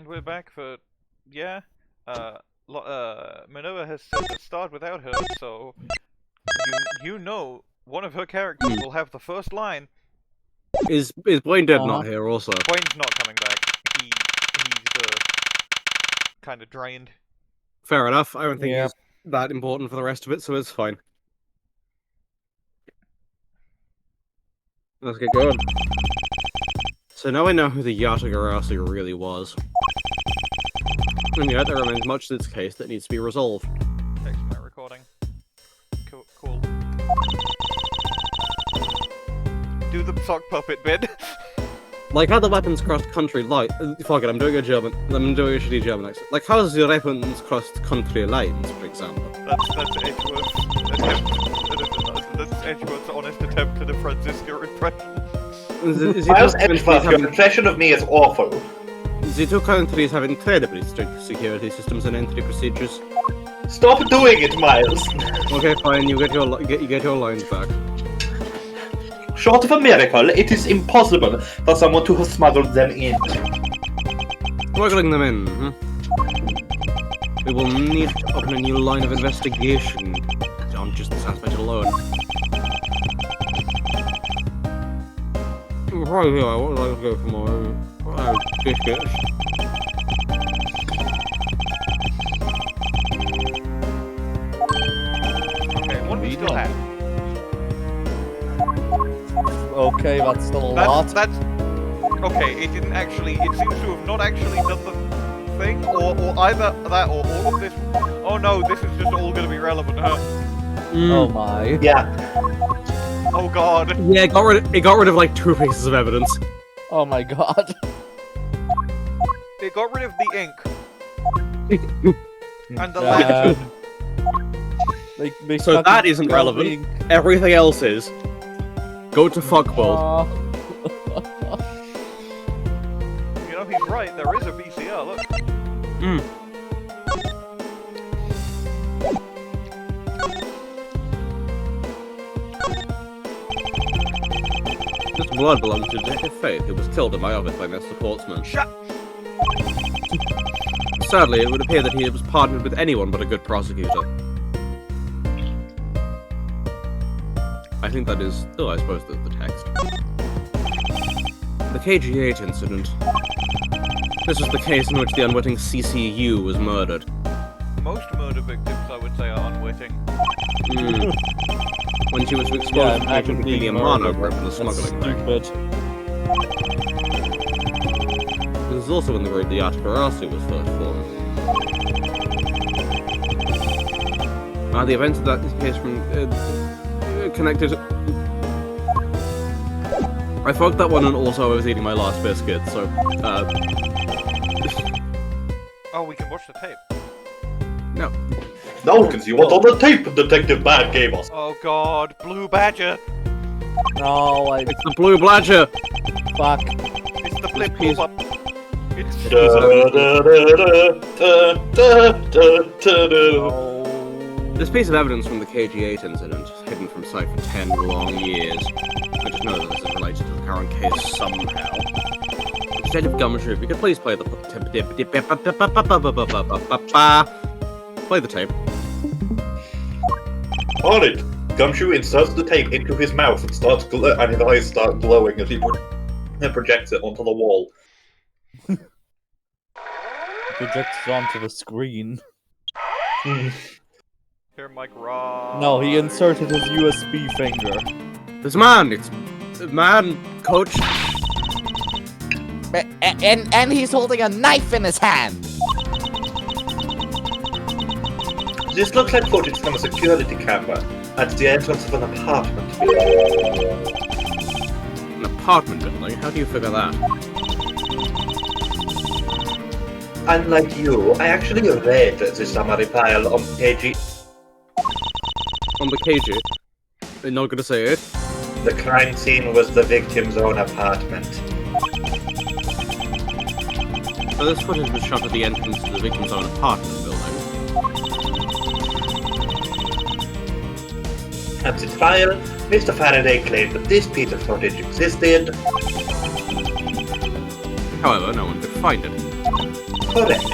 And we're back for... yeah? Minerva has said to start without her, so... You know one of her characters will have the first line. Is Bwain dead not here also? Bwain's not coming back. He's kind of drained. Fair enough. I don't think he's that important for the rest of it, so it's fine. Let's get going. So now I know who the Yatagarasi really was. And yet there remains much to this case that needs to be resolved. Text my recording. Cool. Do the sock puppet bit. Like how the weapons crossed country lines. Fuck it, I'm doing a German. I'm doing a shitty German accent. Like how the weapons crossed country lines, for example. That's Edgeworth's attempt. That's Edgeworth's honest attempt at a Franziska impression. Miles Edgeworth, your impression of me is awful. The two countries have incredibly strict security systems and entry procedures. Stop doing it, Miles. Okay, fine. You get your lines back. Short of a miracle, it is impossible for someone to have smuggled them in. Smuggling them in, We will need to open a new line of investigation on just this aspect alone. Right here, I would like to go for more biscuits. Okay, what do we still have? Okay, that's still a lot. That's... okay, it didn't actually... it seems to have not actually done the thing, or either that or all of this... oh no, this is just all gonna be relevant, huh? Oh my. Yeah. Oh god. Yeah, it got rid of like 2 pieces of evidence. Oh my god. It got rid of the ink. And the lamp. So that isn't relevant. Everything else is. Go to fuckworld. You know, he's right, there is a VCR, look. This blood belongs to Detective Faith, who was killed in my office by Mr. Portsman. Sadly, it would appear that he was partnered with anyone but a good prosecutor. I think that is... oh, I suppose that's the text. The KG8 incident. This was the case in which the unwitting CCU was murdered. Most murder victims, I would say, are unwitting. When she was exposed to Agent William Marno for the smuggling thing. This is also when the great Yatagarasi was first formed. The events of that case from... connected... I fucked that one and also I was eating my last biscuit, so... oh, we can watch the tape. No. Now we can see what on the tape Detective Bad gave us. Oh god, Blue Badger! No, It's the Blue Badger! Fuck. It's the flip flop. It's... This piece of evidence from the KG8 incident, hidden from sight for 10 long years. I just know that this is related to the current case somehow. Detective Gumshoe, if you could please play the... play the tape. On it! Gumshoe inserts the tape into his mouth and and his eyes start glowing as he projects it onto the wall. Projects it onto the screen. Here, Mike Ross. No, he inserted his USB finger. This man, it's... man, Coach. And he's holding a knife in his hand. This looks like footage from a security camera at the entrance of an apartment. An apartment building? How do you figure that? Unlike you, I actually read the summary file on KG. On the KG? They're not gonna say it. The crime scene was the victim's own apartment. So this footage was shot at the entrance to the victim's own apartment building. At the trial, Mr. Faraday claimed that this piece of footage existed. However, no one could find it. Correct.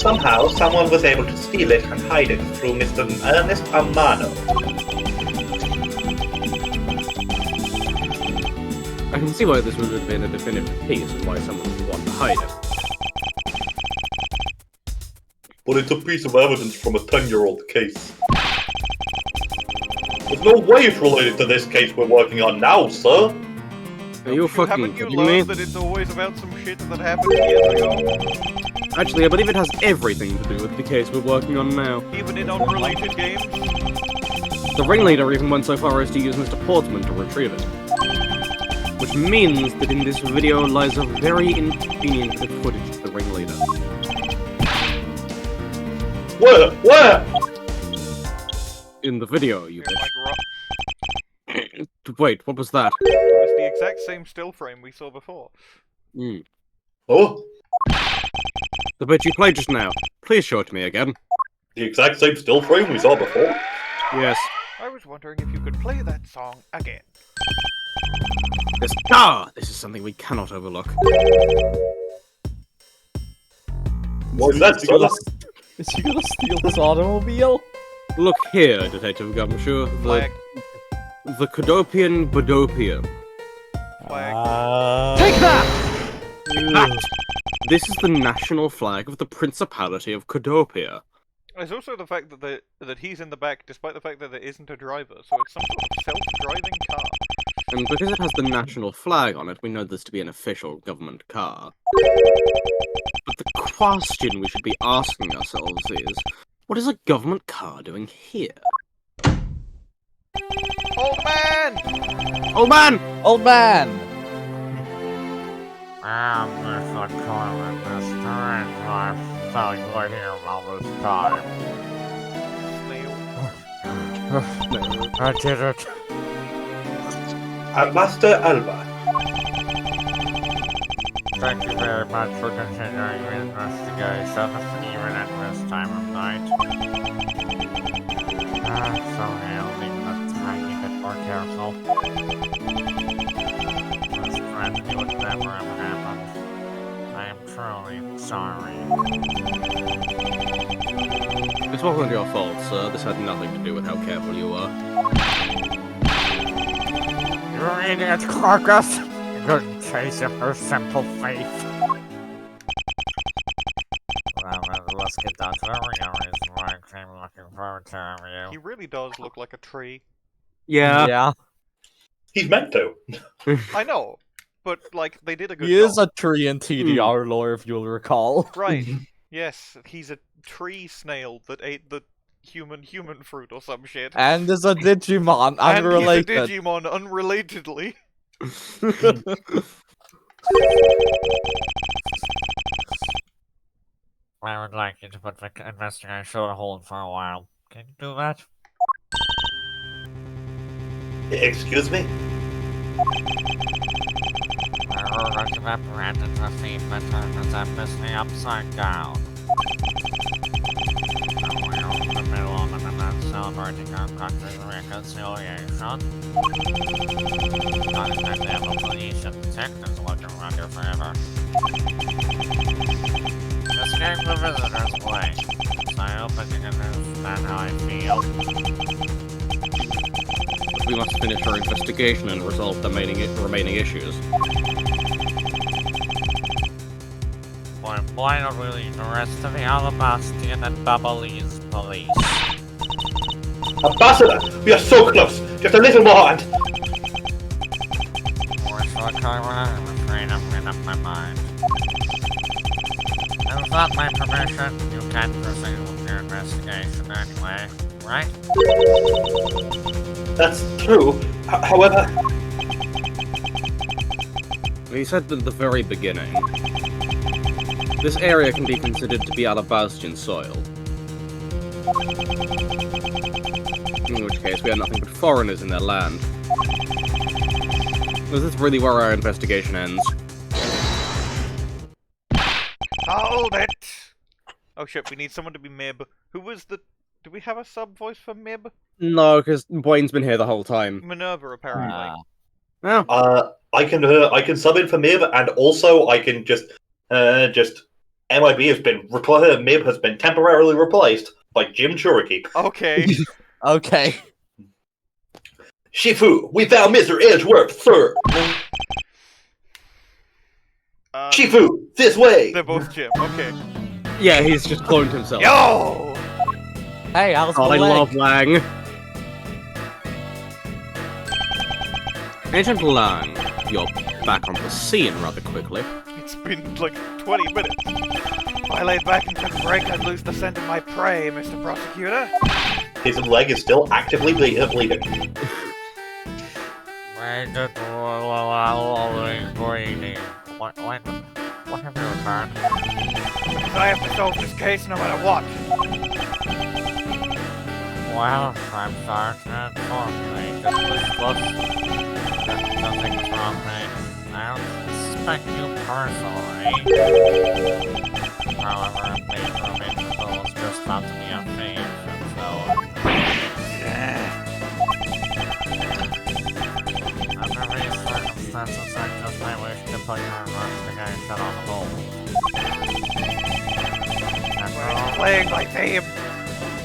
Somehow, someone was able to steal it and hide it through Mr. Ernest Amano. I can see why this would have been a definitive piece and why someone would want to hide it. But it's a piece of evidence from a 10-year-old case. There's no way it's related to this case we're working on now, sir. Are you fucking Haven't you kidding me? learned that it's always about some shit that happened years ago? Actually, I believe it has everything to do with the case we're working on now. Even in unrelated games? The ringleader even went so far as to use Mr. Portsman to retrieve it. Which means that in this video lies a very inconvenient bit of footage of the ringleader. Where? In the video, you You're bitch. like, Wait, what was that? it was the exact same still frame we saw before. Oh? The bit you played just now. Please show it to me again. The exact same still frame we saw before? Yes. I was wondering if you could play that song again. This is something we cannot overlook. What is that, Is he gonna- sir? Is he gonna steal this automobile? Look here, Detective Gumshoe. Flag. The Cadopian Badopian. Flag. Take that! This is the national flag of the Principality of Cadopia. There's also the fact that he's in the back, despite the fact that there isn't a driver, so it's some sort of self-driving car. And because it has the national flag on it, we know this to be an official government car. But the question we should be asking ourselves is, what is a government car doing here? Old man! Old man! Old man! I'm Mr. Coleman, this time I've been right here all this time. Snail. I did it. Master Alba. Thank you very much for continuing the investigation, even at this time of night. So I'll leave a tiny bit more careful. This tragedy would never have happened. I am truly sorry. This wasn't your fault, sir. This had nothing to do with how careful you were. You're reading it, Quercus! You couldn't chase him for simple faith. Well, then let's get down to the real reason why I came looking for a He you. really does look like a tree. Yeah. He's meant to. I know, but, like, they did a good He job. is a tree in TDR lore, if you'll recall. Right. Yes, he's a tree snail that ate the human fruit or some shit. And is a Digimon, And unrelated. he's a Digimon unrelatedly. I would like you to put the investigation on hold for a while. Can you do that? Excuse me? I heard an apparatus to see if it turns that business upside down. We're in the middle of an event celebrating our country's reconciliation. Not expect to have a police and detectives looking around here forever. Escape the visitor's way. So I hope that you can understand how I feel. We must finish our investigation and resolve the remaining issues. Why don't we leave the rest of the Alabastian and Bubbly's police? Ambassador, we are so close. Just a little more and... I'm afraid I've made up my mind. And without my permission, you can't proceed with your investigation anyway, right? That's true. However... He said at the very beginning, this area can be considered to be Alabastian soil. In which case, we have nothing but foreigners in their land. Is this really where our investigation ends? Hold it! Oh shit, we need someone to be Mib. Who was the... Do we have a sub-voice for Mib? No, because Bwain's been here the whole time. Minerva, apparently. Oh. I can sub in for Miv, and also I can just MIB has been MIB has been temporarily replaced by Jim Churiki. Okay. Okay. Shifu, we found Mr. Edgeworth, sir. Shifu, this way. They're both Jim. Okay. Yeah, he's just cloned himself. Yo! Hey, how's Oh, the I leg? love Lang. Agent Lang, you're back on the scene rather quickly. It's been like 20 minutes. If I laid back and took a break, I'd lose the scent of my prey, Mr. Prosecutor. His leg is still actively bleeding. What have you returned? Because I have to solve this case no matter what. Well, I'm sorry to inform you, Agent Listless. Nothing's wrong, mate. I don't suspect you personally. However, a major is just thought to be a thief, and so... Under these circumstances, I just may wish to put your investigation on hold. After all, Playing my theme.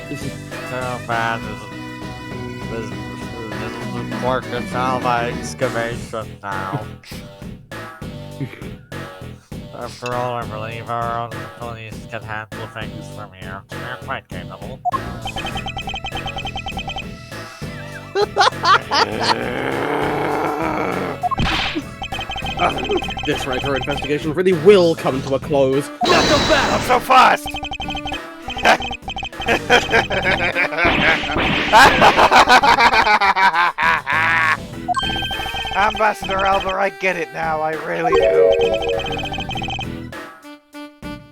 too bad this Quercus Alba excavation now. After all, I believe our own police can handle things from here. They're quite capable. This regular investigation really will come to a close. Not so fast! Ambassador Alba, I get it now, I really do.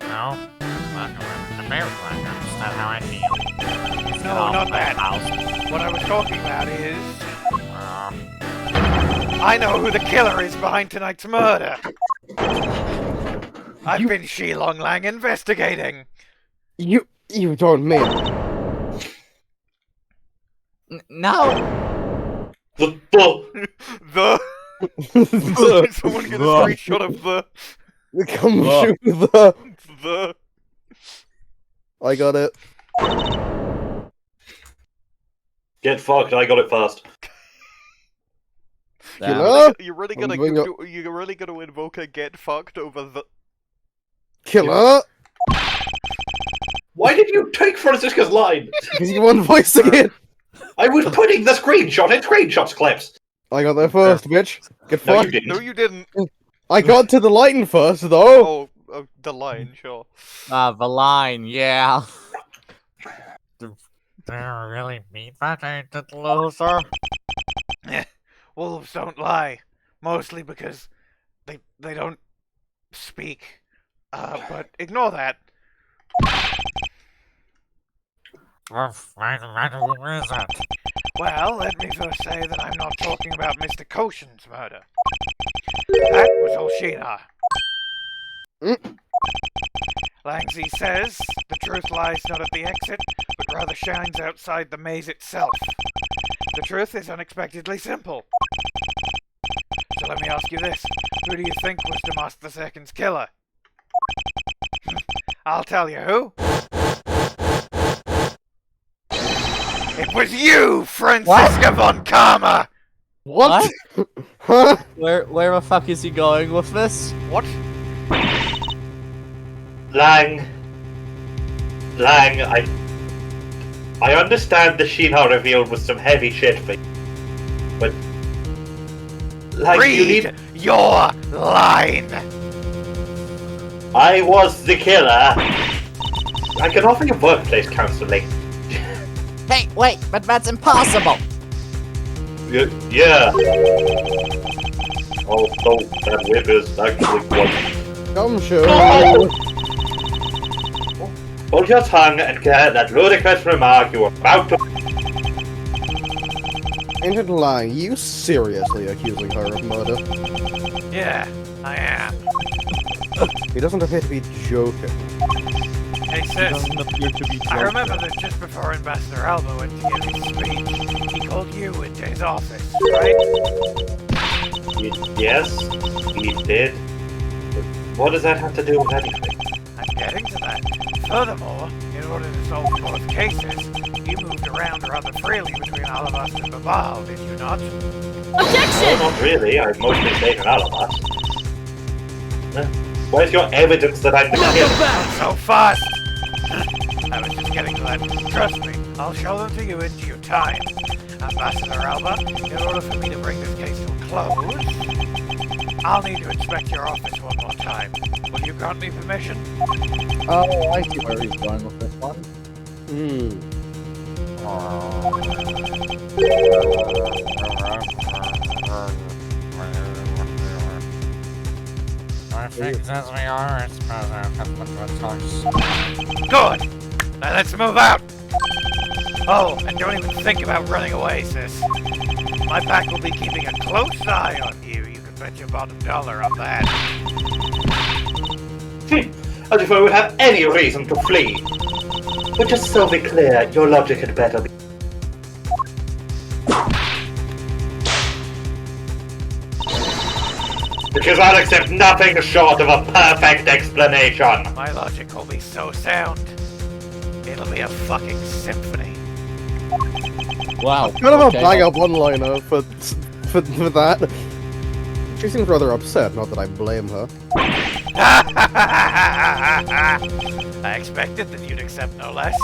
No? I'm very glad you understand how I feel. No, not that. What I was talking about is... I know who the killer is behind tonight's murder. I've been Shi-Long Lang investigating. You don't mean... No. The Someone get a screenshot of the Gumshoe, the. I got it. Get fucked, I got it fast. Killer? You're really I'm gonna going up. you're really gonna invoke a get fucked over the. Killer? Why did you take Franziska's line? Because you want voicing it. I was putting the screenshot in screenshots clips. I got there first, bitch. Get No, fucked. you didn't. No, you didn't. I got to the lighting first, though. Oh, the line, sure. The line, yeah. Do you really mean that, Agent Loser? Wolves don't lie, mostly because they don't speak. But ignore that. Who is it? Well, let me first say that I'm not talking about Mr. Coachen's murder. That was all Shih-na. Langsy says the truth lies not at the exit, but rather shines outside the maze itself. The truth is unexpectedly simple. So let me ask you this. Who do you think was Damas II's killer? I'll tell you who. It was you, Franziska Von Karma! What? Huh? Where the fuck is he going with this? What? Lang, I understand the Shi-Na reveal was some heavy shit for you, but Lang, you Read need... your line! I was the killer. I can offer you workplace counseling. Hey, wait, but that's impossible. Yeah. Although that whip is actually quite... Gumshoe. Hold your tongue and get that ludicrous remark you were about to... Agent Lang, you seriously accusing her of murder? Yeah, I am. He doesn't appear to be joking. Hey sis, Doesn't appear to be I remember that just before Ambassador Alba went to give his speech, he called you into his office, right? Yes, he did. But what does that have to do with anything? I'm getting to that. Furthermore, in order to solve both cases, you moved around rather freely between Alabast and Babal, did you not? No, not really. I've mostly stayed in Alabast. Where's your evidence that I'm the killer? Not so fast! I was just getting to that. Trust me, I'll show them to you in due time. Ambassador Alba, in order for me to bring this case to a close, I'll need to inspect your office one more time. Will you grant me permission? Oh, I see where he's going with this one. I think as we are, it's better to put the choice. Good! Now let's move out! Oh, and don't even think about running away, sis. My pack will be keeping a close eye on you. You can bet your bottom dollar on that. As if I would have any reason to flee. But just so be clear, your logic had better be. Because I'll accept nothing short of a perfect explanation. My logic will be so sound. It'll be a fucking symphony. Wow. Kind of a bang-up one-liner for that. She seems rather upset, not that I blame her. I expected that you'd accept no less.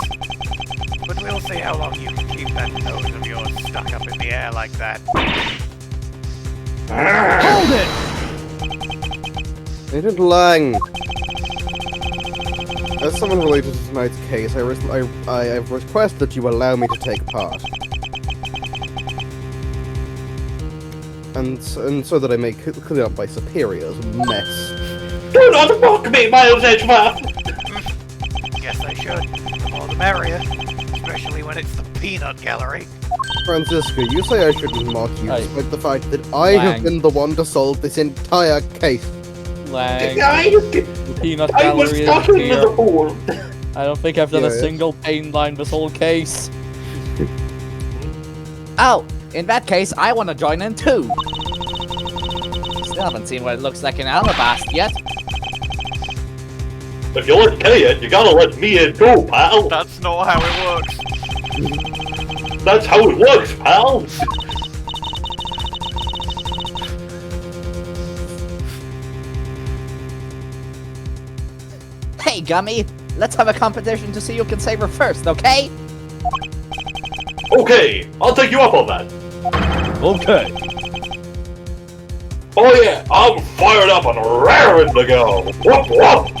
But we'll see how long you can keep that nose of yours stuck up in the air like that. Hold it! Agent Lang. As someone related to tonight's case, I request that you allow me to take part. And so that I may clean up my superior's mess. Do not mock me, Miles Edgeworth! Guess I should. The more the merrier. Especially when it's the peanut gallery. Franziska, you say I shouldn't mock you, Hey. despite the fact that I have been the one to solve this entire case. Lang. I Peanut was gallery stuck is into here. the pool. I don't think I've done a Yes. single pain line this whole case. Oh, in that case, I want to join in too. Still haven't seen what it looks like in Alabast yet. If you let me in, you gotta let me in too, pal. That's not how it works. That's how it works, pal. Hey, Gummy, let's have a competition to see who can save her first, okay? Okay, I'll take you up on that. Okay. Oh yeah, I'm fired up and raring to go. Whoop whoop.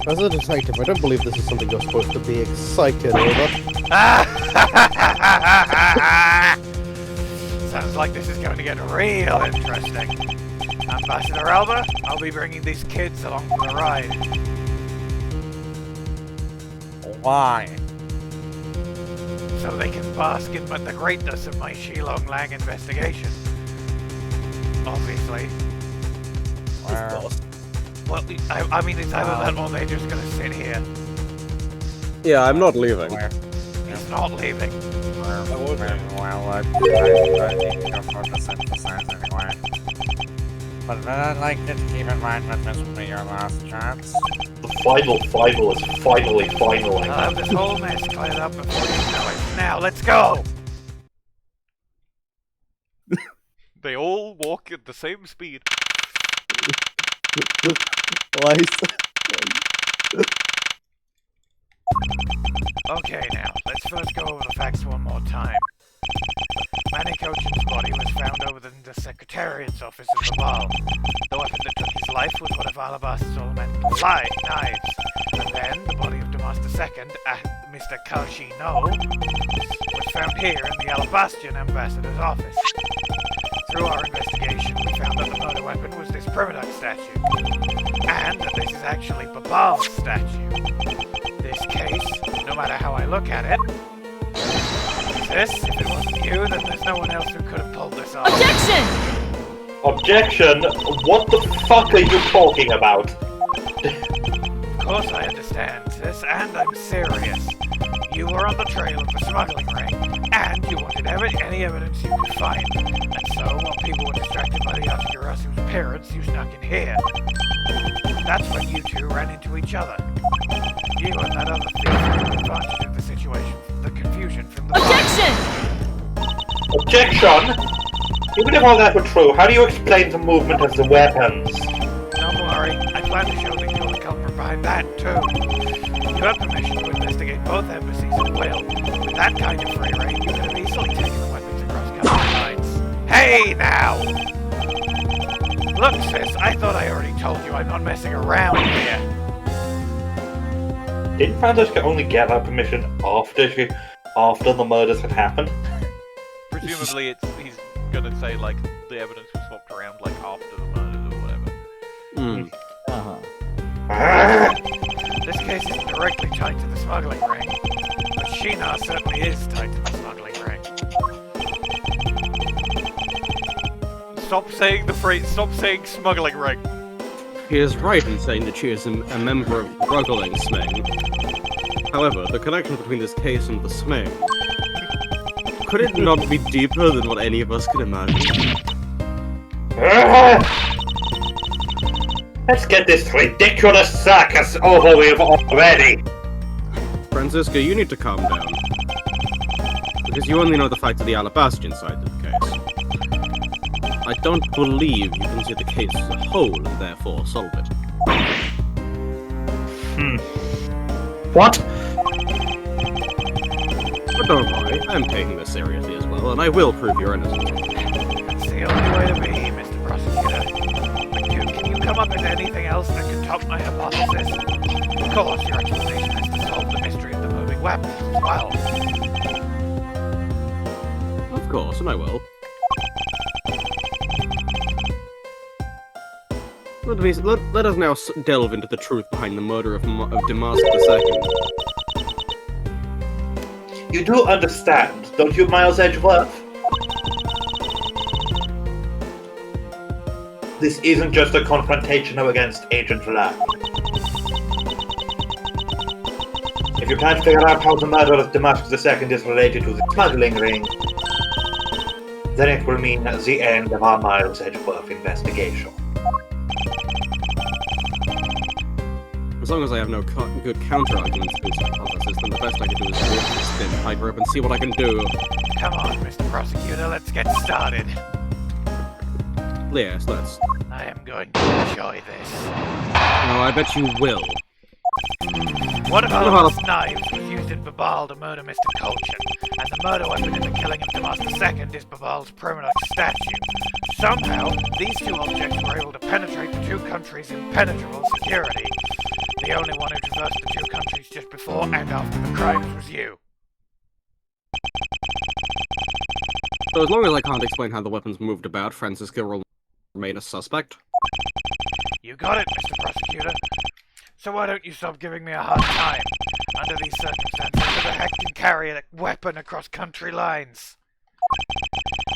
As a detective, I don't believe this is something you're supposed to be excited over. Sounds like this is going to get real interesting. Ambassador Alba, I'll be bringing these kids along for the ride. Why? So they can bask in the greatness of my Shi-Long Lang investigation. Obviously. Where? Well, I mean, it's either that or they're just gonna sit here. Yeah, I'm not leaving. Where? He's not leaving. Well, I need to go for the synthesize anyway. But then I'd like you to keep in mind that this will be your last chance. The final is finally. I'll have this whole mess cleared up before you know it. Now, let's go! They all walk at the same speed. Okay, now, let's first go over the facts one more time. Manny Coachen's body was found over in the Secretariat's office in the ball. The weapon that took his life was one of Alabast's ornamental knives. And then, the body of Damaster II, Mr. Shih-na, was found here in the Alabastian ambassador's office. Through our investigation, we found that the murder weapon was this Primidoc statue. And that this is actually Babal's statue. This case, no matter how I look at it, this, if it wasn't you, then there's no one else who could have pulled this off. Objection? What the fuck are you talking about? course I understand, sis, and I'm serious. You were on the trail of the smuggling ring, and you wanted any evidence you could find. And so, while people were distracted by the Asgarasu's parents, you snuck in here. That's when you two ran into each other. You and that other thief took advantage of the situation, the confusion from the Objection! Even if all that were true, how do you explain the movement of the weapons? Don't worry, I plan to show that you're the culprit behind that, too. You have permission to investigate both embassies at will. With that kind of free reign, you could have easily taken the weapons across country lines. Hey, now! Look, sis, I thought I already told you I'm not messing around here. Didn't Franziska only get her permission after the murders had happened? Presumably, he's gonna say like the evidence was swapped around like after the murders or whatever. This case isn't directly tied to the smuggling ring, but Shih-na certainly is tied to the smuggling ring. Stop saying the phrase. Stop saying smuggling ring. He is right in saying that she is a member of the Ruggling Smeg. However, the connection between this case and the Smeg, could it not be deeper than what any of us can imagine? Let's get this ridiculous circus over with already! Franziska, you need to calm down. Because you only know the fact of the Alabastian side of the case. I don't believe you can see the case as a whole and therefore solve it. What? But don't worry, I'm taking this seriously as well, and I will prove you're innocent. That's the only way to be, Mr. Prosecutor. But can you come up with anything else that can top my hypothesis? Of course, your explanation is to solve the mystery of the moving weapons as well. Of course, and I will. Let us now delve into the truth behind the murder of Damask II. You do understand, don't you, Miles Edgeworth? This isn't just a confrontation against Agent Lang. If you can't figure out how the murder of Damask II is related to the smuggling ring, then it will mean the end of our Miles Edgeworth investigation. As long as I have no good counter-arguments to this hypothesis, then the best I can do is walk the spin piper up and see what I can do. Come on, Mr. Prosecutor, let's get started. Yes, let's. I am going to enjoy this. No, I bet you will. One of Alba's knives was used in Babal to murder Mr. Coachen, and the murder weapon in the killing of Damask II is Babal's permanent statue. Somehow, these two objects were able to penetrate the two countries' impenetrable security. The only one who traversed the two countries just before and after the crimes was you. So as long as I can't explain how the weapons moved about, Franziska will remain a suspect? You got it, Mr. Prosecutor. So why don't you stop giving me a hard time? Under these circumstances, who the heck can carry a weapon across country lines?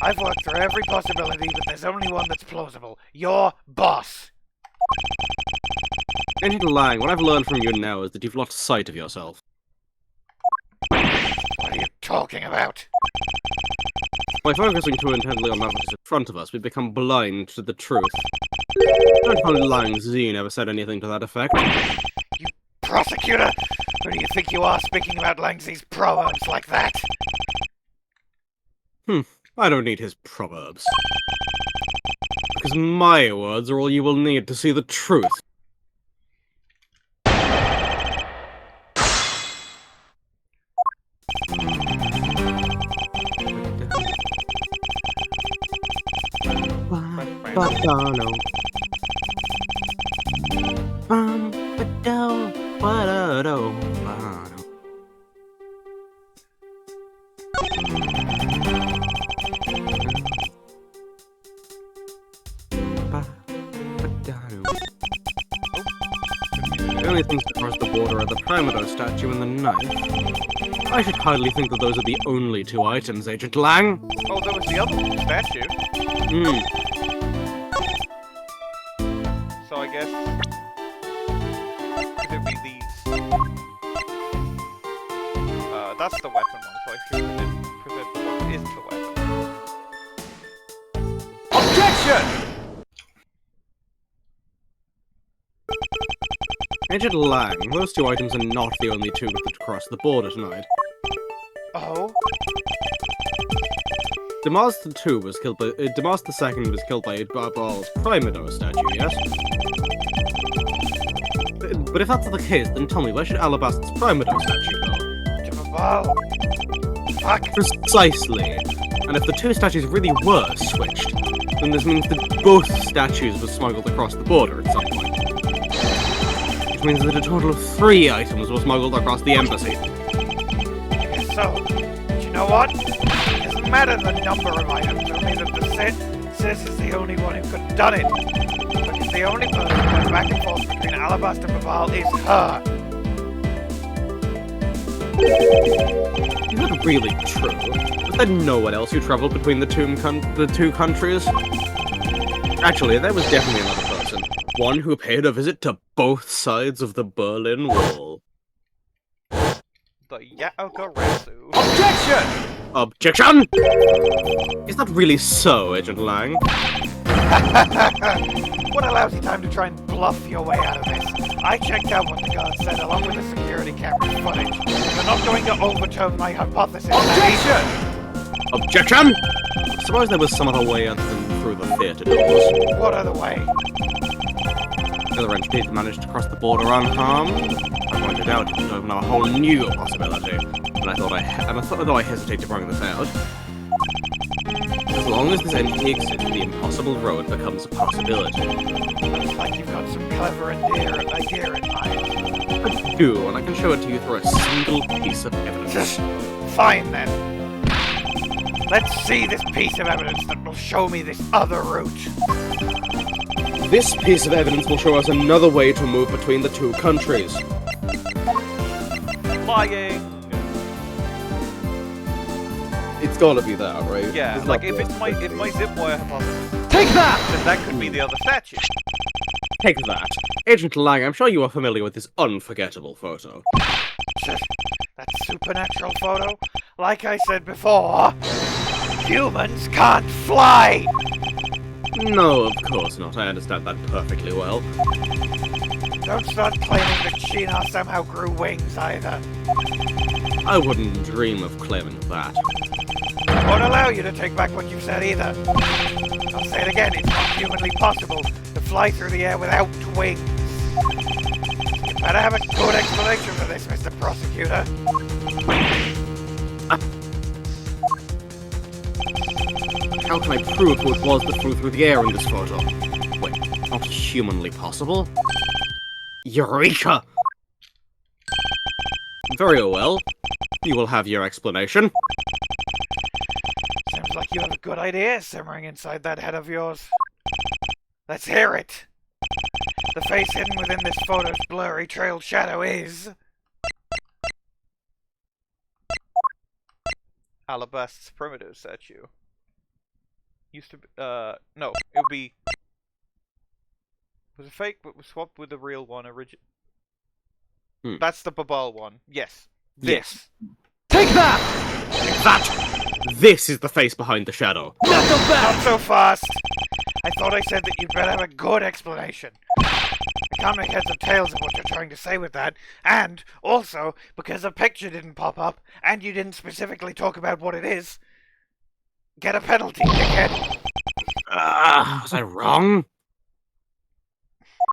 I've worked through every possibility, but there's only one that's plausible. Your boss. Agent Lang, what I've learned from you now is that you've lost sight of yourself. What are you talking about? By focusing too intently on that which is in front of us, we become blind to the truth. Don't find Lang's zine ever said anything to that effect. You prosecutor! Who do you think you are speaking about Langsy's proverbs like that? I don't need his proverbs. Because my words are all you will need to see the truth. The only things that cross the border are the Palaeno statue and the knife. I should hardly think that those are the only two items, Agent Lang. Oh, there was the other statue. So I guess there'd be these. That's the weapon one, so I should present the one that isn't the weapon. Objection! Agent Lang, those two items are not the only two that cross the border tonight. Oh? Damas the II was killed by a Barbal's Primador statue, yes? But if that's the case, then tell me, where should Alabast's Primador statue go? To Babal. Fuck. Precisely. And if the two statues really were switched, then this means that both statues were smuggled across the border at some point. Which means that a total of 3 items were smuggled across the embassy. So, but you know what? It doesn't matter the number of items, only that the set says is the only one who could have done it. Because the only person who went back and forth between Alabasta and Babal is her. Is that really true? Was there no one else who travelled between the two countries? Actually, there was definitely another person. One who paid a visit to both sides of the Berlin Wall. The Yaokarasu. Objection! Objection! Is that really so, Agent Lang? What a lousy time to try and bluff your way out of this. I checked out what the guard said along with the security camera footage. You're not going to overturn my hypothesis. Objection! Objection! I suppose there was some other way other than through the theatre doors. What other way? The other entity that managed to cross the border unharmed. I pointed out it would open up a whole new possibility, and I thought I hesitate to bring this out. As long as this entity exists, the impossible road becomes a possibility. Looks like you've got some clever idea in mind. I do, and I can show it to you through a single piece of evidence. Fine then. Let's see this piece of evidence that will show me this other route. This piece of evidence will show us another way to move between the two countries. Flying! It's gotta be that, right? Yeah, It's like not if my zip wire hypothesis, Take that! then that could be the other statue. Take that. Agent Lang, I'm sure you are familiar with this unforgettable photo. That supernatural photo? Like I said before, humans can't fly! No, of course not. I understand that perfectly well. Don't start claiming that Shih-na somehow grew wings either. I wouldn't dream of claiming that. I won't allow you to take back what you've said either. I'll say it again, it's not humanly possible to fly through the air without wings. You better have a good explanation for this, Mr. Prosecutor. How can I prove who it was that flew through the air in this photo? Wait, not humanly possible? Eureka! Very well. You will have your explanation. Seems like you have a good idea simmering inside that head of yours. Let's hear it. The face hidden within this photo's blurry trailed shadow is... Alabast's primitive statue. Used to be, no, it would be... Was a fake, but was swapped with the real one That's the Babal one. Yes. This. Take that! That! This is the face behind the shadow. Not so fast! I thought I said that you'd better have a good explanation. I can't make heads or tails of what you're trying to say with that, and also, because a picture didn't pop up, and you didn't specifically talk about what it is, get a penalty, dickhead! Was I wrong?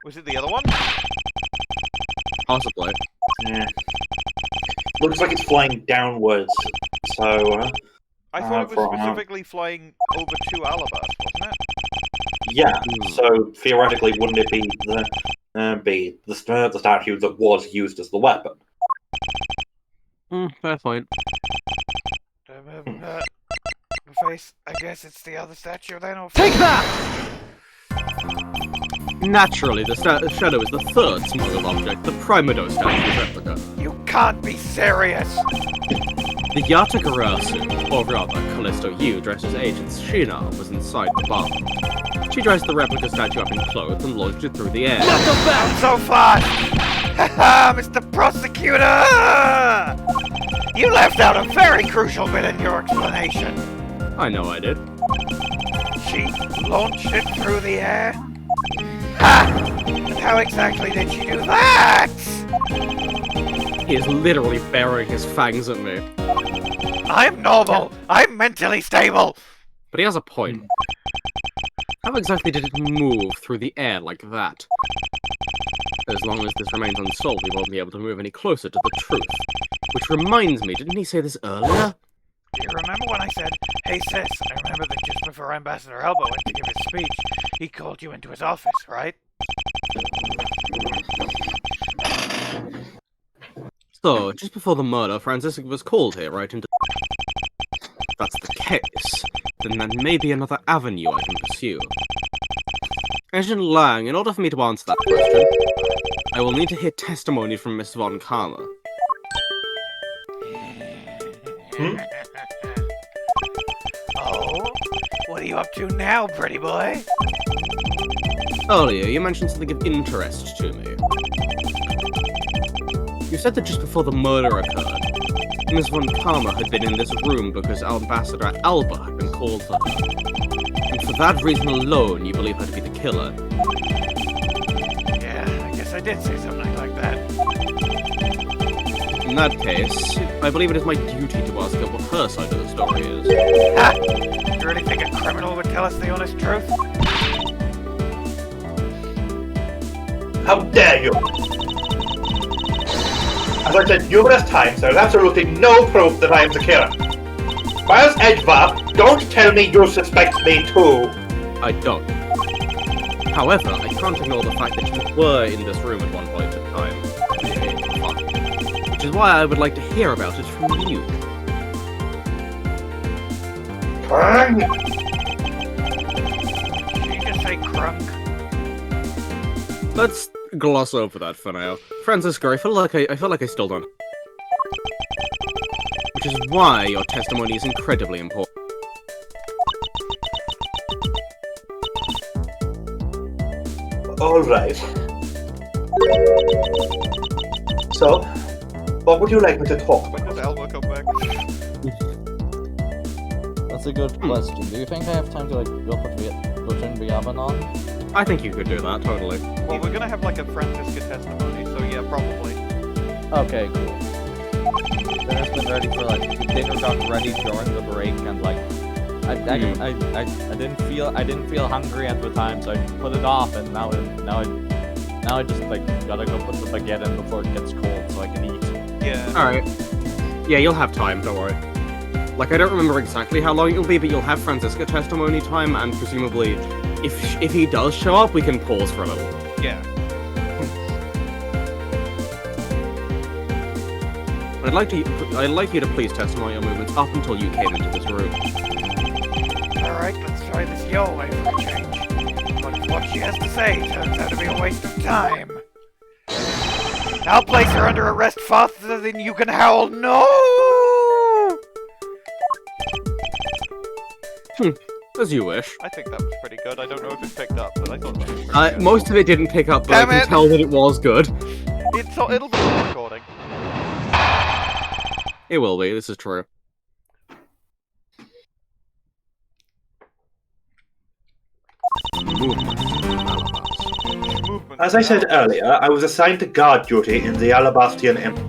Was it the other one? Possibly. Yeah. Looks like it's flying downwards, so... I thought it was specifically flying over to Alabast, wasn't it? Yeah, so theoretically, wouldn't it be the statue that was used as the weapon? Fair point. Face, I guess it's the other statue then, or... Take that! Naturally, the shadow is the third smuggled object, the Primador statue replica. You can't be serious! The Yatakarasu, or rather, Callisto U, dressed as Agent Shih-na, was inside the bar. She dressed the replica statue up in clothes and launched it through the air. Not so fast! Haha, Mr. Prosecutor! You left out a very crucial bit in your explanation. I know I did. She launched it through the air? Ha! And how exactly did she do that? He is literally burying his fangs at me. I'm normal. I'm mentally stable. But he has a point. How exactly did it move through the air like that? As long as this remains unsolved, we won't be able to move any closer to the truth. Which reminds me, didn't he say this earlier? Do you remember when I said, "Hey sis, I remember that just before Ambassador Alba went to give his speech, he called you into his office, right?" So, just before the murder, Franziska was called here, right? If that's the case, then there may be another avenue I can pursue. Agent Lang, in order for me to answer that question, I will need to hear testimony from Miss Von Karma. Oh? What are you up to now, pretty boy? Earlier, you mentioned something of interest to me. You said that just before the murder occurred, Miss Von Karma had been in this room because Ambassador Alba had been called for her. And for that reason alone, you believe her to be the killer. Yeah, I guess I did say something like that. In that case, I believe it is my duty to ask her what her side of the story is. Ha! You really think a criminal would tell us the honest truth? How dare you! As I've said numerous times, there is absolutely no proof that I am the killer. Whilst Edgeworth, don't tell me you suspect me too. I don't. However, I can't ignore the fact that you were in this room at one point in time. Which is why I would like to hear about it from you. Krung! Did you just say crunk? Let's gloss over that for now. Franziska, I feel like I still don't. Which is why your testimony is incredibly important. Alright. So, what would you like me to talk When about? does Alba come back? That's a good question. Do you think I have time to like go put Viaban on? I think you could do that, totally. Well, we're gonna have like a Franziska testimony, so yeah, probably. Okay, cool. Dinner's been ready for like dinner got ready during the break and like I didn't feel hungry at the time, so I put it off and now I just like gotta go put the baguette in before it gets cold so I can eat. Yeah. Alright. Yeah, you'll have time, don't worry. Like, I don't remember exactly how long it'll be, but you'll have Franziska testimony time, and presumably, if he does show up, we can pause for a little. Yeah. I'd like you to please testify your movements up until you came into this room. Alright, let's try this your way for a change. But if what she has to say turns out to be a waste of time, I'll place her under arrest faster than you can howl no! As you wish. I think that was pretty good. I don't know if it picked up, but I thought that was pretty good. Most of it didn't pick up, but Damn I can it. tell that it was good. It'll be a recording. It will be, this is true. Movement. Movement. As I said earlier, I was assigned to guard duty in the Alabastian Empire.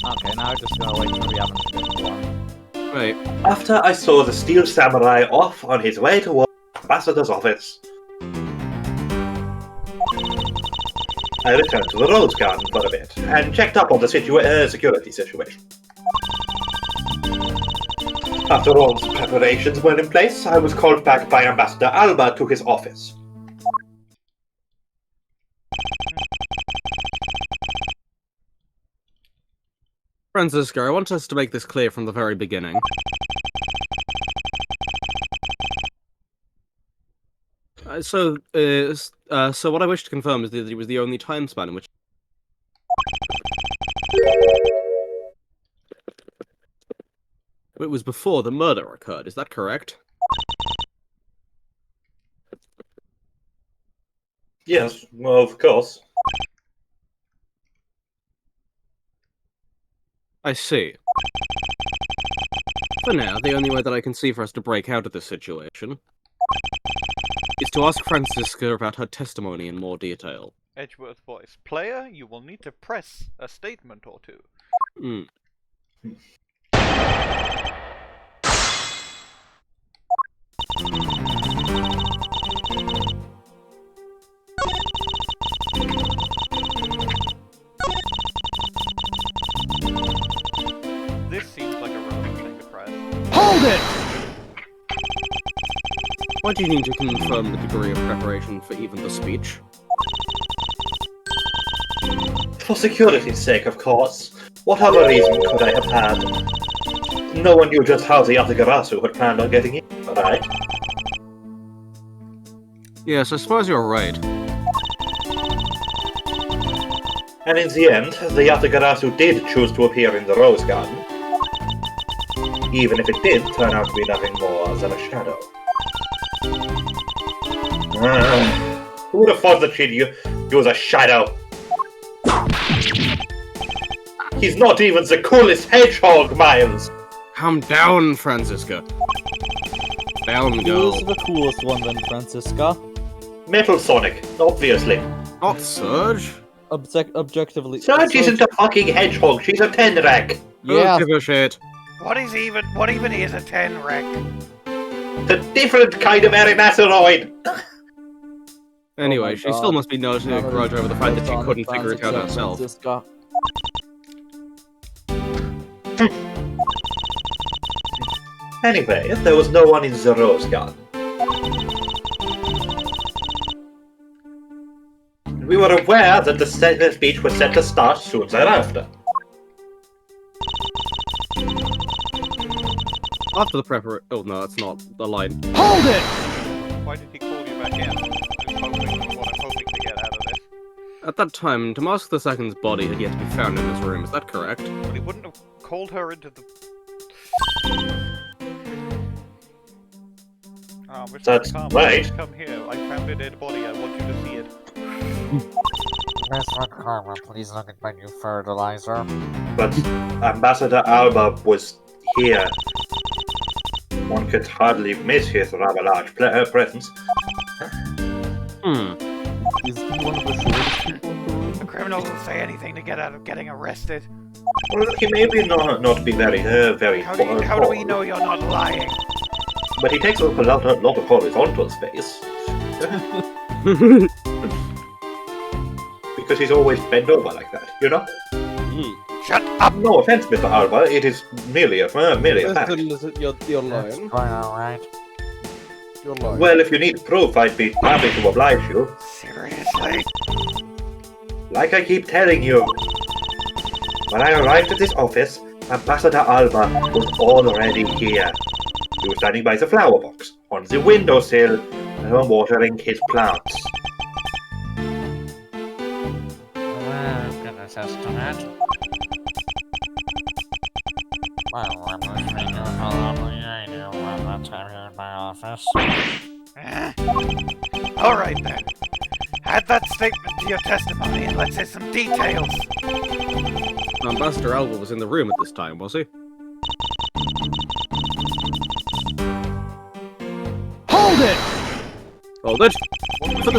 Okay, now I'm just gonna wait for Viaban to get warm. Right. After I saw the Steel Samurai off on his way towards the Ambassador's office, I returned to the Rose Garden for a bit, and checked up on the security situation. After all the preparations were in place, I was called back by Ambassador Alba to his office. Franziska, I want us to make this clear from the very beginning. So what I wish to confirm is that it was the only time span in which... It was before the murder occurred, is that correct? Yes, well, of course. I see. For now, the only way that I can see for us to break out of this situation is to ask Franziska about her testimony in more detail. Edgeworth voice. Player, you will need to press a statement or two. This seems like a relevant thing to press. Hold it! Why do you need to confirm the degree of preparation for even the speech? For security's sake, of course. What other reason could I have had? No one knew just how the Yatagarasu had planned on getting in, right? Yes, I suppose you're right. And in the end, the Yatagarasu did choose to appear in the Rose Garden. Even if it did turn out to be nothing more than a shadow. Who would have thought that she'd use a shadow? He's not even the coolest hedgehog, Miles! Calm down, Franziska. Down, girl. Who's the coolest one then, Franziska? Metal Sonic, obviously. Not Surge. Objectively. Surge isn't a fucking hedgehog, she's a Tenrak. Yeah. Don't give a shit. What even is a 10 wreck? The different kind of Arimaceroid! Anyway, Oh my she God. still must be noticing a grudge over the fact that she couldn't figure it out herself. Franziska. Anyway, there was no one in the Rose Garden. We were aware that the second speech was set to start soon thereafter. After the preparation. Oh no, that's not the line. Hold it! Why did he call you back in? What I'm hoping to get out of this. At that time, Damask II's body had yet to be found in this room, is that correct? But he wouldn't have called her into the... Mr. That's Karma, right. please come here. I found a dead body. I want you to see it. Manfred Von Karma, please look at my new fertilizer. But Ambassador Alba was here. One could hardly miss his rather large presence. Is he one of the shortest people in the room? A criminal will say anything to get out of getting arrested. Well, he may be not be very How do we know you're not lying? But he takes up a lot of horizontal space. Because he's always bent over like that, you know? Shut up! No offense, Mr. Alba, it is merely a fact. You're That's lying. quite alright. You're lying. Well, if you need proof, I'd be happy to oblige you. Seriously? Like I keep telling you. When I arrived at this office, Ambassador Alba was already here. He was standing by the flower box, on the windowsill, and watering his plants. Well, can attest to that. Well, I'm listening to how lovely I do all that time here in my office. Alright then. Add that statement to your testimony and let's hear some details. Ambassador Alba was in the room at this time, was he? Hold it! Hold it. For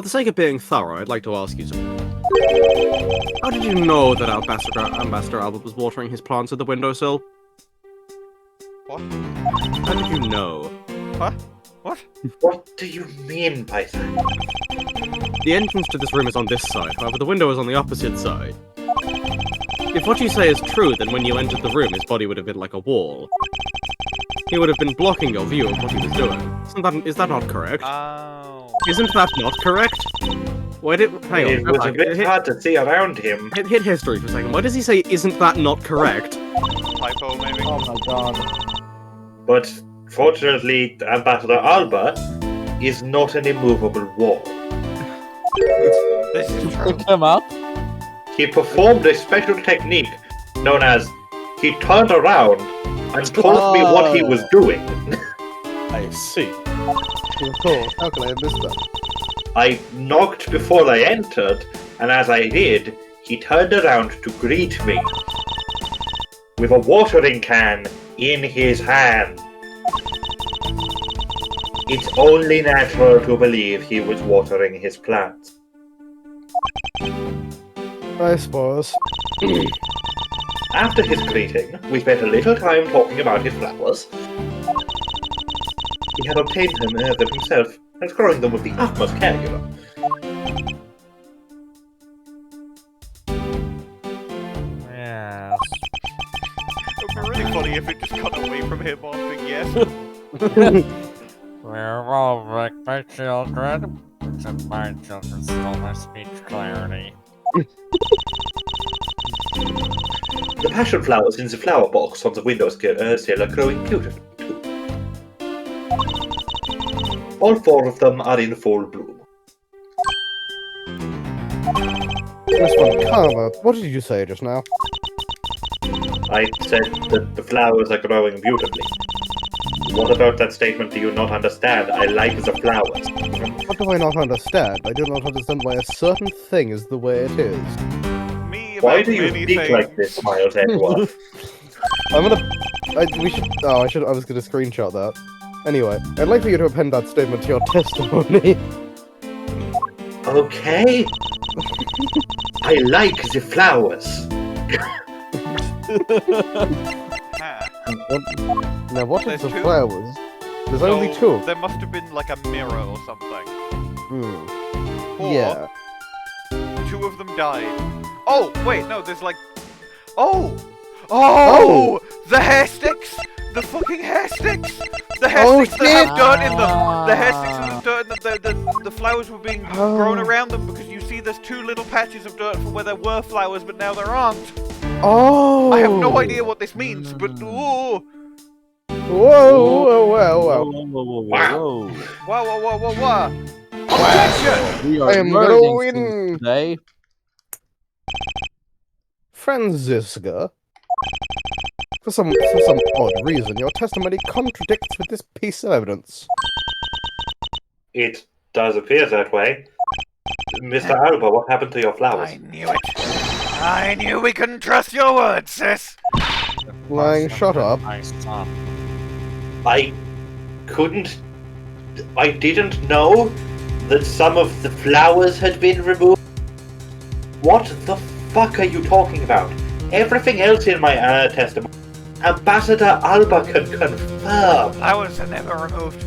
the sake of being thorough, I'd like to ask you something. How did you know that Ambassador Alba was watering his plants at the windowsill? What? How did you know? Huh? What? What do you mean by that? The entrance to this room is on this side, however the window is on the opposite side. If what you say is true, then when you entered the room, his body would have been like a wall. He would have been blocking your view of what he was doing. Is that not correct? Oh. Isn't that not correct? Why did... Hang on, It was a bit hard to see around him. Hit history for a second. Why does he say, isn't that not correct? Typo, maybe? Oh my God. But fortunately, Ambassador Alba is not an immovable wall. This is true. Pick him up. He performed a special technique known as he turned around and told me what he was doing. I see. Cool. How can I have missed that? I knocked before I entered, and as I did, he turned around to greet me with a watering can in his hand. It's only natural to believe he was watering his plants. I suppose. After his greeting, we spent a little time talking about his flowers. He had obtained them himself and was growing them with the utmost care, you know. Yes. It would be really funny if it just got away from him after yes. We're all like my children. Except my children stole my speech clarity. The passion flowers in the flower box on the windowsill are growing beautifully too. All 4 of them are in full bloom. Miss Von Karma, what did you say just now? I said that the flowers are growing beautifully. What about that statement do you not understand? I like the flowers. What do I not understand? I do not understand why a certain thing is the way it is. Me Why about do you many speak things. like this, Miles Edgeworth? I'm gonna... I was gonna screenshot that. Anyway, I'd like for you to append that statement to your testimony. Okay. I like the flowers. Ah. Now, what There's is the 2? flowers? There's So, only 2. There must have been like a mirror or something. Or Yeah. 2 of them died. Oh, wait, no, there's like... Oh! The hair sticks! The fucking hair sticks! The hair sticks that have dirt in them! The hair sticks and there's dirt in them. The flowers were being grown around them because you see there's 2 little patches of dirt from where there were flowers but now there aren't. Oh! I have no idea what this means, but ooh! Whoa, wow. Wow, whoa, whoa, whoa! Objection! We I am learning going- things today. Franziska, for some odd reason, your testimony contradicts with this piece of evidence. It does appear that way. Mr. Alba, what happened to your flowers? I knew it. I knew we couldn't trust your words, sis. Lying, shut up. I saw. I didn't know that some of the flowers had been removed. What the fuck are you talking about? Everything else in my testimony, Ambassador Alba can confirm. Flowers are never removed.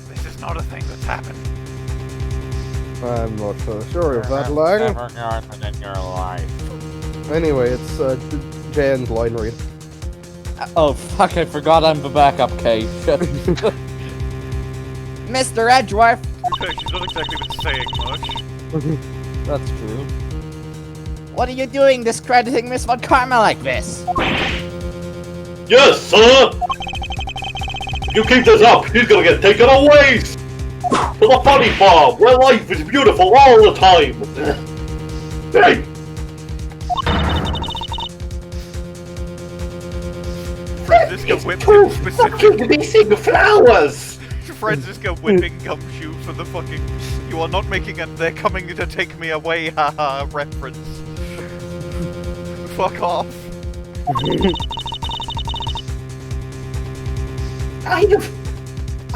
This is not a thing that's happened. I'm not so sure of that, Lang. Never happened in your life. Anyway, it's Jan's line read. Oh fuck, I forgot I'm the backup cage. Mr. Edgeworth, She's not exactly been saying much. That's true. what are you doing discrediting Miss Von Karma like this? Yes, sir! If you keep this up, he's gonna get taken away! To the funny farm, where life is beautiful all the time! Hey! Franziska It's whipped two him specifically. fucking missing flowers! Franziska whipping Gumshoe for the fucking "you are not making it, they're coming to take me away" haha reference. Fuck off. I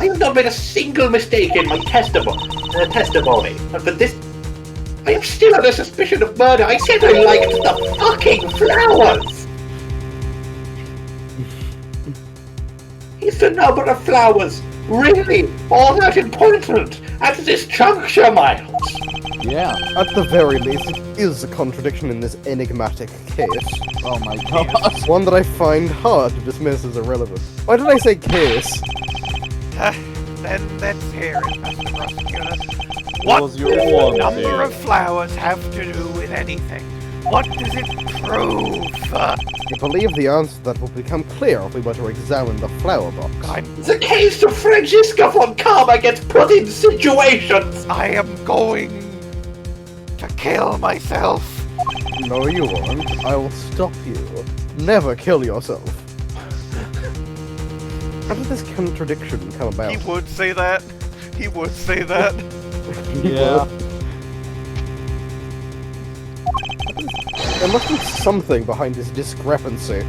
have not made a single mistake in my testimony, and for this, I am still under suspicion of murder. I said I liked the fucking flowers! Is the number of flowers really all that important at this juncture, Miles? Yeah. At the very least, it is a contradiction in this enigmatic case. Oh my god. One that I find hard to dismiss as irrelevant. Why did I say case? Then let's hear it, Mr. Prosecutor. What What was does your the one number there? of flowers have to do with anything? What does it prove? I believe the answer to that will become clear if we were to examine the flower box. The case of Franziska Von Karma gets put in situations! I am going to kill myself. No, you won't. I will stop you. Never kill yourself. How did this contradiction come about? He would say that. He would say that. Yeah. How did this There must be something behind this discrepancy.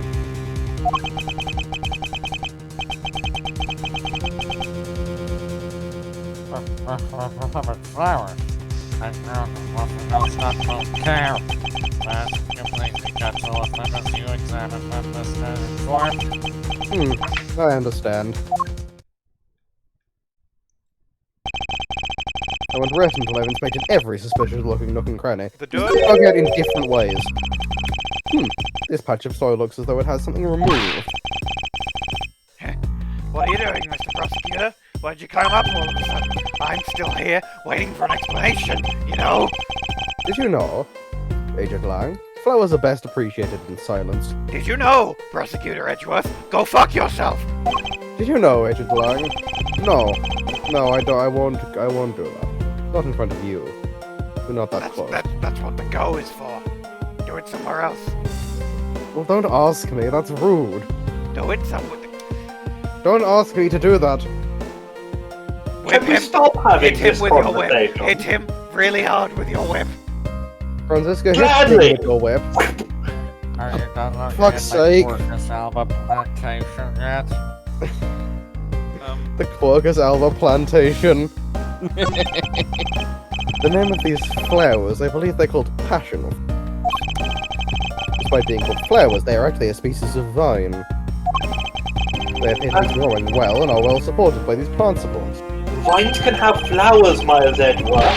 Flower. I found nothing else not to care. But you plainly got to look as you examine them this form. I understand. I won't rest until I've inspected every suspicious-looking nook and cranny. The dirt? I'll get in different ways. This patch of soil looks as though it has something removed. What are you doing, Mr. Prosecutor? Why'd you climb up all of a sudden? I'm still here, waiting for an explanation, you know? Did you know, Agent Lang, flowers are best appreciated in silence? Did you know, Prosecutor Edgeworth? Go fuck yourself! Did you know, Agent Lang? No, I don't. I won't do that. Not in front of you. We're not that close. That's what the go is for. Do it somewhere else. Well, don't ask me. That's rude. Do it somewhere. Don't ask me to do that. Can we stop having Hit him this with your whip. conversation? Hit him really hard with your whip. Franziska, hit Gladly. me with your whip. Are you done looking Fuck's at sake. the Quercus Alba plantation yet? The Quercus Alba plantation. The name of these flowers, I believe they're called passion. Despite being called flowers, they are actually a species of vine. They appear to be growing well and are well supported by these plant supports. Vines can have flowers, Miles Edgeworth.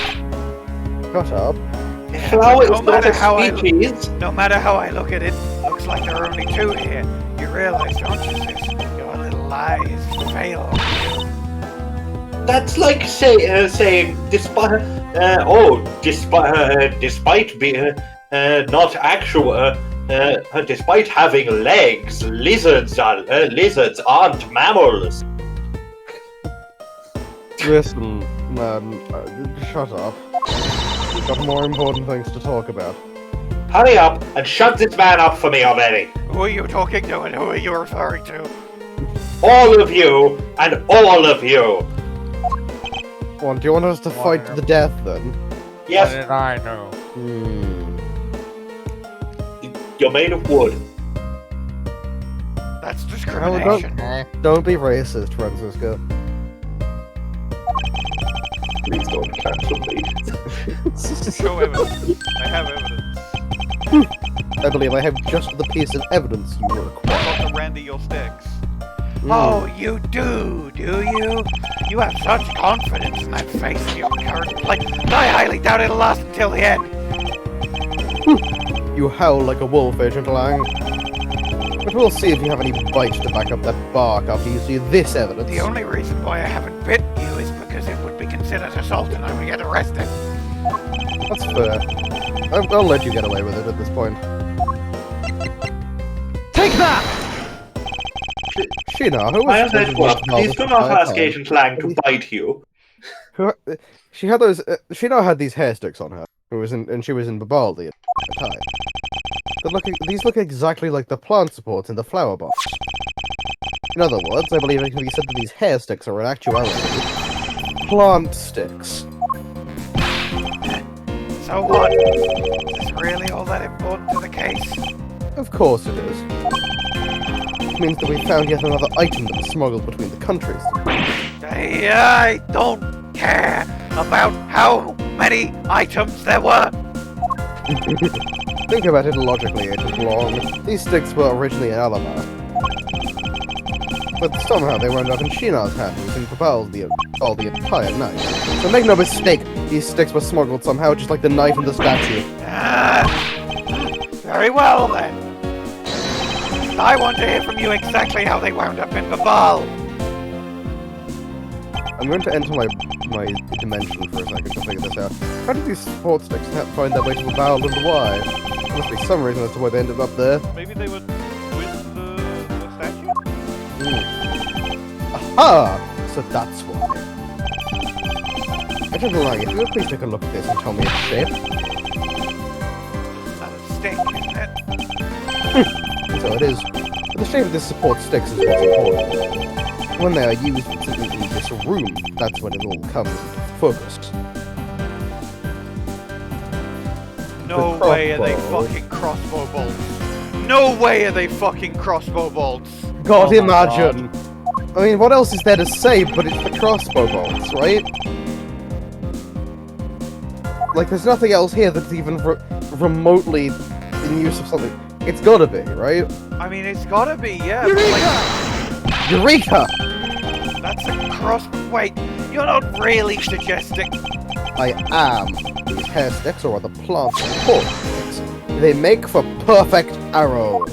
Shut up. A flower No is not matter a how I species. No matter how I look at it, looks like there are only two here. You realize, don't you, sis? Your little lies fail. That's like saying, despite being not actual, despite having legs, lizards aren't mammals. Listen, man, shut up. We've got more important things to talk about. Hurry up and shut this man up for me already. Who are you talking to and who are you referring to? All of you and all of you. Juan, do you want us to fight to the death then? What Yes, did I do? you're made of wood. That's No, discrimination. don't be racist, Franziska. Please don't cancel me. Show evidence. I have evidence. I believe I have just the piece of evidence you require. I'll to Randy your sticks. Oh, you do you? You have such confidence in that face of your current plight. I highly doubt it'll last until the end. You howl like a wolf, Agent Lang. But we'll see if you have any bite to back up that bark after you see this evidence. The only reason why I haven't bit you is because it would be considered assault and I would get arrested. That's fair. I'll let you get away with it at this point. Take that! Shih-na, who was Miles Edgeworth, please do not ask Agent. Agent Lang to bite you. She had those. Shih-na had these hair sticks on her. And she was in Babaldi at the time. These look exactly like the plant supports in the flower box. In other words, I believe it can be said that these hair sticks are in actuality plant sticks. So what? Is this really all that important to the case? Of course it is. It means that we found yet another item that was smuggled between the countries. I don't care about how many items there were. Think about it logically, Agent Long. These sticks were originally in Alba. But somehow they wound up in Shih-na's hand using propels all the entire night. So make no mistake, these sticks were smuggled somehow just like the knife in the statue. Very well then. I want to hear from you exactly how they wound up in Babal. I'm going to enter my dimension for a second to figure this out. How did these support sticks find their way to Babal and why? There must be some reason as to why they ended up there. Maybe they would with the statue? Aha! So that's why. Agent Lang, if you would please take a look at this and tell me its shape. Not a stick, isn't it? So it is. But the shape of this support sticks is what's important. When they are used specifically in this room, that's when it all comes into focus. No way are they fucking crossbow bolts. No way are they fucking crossbow bolts. God, Oh my imagine. I mean, what else is there to say but it's the crossbow bolts, right? Like, there's nothing else here that's even remotely in use of something. It's gotta be, right? I mean, it's gotta be, yeah. But Eureka! that's a cross. Wait, you're not really suggesting. I am. These hair sticks or other plants or sticks. They make for perfect arrows.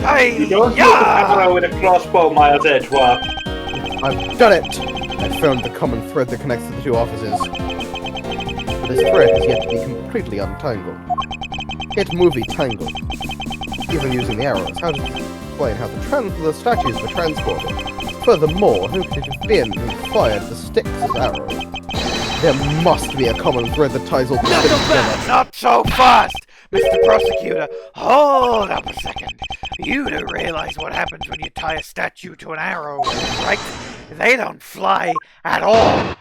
Hey, You don't use an yeah! arrow with a crossbow, Miles Edgeworth. I've done it! I found the common thread that connects the two offices. This thread has yet to be completely untangled. Yet movie tangled. Even using the arrows, how to explain how the statues were transported? Furthermore, who could it have been who fired the sticks as arrows? There must be a common thread that ties all the sticks together. Not so fast, Mr. Prosecutor. Hold up a second. You do realize what happens when you tie a statue to an arrow, right? They don't fly at all.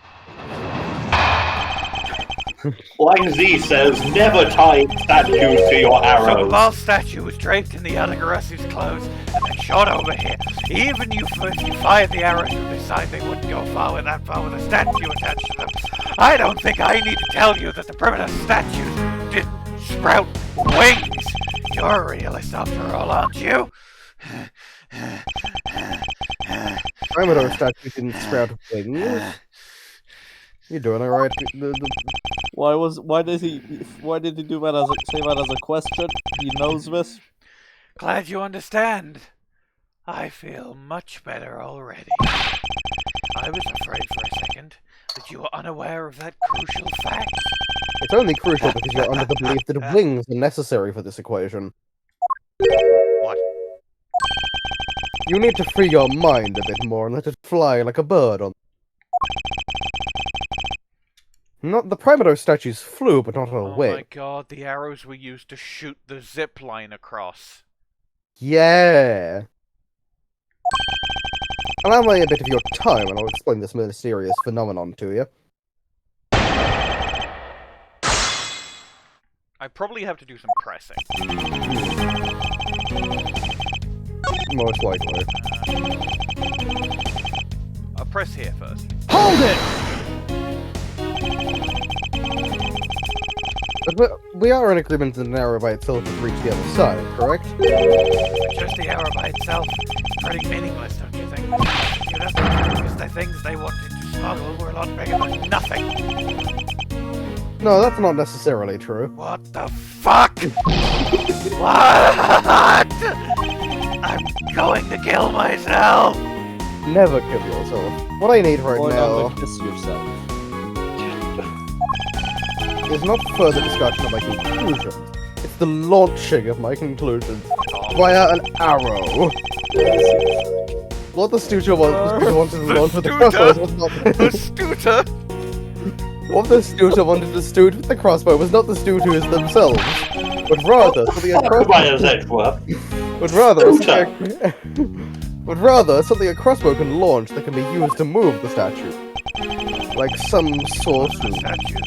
Line Z says, never tie statues to your So the arrows. ball statue was draped in the other Garussu's clothes and then shot over here. Even if you fired the arrows from this side, they wouldn't go that far with a statue attached to them. I don't think I need to tell you that the primitive statues didn't sprout wings. You're a realist after all, aren't you? Palaeno statue didn't sprout wings. You doing alright? Why did he do that say that as a question? He knows this. Glad you understand. I feel much better already. I was afraid for a second that you were unaware of that crucial fact. It's only crucial because you're under the belief that wings are necessary for this equation. What? You need to free your mind a bit more and let it fly like a bird on. Not the Palaeno statues flew, but not on a Oh wing. my god, the arrows were used to shoot the zip line across. Yeah. Allow me a bit of your time, and I'll explain this mysterious phenomenon to you. I probably have to do some pressing. Most likely. I'll press here first. Hold it! But we are in agreement that an arrow by itself would reach the other side, correct? Just the arrow by itself is pretty meaningless, don't you think? Because the things they wanted to smuggle were a lot bigger than nothing. No, that's not necessarily true. What the fuck? What? I'm going to kill myself. Never kill yourself. What I need right Or now never kiss yourself. is not further discussion of my conclusions. It's the launching of my conclusions via an arrow. What the Stuta wanted to launch with the crossbow was not The Stuta? what the Stuta wanted to shoot with the crossbow was not the Stutas themselves, but rather something a Miles Edgeworth. but rather something a crossbow can launch that can be used to move the statue, like some sort of. Statue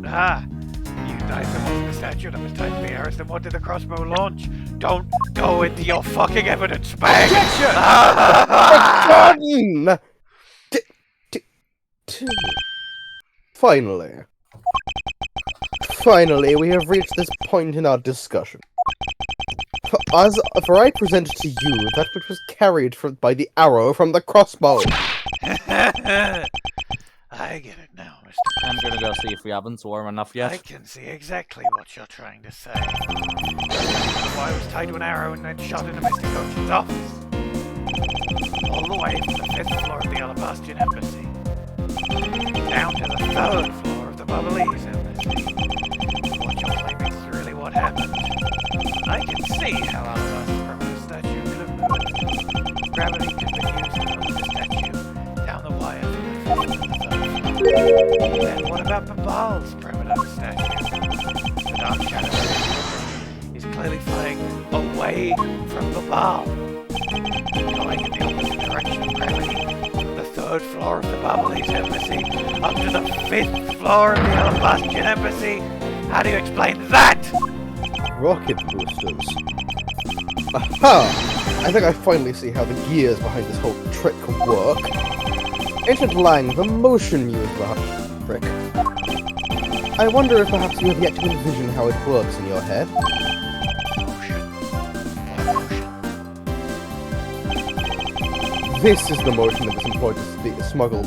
that, you died the statue that was tied to the arrows, then what did the crossbow launch? Don't go into your fucking evidence bag! Done! Finally, we have reached this point in our discussion. For I present to you that which was carried by the arrow from the crossbow. I get it now, Mr. I'm gonna go see if we haven't warm enough I yet. can see exactly what you're trying to say. Why I was tied to an arrow and then shot into Mr. Coachen's office. All the way from the 5th floor of the Alabastian Embassy. Down to the 3rd floor of the Bubbly's Embassy. What you're claiming is really what happened. I can see how Alba's permanent statue could have moved. Gravity could have been used to move the statue down the wire from the 5th to the 3rd floor. Then what about Babal's primitive statue? The dark shadow is clearly flying away from Babal, going in the opposite direction of gravity, from the 3rd floor of the Bubbly's Embassy up to the 5th floor of the Alabastian Embassy. How do you explain that? Rocket boosters. Aha! I think I finally see how the gears behind this whole trick work. Ancient Lang, the motion used behind the trick. I wonder if perhaps you have yet to envision how it works in your head. This is the motion that was employed to smuggle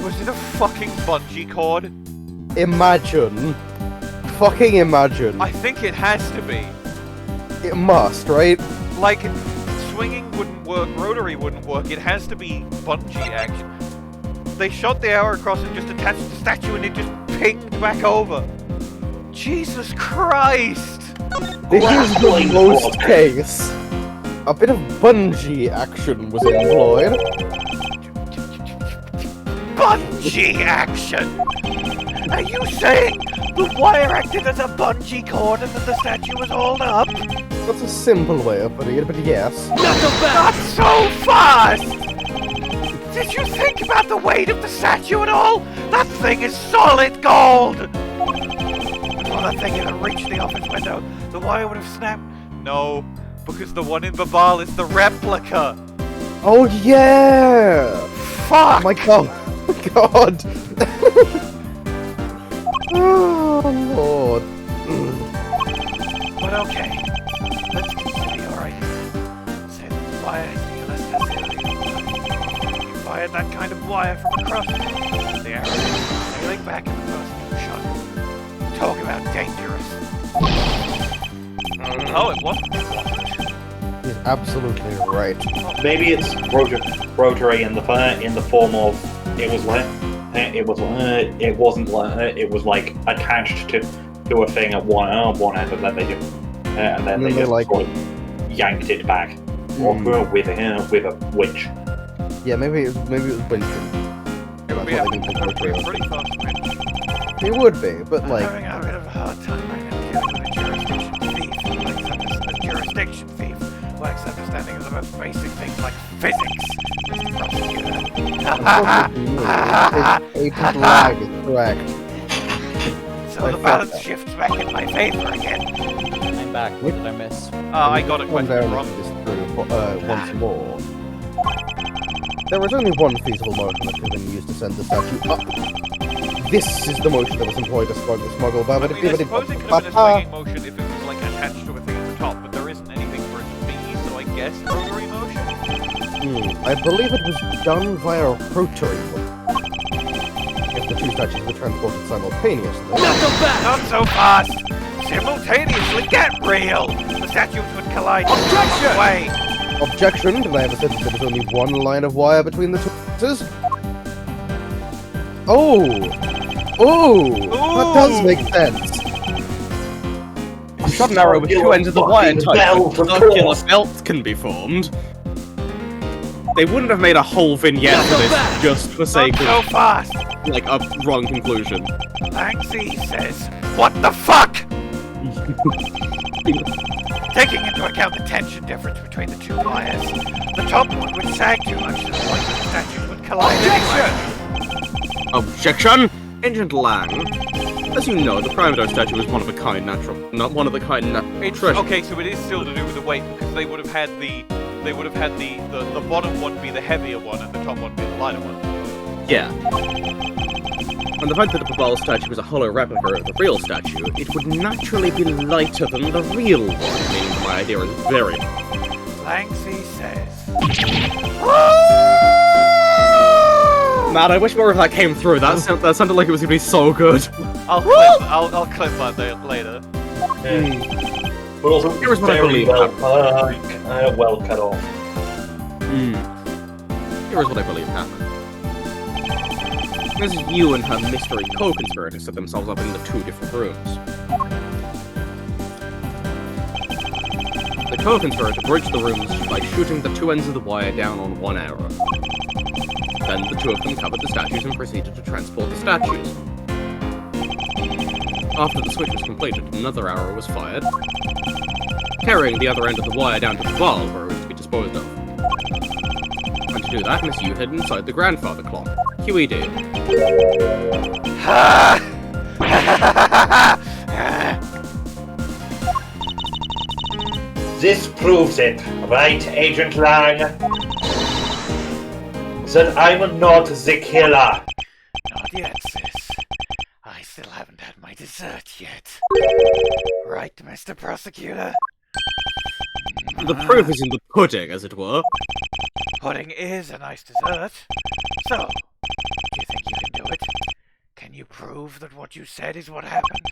Was it a fucking bungee cord? Imagine. Fucking imagine. I think it has to be. It must, right? Like, swinging wouldn't work, rotary wouldn't work, it has to be bungee action. They shot the hour across and just attached the statue and it just pinged back over. Jesus Christ! This is the most case. A bit of bungee action was employed. Bungee action! Are you saying the wire acted as a bungee cord and that the statue was hauled up? That's a simple way of putting it, but yes. Not so fast! Did you think about the weight of the statue at all? That thing is solid gold! Before that thing had reached the office window, the wire would have snapped. No, because the one in Babal is the replica! Oh yeah! Fuck! Oh my god! God! Oh lord. But okay, let's consider your idea. Say that the wire is the elasticity. You fired that kind of wire from across the arrow, sailing back at the person who shot it. Talk about dangerous. Oh, it wasn't. He's absolutely right. Maybe it's rotary in the form of it was like attached to a thing at one end, and then they just like sort of yanked it back, or with a winch. Yeah, maybe it was winching. It would be a pretty fast winch. It would be, but like. I'm having a bit of a hard time right now dealing with a jurisdiction thief who lacks understanding of the most basic things like physics. Agent Lag is correct. So the balance shifts back in my favor again. I'm back. What did I miss? I got a question wrong. This through once more. There was only one feasible motion that could have been used to send the statue up. This is the motion that was employed to smuggle I mean, I suppose it could have been a swinging motion if it was like attached to a thing at the top, but there isn't anything for it to be, so I guess rotary motion? I believe it was done via rotary motion. If the two statues were transported simultaneously. Not so fast! Simultaneously, get real! The statues would collide Objection! way. Objection! Did I ever say that there was only one line of wire between the two pieces? Oh! Oh! That does make sense. A shot an arrow with two ends of the wire tied, a circular belt can be formed. They wouldn't have made a whole vignette for this just for sake Not of, so fast! like, a wrong conclusion. Langsy says, what the fuck? Taking into account the tension difference between the two wires, the top one would sag too much to the point that the statues would collide anyway. Objection! Agent Lang. As you know, the Palaeno statue is one of a kind natural. Not one of the kind natural treasure. Okay, so it is still to do with the weight, because they would have had the bottom one be the heavier one and the top one be the lighter one. Yeah. And the fact that the Babal statue is a hollow replica of the real statue, it would naturally be lighter than the real one, meaning my idea is very... Langsy says... Man, I wish more of that came through. That sounded like it was going to be so good. I'll clip that later. But also, Here's what I very believe well cut off. Here is what I believe happened. As you and her mystery co-conspirators set themselves up in the two different rooms. The co-conspirator bridged the rooms by shooting the two ends of the wire down on one arrow. Then the two of them covered the statues and proceeded to transport the statues. After the switch was completed, another arrow was fired, carrying the other end of the wire down to the ball where it was to be disposed of. And to do that, Miss Yu hid inside the grandfather clock, QED. This proves it, right, Agent Lang? That I'm not the killer. Not yet, sis. I still haven't had my dessert yet. Right, Mr. Prosecutor? The proof is in the pudding, as it were. Pudding is a nice dessert. So, do you think you can do it? Can you prove that what you said is what happened?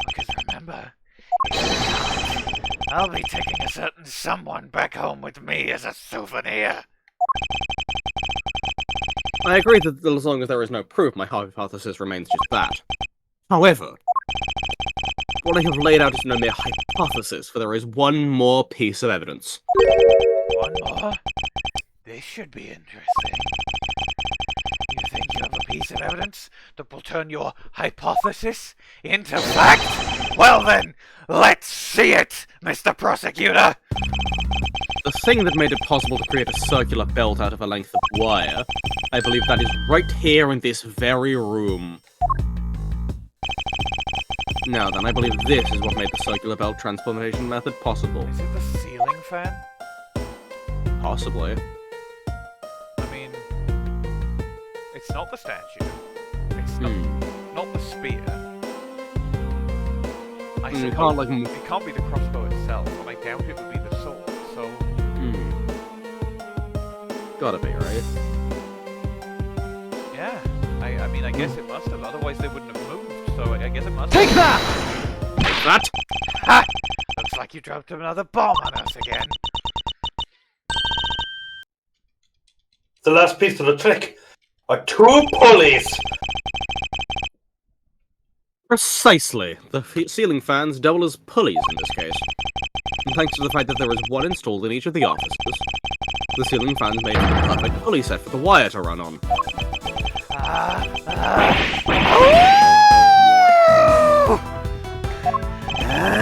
Because remember, if you can't, I'll be taking a certain someone back home with me as a souvenir. I agree that as long as there is no proof, my hypothesis remains just that. However, what I have laid out is no mere hypothesis, for there is one more piece of evidence. One more? This should be interesting. You think you have a piece of evidence that will turn your hypothesis into fact? Well then, let's see it, Mr. Prosecutor! The thing that made it possible to create a circular belt out of a length of wire, I believe that is right here in this very room. Now then, I believe this is what made the circular belt transformation method possible. Is it the ceiling fan? Possibly. I mean, it's not the statue. It's not the spear. I You suppose can't, like, it can't be the crossbow itself, and I doubt it would be the sword, so... Gotta be, right? Yeah, I mean, I guess it must have, otherwise they wouldn't have moved, so I guess it must Take have. that! Take that! Ha! Looks like you dropped another bomb on us again. The last piece of the trick are 2 pulleys. Precisely. The ceiling fans double as pulleys in this case. And thanks to the fact that there is one installed in each of the offices, the ceiling fans made the perfect pulley set for the wire to run on.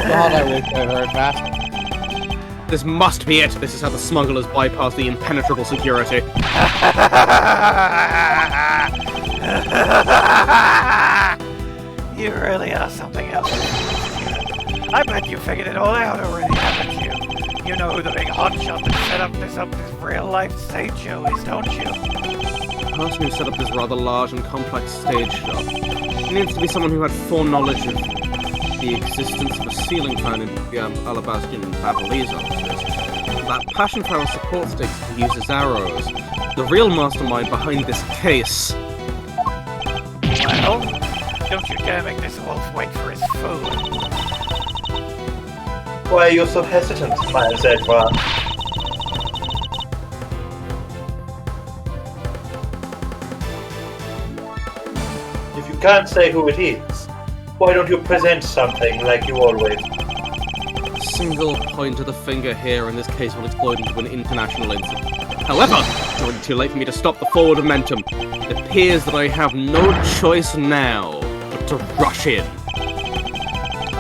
God, I wish I heard that. This must be it. This is how the smugglers bypass the impenetrable security. You really are something else. I bet you figured it all out already, haven't you? You know who the big hotshot that set up this real-life stage show is, don't you? The person who set up this rather large and complex stage show needs to be someone who had foreknowledge of the existence of a ceiling fan in the Alabastian and Babylese offices. That passion flower support sticks to use as arrows. The real mastermind behind this case. Well, don't you dare make this wolf wait for his food. Why are you so hesitant, Miles Edgeworth? If you can't say who it is, why don't you present something like you always do? A single point of the finger here in this case will explode into an international incident. However, it's already too late for me to stop the forward momentum. It appears that I have no choice now but to rush in.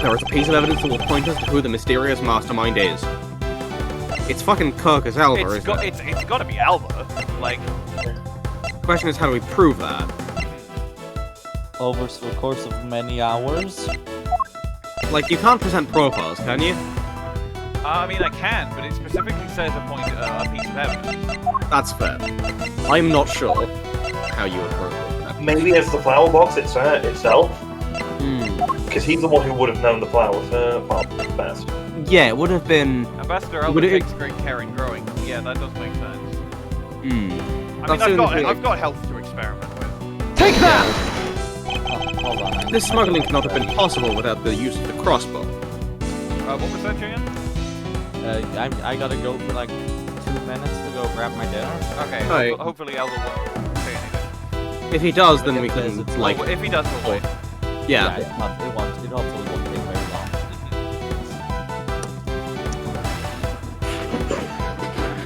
There is a piece of evidence that will point us to who the mysterious mastermind is. It's fucking Quercus Alba, isn't it? It's gotta be Alba. Like... The question is, how do we prove that? Over the course of many hours. Like, you can't present profiles, can you? I mean, I can, but it specifically says a piece of evidence. That's fair. I'm not sure how you would prove that. Maybe it's the flower box itself? Because he's the one who would have known the flowers best. Yeah, it would have been... Ambassador Alba takes great care in growing. Yeah, that does make sense. I mean, I've got health to experiment with. Take that! Hold on. This smuggling could not have been possible without the use of the crossbow. What was that, Julian? I gotta go for like 2 minutes to go grab my dinner. Okay, Alright. hopefully Alba won't say anything. If he does, then we can, like... If he does, we'll wait. Yeah. It hopefully won't take very long.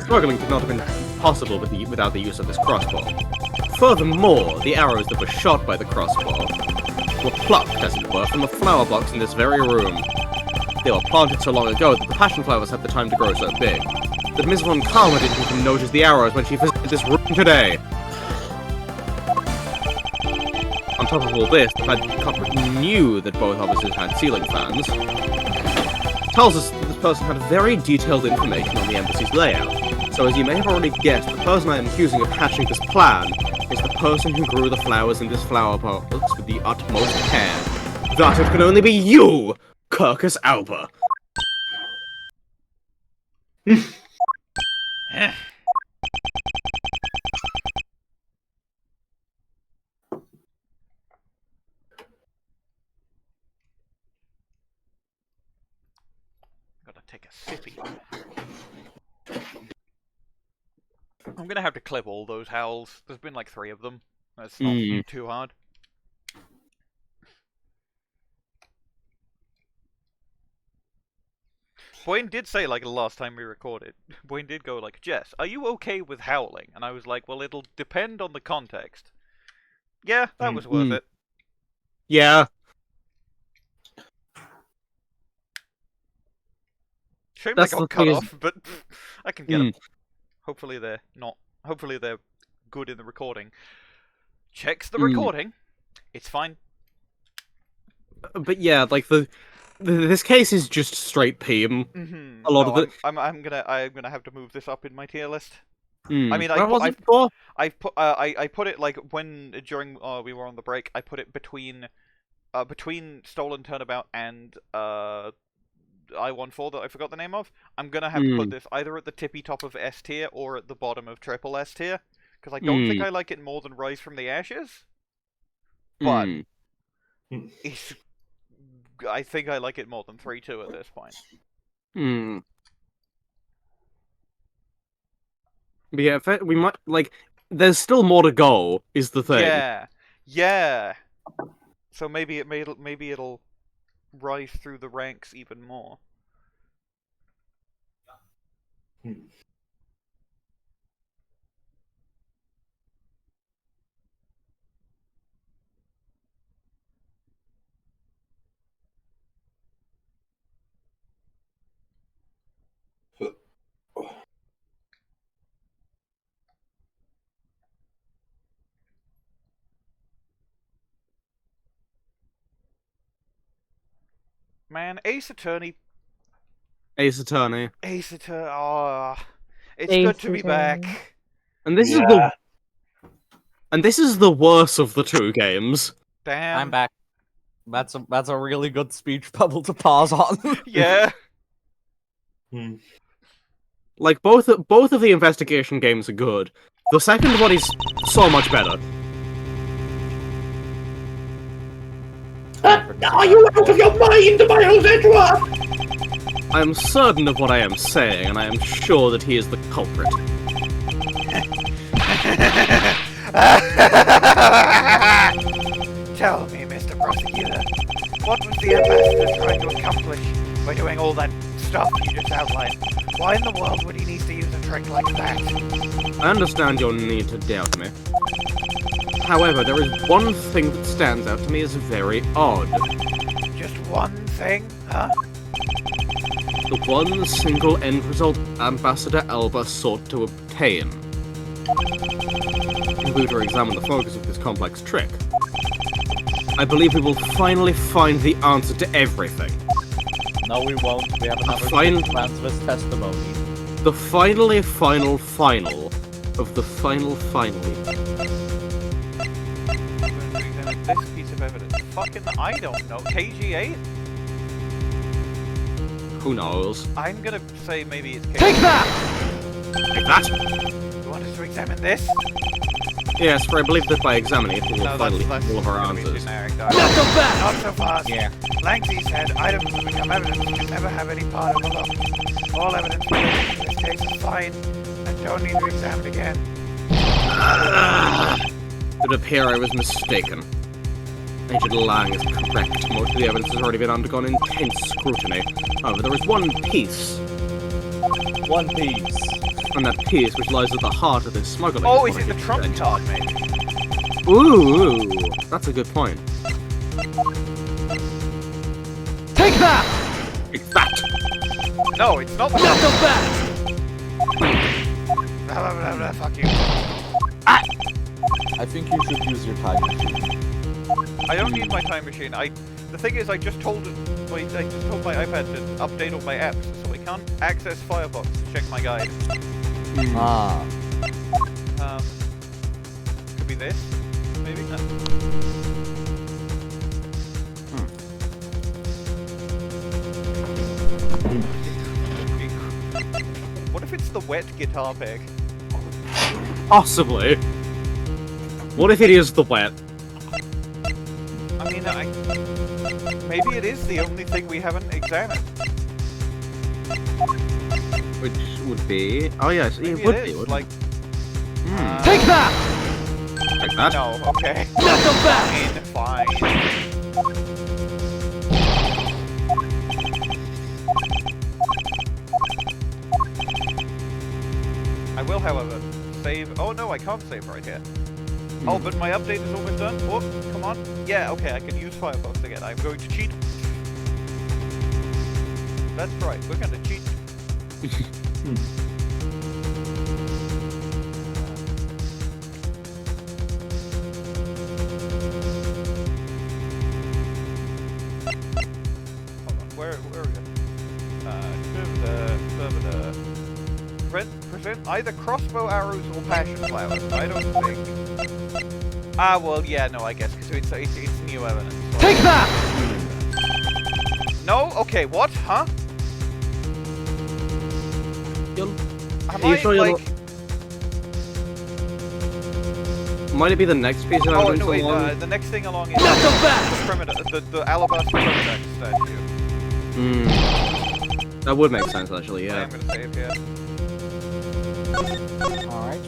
Smuggling could not have been possible without the use of this crossbow. Furthermore, the arrows that were shot by the crossbow were plucked, as it were, from a flower box in this very room. They were planted so long ago that the passion flowers had the time to grow so big that Ms. Von Karma didn't even notice the arrows when she visited this room today. top of all this, the fact that the culprit knew that both officers had ceiling fans tells us that this person had very detailed information on the embassy's layout. So as you may have already guessed, the person I am accusing of hatching this plan is the person who grew the flowers in this flower box with the utmost care. That it can only be you, Quercus Alba. Gotta take a sippy. I'm gonna have to clip all those howls. There's been like 3 of them. That's not too hard. Bwain did say, like, the last time we recorded, Bwain did go, like, Jess, are you okay with howling? And I was like, well, it'll depend on the context. Yeah, that was worth it. Yeah. Shame they got cut off, but I can get them. Hopefully they're not. Hopefully they're good in the recording. Checks the recording. It's fine. But yeah, like this case is just straight PM. A lot of it. I'm gonna have to move this up in my tier list. I mean, I put it like during we were on the break. I put it between Stolen Turnabout and I-14 that I forgot the name of. I'm gonna have to put this either at the tippy top of S tier or at the bottom of triple S tier, because I don't think I like it more than Rise from the Ashes. But I think I like it more than 3-2 at this point. But yeah, we might like. There's still more to go. Is the thing? Yeah. So maybe it'll rise through the ranks even more. Man, Ace Attorney. Oh, it's good to be back. And this is the worst of the 2 games. Damn. I'm back. That's a really good speech bubble to pause on. Yeah. Like both of the investigation games are good. The second one is so much better. Are you out of your mind, Miles Edgeworth? I am certain of what I am saying, and I am sure that he is the culprit. Tell me, Mr. Prosecutor, what was the ambassador trying to accomplish by doing all that stuff you just outlined? Why in the world would he need to use a trick like that? I understand your need to doubt me. However, there is one thing that stands out to me as very odd. Just one thing, huh? The one single end result Ambassador Alba sought to obtain. If we were to examine the focus of this complex trick, I believe we will finally find the answer to everything. No, we won't. We have another Franziska's testimony. The finally final of the finally. This piece of evidence. Fucking, I don't know. KG8? Who knows? I'm gonna say maybe it's KG8. Take that! Take that! You want us to examine this? Yes, for I believe that by examining it, we will finally have all of our answers. Not so fast! Not so fast! Yeah. Langsy said items that become evidence can never have any part overlooked. All evidence related to this case is fine and don't need to be examined again. It would appear I was mistaken. Agent Lang is correct. Most of the evidence has already been undergone intense scrutiny. However, there is one piece. One piece. And that piece which lies at the heart of this smuggling. Oh, is it the trump card, maybe? Ooh, that's a good point. Take that! Take that! No, it's not the Not so fast! Blah, blah, blah, fuck you. I think you should use your time machine. I don't need my time machine. The thing is, I just told my iPad to update all my apps, so I can't access Firebox to check my guide. Ah. Could be this, maybe. No. What if it's the wet guitar pick? Possibly. What if it is the wet? I mean, maybe it is the only thing we haven't examined. Which would be... Oh yes, Maybe it would is, be, wouldn't like... it? Take that! Like that? No, okay. Knock them back! Fine. I will, however, save... Oh no, I can't save right here. Oh, but my update is almost done. Oh, come on. Yeah, okay, I can use Firefox again. I'm going to cheat. That's right, we're going to cheat. Hold on, where are we going? Present either crossbow arrows or passion flowers. I don't think. Ah, well, yeah, no, I guess because it's new evidence. So Take that! No, okay, what? Huh? Am Are you I sure you're like? Might it be the next piece of Oh evidence no, wait. along? The next thing along is Knock them back! the alabaster primitive statue. That would make sense, actually, I yeah. am gonna save here. Alright.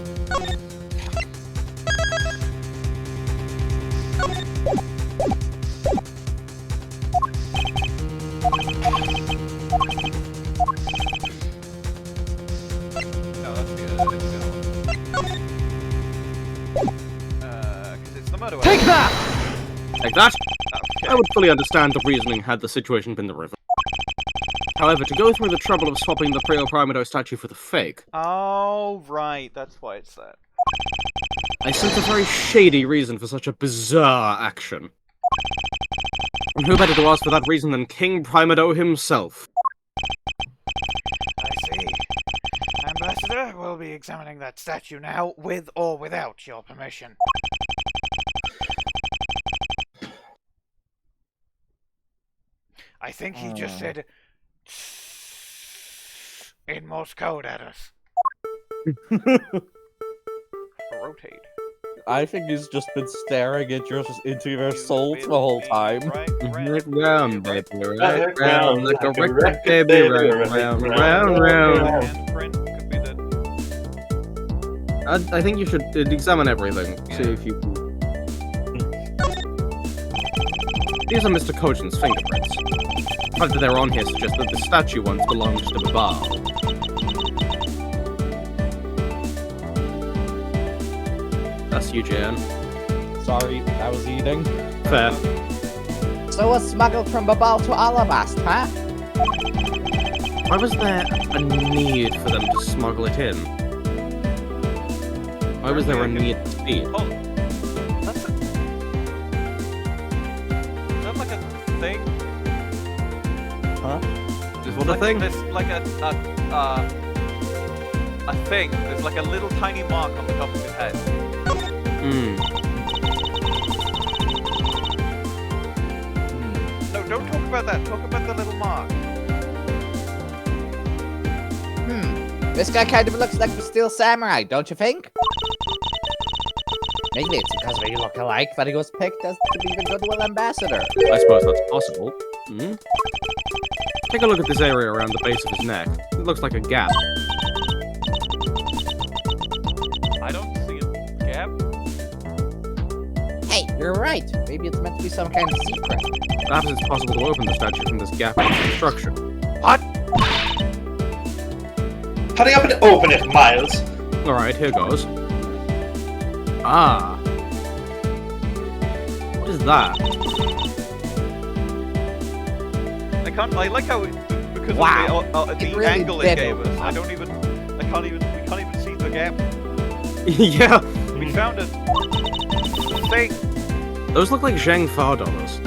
No, that's the other one. Because it's the murder weapon. Take that! Like that? Okay. I would fully understand the reasoning had the situation been the river. However, to go through the trouble of swapping the Prio Primato statue for the fake, Oh, right. That's why it's that. I sense a very shady reason for such a bizarre action. And who better to ask for that reason than King Primato himself? I see. Ambassador, we'll be examining that statue now, with or without your permission. I think he just said in Morse code at us. Rotate. I think he's just been staring into your soul the whole time. Right round, baby, right round, like a record, baby, right round, round. Handprint could be the... I think you should examine everything, see if you can... These are Mr. Coachen's fingerprints. The fact that they're on here suggests that the statue once belonged to the bar. That's you, Jan. Sorry, I was eating. Fair. So was smuggled from Babal to Alabast, huh? Why was there a need for them to smuggle it in? Why was there a need to speed? Oh, that's a... Is that like a thing? Huh? Is what a thing? There's like a thing. There's like a little tiny mark on the top of his head. No, don't talk about that. Talk about the little mark. This guy kind of looks like the Steel Samurai, don't you think? Maybe it's because we look alike that he was picked as to be the Goodwill Ambassador. I suppose that's possible. Take a look at this area around the base of his neck. It looks like a gap. I don't see a gap. Hey, you're right. Maybe it's meant to be some kind of secret. Perhaps it's possible to open the statue from this gap in the structure. What? Hurry up and open it, Miles! Alright, here goes. Ah. What is that? I like how it, because Wow. of the It really angle it did gave open us. up. We can't even see the gap. Yeah. We found a thing. Those look like Zhang Fa dollars.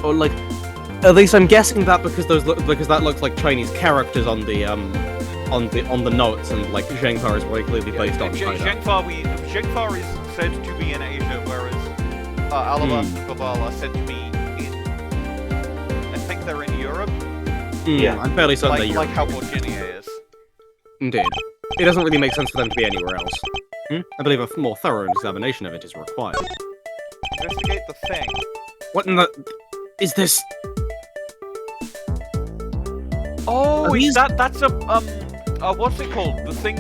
Or like, at least I'm guessing that because that looks like Chinese characters on the notes, and like Zhang Fa is very clearly based on China. Zhang Fa is said to be in Asia, whereas Alba and Babal are said to be in. I think they're in Europe. Yeah, I'm fairly certain they're Europe. Like how Virginia is. Indeed. It doesn't really make sense for them to be anywhere else. I believe a more thorough examination of it is required. Investigate the thing. What in the... is this? Oh, that's a what's it called? The thing.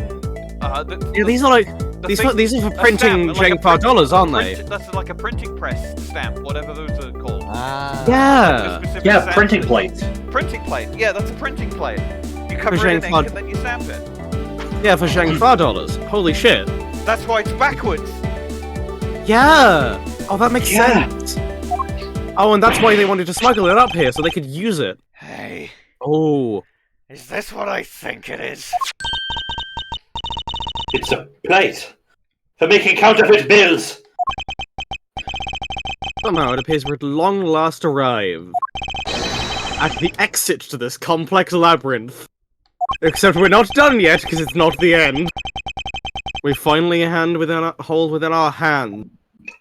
Yeah, these are like these are for printing Zhang Fa dollars, aren't they? That's like a printing press stamp, whatever those are called. Yeah, printing plates. Printing plate. Yeah, that's a printing plate. You cover it in ink and then you stamp it. Yeah, for Zhang Fa dollars. Holy shit. That's why it's backwards. Yeah. Oh, that makes sense. Oh, and that's why they wanted to smuggle it up here so they could use it. Hey. Oh. Is this what I think it is? It's a plate for making counterfeit bills. Somehow it appears we're at long last arrived at the exit to this complex labyrinth. Except we're not done yet, because it's not the end. We finally hold within our hand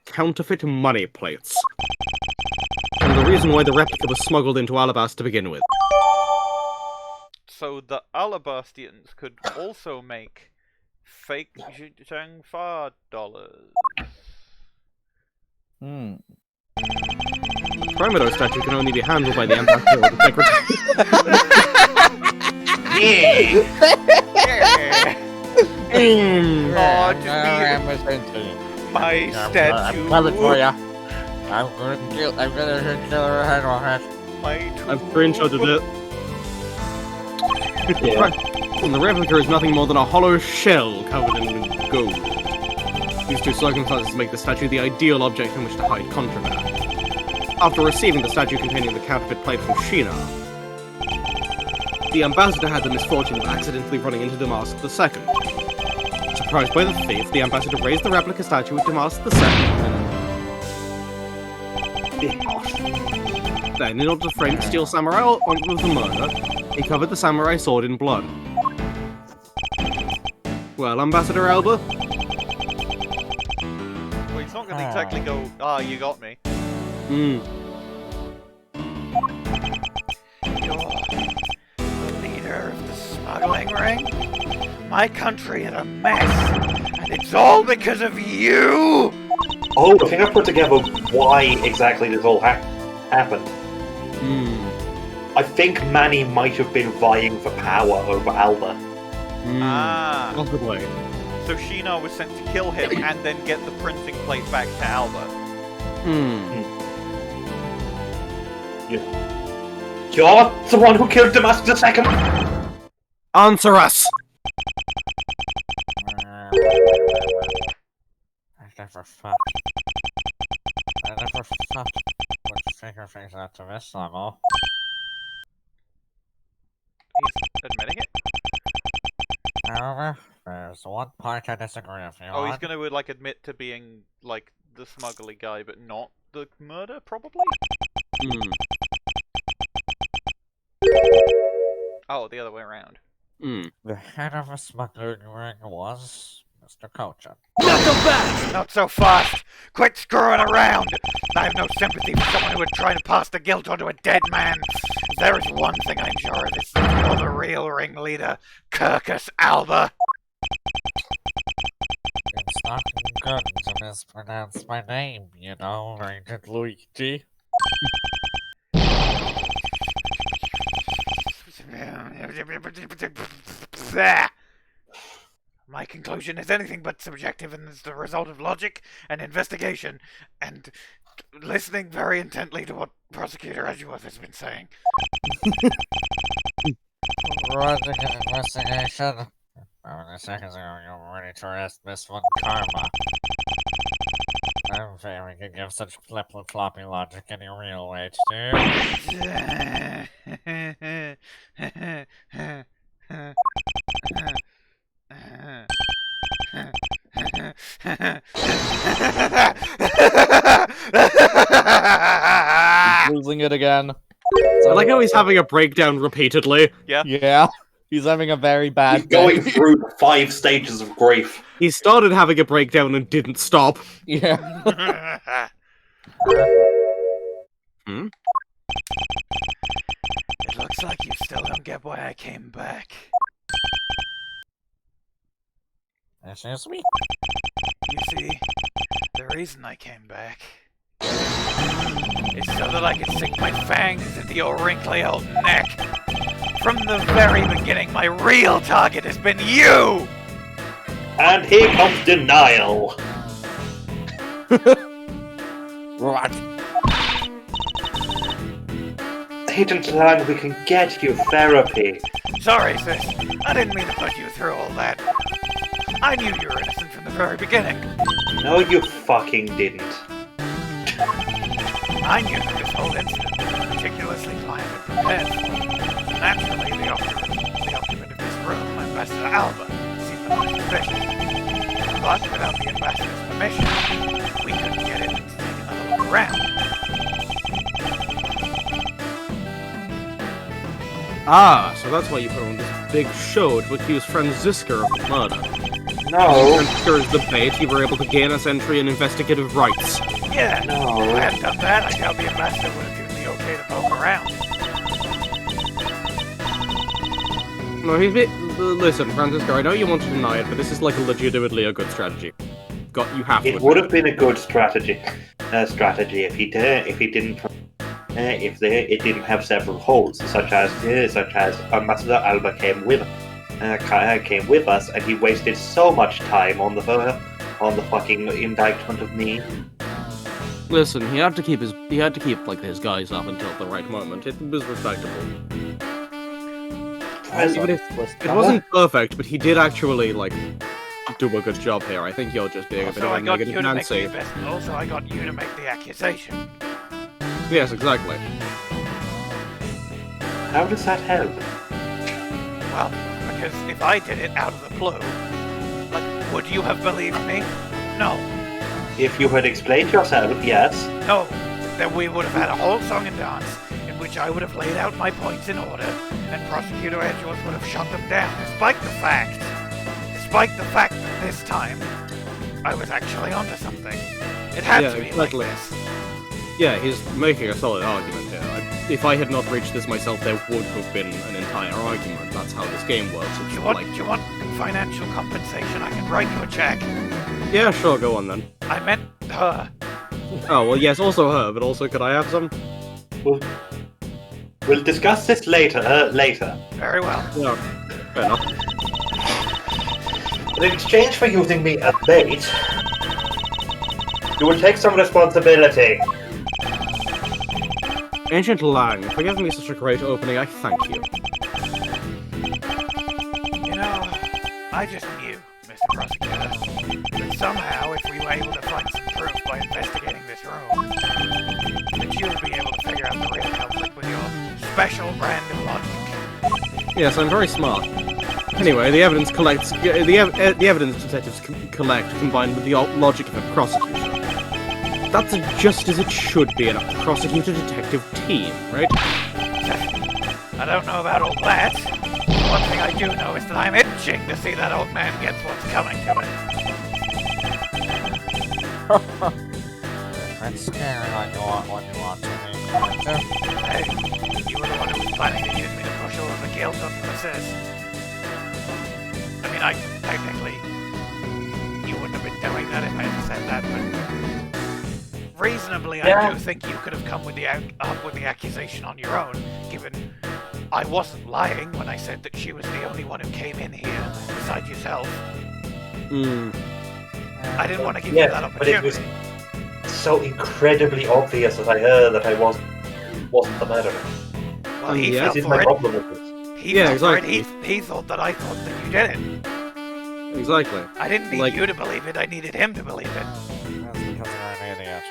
counterfeit money plates. And the reason why the replica was smuggled into Alabas to begin with. So the Alabastians could also make fake Zhang Fa dollars. Perimeter statue can only be handled by the ambassador or the secretary. Oh, just my statue. I'm coming for ya. I'm gonna kill her head off. I've screenshotted it. And the replica is nothing more than a hollow shell covered in gold. These two circumstances make the statue the ideal object in which to hide contraband. After receiving the statue containing the counterfeit plate from Shih-na, the ambassador had the misfortune of accidentally running into Damask II. Surprised by the thief, the ambassador raised the replica statue at Damask II and... Then, in order to frame the steel samurai of the murder, he covered the samurai sword in blood. Well, Ambassador Alba? Well, he's not gonna exactly go, you got me. You're the leader of the smuggling ring? My country is a mess, and it's all because of you! Oh, I think I put together why exactly this all happened. I think Manny might have been vying for power over Alba. Possibly. So Shih-na was sent to kill him and then get the printing plate back to Alba. You're the one who killed Damask II! Answer us! I never thought would figure things out to this level. He's admitting it? However, there's one point I disagree with you on. He's gonna like admit to being like the smuggly guy, but not the murder, probably? Oh, the other way around. The head of a smuggling ring was Mr. Coachen. Not so fast! Quit screwing around! I have no sympathy for someone who would try to pass the guilt onto a dead man. If there is one thing I'm sure of, it's that you're the real ringleader, Quercus Alba. It's not good to mispronounce my name, you know, Rated Luigi. My conclusion is anything but subjective and is the result of logic and investigation and listening very intently to what Prosecutor Edgeworth has been saying. Running an investigation. Only seconds ago, you were ready to arrest Miss Von Karma. I'm afraid we could give such flip-floppy logic any real weight to. He's losing it again. I like how he's having a breakdown repeatedly. Yeah, he's having a very bad He's going day. through the 5 stages of grief. He started having a breakdown and didn't stop. Yeah. Hmm? It looks like you still don't get why I came back. Excuse me? You see, the reason I came back is so that I could sink my fangs into your wrinkly old neck. From the very beginning, my real target has been you! And here comes denial. What? Agent Lang, we can get you therapy. Sorry, sis. I didn't mean to put you through all that. I knew you were innocent from the very beginning. No, you fucking didn't. I knew that this whole incident was meticulously planned and prepared for. Naturally, the occupant of this room, Ambassador Alba, seemed the most suspicious. But without the ambassador's permission, we couldn't get in to take another look around. Ah, so that's why you put on this big show to accuse Franziska of the murder. No. Franziska is the bait, you were able to gain us entry and investigative rights. Yeah, No. if I hadn't done that, I doubt the ambassador would have given me okay to poke around. No, listen, Franziska, I know you want to deny it, but this is like legitimately a good strategy. You have to. It would have been a good strategy. If it didn't have several holes, such as Ambassador Alba came with us, and he wasted so much time on the fucking indictment of me. Listen, he had to keep his guys up until the right moment. It was respectable. Even if it wasn't perfect, but he did actually do a good job here. I think you're just being a bit of a negative Nancy. Also, I got you to make the accusation. Yes, exactly. How does that help? Well, because if I did it out of the blue, would you have believed me? No. If you had explained yourself, yes. No. Then we would have had a whole song and dance in which I would have laid out my points in order, and Prosecutor Edgeworth would have shot them down, despite the fact that this time I was actually onto something. It had to be exactly. like this. Yeah, he's making a solid argument here. If I had not reached this myself, there would have been an entire argument. That's how this game works. Do you want financial compensation? I can write you a check. Yeah, sure, go on then. I meant her. Oh, well, yes, also her, but also could I have some? We'll discuss this later. Very well. Yeah, fair enough. But in exchange for using me as bait, you will take some responsibility. Ancient Lang, for giving me such a great opening, I thank you. You know, I just knew, Mr. Prosecutor, that somehow if we were able to find some proof by investigating this room, that you would be able to figure out the real culprit with your special brand of logic. Yes, I'm very smart. Anyway, the evidence the evidence detectives collect combined with the logic of a prosecutor. That's just as it should be in a prosecutor-detective team, right? I don't know about all that. One thing I do know is that I'm itching to see that old man gets what's coming to him. It's scary like you want to be. Hey, you were the one who was planning to use me to push all of the guilt onto the sis. I mean, technically, you wouldn't have been doing that if I hadn't said that, but reasonably, I do think you could have come with the accusation on your own, given I wasn't lying when I said that she was the only one who came in here, besides yourself. I didn't want to give you that opportunity. But it was so incredibly obvious that I wasn't the murderer. Well, he This fell is for my it. problem with this. He fell for it. Exactly. He thought that I thought that you did it. Exactly. I didn't need you to believe it. I needed him to believe it. That's because I'm an idiot.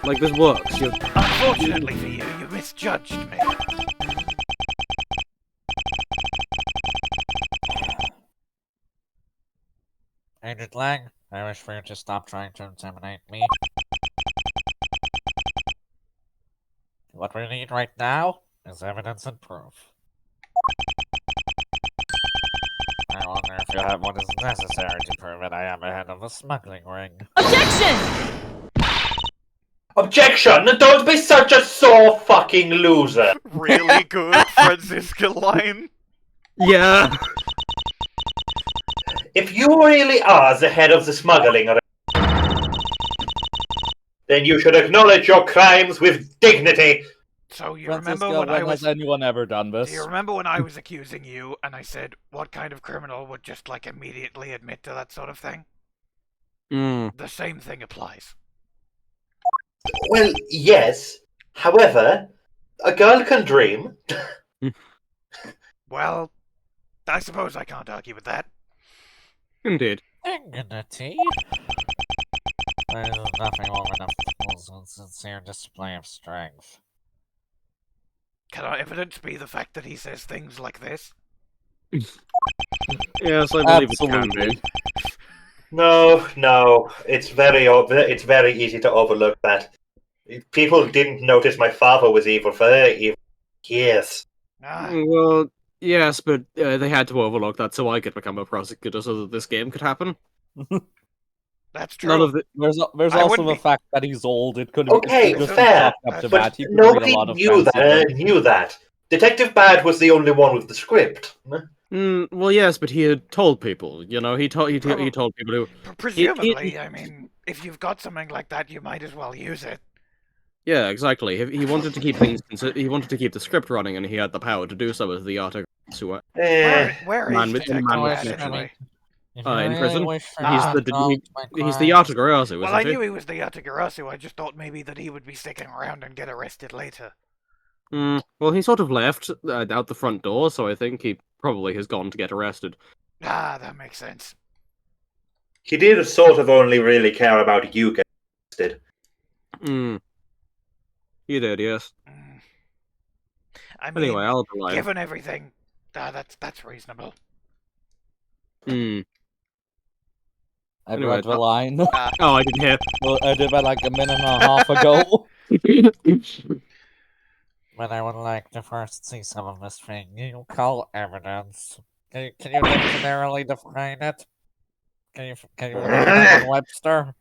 Like, this works. Unfortunately for you, you misjudged me. Agent Sergeant Lang, I wish for you to stop trying to intimidate me. What we need right now is evidence and proof. I wonder if you have what is necessary to prove that I am ahead of the smuggling ring. Objection! Objection! Don't be such a sore fucking loser! Really good Franziska line. Yeah. If you really are the head of the smuggling ring, then you should acknowledge your crimes with dignity. So you Franziska, remember when I when was... has anyone ever done this? Do you remember when I was accusing you and I said, what kind of criminal would just, like, immediately admit to that sort of thing? The same thing applies. Well, yes. However, a girl can dream. Well, I suppose I can't argue with that. Indeed. Dignity? There is nothing wrong with a full and sincere display of strength. Can our evidence be the fact that he says things like this? Yes, I believe it can Absolutely. be. No. It's very easy to overlook that. People didn't notice my father was evil for years. Ah, Well, yes, but they had to overlook that so I could become a prosecutor so that this game could happen. that's true. None of the... There's I also wouldn't the be- fact that he's old. It could Okay, just fair, up to but bat. He could read a Nobody lot of knew fancy that. Detective Bad was the only one with the script. well, yes, but he had told people. You know, he told people who... Presumably, I mean, if you've got something like that, you might as well use it. Yeah, exactly. He wanted to keep things. He wanted to keep the script running, and he had the power to do so as the article. Where is Man with- Detective man with Bad, connection. anyway? If in you prison. wish for He's me to the acknowledge my he's the crimes- Yatagarasu, Well, I isn't knew he? he was the Yatagarasu. I just thought maybe that he would be sticking around and get arrested later. Well, he sort of left out the front door, so I think he probably has gone to get arrested. Ah, that makes sense. He did sort of only really care about you getting arrested. He did, yes. I mean, Anyway, I'll lie. given everything, that's reasonable. Hmm. I Anyway, read the line. Oh, I didn't hear. Well, I did that like a minute and a half ago. But I would like to first see some of this thing you call evidence. Can you dictionarily define it? Can you look it up on Webster?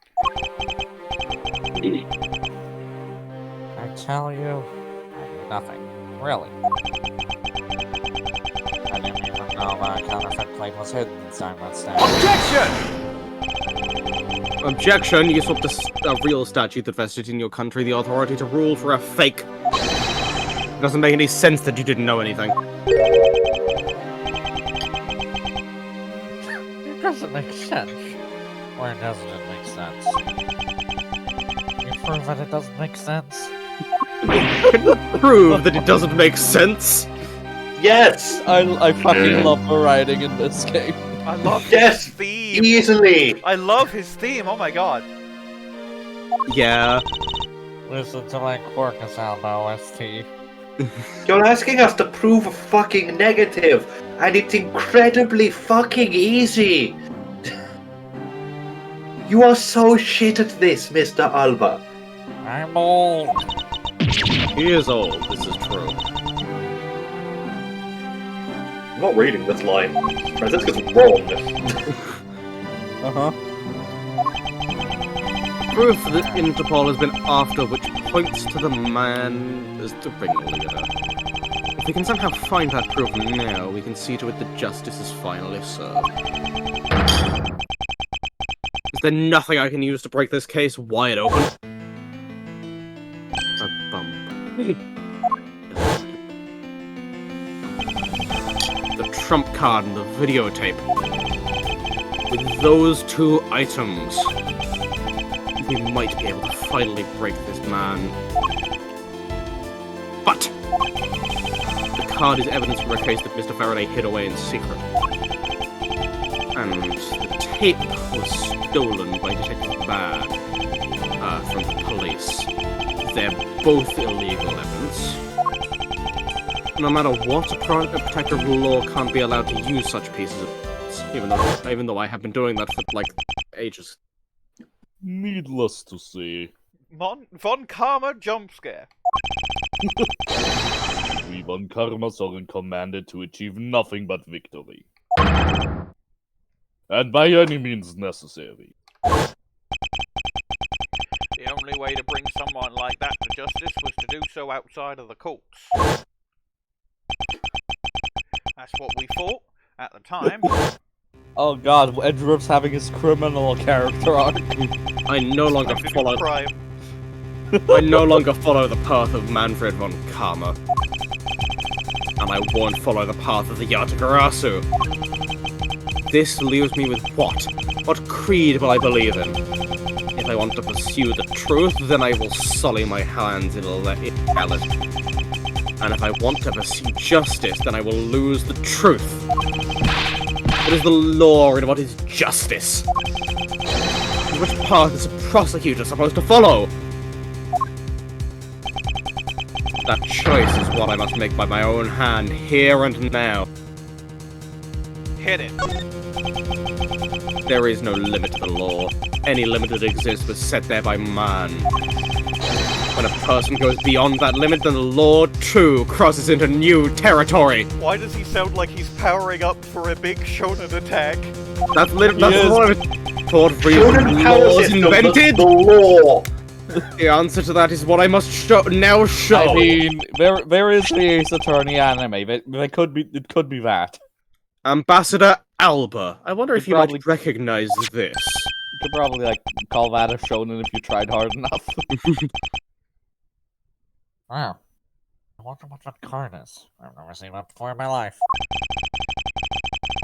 I tell you, nothing. Really. I didn't even know my counterfeit plate was hidden inside that statue. Objection! You swapped a real statute that vested in your country the authority to rule for a fake. It doesn't make any sense that you didn't know anything. It doesn't make sense. Where doesn't it make sense? You prove that it doesn't make sense? Prove that it doesn't make sense. Yes! I fucking love the writing in this game. I love Yes! his theme. Easily! I love his theme. Oh my god. Yeah. Listen to my Quercus Alba OST. You're asking us to prove a fucking negative, and it's incredibly fucking easy! You are so shit at this, Mr. Alba. I'm old. He is old, this is true. I'm not reading this line. Franziska's wrong. Uh-huh. Proof that Interpol has been after, which points to the man as the ringleader. If we can somehow find that proof now, we can see to it that justice is finally served. Is there nothing I can use to break this case wide open? A bump. The trump card and the videotape. With those two items, we might be able to finally break this man. But the card is evidence from a case that Mr. Faraday hid away in secret. And the tape was stolen by Detective Bad from the police. They're both illegal evidence. No matter what, a protector of the law can't be allowed to use such pieces of evidence, even though I have been doing that for like ages. Needless to say, Von Karma jump scare. we Von Karmas are commanded to achieve nothing but victory. And by any means necessary. The only way to bring someone like that to justice was to do so outside of the courts. That's what we thought at the time. Oh god, Edgeworth's having his criminal character arc. I no longer Time to do follow. crime. I no longer follow the path of Manfred Von Karma. And I won't follow the path of the Yatagarasu. This leaves me with what? What creed will I believe in? If I want to pursue the truth, then I will sully my hands in it. And if I want to pursue justice, then I will lose the truth. What is the law and what is justice? Which path is a prosecutor supposed to follow? That choice is what I must make by my own hand, here and now. Hit it. There is no limit to the law. Any limit that exists was set there by man. When a person goes beyond that limit, then the law, too, crosses into new territory. Why does he sound like he's powering up for a big shonen attack? That's what I was thought Shonen power laws system, invented. the law. The answer to that is what I must now show. I mean, there is the Ace Attorney anime. It could be that. Ambassador Alba. I wonder if you probably might recognize this. You could probably like call that a shonen if you tried hard enough. Wow. I wonder what that card is. I've never seen that before in my life.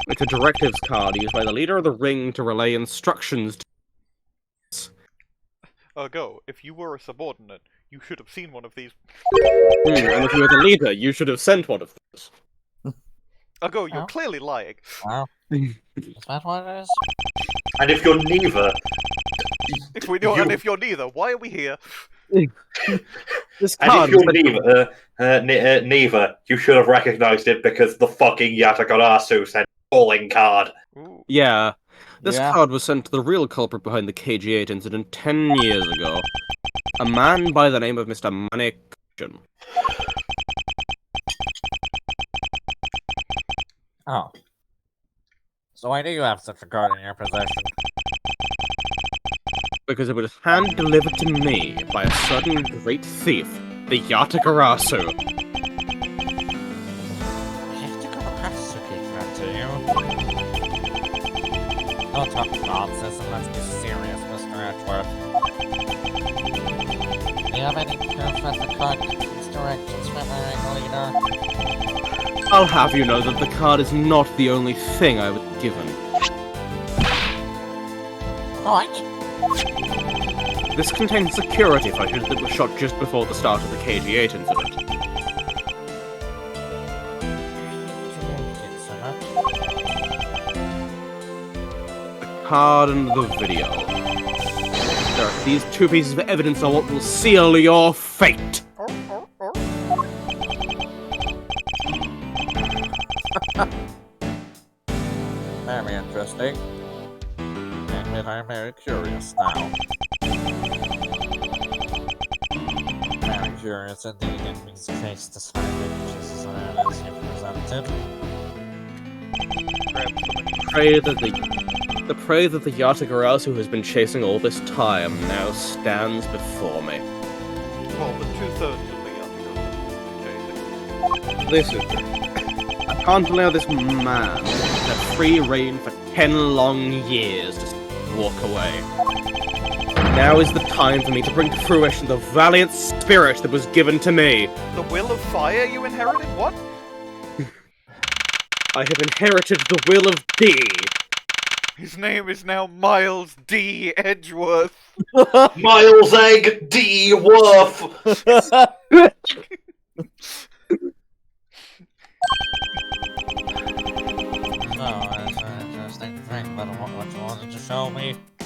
It's a directives card used by the leader of the ring to relay instructions to... Go. If you were a subordinate, you should have seen one of these. And if you were the leader, you should have sent one of those. Go. You're Oh. clearly lying. Wow. Is that what it is? And if you're neither, If we don't, and if you're neither, why are we here? This and card if you're neither, you should have recognized it because the fucking Yatagarasu sent a calling card. Ooh. Yeah. This Yeah. card was sent to the real culprit behind the KG8 incident 10 years ago. A man by the name of Mr. Manny Coachen. Oh. So why do you have such a card in your possession? Because it was hand-delivered to me by a certain great thief, the Yatagarasu. You have to go prosecute that to you. Don't talk nonsense and let's be serious, Mr. Edgeworth. Do you have any proof that the card contains directions from our leader? I'll have you know that the card is not the only thing I was given. What? This contains security footage that was shot just before the start of the KG8 incident. The card and the video. These two pieces of evidence are what will seal your fate. Very interesting. And I'm very curious now. Very curious indeed in this case to find the pieces of evidence you presented. Pray that the Yatagarasu has been chasing all this time now stands before me. Well, the 2/3 of the Yatagarasu. Listen, I can't allow this man to have free reign for 10 long years to walk away. Now is the time for me to bring to fruition the valiant spirit that was given to me. The will of fire you inherited? What? I have inherited the will of D. His name is now Miles D. Edgeworth. Miles Egg D. Worth. Oh, that's an interesting thing, but what you wanted to show me? I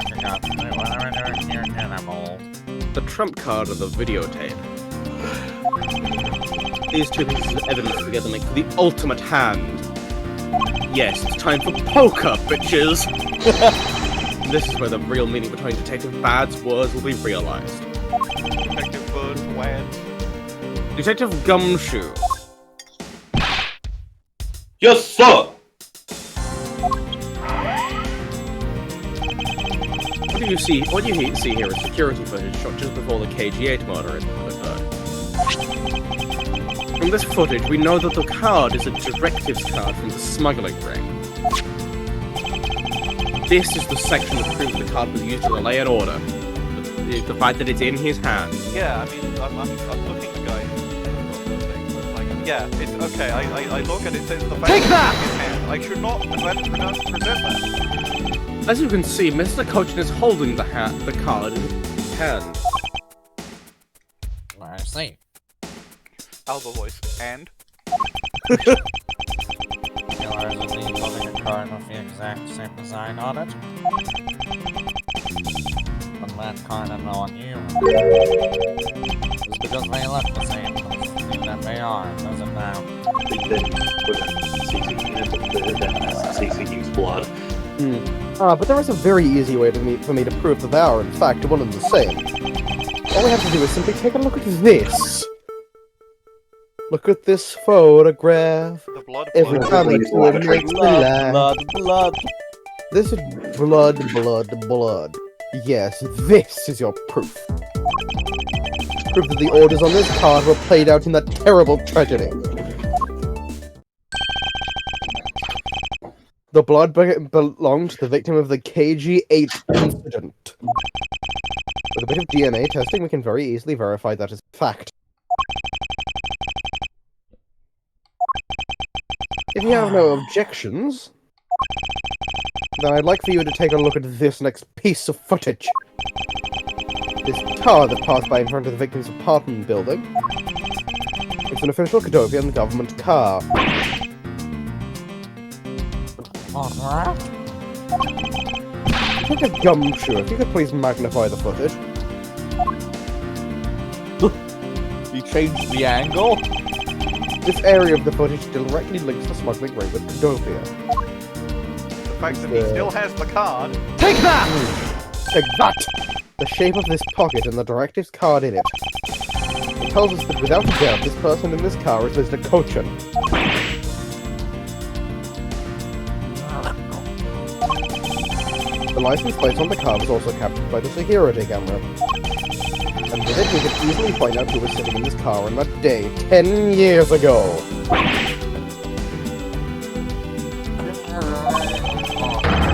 forgot to say what I'm doing here, animal. The trump card of the videotape. These two pieces of evidence together make the ultimate hand. Yes, it's time for poker, bitches! This is where the real meaning behind Detective Bad's words will be realized. Detective Bird, Juan. Detective Gumshoe. Yes, sir! What you see here is security footage shot just before the KG-8 murder occurred. From this footage, we know that the card is a directives card from the smuggling ring. This is the section that proves the card was used to relay an order. The fact that it's in his hand. Yeah, I mean, I'm looking at the guy. Yeah, it's okay. I look and it says the fact that it's in his hand. I should not present that. As you can see, Mr. Coachen is holding the card in his hand. I see. Alba voice. And? Killer is indeed holding a card with the exact same design on it. But that card and not you. It's because they look the same. That they are, does it now? Then put CCU's blood. But there is a very easy way for me to prove that they are, in fact, one and the same. All we have to do is simply take a look at this. Look at this photograph. The blood. Every time he makes me laugh. Blood. This is blood. Yes, this is your proof. Proof that the orders on this card were played out in that terrible tragedy. The blood belonged to the victim of the KG-8 incident. With a bit of DNA testing, we can very easily verify that as fact. If you have no objections, then I'd like for you to take a look at this next piece of footage. This car that passed by in front of the victim's apartment building. It's an official Cadopian government car. Alright. Take a Gumshoe, if you could please magnify the footage. You changed the angle? This area of the footage directly links to smuggling ring with Cadopia. The fact that he still has the card. Take that! Take that! The shape of this pocket and the directives card in it. It tells us that without a doubt, this person in this car is Mr. Coachen. The license plate on the car was also captured by the security camera. And with it, we could easily find out who was sitting in this car on that day, 10 years ago.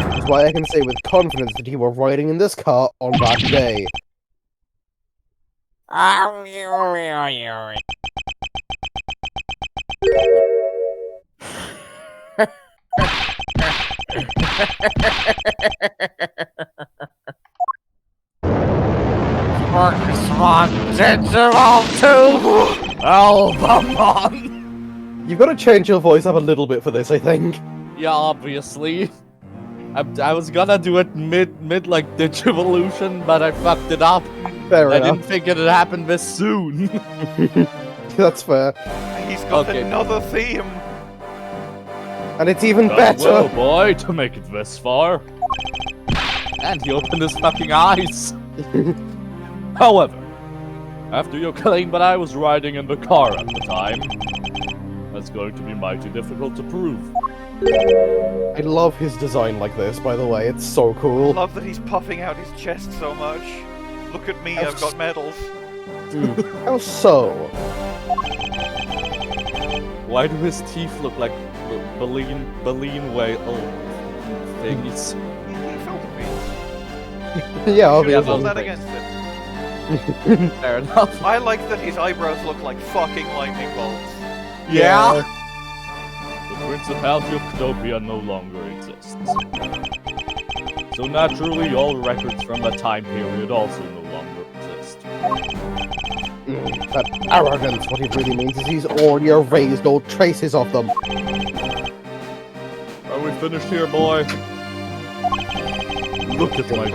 Which is why I can say with confidence that he was riding in this car on that day. Quercus Mon Digital 2! Albamon! You've got to change your voice up a little bit for this, I think. Yeah, obviously. I was gonna do it mid like Digivolution, but I fucked it up. Fair I enough. didn't think it'd happen this soon. That's fair. He's got Okay. another theme. And it's even better! Well, boy, to make it this far. And he opened his fucking eyes. However, after your claim that I was riding in the car at the time, that's going to be mighty difficult to prove. I love his design like this, by the way. It's so I cool. love that he's puffing out his chest so much. Look at me, I've got medals. How so? Why do his teeth look like baleen whale things? He felt me. Yeah, Should obviously. hold that against him. Fair enough. I like that his eyebrows look like fucking lightning bolts. Yeah. The Principality of Ctopia no longer exists. So naturally, all records from that time period also no longer exist. That arrogance, what it really means is he's already erased all traces of them. Are we finished here, boy? Look at my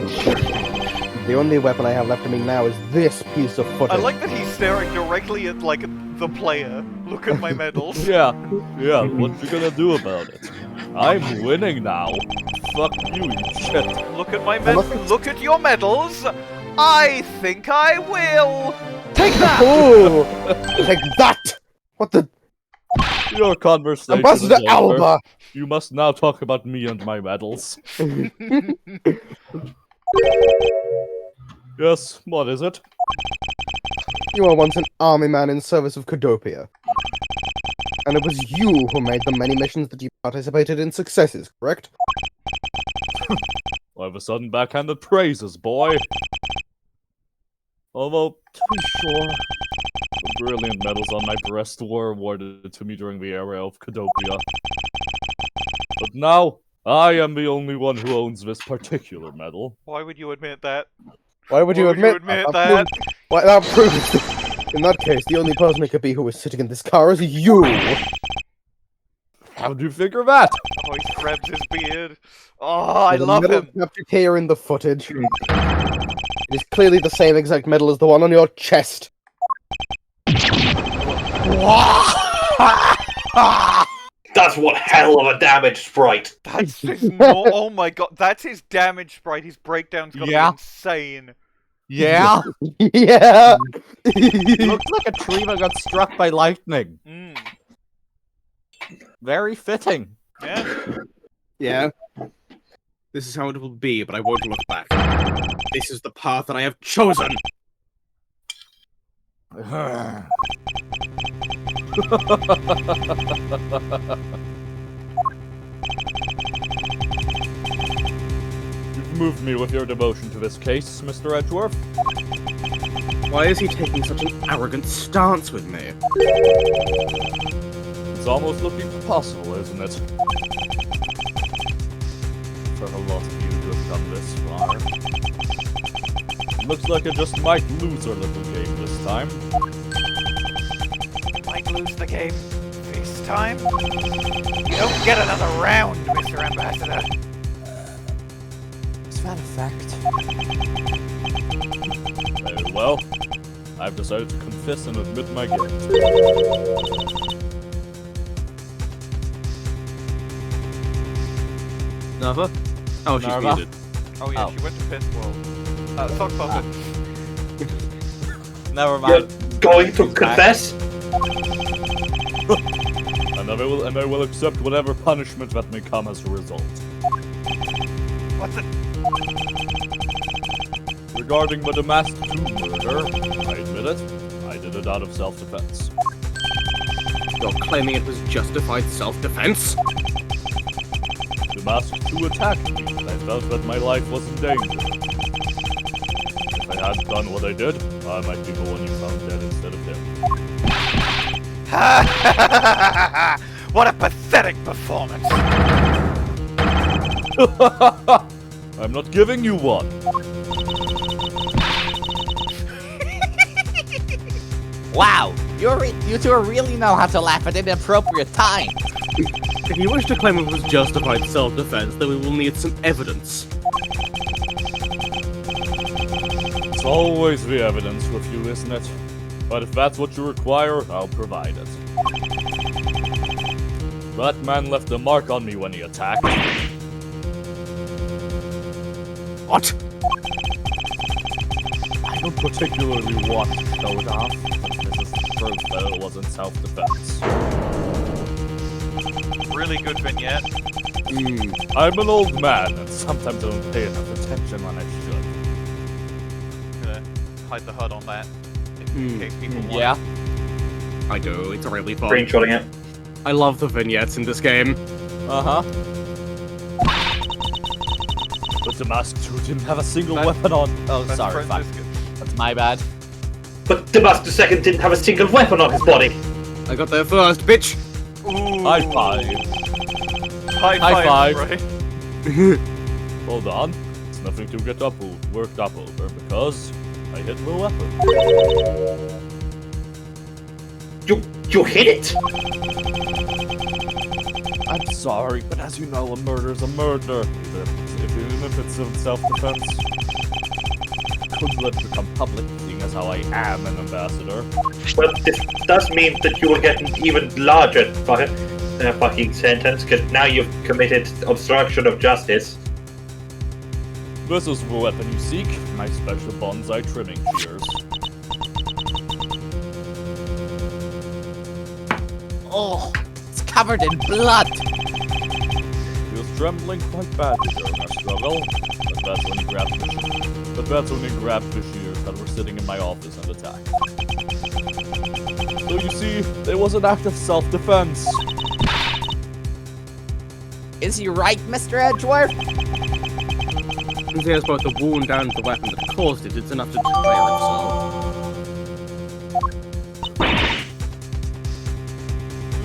The only weapon I have left of me now is this piece of footage. I like that he's staring directly at, like, the player. Look at my medals. Yeah, what you gonna do about it? I'm winning now. fuck you, you shit. Look at my look at your medals. I think I will. Take that! Oh! Take that! What the? Your conversation Ambassador is over. Alba! You must now talk about me and my medals. Yes, what is it? You were once an army man in service of Codopia. And it was you who made the many missions that you participated in successes, correct? All of a sudden, backhanded praises, boy. Although, to be sure, the brilliant medals on my breast were awarded to me during the era of Codopia. But now, I am the only one who owns this particular medal. Why would you admit that? Why would you admit that? Why, that proves... In that case, the only person it could be who was sitting in this car is you! How'd you figure that? Oh, he grabs his beard. Oh, I love him. Captured here in the footage. It is clearly the same exact medal as the one on your chest. That's one hell of a damage sprite. That's his oh my god, that's his damage sprite. His breakdown's gonna be insane. Yeah? Yeah! Looks like a tree that got struck by lightning. Mm. Very fitting. Yeah. Yeah. This is how it will be, but I won't look back. This is the path that I have chosen! You've moved me with your devotion to this case, Mr. Edgeworth. Why is he taking such an arrogant stance with me? It's almost looking impossible, isn't it? For a lot of you to have done this far. Looks like I just might lose our little game this time. Might lose the game this time. You don't get another round, Mr. Ambassador. Is that a fact? Very well. I've decided to confess and admit my guilt. Minerva? Oh, she's Minerva? muted. Oh yeah, Oh. she went to Pit World. Talk about it. Never You're mind. going to confess? And I will accept whatever punishment that may come as a result. What's it? Regarding the Mask 2 murder, I admit it, I did it out of self-defense. You're claiming it was justified self-defense? The Mask 2 attacked me, and I felt that my life was in danger. If I had done what I did, I might be the one you found dead instead of him. What a pathetic performance! I'm not giving you one! Wow, you two really know how to laugh at inappropriate times. If you wish to claim it was justified self-defense, then we will need some evidence. It's always the evidence with you, isn't it? But if that's what you require, I'll provide it. That man left a mark on me when he attacked. What? I don't particularly want to show it off, but this is proof that it wasn't self-defense. Really good vignette. I'm an old man, and sometimes I don't pay enough attention when I should. I'm gonna hide the HUD on that. In case people want Yeah. I do, it's really fun. Screenshotting it. I love the vignettes in this game. Uh-huh. But the Mask 2 didn't have a single weapon on. Oh, That's sorry, fuck. Franziska. That's my bad. But the Master II didn't have a single weapon on his body. I got there first, bitch! Ooh. High five. High High five. five. Right? Hold on. It's nothing to get worked up over, because I hit the weapon. You hit it? I'm sorry, but as you know, a murder's a murder. Even if it's in self-defense. Couldn't let it become public, seeing as how I am an ambassador. Well, this does mean that you will get an even larger fucking sentence, because now you've committed obstruction of justice. This is the weapon you seek, my special bonsai trimming shears. Oh, it's covered in blood. He was trembling quite badly during our struggle, but that's when he grabbed the shears that were sitting in my office and attacked. So you see, it was an act of self-defense. Is he right, Mr. Edgeworth? Since he has both the wound and the weapon that caused it, it's enough to declare it so.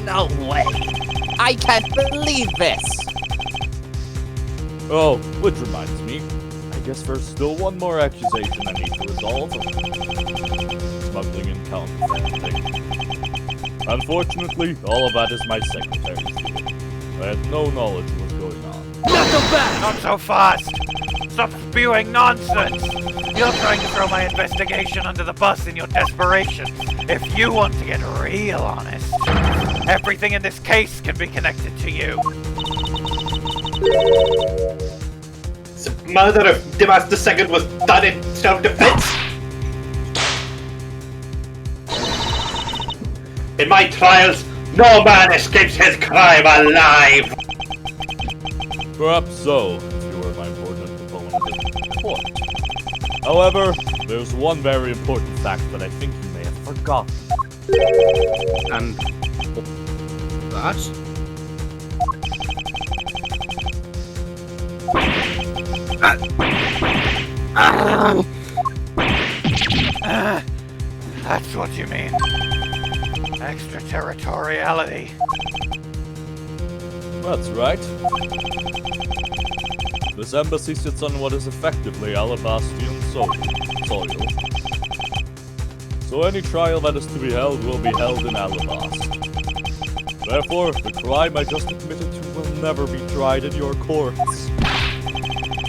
No way. I can't believe this. Oh, which reminds me, I guess there's still one more accusation I need to resolve. Smuggling and counterfeiting. Unfortunately, all of that is my secretary's doing. I had no knowledge of what's going on. Not so fast! Stop spewing nonsense! You're trying to throw my investigation under the bus in your desperation. If you want to get real honest, everything in this case can be connected to you. The murder of Dimas II was done in self-defense? In my trials, no man escapes his crime alive! Perhaps so, if you were my important opponent in court. However, there's one very important fact that I think you may have forgotten. And that? That's what you mean. Extraterritoriality. That's right. This embassy sits on what is effectively Alabastian soil. So any trial that is to be held will be held in Alabast. Therefore, the crime I just admitted to will never be tried in your courts.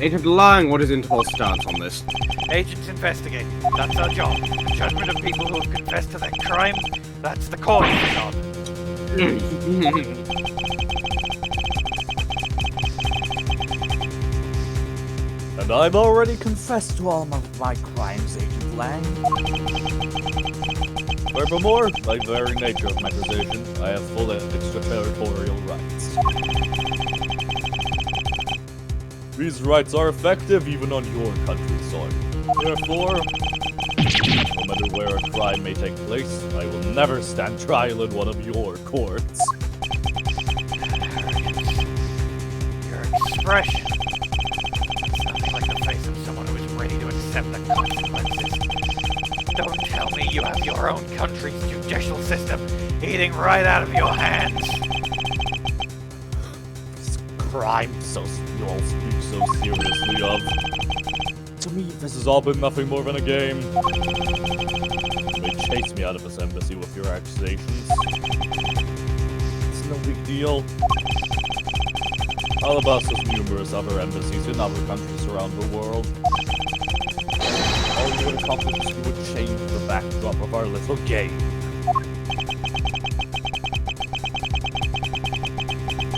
Agent Lang, what is Interpol's stance on this? Agents investigate. That's our job. The judgment of people who have confessed to their crime, that's the court's job. And I've already confessed to all of my crimes, Agent Lang. Furthermore, by the very nature of my position, I have full extraterritorial rights. These rights are effective even on your country's soil. Therefore, no matter where a crime may take place, I will never stand trial in one of your courts. Your expression. It's nothing like the face of someone who is ready to accept the consequences. Don't tell me you have your own country's judicial system eating right out of your hands. This crime you all speak so seriously of. To me, this has all been nothing more than a game. You may chase me out of this embassy with your accusations. It's no big deal. Alabas has numerous other embassies in other countries around the world. All you would accomplish is you would change the backdrop of our little game.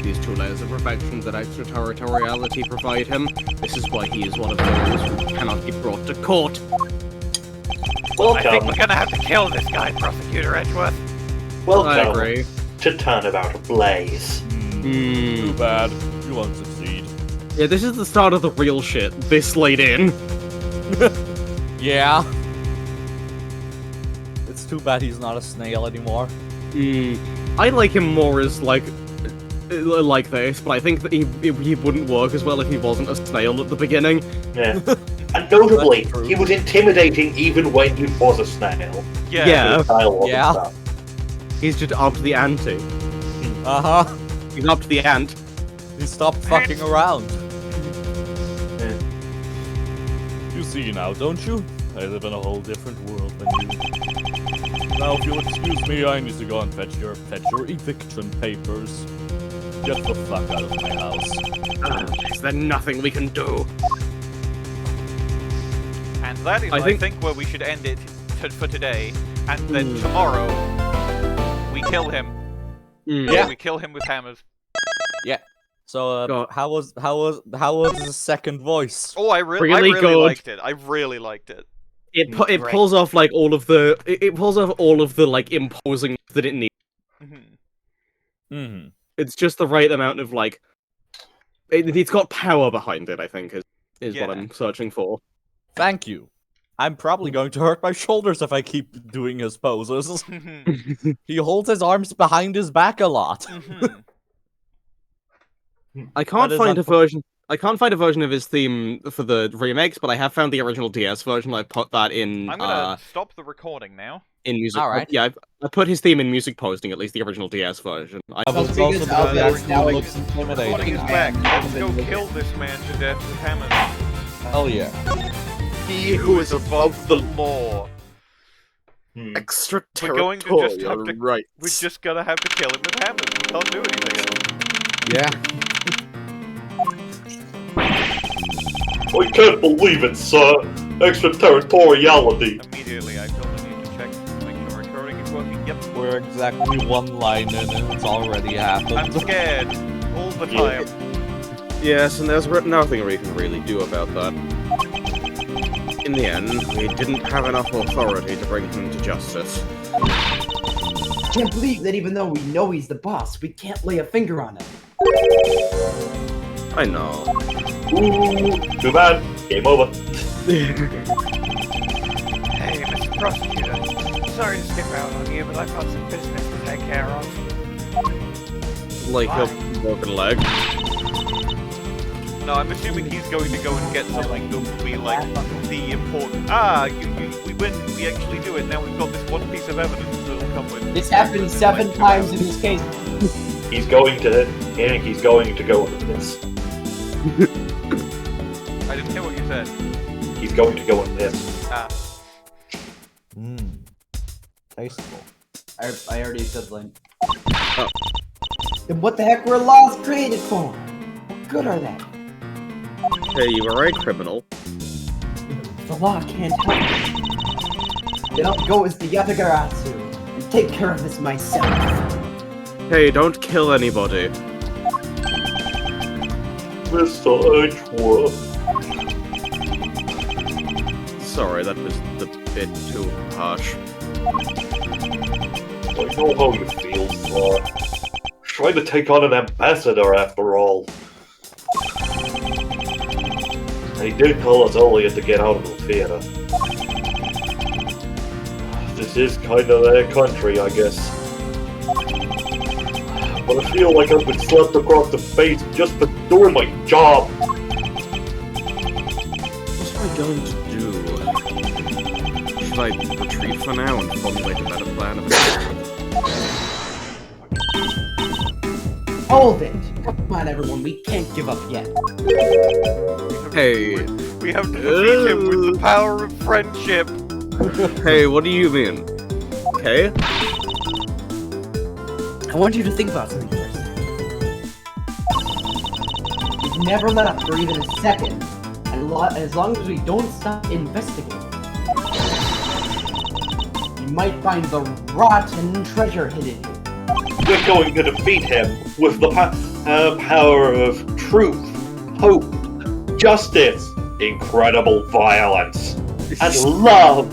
These two layers of perfection that extraterritoriality provide him. This is why he is one of those who cannot be brought to court. I think we're gonna have to kill this guy, Prosecutor Edgeworth. I agree. To Turnabout Blaze. Too bad. You won't succeed. Yeah, this is the start of the real shit, this late in. Yeah. It's too bad he's not a snail anymore. I like him more as, like this, but I think that he wouldn't work as well if he wasn't a snail at the beginning. Yeah. And notably, he was intimidating even when he was a snail. Yeah. Yeah. He's just upped the ante. Uh-huh. He's upped the ant. He stopped fucking around. You see now, don't you? I live in a whole different world than you. Now, if you'll excuse me, I need to go and fetch your eviction papers. Get the fuck out of my house. Is there nothing we can do? And that is, I think where we should end it for today. And then tomorrow, we kill him. Yeah. We kill him with hammers. Yeah. So, God. how was the second voice? Oh, I Really really good. liked it. I really liked it. It Great. pulls off like all of the like imposing that it needs. Mm-hmm. It's just the right amount of like. It's got power behind it. I think is what Yeah. I'm searching for. Thank you. I'm probably going to hurt my shoulders if I keep doing his poses. He holds his arms behind his back a lot. I can't That is find a version. I can't find a version of his theme for the remakes, but I have found the original DS version. I put that in. I'm gonna stop the recording now. In music. Alright. Yeah, I put his theme in music posting. At least the original DS version. It's also because Alba is now looks Recording intimidating. is back. Let's go kill this man to death with hammers. Hell yeah. He who is above the law. Extra We're going to just have to. right. We're just gonna have to kill him with hammers. We can't do anything else. Yeah. I can't believe it, sir. Extraterritoriality. Immediately, I feel the need to check to make sure recording is working. Yep. We're exactly one line in and it's already I'm happened. scared all the time. Yes, and there's nothing we can really do about that. In the end, we didn't have enough authority to bring him to justice. Can't believe that even though we know he's the boss, we can't lay a finger on him. I know. Ooh, too bad. Game over. Hey, Mr. Prosecutor. Sorry to skip out on you, but I've got some business to take care of. Like a broken leg. No, I'm assuming he's going to go and get something that will be like the important. We win. We actually do it. Now we've got this one piece of evidence that'll come with. This happened 7 times in this case. He's going to go with this. I didn't hear what you said. He's going to go with this. Tasteful. I already said Link. Oh. Then what the heck were laws created for? What good are they? Hey, you are a criminal. The law can't help me. Then I'll go as the Yatagarasu and take care of this myself. Hey, don't kill anybody. Mr. Edgeworth. Sorry, that was a bit too harsh. I know how you feel, sir. Trying to take on an ambassador after all. They did tell us earlier to get out of the theater. This is kind of their country, I guess. But I feel like I've been slapped across the face just for doing my job. What am I going to do? Should I retreat for now and formulate a better plan of attack? Hold it! Come on, everyone, we can't give up yet. Hey, We have to defeat him with the power of friendship. hey, what do you mean? Okay? I want you to think about something first. We've never let up for even a second, and as long as we don't stop investigating, we might find the rotten treasure hidden here. We're going to defeat him with the power of truth, hope, justice, incredible violence, and love.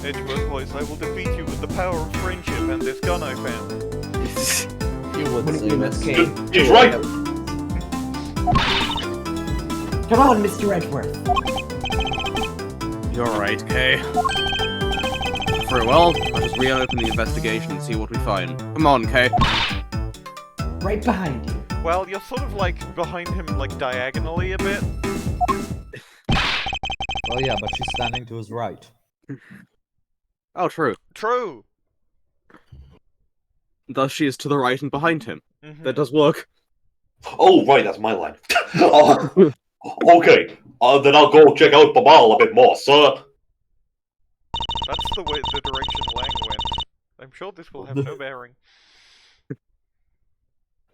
Edgeworth voice, I will defeat you with the power of friendship and this gun I found. You would Wouldn't say you, this. Kate? He's right. Come on, Mr. Edgeworth. You're right, Kay. Very well, let us reopen the investigation and see what we find. Come on, Kay. Right behind you. Well, you're sort of like behind him, like diagonally a bit. Oh yeah, but she's standing to his right. Oh, true. True. Thus she is to the right and behind him. Mhm. That does work. Oh, right, that's my line. Okay, then I'll go check out Babal a bit more, sir. That's the way the direction Lang went. I'm sure this will have no bearing.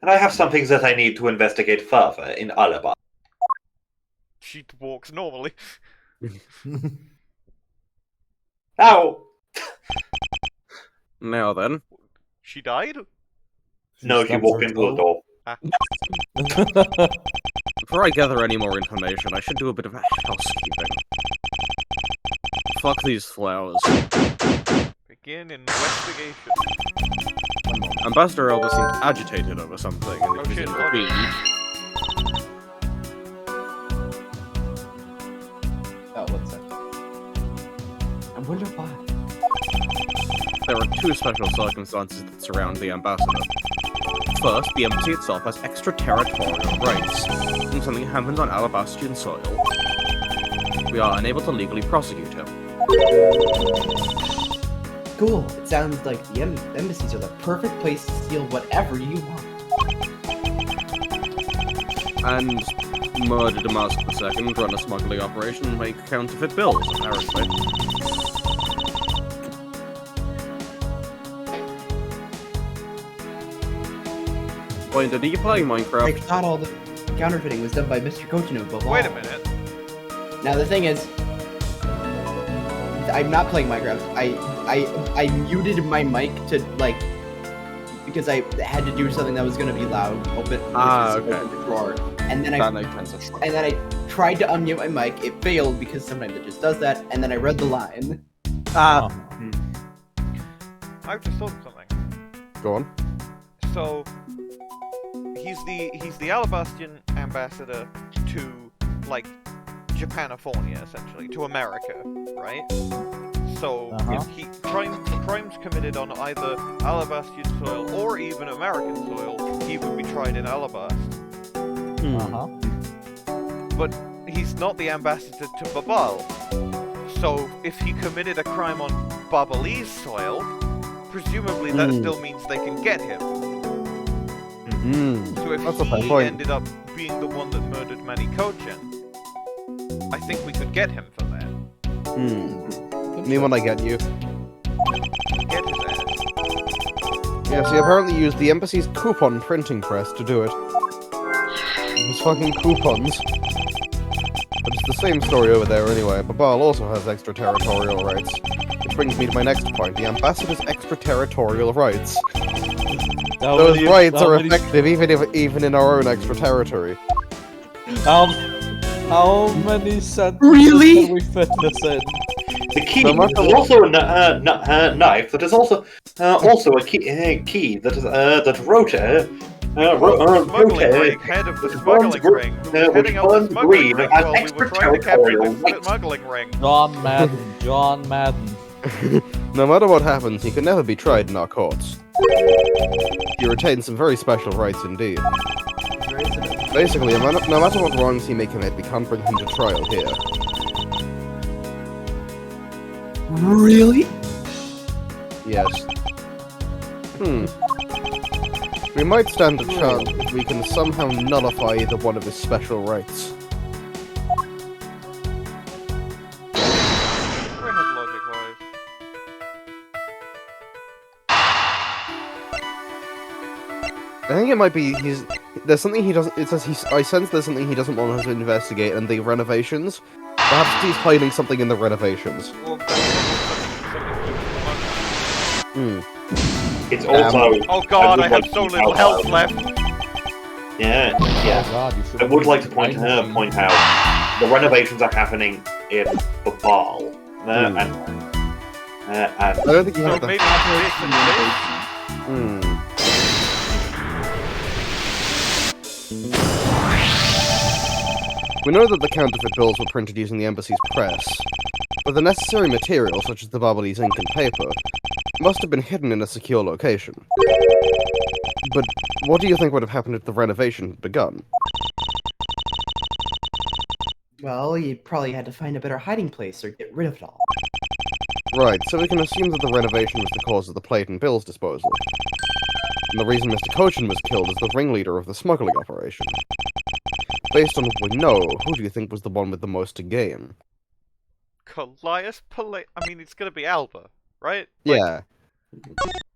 And I have some things that I need to investigate further in Alba. She walks normally. Now, Now then. She died? No, she walked into the door. Before I gather any more information, I should do a bit of housekeeping. Fuck these flowers. Begin investigation. Ambassador Alba seemed agitated over something, and Oh, if he's shit, intervened, Oh, what's that? I wonder why. there are two special circumstances that surround the ambassador. First, the embassy itself has extraterritorial rights. When something happens on Alabastian soil, we are unable to legally prosecute him. Cool. It sounds like the embassies are the perfect place to steal whatever you want. And murder Damask II, run a smuggling operation, and make counterfeit bills, apparently. Wait, are you playing Minecraft? I thought all the counterfeiting was done by Mr. Coachen of Bwain. Wait a minute. Now the thing is, I'm not playing Minecraft. I muted my mic to like because I had to do something that was gonna be loud. Open okay. the drawer, and then That makes sense. and then I tried to unmute my mic. It failed because sometimes it just does that. And then I read the line. I've just thought of something. Go on. So he's the Alabastian ambassador to like Japanifornia, essentially, to America, right? So if crimes committed on either Alabastian soil or even American soil, he would be tried in Alabast. But he's not the ambassador to Babal. So if he committed a crime on Babalese soil, presumably that still means they can get him. So if That's a fair he point. ended up being the one that murdered Manny Coachen, I think we could get him for that. Anyone I get you. Get his ass. Yes, he apparently used the embassy's coupon printing press to do it. Those fucking coupons. But it's the same story over there anyway. Babal also has extraterritorial rights. Which brings me to my next point, the ambassador's extraterritorial rights. Those rights are effective even in our own extra territory. How many sentences Really? can we fit this in? The key No matter is also a knife that is also a key that is that Rota Smuggling ring, head of the smuggling ring. Who was heading up the burns smuggling green ring as while we were trying to capture extraterritorial the rights. smuggling ring. John Madden. No matter what happens, he can never be tried in our courts. He retains some very special rights indeed. Basically, no matter what wrongs he may commit, we can't bring him to trial here. Really? Yes. We might stand a chance if we can somehow nullify either one of his special rights. Where has logic lies? I think it might be there's something he doesn't. It says I sense there's something he doesn't want us to investigate, and the renovations. Perhaps he's hiding something in the renovations. Well, that's It's also. oh god, I have like so to little point health out- left. Yeah. Oh God, you should I would like to point out the renovations are happening in Babal. And I don't think he So has the. maybe this and this. We know that the counterfeit bills were printed using the embassy's press, but the necessary material, such as the Babalese ink and paper, must have been hidden in a secure location. But what do you think would have happened if the renovation had begun? Well, you probably had to find a better hiding place or get rid of it all. Right, so we can assume that the renovation was the cause of the plate and bills disposal. And the reason Mr. Coachen was killed is the ringleader of the smuggling operation. Based on what we know, who do you think was the one with the most to gain? Colias, I mean, it's gonna be Alba, right? Yeah. Oh,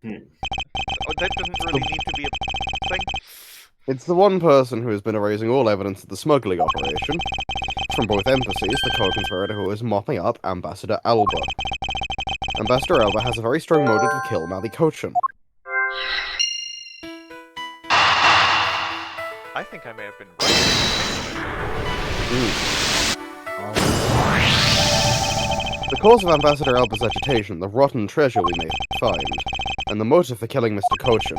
that doesn't really need to be a thing. It's the one person who has been erasing all evidence of the smuggling operation. From both embassies, the co-conspirator who is mopping up Ambassador Alba. Ambassador Alba has a very strong motive to kill Manny Coachen. I think I may have been right. The cause of Ambassador Alba's agitation, the rotten treasure we may find, and the motive for killing Mr. Coachen.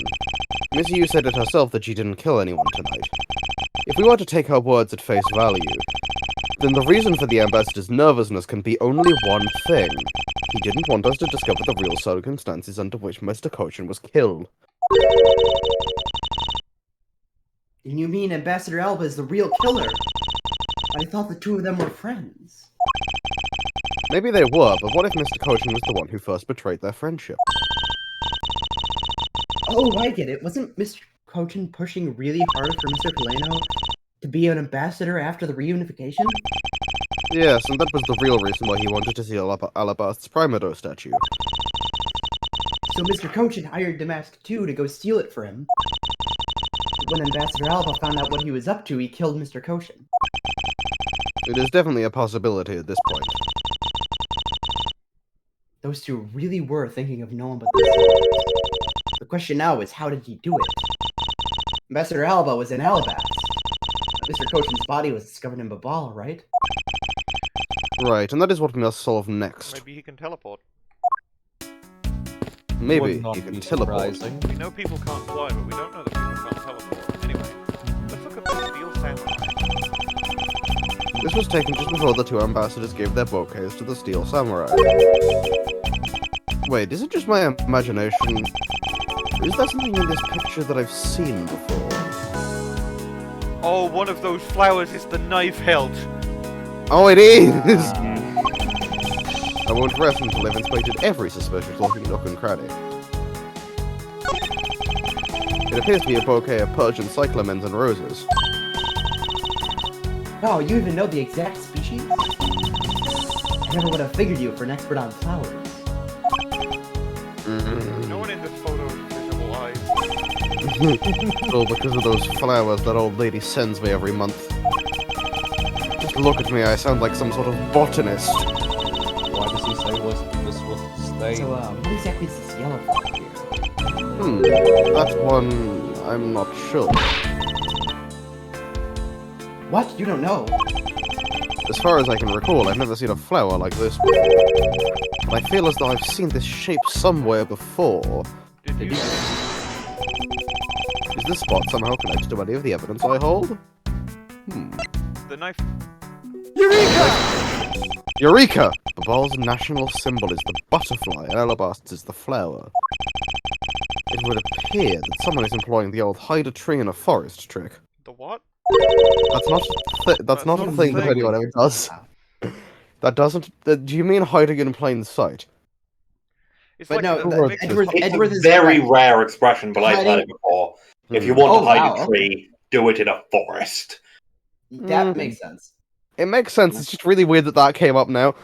Miss Yu said it herself that she didn't kill anyone tonight. If we were to take her words at face value, then the reason for the ambassador's nervousness can be only one thing. He didn't want us to discover the real circumstances under which Mr. Coachen was killed. And you mean Ambassador Alba is the real killer? I thought the two of them were friends. Maybe they were, but what if Mr. Coachen was the one who first betrayed their friendship? Oh, I get it. Wasn't Mr. Coachen pushing really hard for Mr. Palaeno to be an ambassador after the reunification? Yes, and that was the real reason why he wanted to see Alabast's Primado statue. So Mr. Coachen hired Damask 2 to go steal it for him. But when Ambassador Alba found out what he was up to, he killed Mr. Coachen. It is definitely a possibility at this point. Those two really were thinking of no one but themselves. The question now is, how did he do it? Ambassador Alba was in Alabast. Mr. Coachen's body was discovered in Babal, right? Right, and that is what we must solve next. Maybe he can teleport. Maybe Would not he can be teleport. surprising. We know people can't fly, but we don't know that people can't teleport. Anyway, let's look at the Steel Samurai. This was taken just before the two ambassadors gave their bouquets to the Steel Samurai. Wait, is it just my imagination? Is there something in this picture that I've seen before? Oh, one of those flowers is the knife hilt. Oh, it is! I won't rest until I've inspected every suspicious-looking nook and cranny. It appears to be a bouquet of Persian cyclamens and roses. Oh, you even know the exact species? I never would have figured you for an expert on flowers. No one in this photo has visible eyes. All because of those flowers that old lady sends me every month. Just look at me, I sound like some sort of botanist. Why does he say this will stay? So, what exactly is this yellow flower here? That one, I'm not sure. What? You don't know? As far as I can recall, I've never seen a flower like this before. But I feel as though I've seen this shape somewhere before. Did you? Is this spot somehow connected to any of the evidence I hold? The knife. Eureka! Babal's national symbol is the butterfly, and Alabast's is the flower. It would appear that someone is employing the old hide a tree in a forest trick. The what? That's not a thing that anyone ever does. That doesn't... do you mean hiding in plain sight? It's But like no, It's Edgeworth a is very correct. rare expression, but I've heard it before. If you want Oh, to hide wow, a tree, do it in a forest. That makes sense. It makes sense, it's just really weird that that came up now.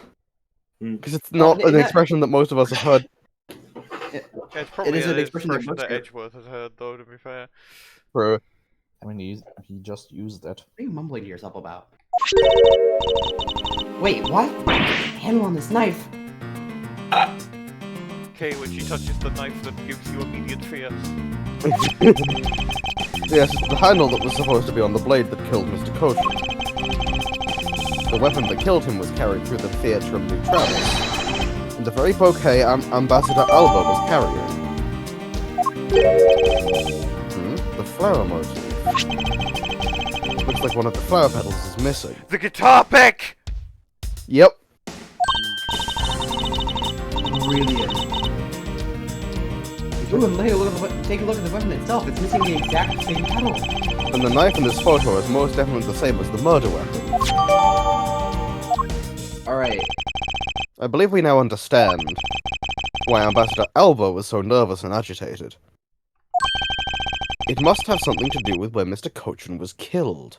Because it's not an expression that most of us have heard. It's probably is an expression that that most people- Edgeworth has heard, though, to be fair. Bro. I mean, he just used it. What are you mumbling to yourself about? Wait, what? Handle on this knife. Okay, when she touches the knife that gives you immediate fear. Yes, it's the handle that was supposed to be on the blade that killed Mr. Coachen. The weapon that killed him was carried through the theatre of Neutralis, and the very bouquet Ambassador Alba was carrying. The flower motif. Looks like one of the flower petals is missing. The guitar pick! Yep. Brilliant. Ooh, and take a look at the weapon itself. It's missing the exact same petal. And the knife in this photo is most definitely the same as the murder weapon. Alright. I believe we now understand why Ambassador Alba was so nervous and agitated. It must have something to do with where Mr. Coachen was killed.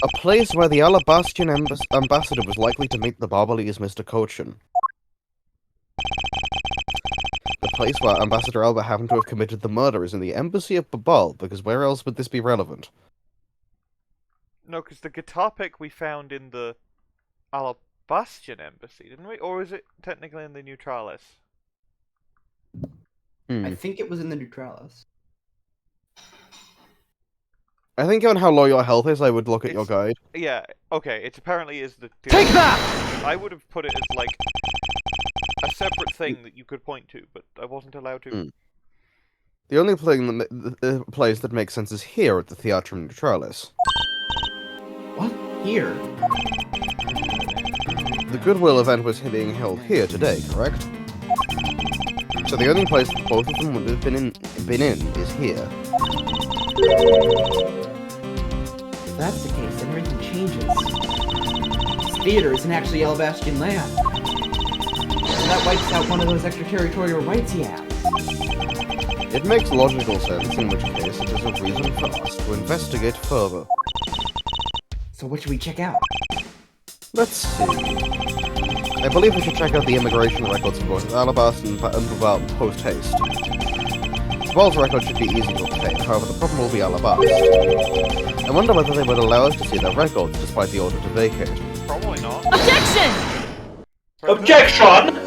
A place where the Alabastian ambassador was likely to meet the Barbalese Mr. Coachen. The place where Ambassador Alba happened to have committed the murder is in the embassy of Babal, because where else would this be relevant? No, because the guitar pick we found in the Alabastian embassy, didn't we? Or is it technically in the Neutralis? I think it was in the Neutralis. I think on how low your health is, I would look at your guide. Yeah, okay, it apparently is the... Take that! I would have put it as, like, a separate thing that you could point to, but I wasn't allowed to. The only the place that makes sense is here at the Theatrum Neutralis. What? Here? The Goodwill event was being held here today, correct? So the only place that both of them would have been in is here. If that's the case, then everything changes. This theater isn't actually Alabastian land. So that wipes out one of those extraterritorial rights he has. It makes logical sense, in which case it is a reason for us to investigate further. So what should we check out? Let's see. I believe we should check out the immigration records for both Alabast and Bwain post-haste. Bwal's record should be easy to obtain, however the problem will be Alabast. I wonder whether they would allow us to see their records despite the order to vacate. Probably not. Objection! Objection!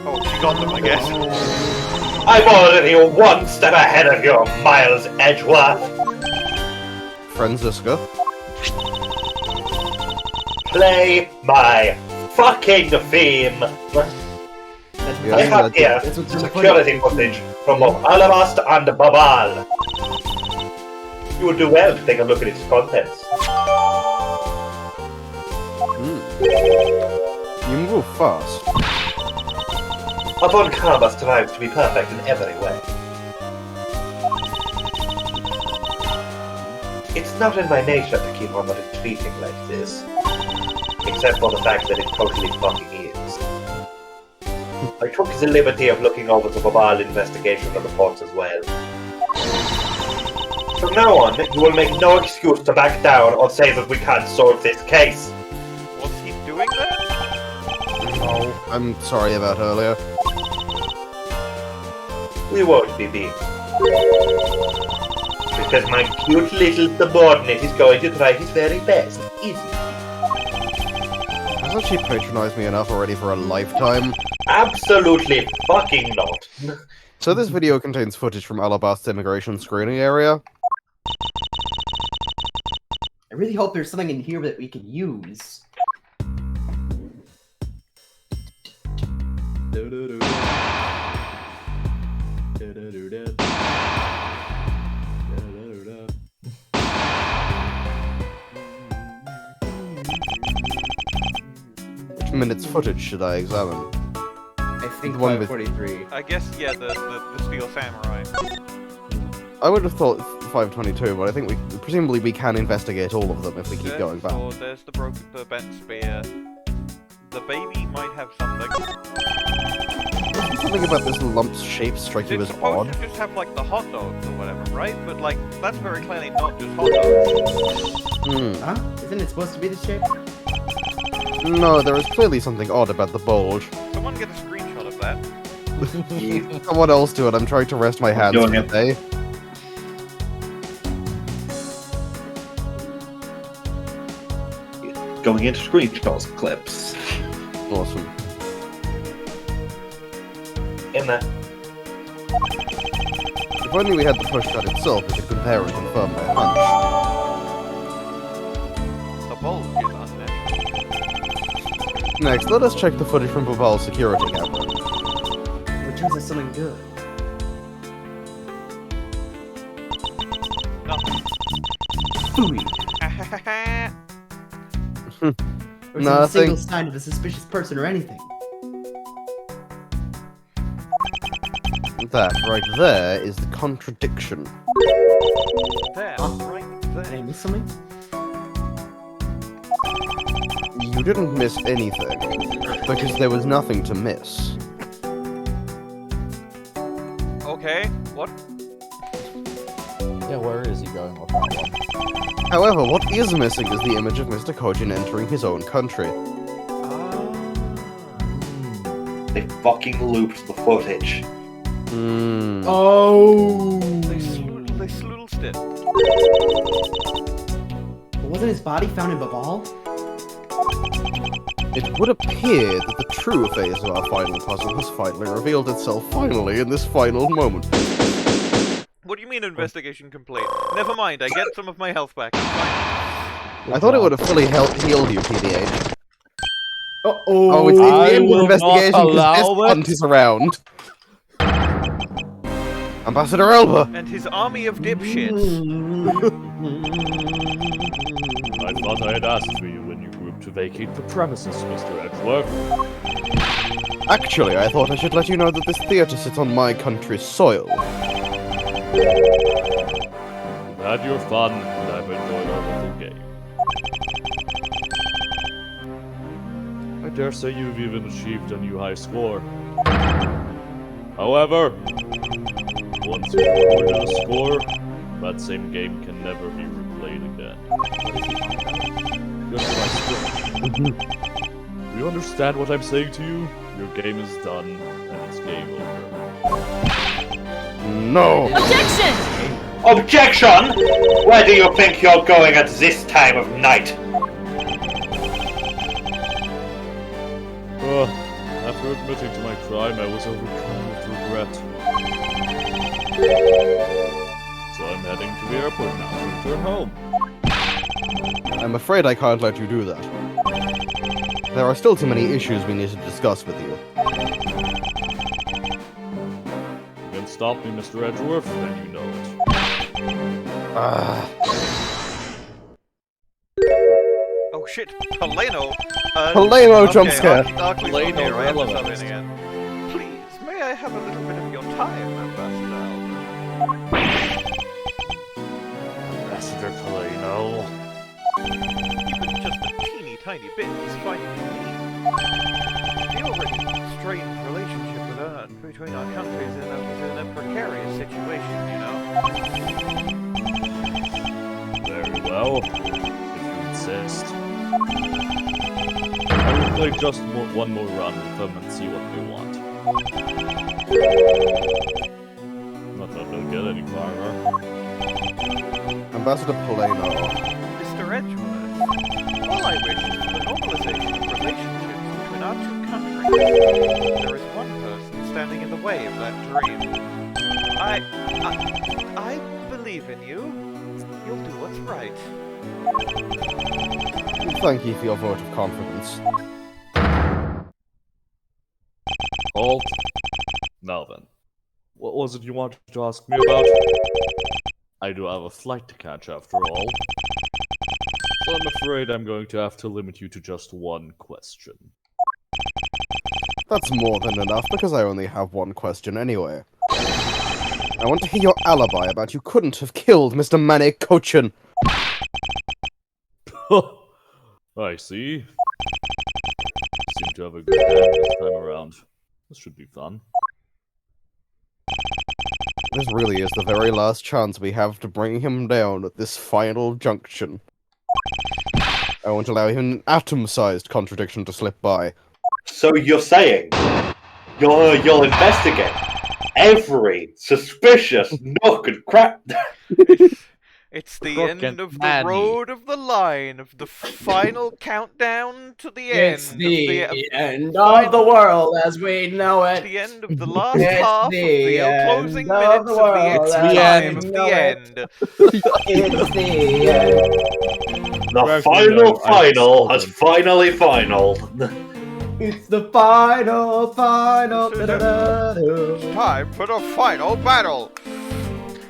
Oh, she got them, I guess. I'm already one step ahead of you, Miles Edgeworth. Franziska? Play my fucking theme. I have here security footage from both Alabast and Babal. You would do well to take a look at its contents. You move fast. Von Karma strives to be perfect in every way. It's not in my nature to keep on retreating like this. Except for the fact that it totally fucking is. I took the liberty of looking over the Babal investigation reports as well. From now on, you will make no excuse to back down or say that we can't solve this case. Was he doing that? No. I'm sorry about earlier. We won't be beat. Because my cute little subordinate is going to try his very best, isn't he? Hasn't she patronized me enough already for a lifetime? Absolutely fucking not. So this video contains footage from Alabast's immigration screening area. I really hope there's something in here that we can use. Which minute's footage should I examine? I think The one with- 543. I guess, yeah, the Steel Samurai. I would have thought 522, but I think presumably we can investigate all of them if we keep There's going the back. sword, there's the bent spear. The baby might have something. Something about this lump's shape strike you It's as supposed odd. to just have, like, the hot dogs or whatever, right? But, like, that's very clearly not just hot dogs. Huh? Isn't it supposed to be the shape? No, there is clearly something odd about the bulge. Someone get a screenshot of that. Someone else do it, I'm trying to rest my hands doing for it. the day. Going into screenshots clips. Awesome. In there. If only we had the push shot itself, we could compare and confirm my hunch. The bulge is unnatural. Next, let us check the footage from Bwain's security camera. Which tells us something good. Nothing. Food. Or isn't a Nothing. single sign of a suspicious person or anything. That right there is the contradiction. There, right Did I there. miss something? You didn't miss anything, because there was nothing to miss. Okay, what? Yeah, where is he going with that one? However, what is missing is the image of Mr. Coachen entering his own country. They fucking looped the footage. Oh! They sloodled it. But wasn't his body found in Babal? It would appear that the true phase of our final puzzle has finally revealed itself finally in this final moment. What do you mean investigation complete? Never mind, I get some of my health back. It's fine. I thought it would have fully healed you, PDH. Oh, Oh, it's the I end of will not investigation because this allow it. hunt is around. Ambassador Alba! And his army of dipshits. I thought I had asked for you when you group to vacate the premises, Mr. Edgeworth. Actually, I thought I should let you know that this theater sits on my country's soil. You've had your fun, and I've enjoyed our little game. I dare say you've even achieved a new high score. However, once you've recorded a score, that same game can never be replayed again. Do you understand what I'm saying to you? Your game is done, and it's game over. No! Objection! Objection! Where do you think you're going at this time of night? After admitting to my crime, I was overcome with regret. So I'm heading to the airport now to return home. I'm afraid I can't let you do that. There are still too many issues we need to discuss with you. You can stop me, Mr. Edgeworth, and you know it. Oh shit, Palaeno! Palaeno jump scare. Arkly, Palaeno here, I have to sub in relevance. again. Please, may I have a little bit of your time, Ambassador Alba? Ambassador Palaeno. Even just a teeny tiny bit is fine with me. The already strained relationship between our countries is in a precarious situation, you know? Very well, if you insist. I will play just one more run with them and see what they want. Not that they'll get any farther. Ambassador Palaeno. Mr. Edgeworth, all I wish is for the normalization of relationships between our two countries. There is one person standing in the way of that dream. I believe in you. You'll do what's right. Thank you for your vote of confidence. Halt. Now then. What was it you wanted to ask me about? I do have a flight to catch after all. So I'm afraid I'm going to have to limit you to just one question. That's more than enough, because I only have one question anyway. I want to hear your alibi about you couldn't have killed Mr. Manny Coachen. I see. Seem to have a good hand this time around. This should be fun. This really is the very last chance we have to bring him down at this final junction. I won't allow even an atom-sized contradiction to slip by. So you're saying you'll investigate every suspicious nook and crack? It's the Crook end and of the Manny. road of the line, of the final countdown to the end. It's the end final- of the world as we know it. The end of the last It's half of the the closing end of minutes the of the world extra as time we of know the it. end. It's the end. The Frankly, final I has still finally final. It's the final. It's time for the final battle.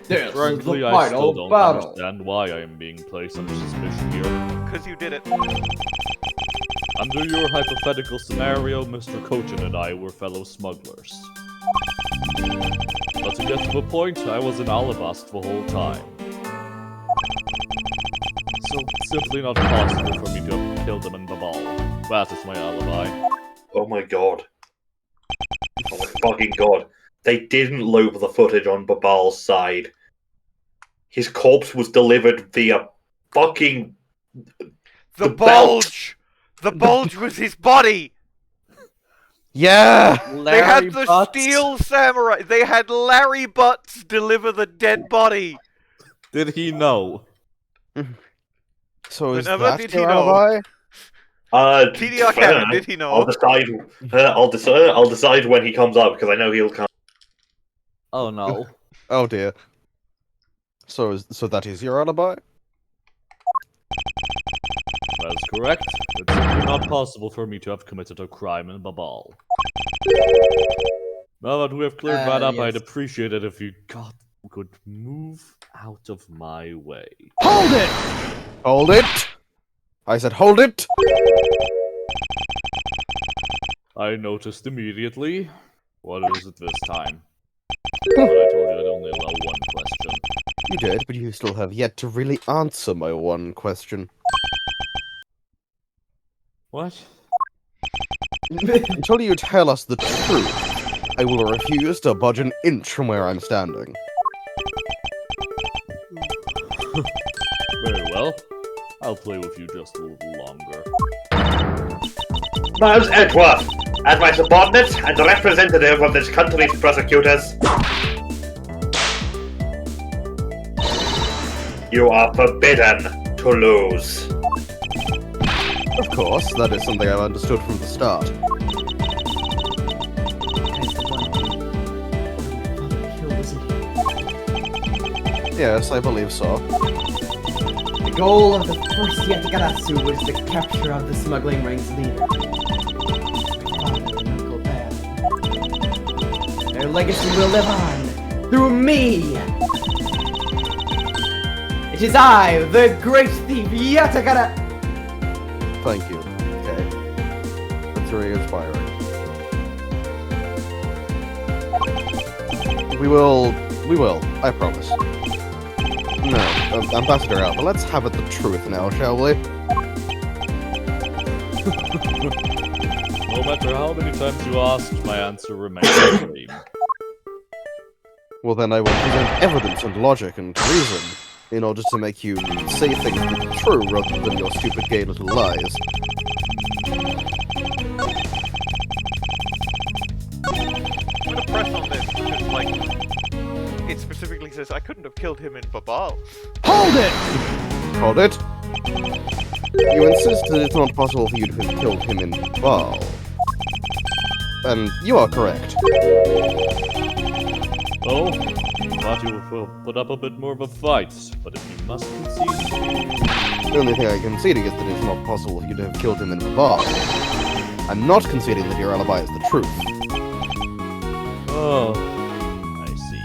This is Frankly, the I still final don't battle. understand why I am being placed under suspicion here. Because you did it. Under your hypothetical scenario, Mr. Coachen and I were fellow smugglers. But to get to the point, I was in Alabast the whole time. So it's simply not possible for me to have killed them in Babal. That is my alibi. Oh my god. Oh my fucking god. They didn't loop the footage on Babal's side. His corpse was delivered via fucking... The belt. bulge! The bulge was his body! Yeah! They had the steel samurai! They had Larry Butz deliver the dead body! Did he know? So is Whenever that did he your know? alibi? PDR Canon, did he know? I'll decide when he comes up because I know he'll come. Oh no. Oh dear. So that is your alibi? That's correct. It's simply not possible for me to have committed a crime in Babal. Now that we have cleared that up, yes. I'd appreciate it if you could move out of my way. Hold it! Hold it! I said hold it! I noticed immediately. What is it this time? But I told you I'd only allow one question. You did, but you still have yet to really answer my one question. What? Until you tell us the truth, I will refuse to budge an inch from where I'm standing. Very well. I'll play with you just a little longer. Miles Edgeworth, as my subordinate and representative of this country's prosecutors, you are forbidden to lose. Of course, that is something I've understood from the start. Yes, I believe so. The goal of the first Yatagaratsu was the capture of the smuggling ring's leader. Uncle Bad. Their legacy will live on through me! It is I, the great thief Yatagara! Thank you. Okay. That's very inspiring. We will, I promise. No, Ambassador Alba, let's have it the truth now, shall we? No matter how many times you asked, my answer remains the same. Well then I will present evidence and logic and reason in order to make you say things that are true rather than your stupid gay little lies. I'm gonna press on this because, like, it specifically says I couldn't have killed him in Babal. Hold it! Hold it? You insist that it's not possible for you to have killed him in Baal. And you are correct. Oh, thought you would put up a bit more of a fight, but if you must concede... The only thing I'm conceding is that it's not possible for you to have killed him in Baal. I'm not conceding that your alibi is the truth. Oh, I see.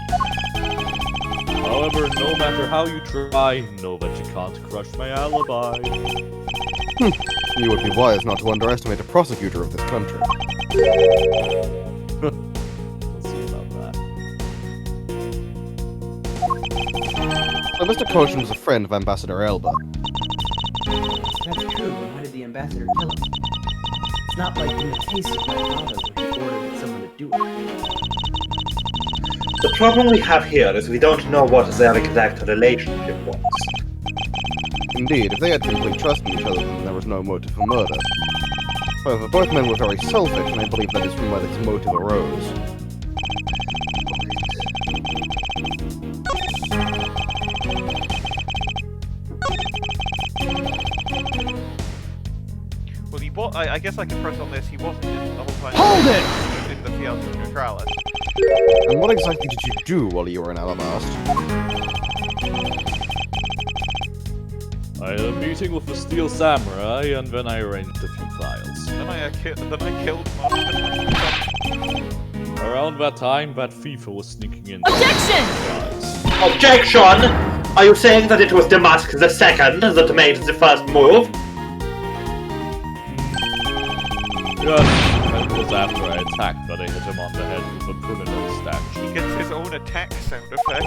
However, no matter how you try, know that you can't crush my alibi. You would be wise not to underestimate a prosecutor of this country. We'll see about that. So Mr. Coachen was a friend of Ambassador Alba. That's true, but why did the ambassador kill him? It's not like in the case of my father where he ordered someone to do it. The problem we have here is we don't know what their exact relationship was. Indeed, if they had complete trust in each other, then there was no motive for murder. However, both men were very selfish, and I believe that is from where this motive arose. Well, I guess I can press on this. He wasn't in the whole time. Hold it! In the Fiat of Neutralis. And what exactly did you do while you were in Alabast? I had a meeting with the Steel Samurai, and then I arranged a few files. Then I killed most of them. Around that time, that FIFA was sneaking in. Objection! Objection! Are you saying that it was Damask II that made the first move? Yes, and it was after I attacked that I hit him on the head with a criminal statue. He gets his own attack sound effect.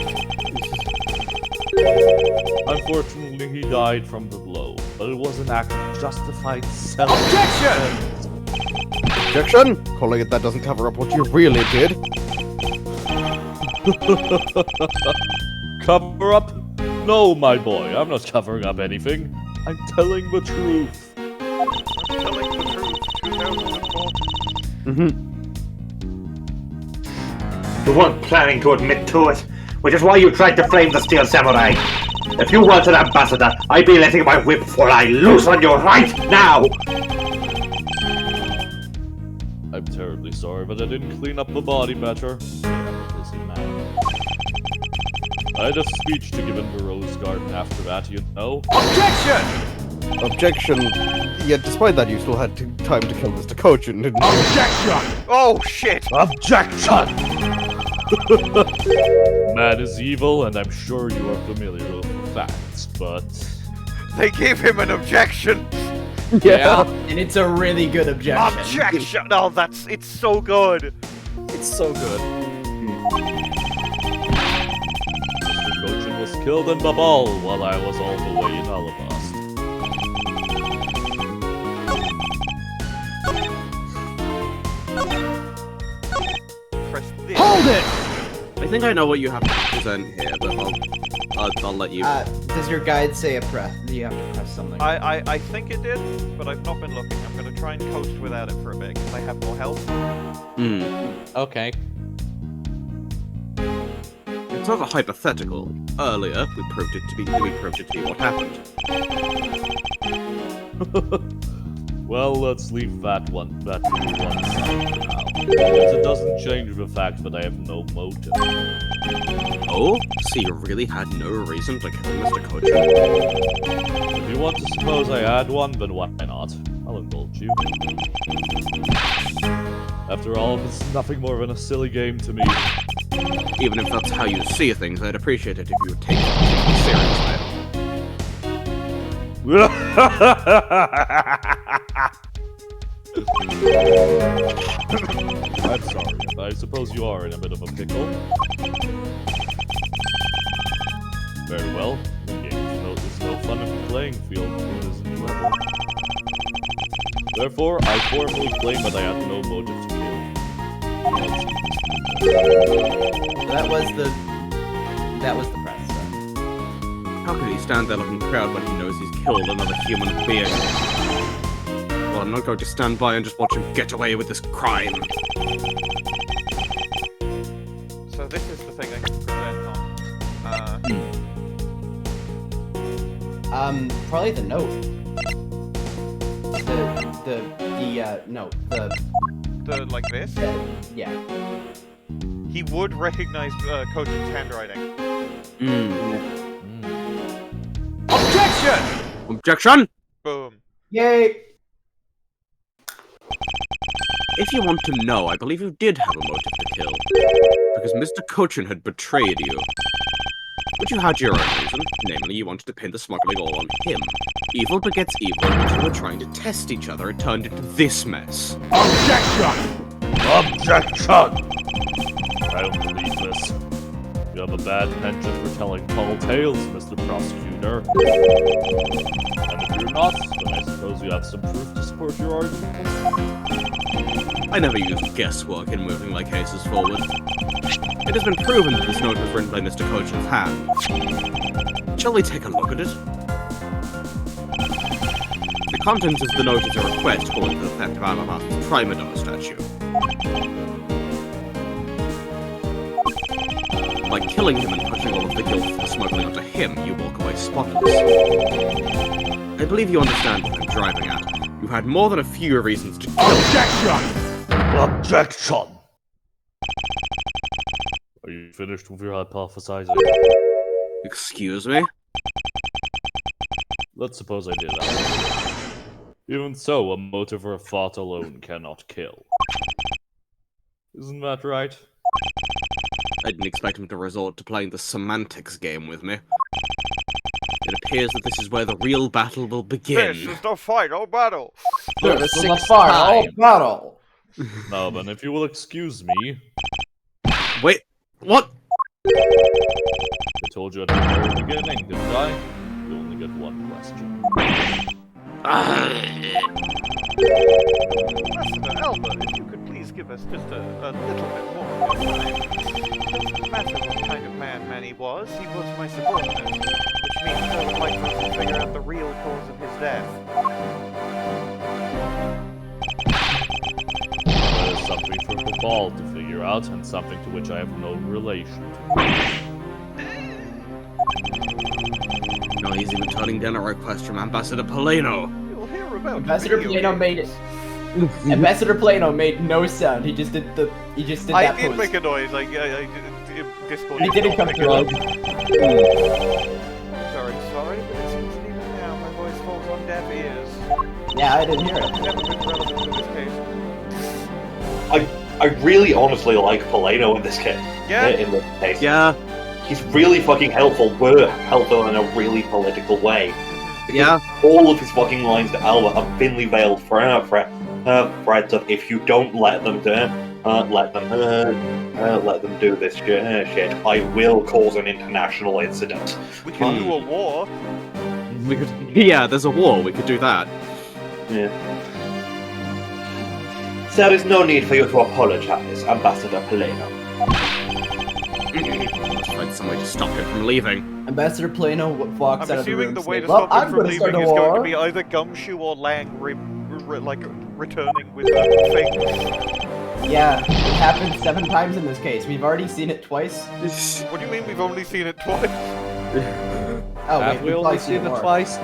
Unfortunately, he died from the blow, but it was an act of justified self. Objection! Objection? Calling it that doesn't cover up what you really did. Cover up? No, my boy, I'm not covering up anything. I'm telling the truth. I'm telling the truth. 2004. You weren't planning to admit to it, which is why you tried to frame the Steel Samurai. If you weren't an ambassador, I'd be letting my whip fly loose on you right now! I'm terribly sorry, but I didn't clean up the body better. Busy man. I had a speech to give in the Rose Garden after that, you know? Objection! Objection. Yet despite that, you still had time to kill Mr. Coachen, didn't you? Objection! Oh, shit! Objection! Man is evil, and I'm sure you are familiar with the facts, but... They gave him an objection! Yeah. And it's a really good objection. Objection! Oh, it's so good! It's so good. Mr. Coachen was killed in Babal while I was all the way in Alabast. Press this. Hold it! I think I know what you have to present here, but I'll let you. Does your guide say a press? You have to press something. I think it did, but I've not been looking. I'm gonna try and coast without it for a bit, because I have more health. Okay. It's not a hypothetical. Earlier, we proved it to be what happened. Well, let's leave that one to one side for now. Because it doesn't change the fact that I have no motive. Oh? So you really had no reason to kill Mr. Coachen? If you want to suppose I had one, then why not? I'll indulge you. After all, it's nothing more than a silly game to me. Even if that's how you see things, I'd appreciate it if you would take it seriously. I'm sorry, I suppose you are in a bit of a pickle. Very well, the game is no fun if the playing field isn't level. Therefore, I formally claim that I had no motive to kill. That was the press. How could he stand there looking proud when he knows he's killed another human being? Well, I'm not going to stand by and just watch him get away with this crime. So this is the thing I can present on. Probably the note. The like this? Yeah. He would recognize Coachen's handwriting. Objection! Objection! Boom. Yay! If you want to know, I believe you did have a motive to kill. Because Mr. Coachen had betrayed you. But you had your own reason, namely you wanted to pin the smuggling all on him. Evil begets evil, and you were trying to test each other, it turned into this mess. Objection! Objection! I don't believe this. You have a bad penchant for telling tall tales, Mr. Prosecutor. And if you're not, then I suppose you have some proof to support your argument. I never use guesswork in moving my cases forward. It has been proven that this note was written by Mr. Coachen's hand. Shall we take a look at it? The contents of the note is a request calling for the theft of Alba's Primadonna statue. By killing him and pushing all of the guilt for the smuggling onto him, you walk away spotless. I believe you understand what I'm driving at. You had more than a few reasons to kill. Objection! Objection! Are you finished with your hypothesizing? Excuse me? Let's suppose I did that. Even so, a motive or a thought alone cannot kill. Isn't that right? I didn't expect him to resort to playing the semantics game with me. It appears that this is where the real battle will begin. This is the final battle! This is the final battle! Now then, if you will excuse me... Wait, what? I told you at the very beginning, didn't I? You only get one question. Master Alba, if you could please give us just a little bit more of your time. It doesn't matter what kind of man Manny was, he was my subordinate, which means I would like us to figure out the real cause of his death. There is something for the ball to figure out, and something to which I have no relation to. No, he's even turning down a request from Ambassador Palaeno. You'll hear about Ambassador video Palaeno games. made it. Ambassador Palaeno made no sound. He just did that I did pose. make a noise, I did Discord. He didn't come through. Sorry, but it seems that even now my voice falls on deaf ears. Yeah, I didn't hear it. It's never been relevant in this case. I really honestly like Palaeno in this case. Yeah? In this case. Yeah, He's really fucking helpful. We're helpful in a really political way. yeah. All of his fucking lines to Alba are thinly veiled threats of if you don't let them let them do this shit, I will cause an international incident. We can do a war. We could, yeah, there's a war. We could do that. Yeah. There is no need for you to apologize, Ambassador Palaeno. Let's find some way to stop him from leaving. Ambassador Palaeno walks I'm out of the room. assuming the way to saying, stop "Well, him I'm from gonna start leaving a is going to war." be either Gumshoe or Lang returning with things. Yeah, it happened 7 times in this case. We've already seen it twice. What do you mean we've only seen it twice? Oh, Have we only seen it twice?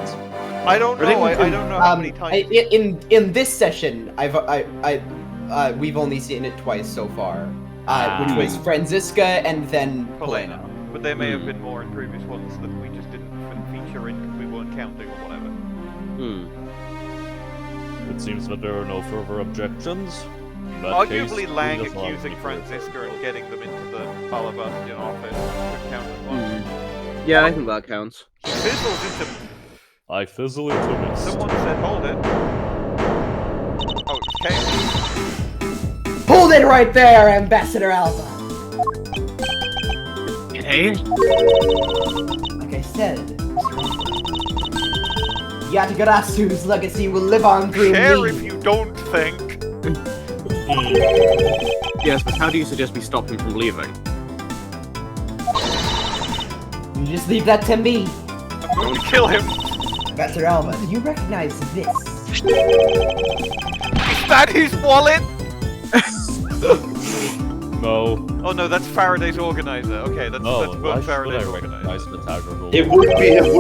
I don't know. I don't know how many times. In this session, we've only seen it twice so far, which was Franziska and then Palaeno. But there may have been more in previous ones that we just didn't feature in because we weren't counting or whatever. It seems that there are no further objections. In that Arguably, case, Lang we just want accusing to- Franziska and getting them into the Bastion office would count as one. Yeah, I think that counts. Fizzled into. I fizzle into mist. Someone said, "Hold it." Oh, okay. Hold it right there, Ambassador Alba. Okay. Like I said, Yatagarasu's legacy will live on through Share me. if you don't think. Yes, but how do you suggest we stop him from leaving? You just leave that to me. I'm going to kill him. Ambassador Alba, do you recognize this? Is that his wallet? No. Oh no, that's Faraday's organizer. Okay, that's No, Butz why should Faraday's I organizer. recognize the tagger? It would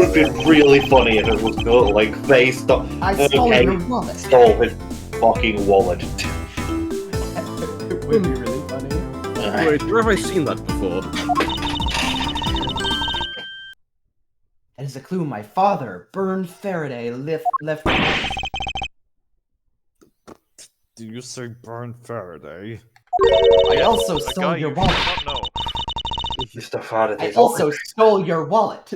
have been really funny if it was not like they stole I stole your wallet. stole his fucking wallet. It would be really funny. Wait, where have I seen that before? That is a clue my father, Burned Faraday, left. Do you say burn Faraday? I also A stole guy your you wallet. should not know. Mr. Faraday. I also stole your wallet.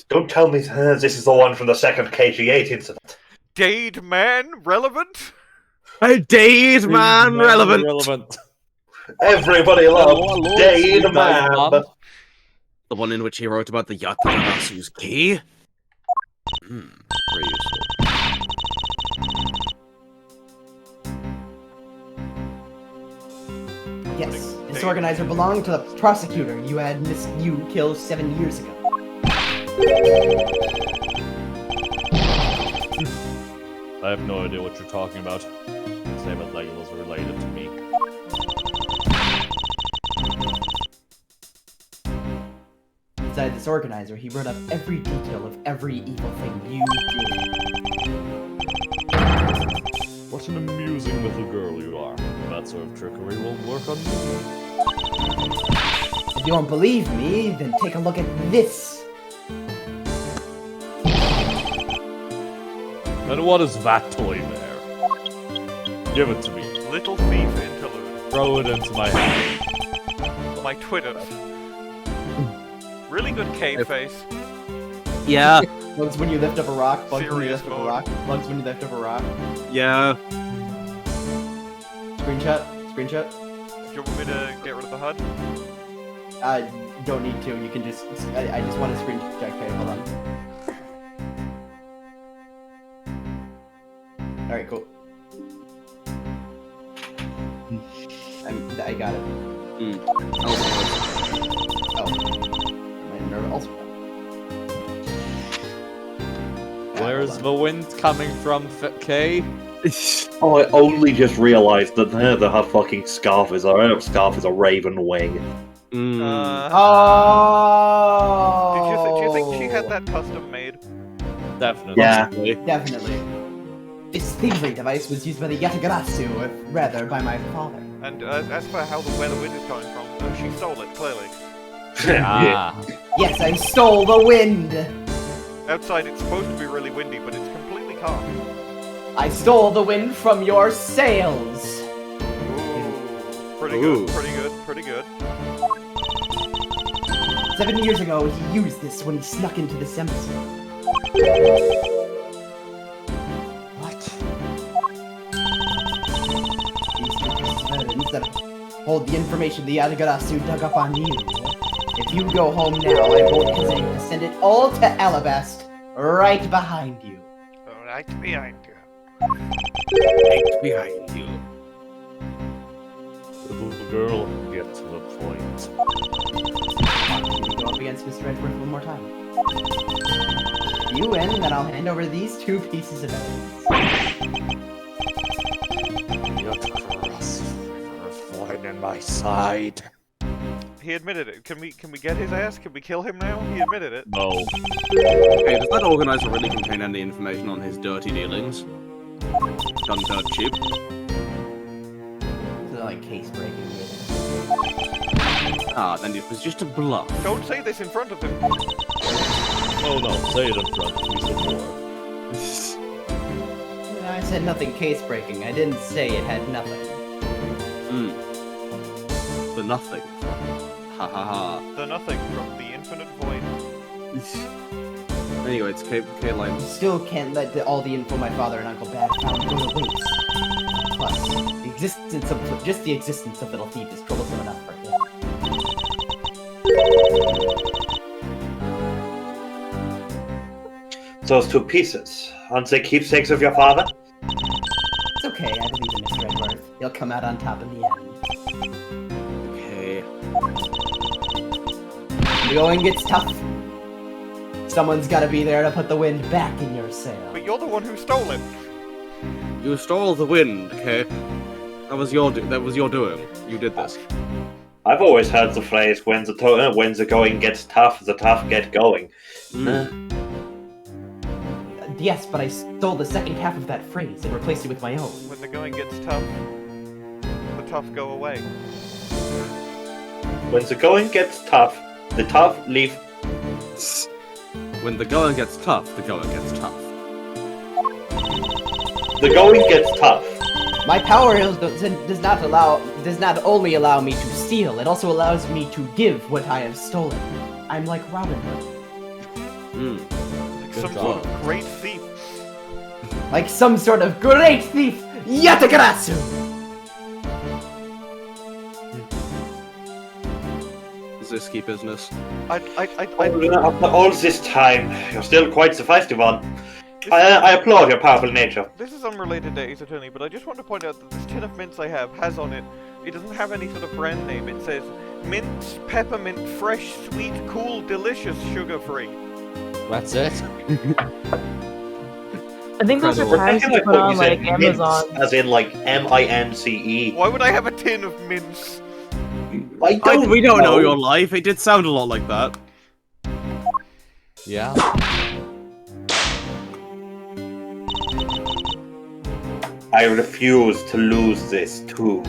Don't tell me this is the one from the second KG8 incident. Dade man relevant? A Dade man relevant. Everybody loves Dade Man. The one in which he wrote about the Yatarasu's key? Very useful. Yes, this organizer belonged to the prosecutor you killed 7 years ago. I have no idea what you're talking about. Say that Legolas are related to me. Inside this organizer, he wrote up every detail of every evil thing you did. What an amusing little girl you are. That sort of trickery won't work on me. If you don't believe me, then take a look at this. And what is that toy there? Give it to me. Little thief interlude. Throw it into my hand. On my Twitter. Really good cave face. Yeah, Bugs when you lift up a rock, bugs when you Serious lift up a mode. rock, bugs when you lift up a rock. yeah. Screenshot. Do you want me to get rid of the HUD? Don't need to, you can just, I just want to screenshot, okay, hold on. Alright, cool. I got it. Oh. My Minerva also got it. Where's the wind coming from, K? Oh, I only just realised that her fucking scarf is a raven wing. Mm. Oh! Do you think she had that custom made? Definitely. Yeah. Definitely. This thievery device was used by the Yatagarasu, or rather by my father. And as for where the wind is coming from, she stole it, clearly. Yes, I stole the wind! Outside it's supposed to be really windy, but it's completely calm. I stole the wind from your sails! Ooh, pretty good, pretty good, pretty good. 7 years ago, he used this when he snuck into this embassy. What? These two pieces of evidence that hold the information the Yatagarasu dug up on you. If you go home now, I won't hesitate to send it all to Alabast, right behind you. Right behind you. Right behind you. Little girl, get to the point. Go up against Mr. Edgeworth one more time. If you win, then I'll hand over these 2 pieces of evidence. You're cross. You're a thorn in my side. He admitted it. Can we get his ass? Can we kill him now? He admitted it. No. Okay, does that organizer really contain any information on his dirty dealings? Done dirt cheap. So like case breaking. Ah, then it was just a bluff. Don't say this in front of him. Oh no, say it in front of me some more. I said nothing case breaking. I didn't say it had nothing. The nothing. Ha ha ha. The nothing from the infinite void. Anyway, it's K-Line. You still can't let all the info my father and Uncle Bad found go to waste. Plus, the existence of little thief is troublesome enough for him. Those 2 pieces, aren't they keepsakes of your father? It's okay, I believe in Mr. Edgeworth. He'll come out on top in the end. Okay. The going gets tough. Someone's gotta be there to put the wind back in your sail. But you're the one who stole it. You stole the wind, okay? That was your doing. You did this. I've always heard the phrase, when the going gets tough, the tough get going. Yes, but I stole the second half of that phrase and replaced it with my own. When the going gets tough, the tough go away. When the going gets tough, the tough leave... When the going gets tough, the going gets tough. The going gets tough. My power does not only allow me to steal, it also allows me to give what I have stolen. I'm like Robin Hood. Like some sort of great thief. Like some sort of great thief! Yatagarasu! Risky business. After all this time, you're still quite the feisty one. I applaud your powerful nature. This is unrelated to Ace Attorney, but I just want to point out that this tin of mints I have has on it, it doesn't have any sort of brand name. It says, mint, peppermint, fresh, sweet, cool, delicious, sugar-free. That's it. I think those are tags you put on like Amazon. As in like M-I-N-C-E. Why would I have a tin of mints? We don't know your life. It did sound a lot like that. Yeah. I refuse to lose this too.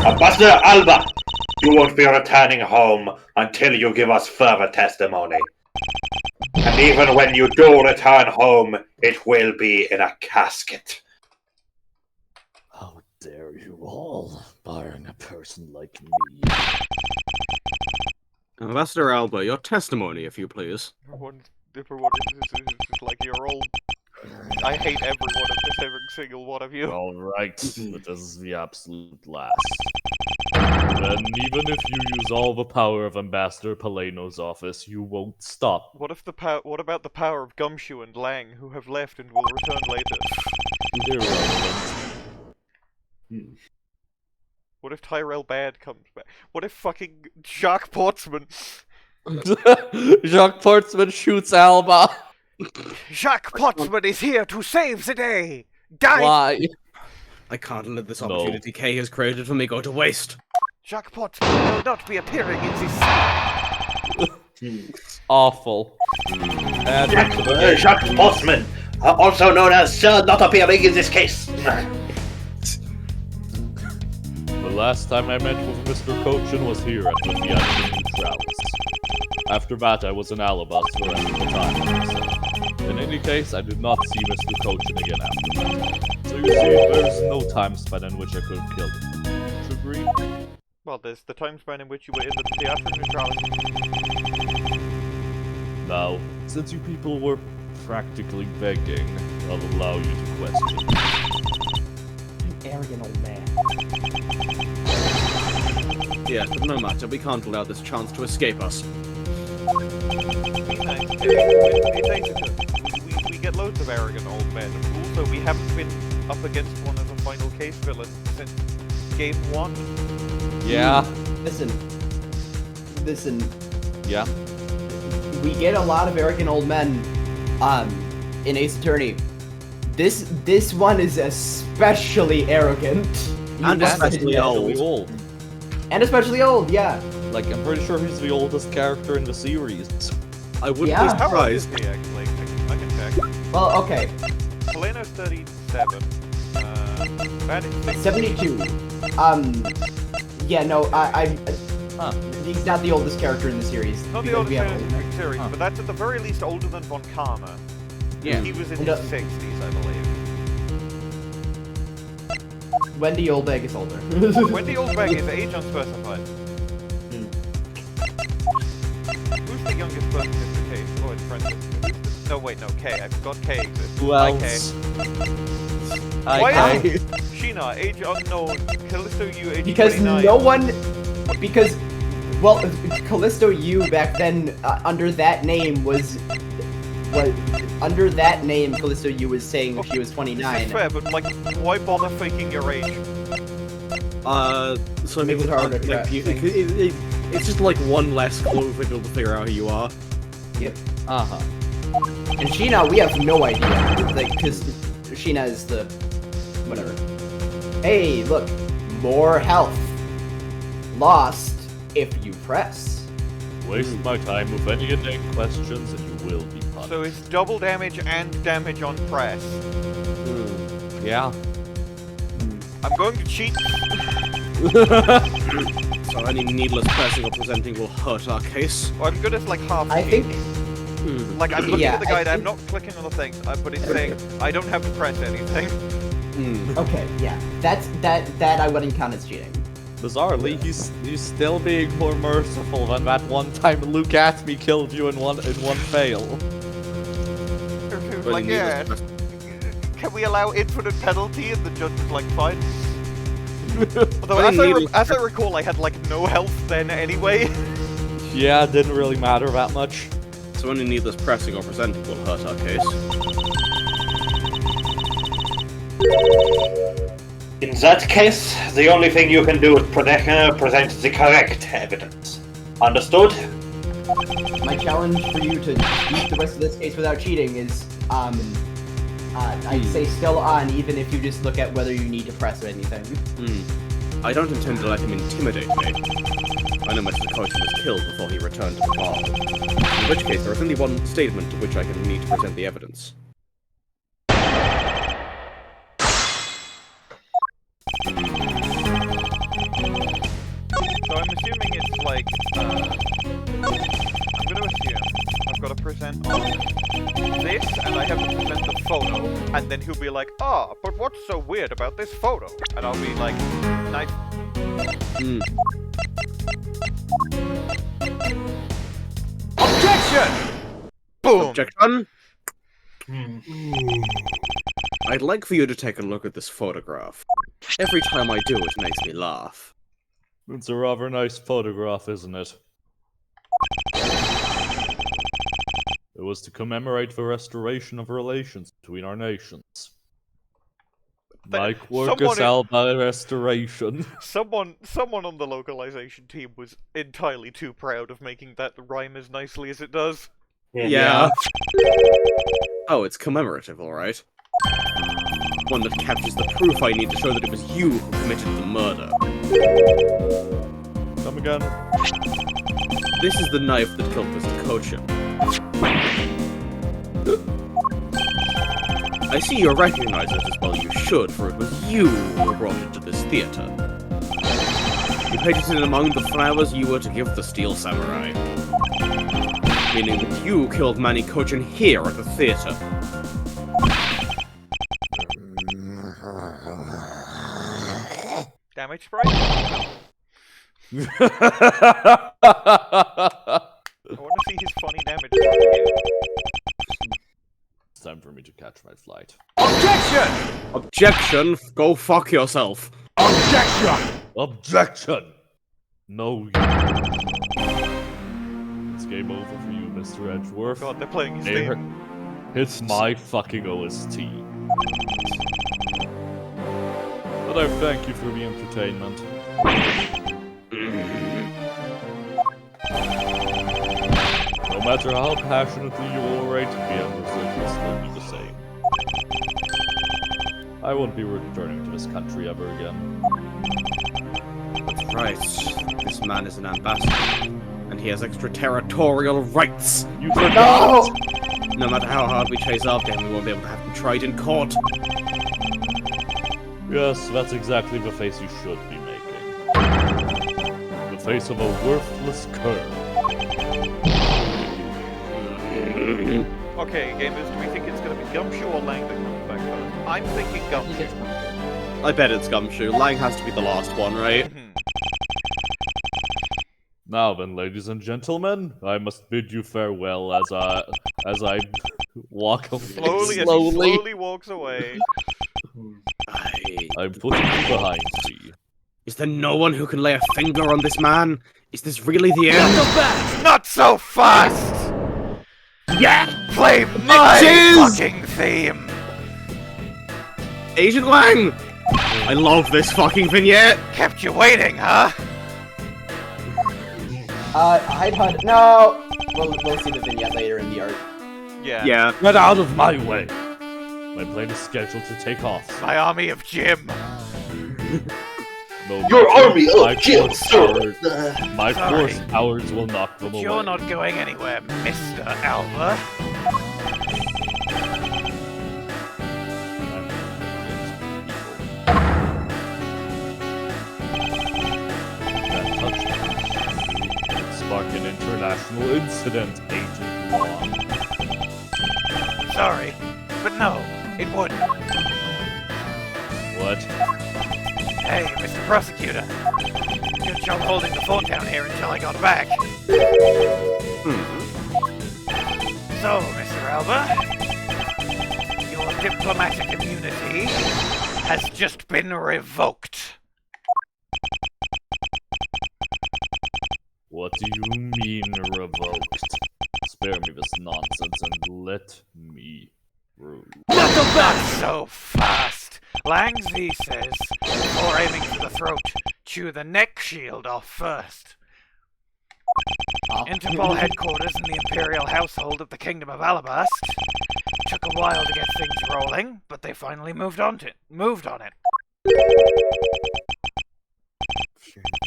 Ambassador Alba, you won't be returning home until you give us further testimony. And even when you do return home, it will be in a casket. How dare you all, barring a person like me. Ambassador Alba, your testimony, if you please. Everyone is like you're all... I hate every one of this, every single one of you. Alright, that is the absolute last. Then even if you use all the power of Ambassador Palaeno's office, you won't stop. What about the power of Gumshoe and Lang, who have left and will return later? Irrelevant. What if Tyrell Bad comes back? What if fucking Jacques Portsman... Jacques Portsman shoots Alba. Jacques Portsman is here to save the day! Die! Why? I can't let this opportunity K has created for me go to waste. Jacques Portsman will not be appearing in this... Awful. Jacques Portsman, also known as Sir Not Appearing in this case. The last time I met with Mr. Coachen was here at the Fiat Neutralis. After that, I was in Alba for the rest of the time. So, in any case, I did not see Mr. Coachen again after that. So you see, there's no time span in which I could have killed him. Would you agree? Well, there's the time span in which you were in the Theatre Neutralis. Now, since you people were practically begging, I'll allow you to question. You arrogant old man. Yeah, but no matter, we can't allow this chance to escape us. We get loads of arrogant old men. Also, we haven't been up against one as a final case villain since game 1. Yeah. Listen. Yeah. We get a lot of arrogant old men, in Ace Attorney. This one is especially arrogant. And especially old. And especially old, yeah. Like, I'm pretty sure he's the oldest character in the series. I wouldn't Yeah. be How old is surprised. he, actually? I can check. Well, okay. Palaeno's 37. That is 72. Yeah, no, Huh. he's not the oldest character in the series. Not the because oldest we have in the series, but that's at the very least older than Von Karma. Yeah. He was in And, his 60s, I believe. Wendy Oldbag is older. Wendy Oldbag is age unspecified. Who's the youngest person in the case? Oh, it's Franziska. No, wait, no, K. I forgot K exists. Who Hi, else? Why Hi, is Shih-na, age unknown, Callisto U, age Because 29. no one... Because... Well, Callisto U back then, under that name was... Under that name, Callisto U was saying she was 29. This is fair, but, like, why bother faking your age? So Make it harder to track things. it's just like one less clue for people to figure out who you are. Yep. Uh-huh. And Shih-na, we have no idea. Like, because Shih-na is the... Whatever. Hey, look. More health. Lost if you press. Waste my time with any inane questions and you will be punished. So it's double damage and damage on press. Yeah. I'm going to cheat. So any needless pressing or presenting will hurt our case. I'm good at, like, half I cheat. think... Like, I'm looking Yeah, at the I guide, I'm think- not clicking on the things, but it's saying I don't have to press anything. Okay, yeah. That I wouldn't count as cheating. Bizarrely, he's still being more merciful than that one time Luke at me killed you in one fail. But Like, yeah. Can we allow infinite penalty? And the judge was like, fine. Although, as I recall, I had, like, no health then anyway. Yeah, it didn't really matter that much. So any needless pressing or presenting will hurt our case. In that case, the only thing you can do is present the correct evidence. Understood? My challenge for you to beat the rest of this case without cheating is, I'd say still on, even if you just look at whether you need to press or anything. I don't intend to let him intimidate me. I know Mr. Coachen was killed before he returned to the bar. In which case, there is only one statement to which I can need to present the evidence. So I'm assuming it's like, I'm gonna assume I've got to present on this, and I have to present the photo, and then he'll be like, ah, but what's so weird about this photo? And I'll be like, nice. Objection! Boom! Objection? I'd like for you to take a look at this photograph. Every time I do, it makes me laugh. It's a rather nice photograph, isn't it? It was to commemorate the restoration of relations between our nations. My Quercus Alba restoration. Someone on the localization team was entirely too proud of making that rhyme as nicely as it does. Yeah. Oh, it's commemorative, alright. One that captures the proof I need to show that it was you who committed the murder. Come again? This is the knife that killed Mr. Coachen. I see you recognize it as well you should, for it was you who were brought into this theater. You placed it among the flowers you were to give the Steel Samurai. Meaning that you killed Manny Coachen here at the theater. Damage spray? I want to see his funny damage spray again. It's time for me to catch my flight. Objection! Objection? Go fuck yourself. Objection! Objection! No. It's game over for you, Mr. Edgeworth. God, they're playing his theme. It's my fucking OST. But I thank you for the entertainment. No matter how passionately you orate, the end result will still be the same. I won't be returning to this country ever again. That's right. This man is an ambassador, and he has extraterritorial rights. You forgot! No matter how hard we chase after him, we won't be able to have him tried in court. Yes, that's exactly the face you should be making. The face of a worthless cur. Okay, gamers, do we think it's going to be Gumshoe or Lang that comes back first? I'm thinking Gumshoe. I bet it's Gumshoe. Lang has to be the last one, right? Now then, ladies and gentlemen, I must bid you farewell as I walk away Slowly, as he slowly walks away. I'm putting you behind me. Is there no one who can lay a finger on this man? Is this really the end? Not so fast! Yeah! Play my fucking theme! Agent Lang! I love this fucking vignette! Kept you waiting, huh? I'd no! We'll see the vignette later in the art. Yeah. Get out of my way! My plane is scheduled to take off. My army of Jim. No, Your army of Jim, sir! My force powers will knock them away. You're not going anywhere, Mr. Alba. That touch would spark an international incident, Agent Juan. Sorry, but no, it wouldn't. What? Hey, Mr. Prosecutor. Good job holding the fort down here until I got back. So, Mr. Alba, your diplomatic immunity has just been revoked. What do you mean, revoked? Spare me this nonsense and let me through. Not so fast. Lang Z says, before aiming for the throat, chew the neck shield off first. Interpol headquarters in the Imperial household of the Kingdom of Alabast. Took a while to get things rolling, but they finally moved on it.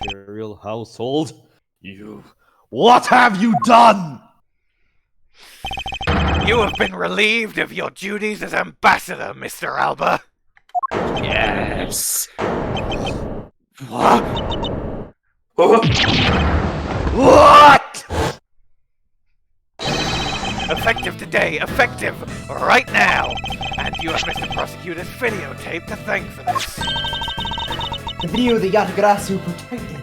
Imperial household? You... What have you done? You have been relieved of your duties as ambassador, Mr. Alba. Yes. What? What? Effective today, effective right now. And you have Mr. Prosecutor's videotape to thank for this. The video that Yatagrasu protected.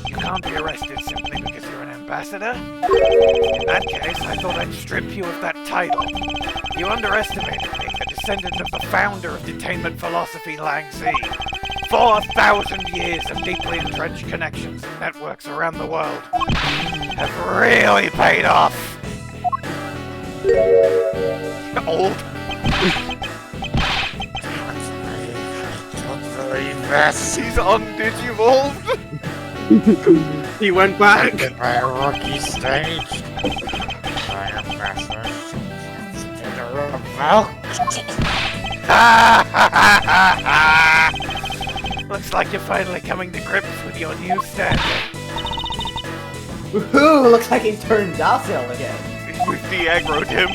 You can't be arrested simply because you're an ambassador. In that case, I thought I'd strip you of that title. You underestimated me, the descendant of the founder of detainment philosophy, Lang Z. 4,000 years of deeply entrenched connections and networks around the world have really paid off. Old. Don't believe this. He's undigivolved. He went back. In my rookie stage, my ambassadorship has been revoked. Looks like you're finally coming to grips with your new standing. Woohoo! Looks like he turned docile again. We've de-aggroed him.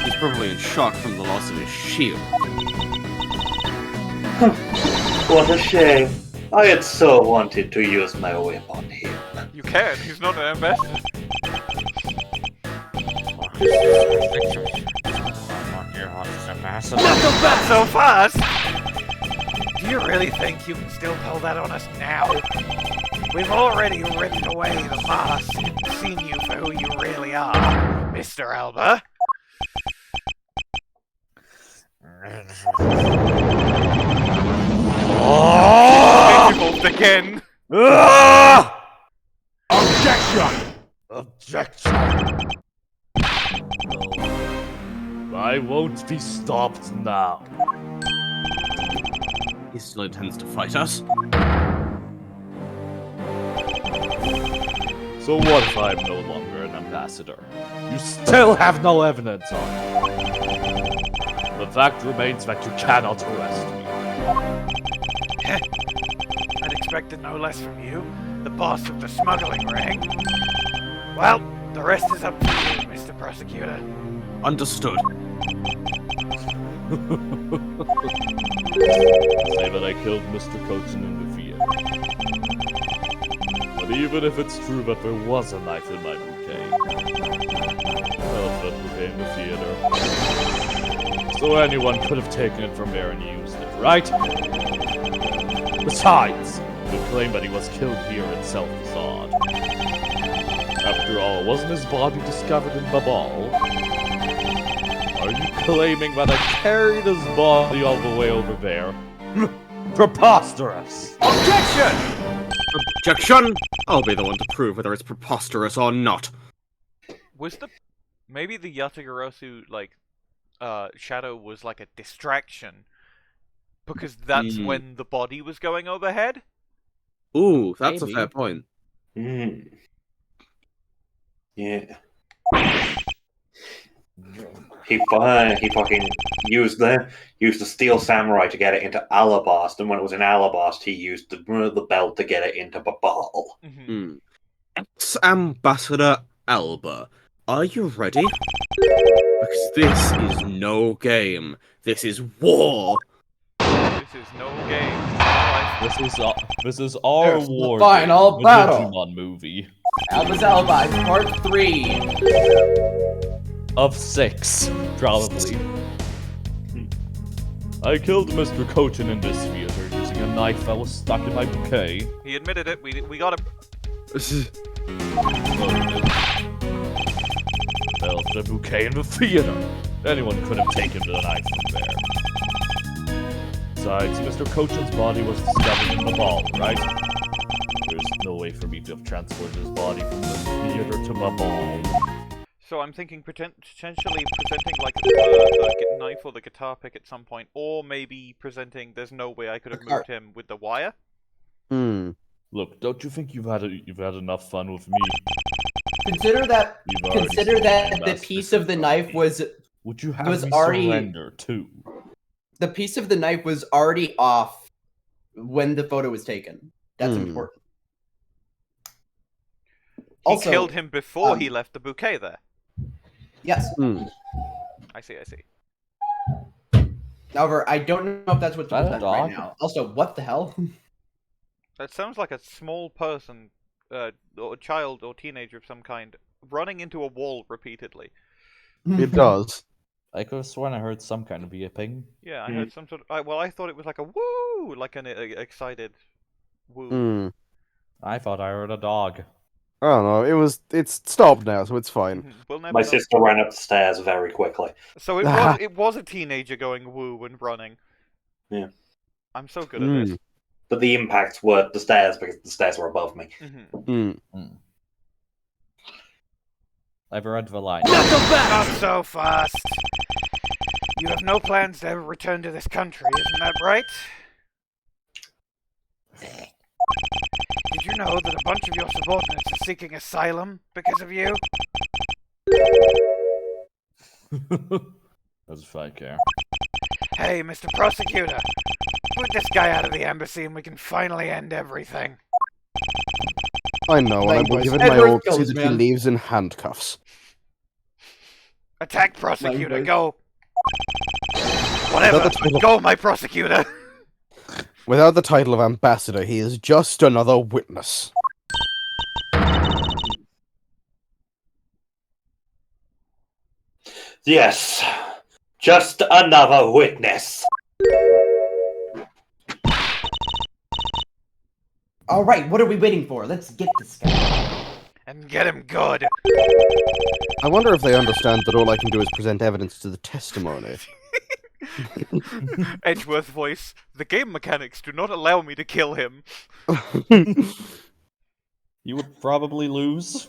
He's probably in shock from the loss of his shield. What a shame. I had so wanted to use my whip on him. You can, he's not an ambassador. Not so fast! Do you really think you can still pull that on us now? We've already ripped away the mask and seen you for who you really are, Mr. Alba. Oh! Again! Objection! Objection! No. I won't be stopped now. He still intends to fight us. So what if I'm no longer an ambassador? You still have no evidence on it. The fact remains that you cannot arrest me. I'd expected no less from you, the boss of the smuggling ring. Well, the rest is up to you, Mr. Prosecutor. Understood. Say that I killed Mr. Coachen in the theater. But even if it's true that there was a knife in my bouquet, I left that bouquet in the theater. So anyone could have taken it from there and used it, right? Besides, the claim that he was killed here itself is odd. After all, wasn't his body discovered in Babal? Are you claiming that I carried his body all the way over there? Preposterous! Objection! Objection! I'll be the one to prove whether it's preposterous or not. Was maybe the Yatagarasu, like, shadow was like a distraction? Because that's when the body was going overhead? Ooh, that's Maybe. a fair point. Yeah. He fucking used the steel samurai to get it into Alabast, and when it was in Alabast, he used the belt to get it into Babal. Ex-Ambassador Alba, are you ready? Because this is no game. This is war. This is no game. This is our There's the war. final game, battle. The Digimon movie. Alba's Alibi, Part 3. Of 6, probably. I killed Mr. Coachen in this theater using a knife that was stuck in my bouquet. He admitted it. We got him. Left the bouquet in the theater. Anyone could have taken the knife from there. Besides, Mr. Coachen's body was discovered in the ball, right? There's no way for me to have transported his body from the theater to the ball. So I'm thinking potentially presenting like the knife or the guitar pick at some point, or maybe presenting there's no way I could have moved him with the wire. Look, don't you think you've had enough fun with me? Consider that the piece of the knife was Would you have was me already surrender too? the piece of the knife was already off when the photo was taken. That's important. He killed him before he left the bouquet there. Yes. I see. However, I don't know if that's what's That a present dog? right now. Also, what the hell? That sounds like a small person, or child or teenager of some kind, running into a wall repeatedly. It does. I could have sworn I heard some kind of yipping. Yeah, I heard some sort of. I thought it was like a woo, like an excited woo. I thought I heard a dog. I don't know. It's stopped now, so it's fine. We'll never My know. sister ran up the stairs very quickly. So it was a teenager going woo and running. Yeah. I'm so good at this. But the impacts were the stairs because the stairs were above me. I've read the line. Not so fast. You have no plans to ever return to this country, isn't that right? Did you know that a bunch of your subordinates are seeking asylum because of you? As if I care. Hey, Mr. Prosecutor, put this guy out of the embassy and we can finally end everything. I know, and I will give it my Edgeworth all to see kills, that he man. leaves in handcuffs. Attack, prosecutor, Language. go! Whatever, go, my prosecutor! Without the title of ambassador, he is just another witness. Yes, just another witness. All right, what are we waiting for? Let's get this guy. And get him good! I wonder if they understand that all I can do is present evidence to the testimony. Edgeworth voice. The game mechanics do not allow me to kill him. You would probably lose.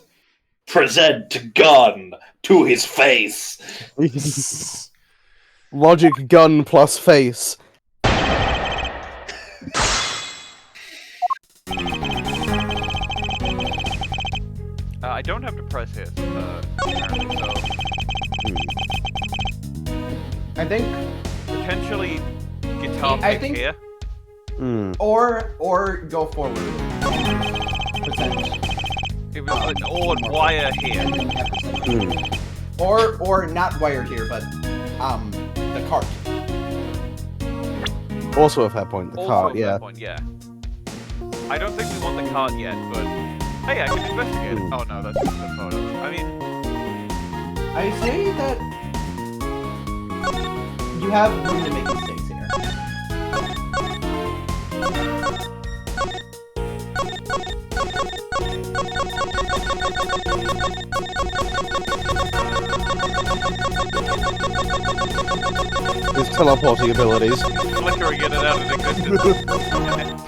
Present gun to his face. Logic gun plus face. I don't have to press hit, apparently, so... I think, Potentially guitar I pick think- here. or go forward. Percent. It was an odd wire here. And then have percent. Or not wire here, but the cart. Also a fair point, the Also cart, a yeah. fair point, yeah. I don't think we want the cart yet, but... Hey, I can investigate it. Oh no, that's just a photo. I mean... I say that you have room to make mistakes here. His teleporting abilities. Flickering in and out of existence.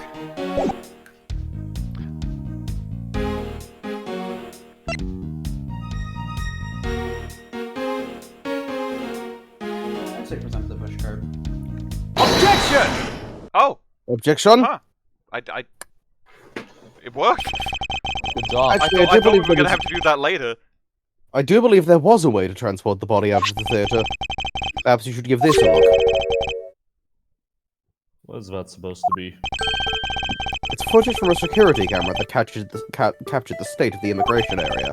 I'd say present the push card. Objection! Oh! Objection? Huh. It worked! Good job. Actually, I thought we believe were there gonna was- have to do that later. I do believe there was a way to transport the body out of the theatre. Perhaps you should give this a look. What is that supposed to be? It's footage from a security camera that captured the state of the immigration area.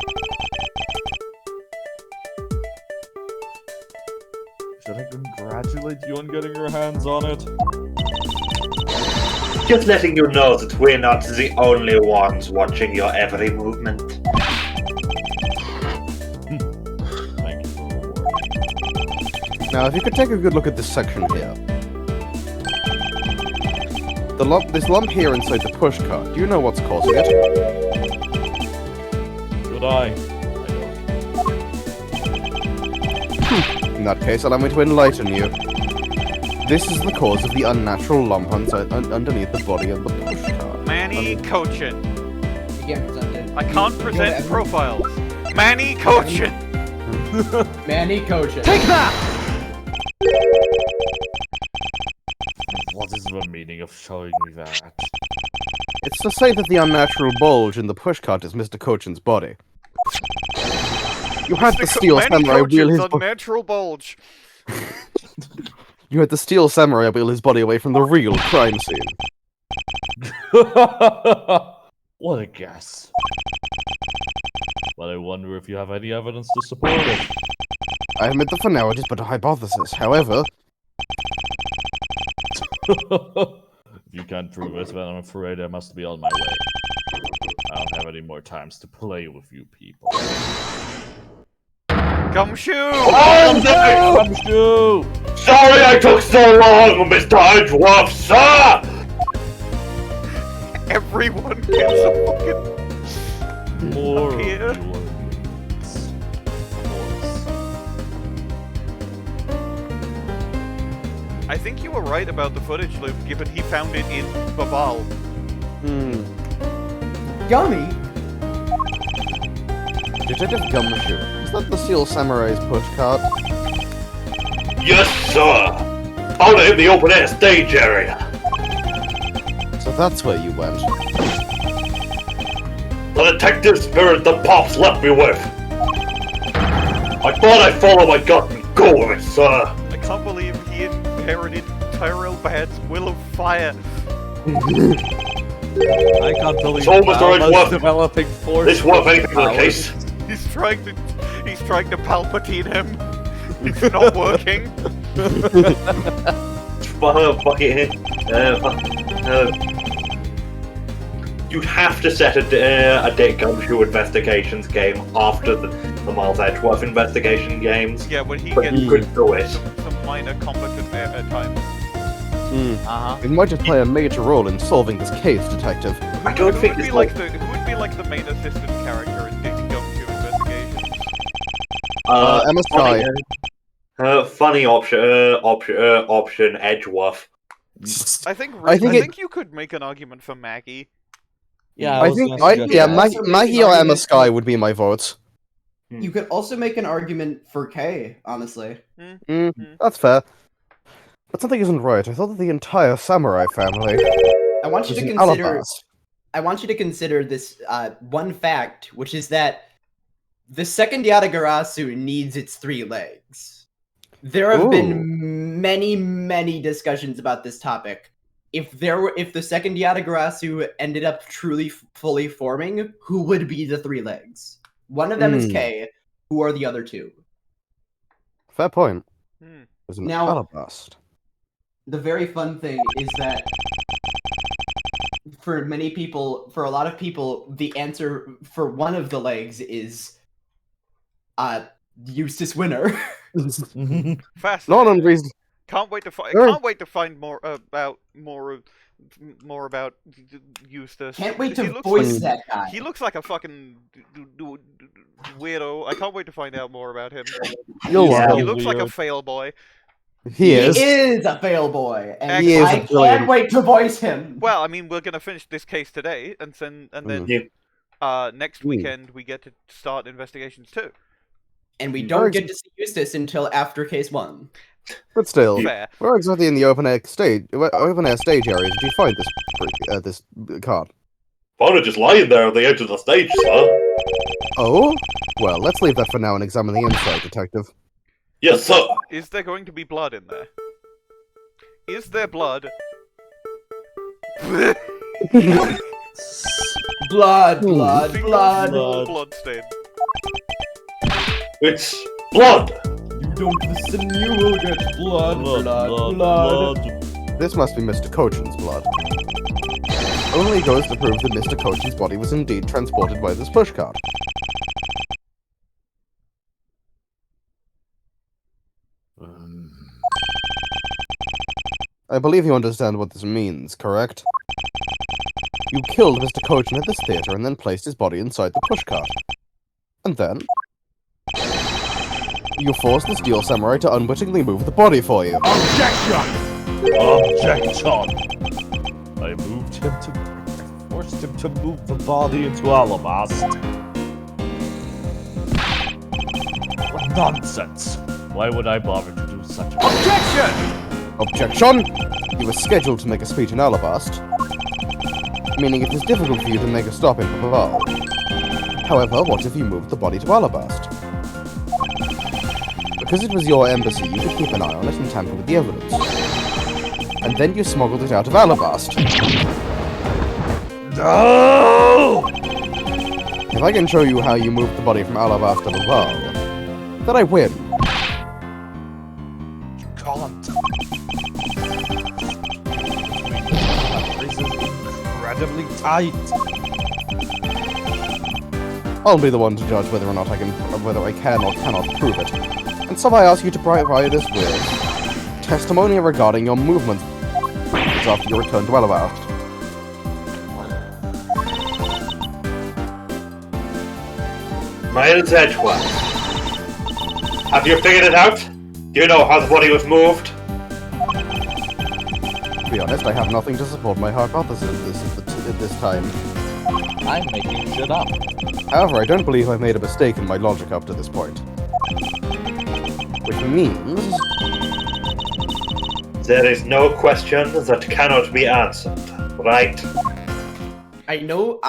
Should I congratulate you on getting your hands on it? Just letting you know that we're not the only ones watching your every movement. Thank you for the reward. Now, if you could take a good look at this section here. This lump here inside the pushcart, do you know what's causing it? Should I? In that case, allow me to enlighten you. This is the cause of the unnatural lump underneath the body of the pushcart. Manny Coachen. You can't present it. I can't present profiles. Manny Coachen. Manny Coachen. Take that! What is the meaning of showing me that? It's to say that the unnatural bulge in the pushcart is Mr. Coachen's body. You had the steel samurai wheel his unnatural bulge. You had the steel samurai wheel his body away from the real crime scene. What a guess. But I wonder if you have any evidence to support it. I admit that for now it is but a hypothesis. However, If you can't prove it, then I'm afraid I must be on my way. I don't have any more times to play with you people. Gumshoe! Gumshoe! Sorry I took so long, Mr. Edgeworth, sir! Everyone gets a fucking... More Up here. of your needs. Of course. I think you were right about the footage loop, given he found it in Babal. Gummy? Detective Gumshoe, is that the steel samurai's pushcart? Yes, sir! Out in the open air stage area. So that's where you went. The detective spirit that Pops left me with. I thought I'd follow my gut and go with it, sir. I can't believe he inherited Tyrell Bad's Will of Fire. I can't believe So, Mr. Alba's Edgeworth, developing force. This worth anything for the case? He's trying to Palpatine him. It's not working. You'd have to set a Dick Gumshoe investigations game after the Miles Edgeworth investigation games. Yeah, when he But gets you could do it. some minor competent at times. It might just play a major role in solving this case, Detective. I don't Who think would it's be like the main assistant character in Dick Gumshoe investigations? Emma Sky. Funny option Edgeworth. I think I think you could make an argument for Maggie. Yeah, I was think, gonna suggest yeah, that. Also make Maggie an or Emma argument Sky for- would be my votes. You could also make an argument for Kay, honestly. That's fair. But something isn't right. I thought that the entire samurai family I want you was to in consider. Alabas. I want you to consider this one fact, which is that the second Yatagarasu needs its 3 legs. There have been many discussions about this topic. If the second Yatagarasu ended up truly fully forming, who would be the 3 legs? One of them is Kay. Who are the other 2? Fair point. Hmm. It was an Now- Alabast. The very fun thing is that for a lot of people, the answer for one of the legs is Eustace Winner. Fascinating. Not unreasonable. Can't wait to find. Sure. Can't wait to find more about Eustace. Can't wait 'Cause he to looks voice like, that guy. He looks like a fucking weirdo. I can't wait to find out more about him. You'll Yeah. laugh. He looks like a Weird. fail boy. He is. a fail boy, and He is I a can't brilliant- wait to voice him. Well, I mean, we're gonna finish this case today, and then Yeah. next weekend we get to start investigations too. And we Very don't get to see Eustace until after case 1. But still, Fair. where exactly in the open air stage area did you find this card? Found it just lying there on the edge of the stage, sir. Oh? Well, let's leave that for now and examine the inside, Detective. Yes, sir. Is there going to be blood in there? Is there blood? Blood. Single blood stain. It's blood. You don't listen, you will get blood. This must be Mr. Coachen's blood. Only goes to prove that Mr. Coachen's body was indeed transported by this pushcart. I believe you understand what this means, correct? You killed Mr. Coachen at this theater and then placed his body inside the pushcart. And then... you forced the Steel Samurai to unwittingly move the body for you. Objection! I forced him to move the body into Alabast. What nonsense! Why would I bother to do such a... Objection! You were scheduled to make a speech in Alabast, meaning it was difficult for you to make a stop in Papal. However, what if you moved the body to Alabast? Because it was your embassy, you could keep an eye on it and tamper with the evidence. And then you smuggled it out of Alabast. No! If I can show you how you moved the body from Alabast to Papal, then I win. Can't. This is incredibly tight. I'll be the one to judge whether I can or cannot prove it. And so I ask you to provide us with testimony regarding your movements after your return to Alabast. My name's Edgeworth. Have you figured it out? Do you know how the body was moved? To be honest, I have nothing to support my hypothesis at this time. I'm making shit up. However, I don't believe I've made a mistake in my logic up to this point. Which means... There is no question that cannot be answered, right? I know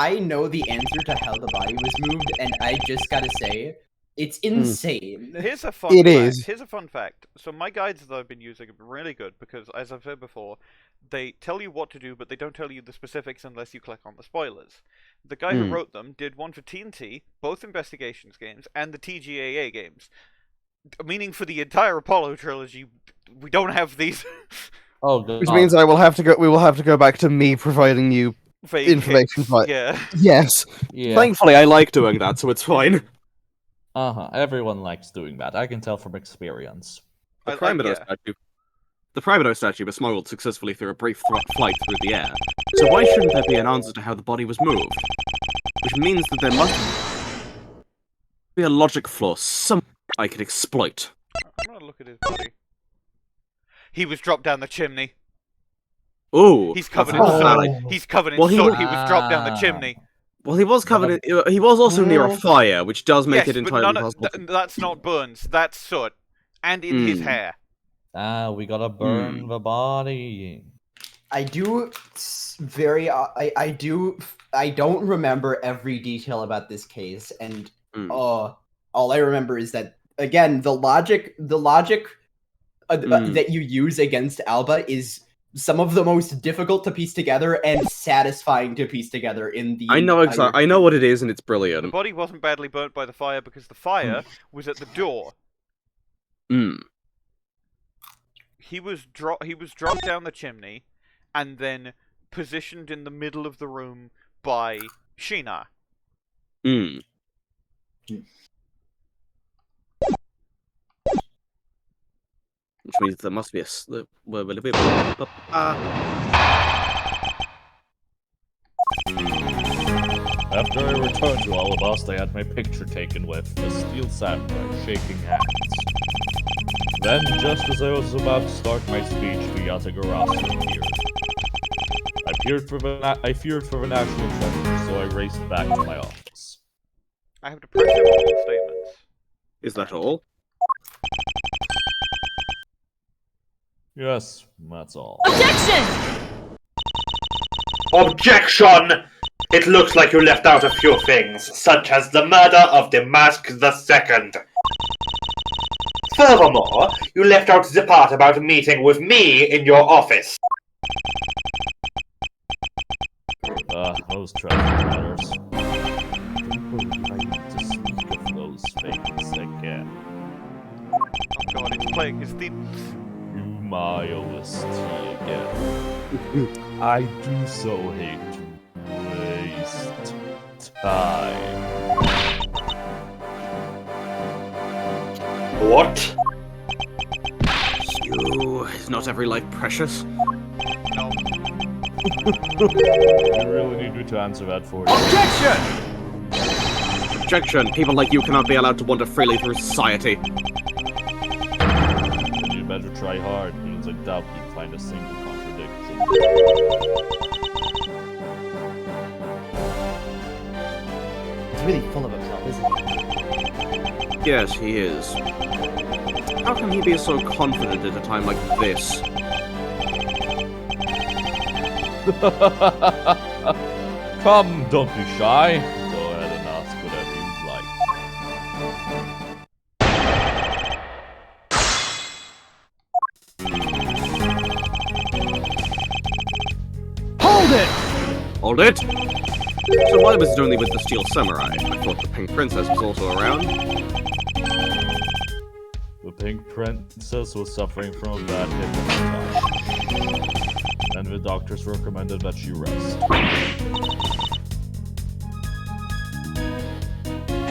the answer to how the body was moved, and I just gotta say, it's insane. Here's a fun It fact. is. Here's a fun fact. So my guides that I've been using have been really good because, as I've said before, they tell you what to do, but they don't tell you the specifics unless you click on the spoilers. The guy who wrote them did one for TNT, both investigations games, and the TGAA games. Meaning for the entire Apollo trilogy, we don't have these. Oh, good. Which means we will have to go back to me providing you Vague information. hints, But yeah. yes, Yeah. Thankfully, I like doing that, so it's fine. Everyone likes doing that. I can tell from experience. The Primato statue was smuggled successfully through a brief flight through the air. So why shouldn't there be an answer to how the body was moved? Which means that there must be a logic flaw I could exploit. I'm gonna look at his body. He was dropped down the chimney. Ooh. He's covered in soot. He's covered in soot. He was dropped down the chimney. Well, he was covered in... He was also near a fire, which does make it entirely possible. That's not burns. That's soot. And in his hair. We gotta burn the body. I don't remember every detail about this case, and all I remember is that, again, the logic that you use against Alba is some of the most difficult to piece together and satisfying to piece together in the. I know exactly. I know what it is, and it's brilliant. The body wasn't badly burnt by the fire because the fire was at the door. He was dropped down the chimney, and then positioned in the middle of the room by Shih-na. Which means there must be a... After I returned to Alabasta, I had my picture taken with the steel samurai shaking hands. Then, just as I was about to start my speech, the Yatagarasu appeared. I feared for the national treasure, so I raced back to my office. I have to press him on all statements. Is that all? Yes, that's all. Objection! Objection! It looks like you left out a few things, such as the murder of the Mask II. Furthermore, you left out the part about meeting with me in your office. Those treasure matters. Don't believe I need to speak of those things again. Oh god, it's playing his theme. My OST again. I do so hate to waste time. What? Is not every life precious? No. You really need me to answer that for you. Objection! Objection! People like you cannot be allowed to wander freely through society. Then you better try hard, because I doubt you'd find a single contradiction. He's really full of himself, isn't he? Yes, he is. How can he be so confident at a time like this? Come, don't be shy. Go ahead and ask whatever you'd like. Hold it! Hold it? So why was it only with the Steel Samurai? I thought the Pink Princess was also around. The Pink Princess was suffering from a bad hip attack, and the doctors recommended that she rest.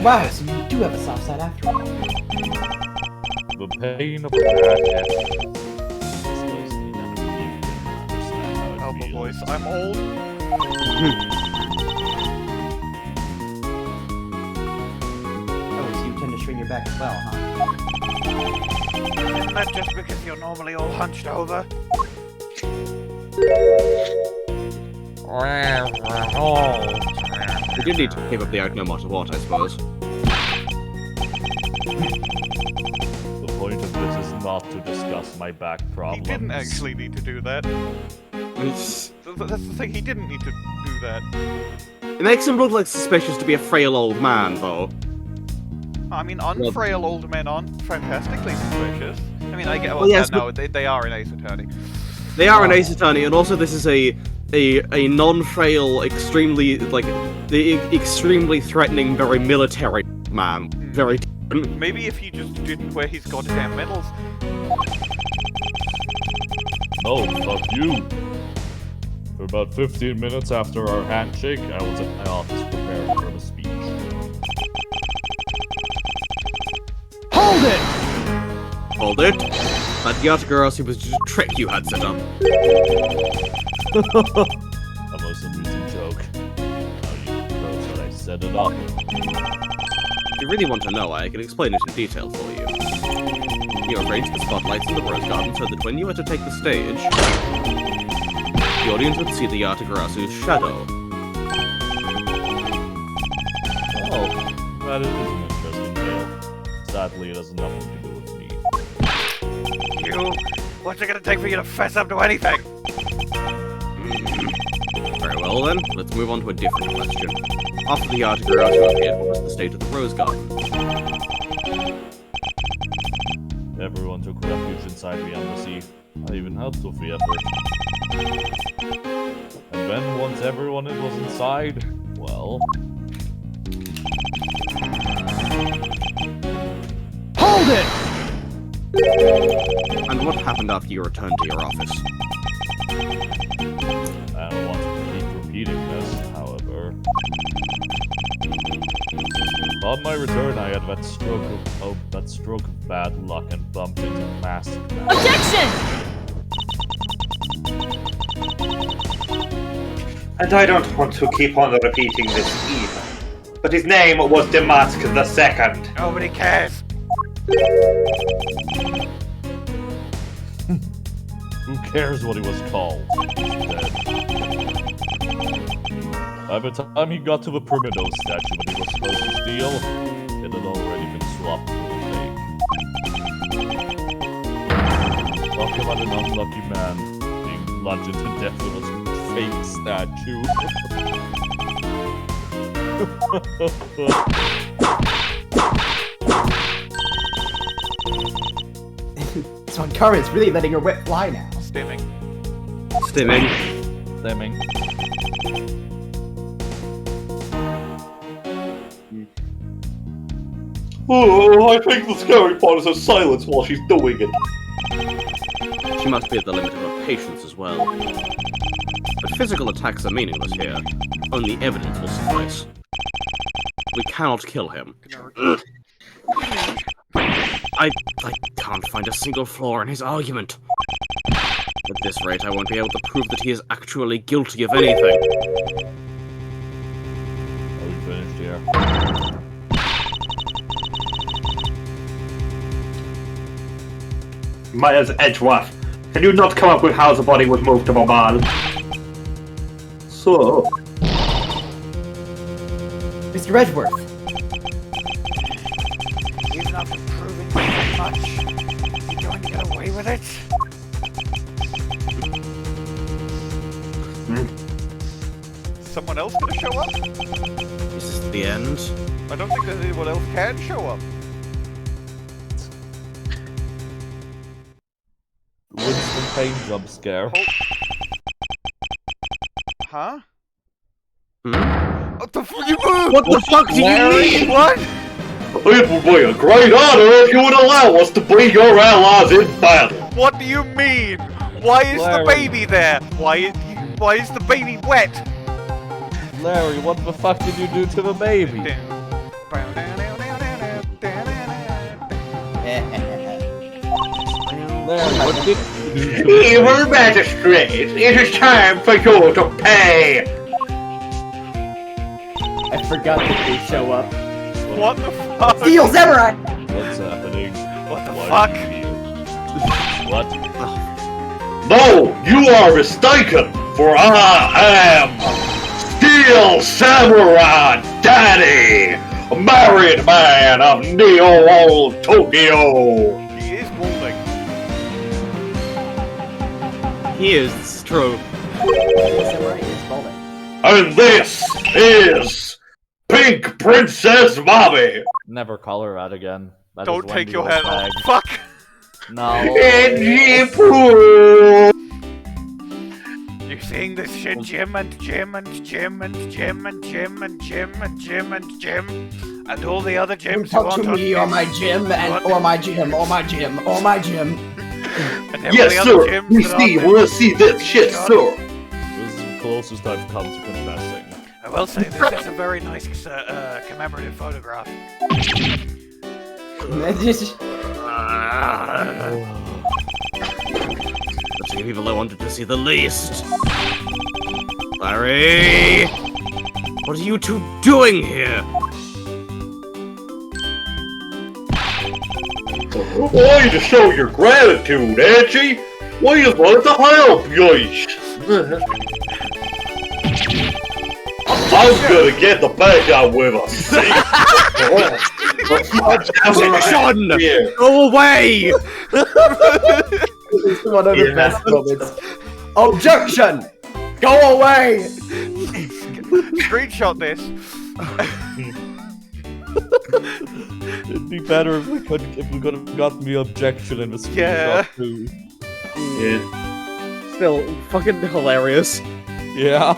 Wow, so you do have a soft side after all. The pain of a bad hip is mostly none of you understand how it Alba feels. voice. I'm old. Oh, so you tend to shrink your back as well, huh? Isn't that just because you're normally all hunched over? We did need to give up the out no matter what, I suppose. The point of this is not to discuss my back He problems. didn't actually need to do that. That's the thing, he didn't need to do that. It makes him look like suspicious to be a frail old man, though. I mean, unfrail old men aren't fantastically suspicious. I mean, I get Well, yes, no, they are an Ace Attorney. They are an Ace Attorney, and also this is a non-frail, extremely, like, the extremely threatening, very military man. very different. Maybe if he just didn't wear his goddamn medals. No, fuck you. For about 15 minutes after our handshake, I was at my office preparing for the speech. Hold it! Hold it. That Yatagarasu was just a trick you had set up. A most amusing joke. Now you propose that I set it up. If you really want to know, I can explain it in detail for you. You arranged the spotlights in the Rose Garden so that when you were to take the stage, the audience would see the Yatagarasu's shadow. Oh, that is an interesting tale. Sadly, it has nothing to do with me. You? What's it gonna take for you to fess up to anything? Very well then, let's move on to a different question. After the Yatagarasu appeared, what was the state of the Rose Garden? Everyone took refuge inside the embassy. I even helped with the effort. And then, once everyone was inside, well... Hold it! And what happened after you returned to your office? I don't want to keep repeating this, however... On my return, I had that stroke of bad luck and bumped into Masked Man. Objection! And I don't want to keep on repeating this either. But his name was Damask II. Nobody cares. Who cares what he was called? He's dead. By the time he got to the Primido statue when he was supposed to steal, it had already been swapped with a fake. Talk about an unlucky man being bludgeoned to death with a fake statue. Von Karma is really letting her whip fly now. Stimming. Stimming. Stemming. Oh, I think the scary part is her silence while she's doing it. She must be at the limit of her patience as well. But physical attacks are meaningless here. Only evidence will suffice. We cannot kill him. I can't find a single flaw in his argument. At this rate, I won't be able to prove that he is actually guilty of anything. Are we finished here? Myers Edgeworth, can you not come up with how the body was moved to Mobile? So... Mr. Edgeworth. Even after proving so much, you're going to get away with it? Someone else gonna show up? Is this the end? I don't think that anyone else can show up. Winston Payne jump scare. Huh? Hmm? What the fuck you move? What the fuck do you mean? What? It would be a great honor if you would allow us to be your allies in battle. What do you mean? Why is the baby there? Why is the baby wet? Larry, what the fuck did you do to the baby? Larry, what did you do? Evil magistrate, it is time for you to pay. I forgot that they show up. What the fuck? Steel Samurai! What's happening? What the fuck? What? No, you are mistaken, for I am Steel Samurai Daddy, a married man of Neo-Old Tokyo. He is balding. He is, it's true. Steel Samurai is balding. And this is Pink Princess Mommy. Never call her out again. That is Don't take Wendy your head off. Oldbag. Fuck! No. You're seeing this shit, Jim and Jim and Jim and Jim and Jim and Jim and Jim and Jim. And all the other Don't gyms who talk to aren't on me or my gym or my gym or my gym or my gym. And all Yes, the other sir. gyms We that see. aren't We'll see this shit, sir. This is the closest I've come to confessing. I will say this is a very nice commemorative photograph. The two people I wanted to see the least. Larry! What are you two doing here? Why to show your gratitude, Angie? We just wanted to help, yoish. I'm gonna get the bad guy with us. Objection! Yeah. Go away! It's one of the best moments. Objection! Go away! Screenshot this. It'd be better if we could have gotten the objection in the screenshot Yeah. too. Yeah. Still, fucking hilarious. Yeah.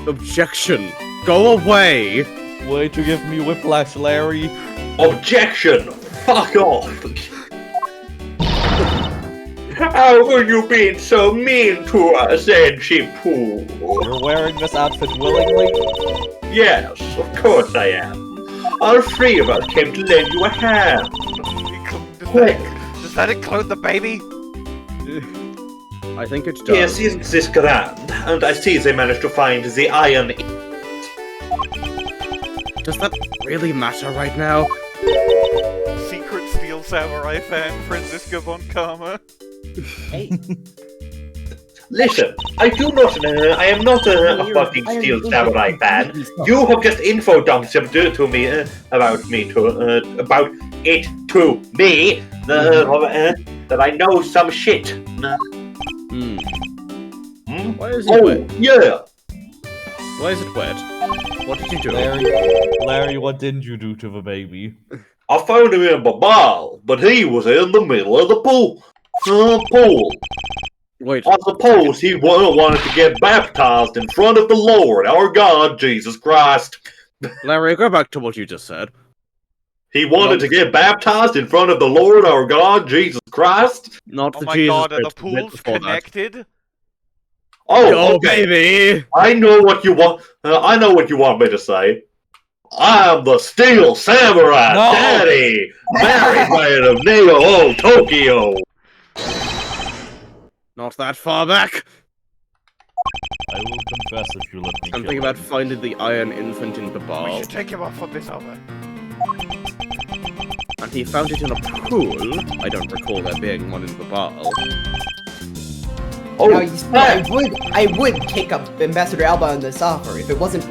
Objection. Go away! Way to give me whiplash, Larry. Objection! Fuck off! How are you being so mean to us, Angie Pooh? You're wearing this outfit willingly? Yes, of course I am. All three of us came to lend you a hand. Does that include the baby? I think it does. Yes, isn't this grand? And I see they managed to find the iron. Does that really matter right now? Secret Steel Samurai fan, Franziska Von Karma. Hey. Listen, I am not a fucking Steel Samurai fan. You have just info dumped some dirt to me about it to me that I know some shit. Hmm. Hmm? Why is it wet? Yeah. Why is it wet? What did you do? Larry, what didn't you do to the baby? I found him in my ball, but he was in the middle of the pool. Wait. I suppose he wanted to get baptized in front of the Lord, our God, Jesus Christ. Larry, go back to what you just said. He wanted to get baptized in front of the Lord, our God, Jesus Christ. Not Oh the my Jesus god, are the Christ meant pools before that. connected? Oh, okay. Baby! I know what you want. I know what you want me to say. I'm the Steel Samurai No. Daddy, married man of Neo Tokyo. Not that far back. I will confess if you let me. I'm thinking about finding the Iron Infant in We Babal, should take him off of this oven. and he found it in a pool. I don't recall there being one in Babal. Oh, Now, you see, I would take up Ambassador Alba on this offer if it wasn't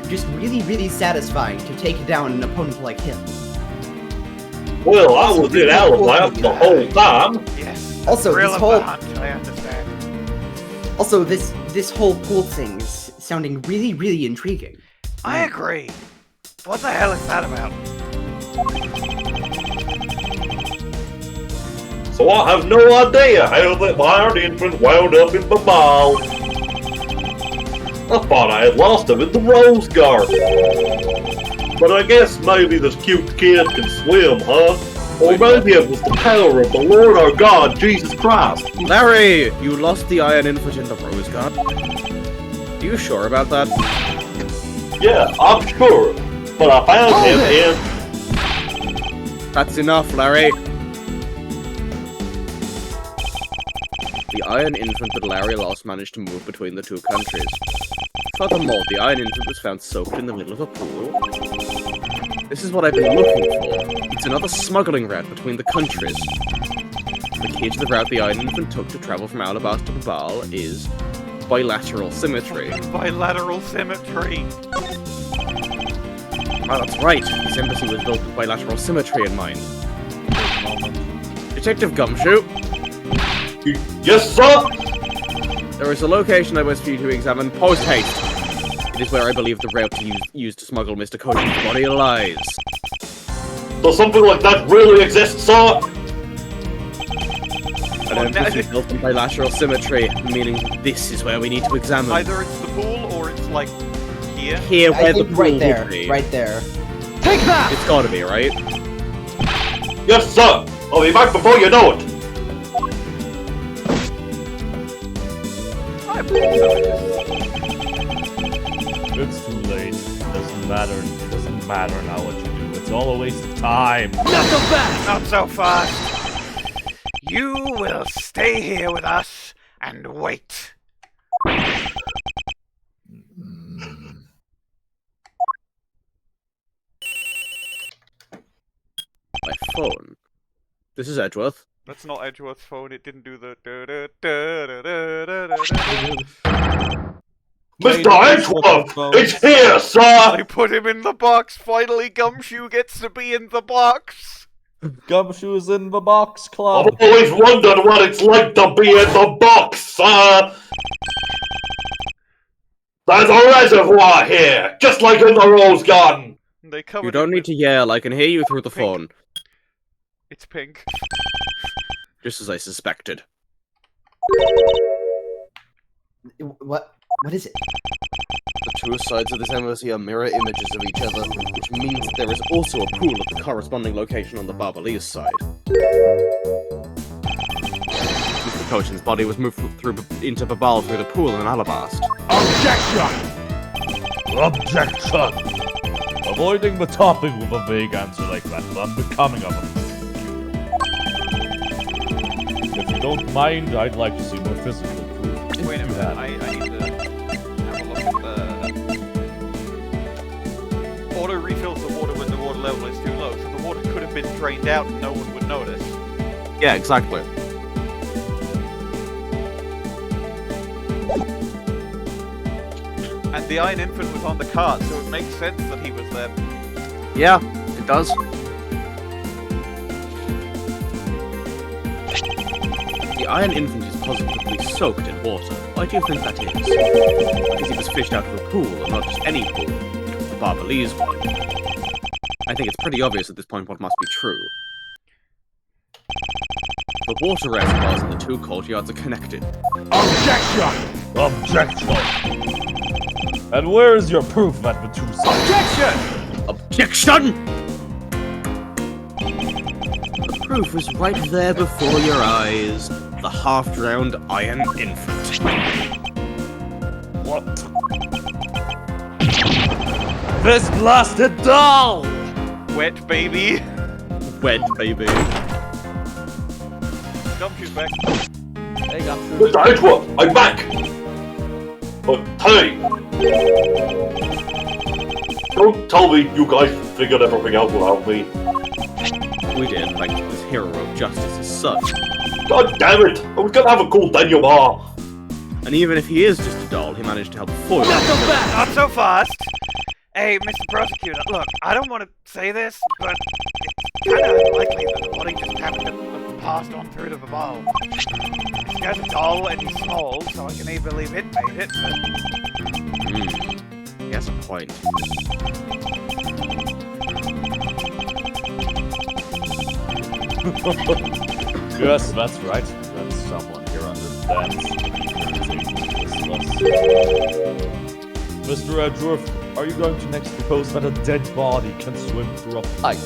just really satisfying to take down an opponent like him. well, I was in Alabama the whole time. Yes. Also, Thrill this of whole the hunt, I understand. also this whole pool thing is sounding really intriguing. I agree. What the hell is that about? So I have no idea how that Iron Infant wound up in Babal. I thought I had lost him in the Rose Garden. But I guess maybe this cute kid can swim, huh? Or maybe it was the power of the Lord our God, Jesus Christ. Larry, you lost the Iron Infant in the Rose Garden. Are you sure about that? Yeah, I'm sure. But I found him in... That's enough, Larry. The Iron Infant that Larry lost managed to move between the two countries. Furthermore, the Iron Infant was found soaked in the middle of a pool. This is what I've been looking for. It's another smuggling route between the countries. The key to the route the Iron Infant took to travel from Alabasta to Babal is bilateral symmetry. Bilateral symmetry. Oh, that's right. This embassy was built with bilateral symmetry in mind. Detective Gumshoe, Yes, sir! there is a location I wish for you to examine post-haste. It is where I believe the route used to smuggle Mr. Coachen's body lies. So something like that really exists, sir? An embassy built in bilateral symmetry, meaning this is where we need to examine. Either it's the pool or it's like here. Here, I where the think pool right there, would be. right there. Take that! It's gotta be, right? Yes, sir! I'll be back before you know it! It's too late. Doesn't matter. It doesn't matter now what you do. It's all a waste of time. Not so fast! Not so fast. You will stay here with us and wait. My phone. This is Edgeworth. That's not Edgeworth's phone. It didn't do the. Mr. Edgeworth! It's here, sir! They put him in the box. Finally, Gumshoe gets to be in the box. Gumshoe's in the box club. I've always wondered what it's like to be in the box, sir! There's a reservoir here, just like in the Rose Garden! They covered You don't it need with to yell, I can hear you through the pink. phone. It's pink. Just as I suspected. What is it? The two sides of this embassy are mirror images of each other, which means there is also a pool at the corresponding location on the Barbalese side. Mr. Coachen's body was moved into Babal through the pool in Alabast. Objection! Avoiding the topic with a vague answer like that is unbecoming of him. If you don't mind, I'd like to see more physical proof. Wait a minute. I need to have a look at the. Auto refills the water when the water level is too low, so the water could have been drained out and no one would notice. Yeah, exactly. And the Iron Infant was on the cart, so it makes sense that he was there. Yeah, it does. The Iron Infant is positively soaked in water. Why do you think that is? Because he was fished out of a pool, and not just any pool. The Barbalese one. I think it's pretty obvious at this point what must be true. The water reservoirs in the two courtyards are connected. Objection! Objection! And where is your proof that the two sides? Objection! Objection! The proof is right there before your eyes. The half-drowned Iron Infant. What? This blasted doll! Wet baby. Wet baby. Gumshoe's back. Hey, Gumshoe. Mr. Edgeworth, I'm back! But hey! Don't tell me you guys figured everything out without me. We did, thanks to this hero of justice's son. God damn it! I was gonna have a cool denouement! And even if he is just a doll, he managed to help foil it. Not so fast. Hey, Mr. Prosecutor, look, I don't want to say this, but it's kind of unlikely that the body just happened to have passed on through to the ball. This guy's a doll and he's small, so I can either believe it made it, but... He has a point. Yes, that's right. That someone here understands. Mr. Edgeworth, are you going to next propose that a dead body can swim through a pipe?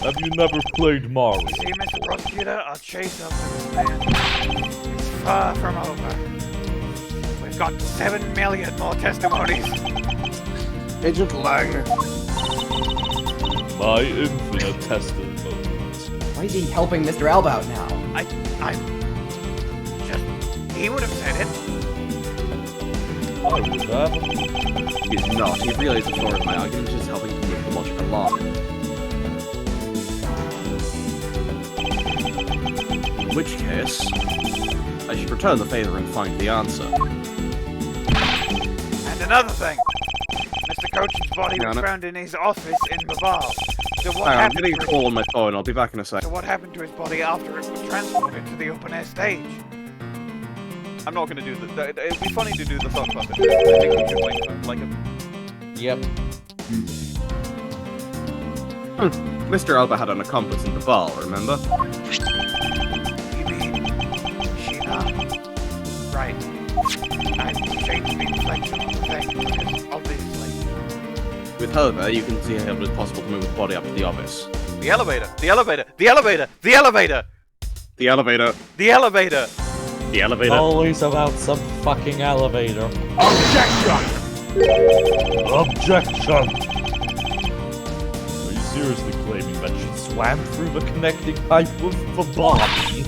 Have you never played Mario? See, Mr. Prosecutor, I'll chase up this man. It's far from over. We've got 7 million more testimonies. Agent Lang. My infinite testimonies. Why is he helping Mr. Alba out now? He would have said it. I would have. He's not. He realized the floor of my argument is helping to move the logic along. In which case, I should return the favor and find the answer. And another thing. Mr. Coachen's body was found in his office in Babal. So what I'm happened getting a to call on my phone. I'll be back in a sec. So what happened to his body after it was transported to the open-air stage? I'm not going to do the. It'd be funny to do the thought puppet. I think we should wait for like a. Yep. Mr. Alba had an accomplice in the ball, remember? You mean Shih-na? Right. I've changed the inflection on the thing, because obviously. With her, you can see how it is possible to move the body up to the office. The elevator! The elevator! The elevator! The elevator! The elevator. The elevator! The elevator. Always about some fucking elevator. Objection! Objection! Are you seriously claiming that she swam through the connecting pipe with the body?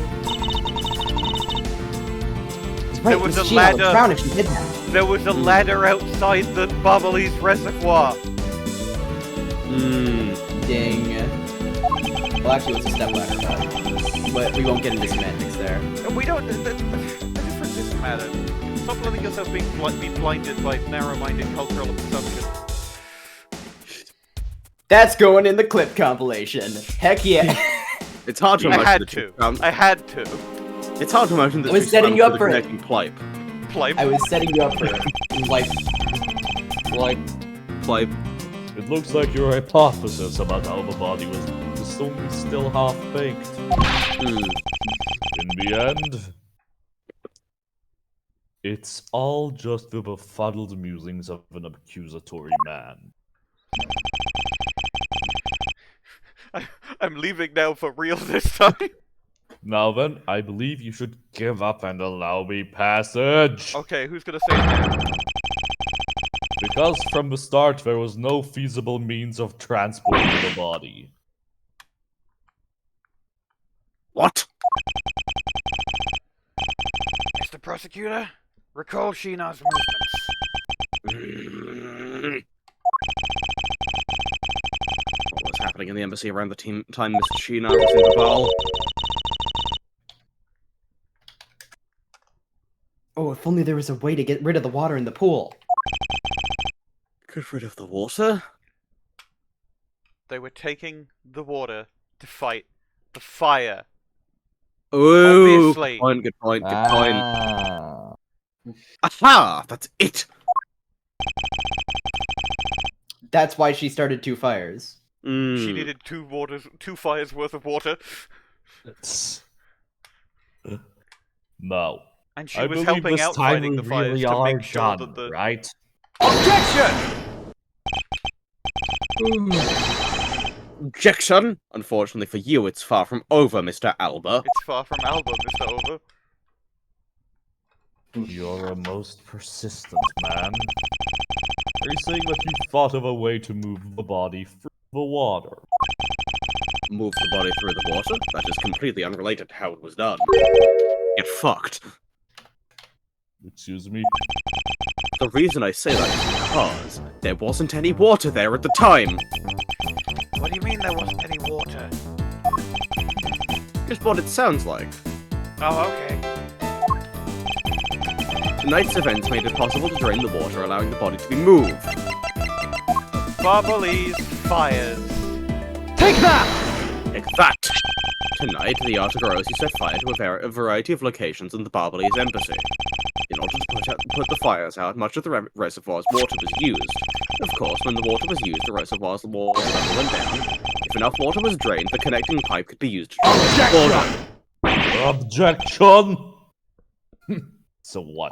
There was a ladder. There was a ladder outside the Bubbly's reservoir. Ding. Well, actually, it's a step ladder, but we won't get into semantics there. We don't. The difference doesn't matter. Stop letting yourself be blinded by narrow-minded cultural assumptions. That's going in the clip compilation. Heck yeah. It's hard to imagine I had to. It's hard to imagine that I was setting you up for it. Pipe. I was setting you up for it. Pipe. It looks like your hypothesis about how the body was only still half-baked. In the end, it's all just the befuddled musings of an accusatory man. I'm leaving now for real this time. Now then, I believe you should give up and allow me passage. Okay, who's gonna say it now? Because from the start there was no feasible means of transporting the body. What? Mr. Prosecutor, recall Shih-na's movements. What was happening in the embassy around the time Mr. Shih-na was in the ball? Oh, if only there was a way to get rid of the water in the pool. Get rid of the water? They were taking the water to fight the fire. Ooh, obviously. Good point. Aha! That's it! That's why she started two fires. She needed two fires worth of water. No. And she was helping out fighting the fires to make sure that the... Right? Objection! Objection! Unfortunately for you, it's far from over, Mr. Alba. It's far from Alba, Mr. Over. You're a most persistent man. Are you saying that you thought of a way to move the body through the water? Move the body through the water? That is completely unrelated to how it was done. Get fucked. Excuse me? The reason I say that is because there wasn't any water there at the time. What do you mean there wasn't any water? Just what it sounds like. Oh, okay. Tonight's events made it possible to drain the water, allowing the body to be moved. Bubbly's fires. Take that! Take that! Tonight, the Artigarossi set fire to a variety of locations in the Barbalese embassy. In order to put the fires out, much of the reservoir's water was used. Of course, when the water was used, the reservoir's water level went down. If enough water was drained, the connecting pipe could be used to transport water. Objection! So what?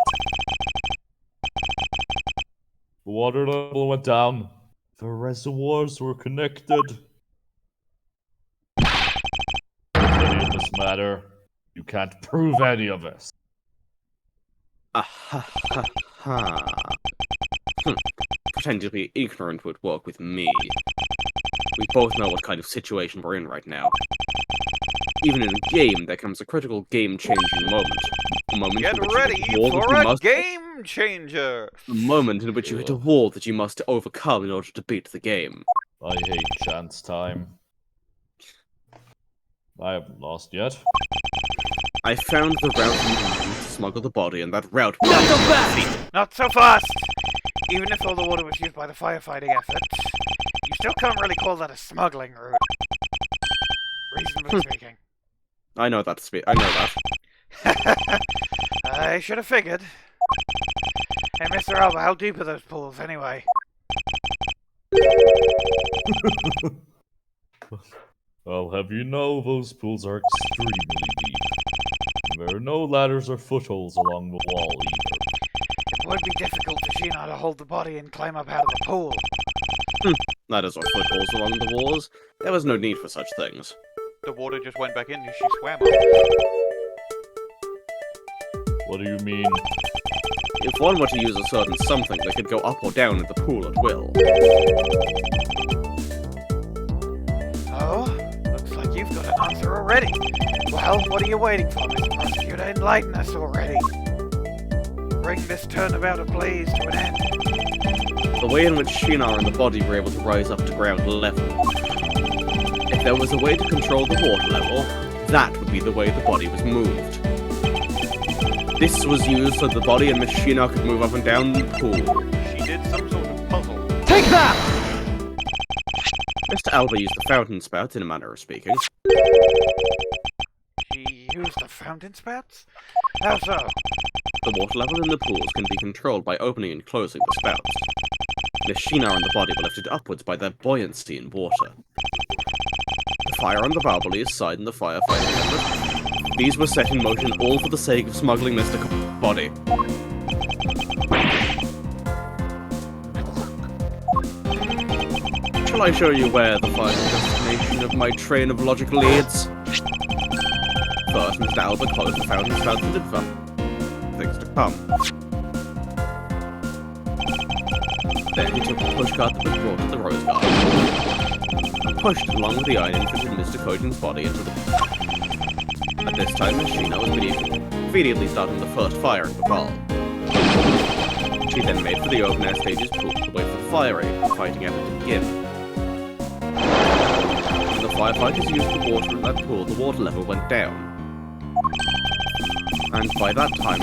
The water level went down. The reservoirs were connected. In this matter, you can't prove any of this. Pretending to be ignorant would work with me. We both know what kind of situation we're in right now. Even in a game, there comes a critical game-changing moment. A moment Get in which ready for a game changer! A moment in which you hit a wall that you must overcome in order to beat the game. I hate chance time. I haven't lost yet. I found the route you need to smuggle the body, and that route... Not so fast! Not so fast! Even if all the water was used by the firefighting efforts, you still can't really call that a smuggling route. Reasonably speaking. I know that. I should have figured. Hey, Mr. Alba, how deep are those pools, anyway? I'll have you know those pools are extremely deep. There are no ladders or footholds along the wall either. It would be difficult for Shih-na to hold the body and climb up out of the pool. That is our footholds along the walls. There was no need for such things. The water just went back in and she swam up. What do you mean? If one were to use a certain something, they could go up or down in the pool at will. Oh, looks like you've got an answer already. Well, what are you waiting for, Mr. Prosecutor? Enlighten us already. Bring this turnabout of blaze to an end. The way in which Shih-na and the body were able to rise up to ground level. If there was a way to control the water level, that would be the way the body was moved. This was used so the body and Miss Shih-na could move up and down the pool. She did some sort of puzzle. Take that! Mr. Alba used the fountain spout, in a manner of speaking. She used the fountain spouts? How so? The water level in the pools can be controlled by opening and closing the spouts. Miss Shih-na and the body were lifted upwards by their buoyancy in water. The fire on the Barbelly's side and the firefighting effort. These were set in motion all for the sake of smuggling Mr. Body. Shall I show you where the final destination of my train of logical leads? First, Mr. Alba closed the fountain spouts and did things to come. Then he took the pushcart that was brought to the rose garden and pushed it along with the iron and fitted Mr. Cochen's body into the... At this time, Miss Shih-na was immediately starting the first fire in the ball. She then made for the open-air stage's pool to wait for the fighting effort to begin. When the firefighters used the water in that pool, the water level went down. And by the time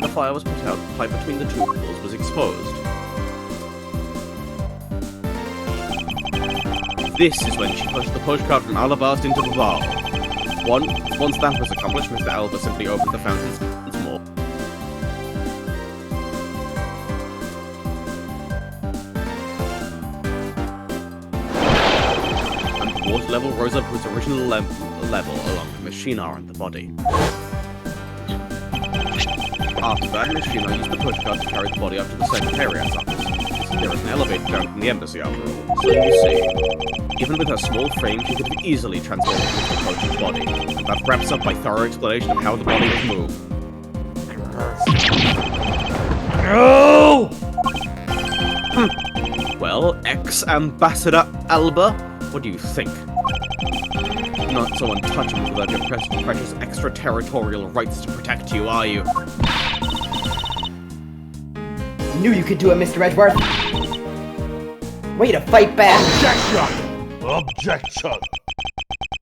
the fire was put out, the pipe between the two pools was exposed. This is when she pushed the pushcart from Alabast into the bar. Once that was accomplished, Mr. Alba simply opened the fountains once more. And the water level rose up to its original level along with Miss Shih-na and the body. After that, Miss Shih-na used the pushcart to carry the body up to the Secretariat's office. There is an elevator down from the embassy after all, so you see, even with her small frame, she could have easily transported Mr. Cochen's body. And that wraps up my thorough explanation of how the body was moved. No! Well, ex-Ambassador Alba, what do you think? Not so untouchable without your precious extraterritorial rights to protect you, are you? Knew you could do it, Mr. Edgeworth. Way to fight back. Objection!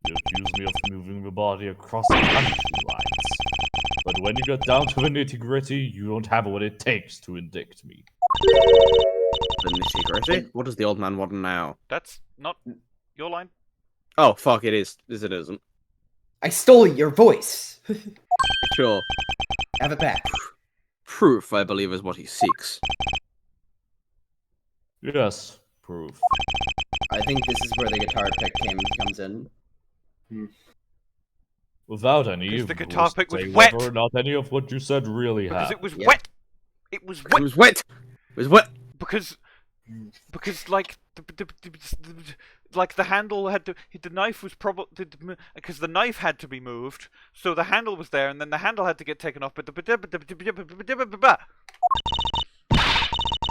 You accuse me of moving the body across the country lines. But when you get down to the nitty-gritty, you don't have what it takes to indict me. The nitty-gritty? What does the old man want now? That's not your line. Oh, fuck, it is. It isn't. I stole your voice. Sure. Have it back. Proof, I believe, is what he seeks. Yes, proof. I think this is where the guitar pick comes in. Without any, Because you the guitar must pick was say wet. whether or not any of what you said really Because happened. it was Yeah. wet. It was wet. It was wet! It was wet! Because like like the handle had to, the knife was probably, because the knife had to be moved, so the handle was there, and then the handle had to get taken off. But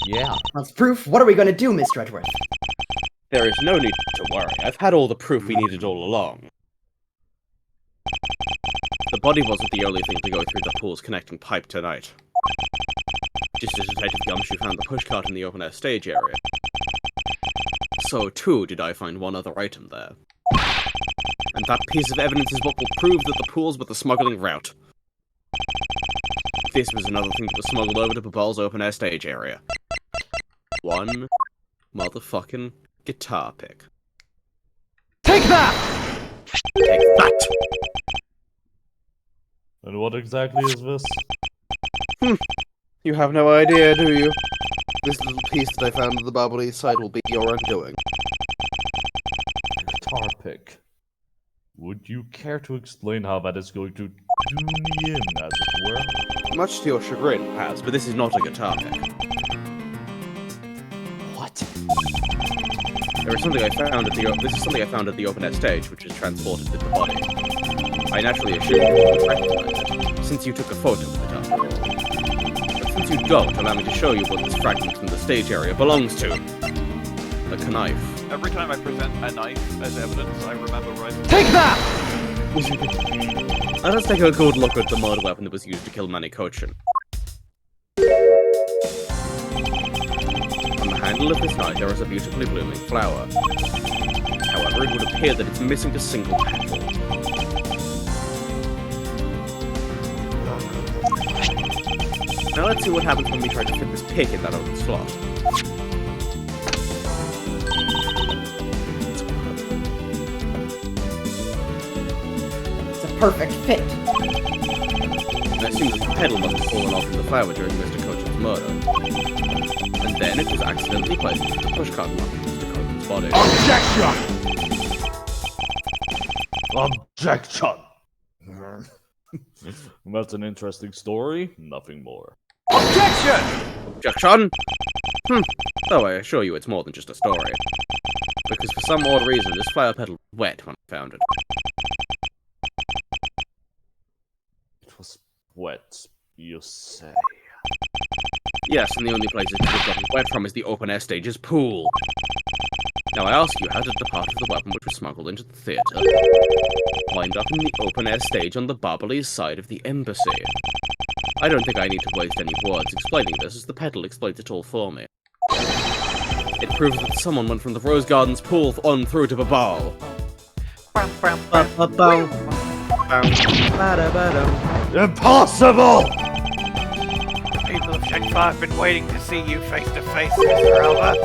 Yeah. That's proof. What are we going to do, Mr. Edgeworth? There is no need to worry. I've had all the proof we needed all along. The body wasn't the only thing to go through the pool's connecting pipe tonight. Just as Detective Gumshoe found the pushcart in the open-air stage area. So, too, did I find one other item there. And that piece of evidence is what will prove that the pools were the smuggling route. This was another thing that was smuggled over to Babal's open-air stage area. One motherfucking guitar pick. Take that! Take that! And what exactly is this? You have no idea, do you? This little piece that I found on the Barbelly's side will be your undoing. Guitar pick. Would you care to explain how that is going to do me in, as it were? Much to your chagrin, perhaps, but this is not a guitar pick. What? This is something I found at the open air stage, which is transported with the body. I naturally assumed you would recognize it, since you took a photo of it after all. But since you don't, allow me to show you what this fragment from the stage area belongs to. The knife. Every time I present a knife as evidence, I remember right. Take that! Let us take a good look at the murder weapon that was used to kill Manny Coachen. On the handle of this knife there is a beautifully blooming flower. However, it would appear that it's missing a single petal. Now let's see what happens when we try to fit this pick in that open slot. Perfect fit. I assume that the petal must have fallen off from the flower during Mr. Coachen's murder. And then it was accidentally placed into the pushcart lock of Mr. Coachen's body. Objection! That's an interesting story, nothing more. Objection! Though I assure you it's more than just a story. Because for some odd reason, this flower petal was wet when I found it. It was wet, you say? Yes, and the only place it could have gotten wet from is the open-air stage's pool. Now I ask you, how did the part of the weapon which was smuggled into the theatre wind up in the open-air stage on the Barbalese side of the embassy? I don't think I need to waste any words explaining this, as the petal explains it all for me. It proves that someone went from the Rose Garden's pool on through to Babal. Impossible! The people of Shengfa have been waiting to see you face to face, Mr. Alba.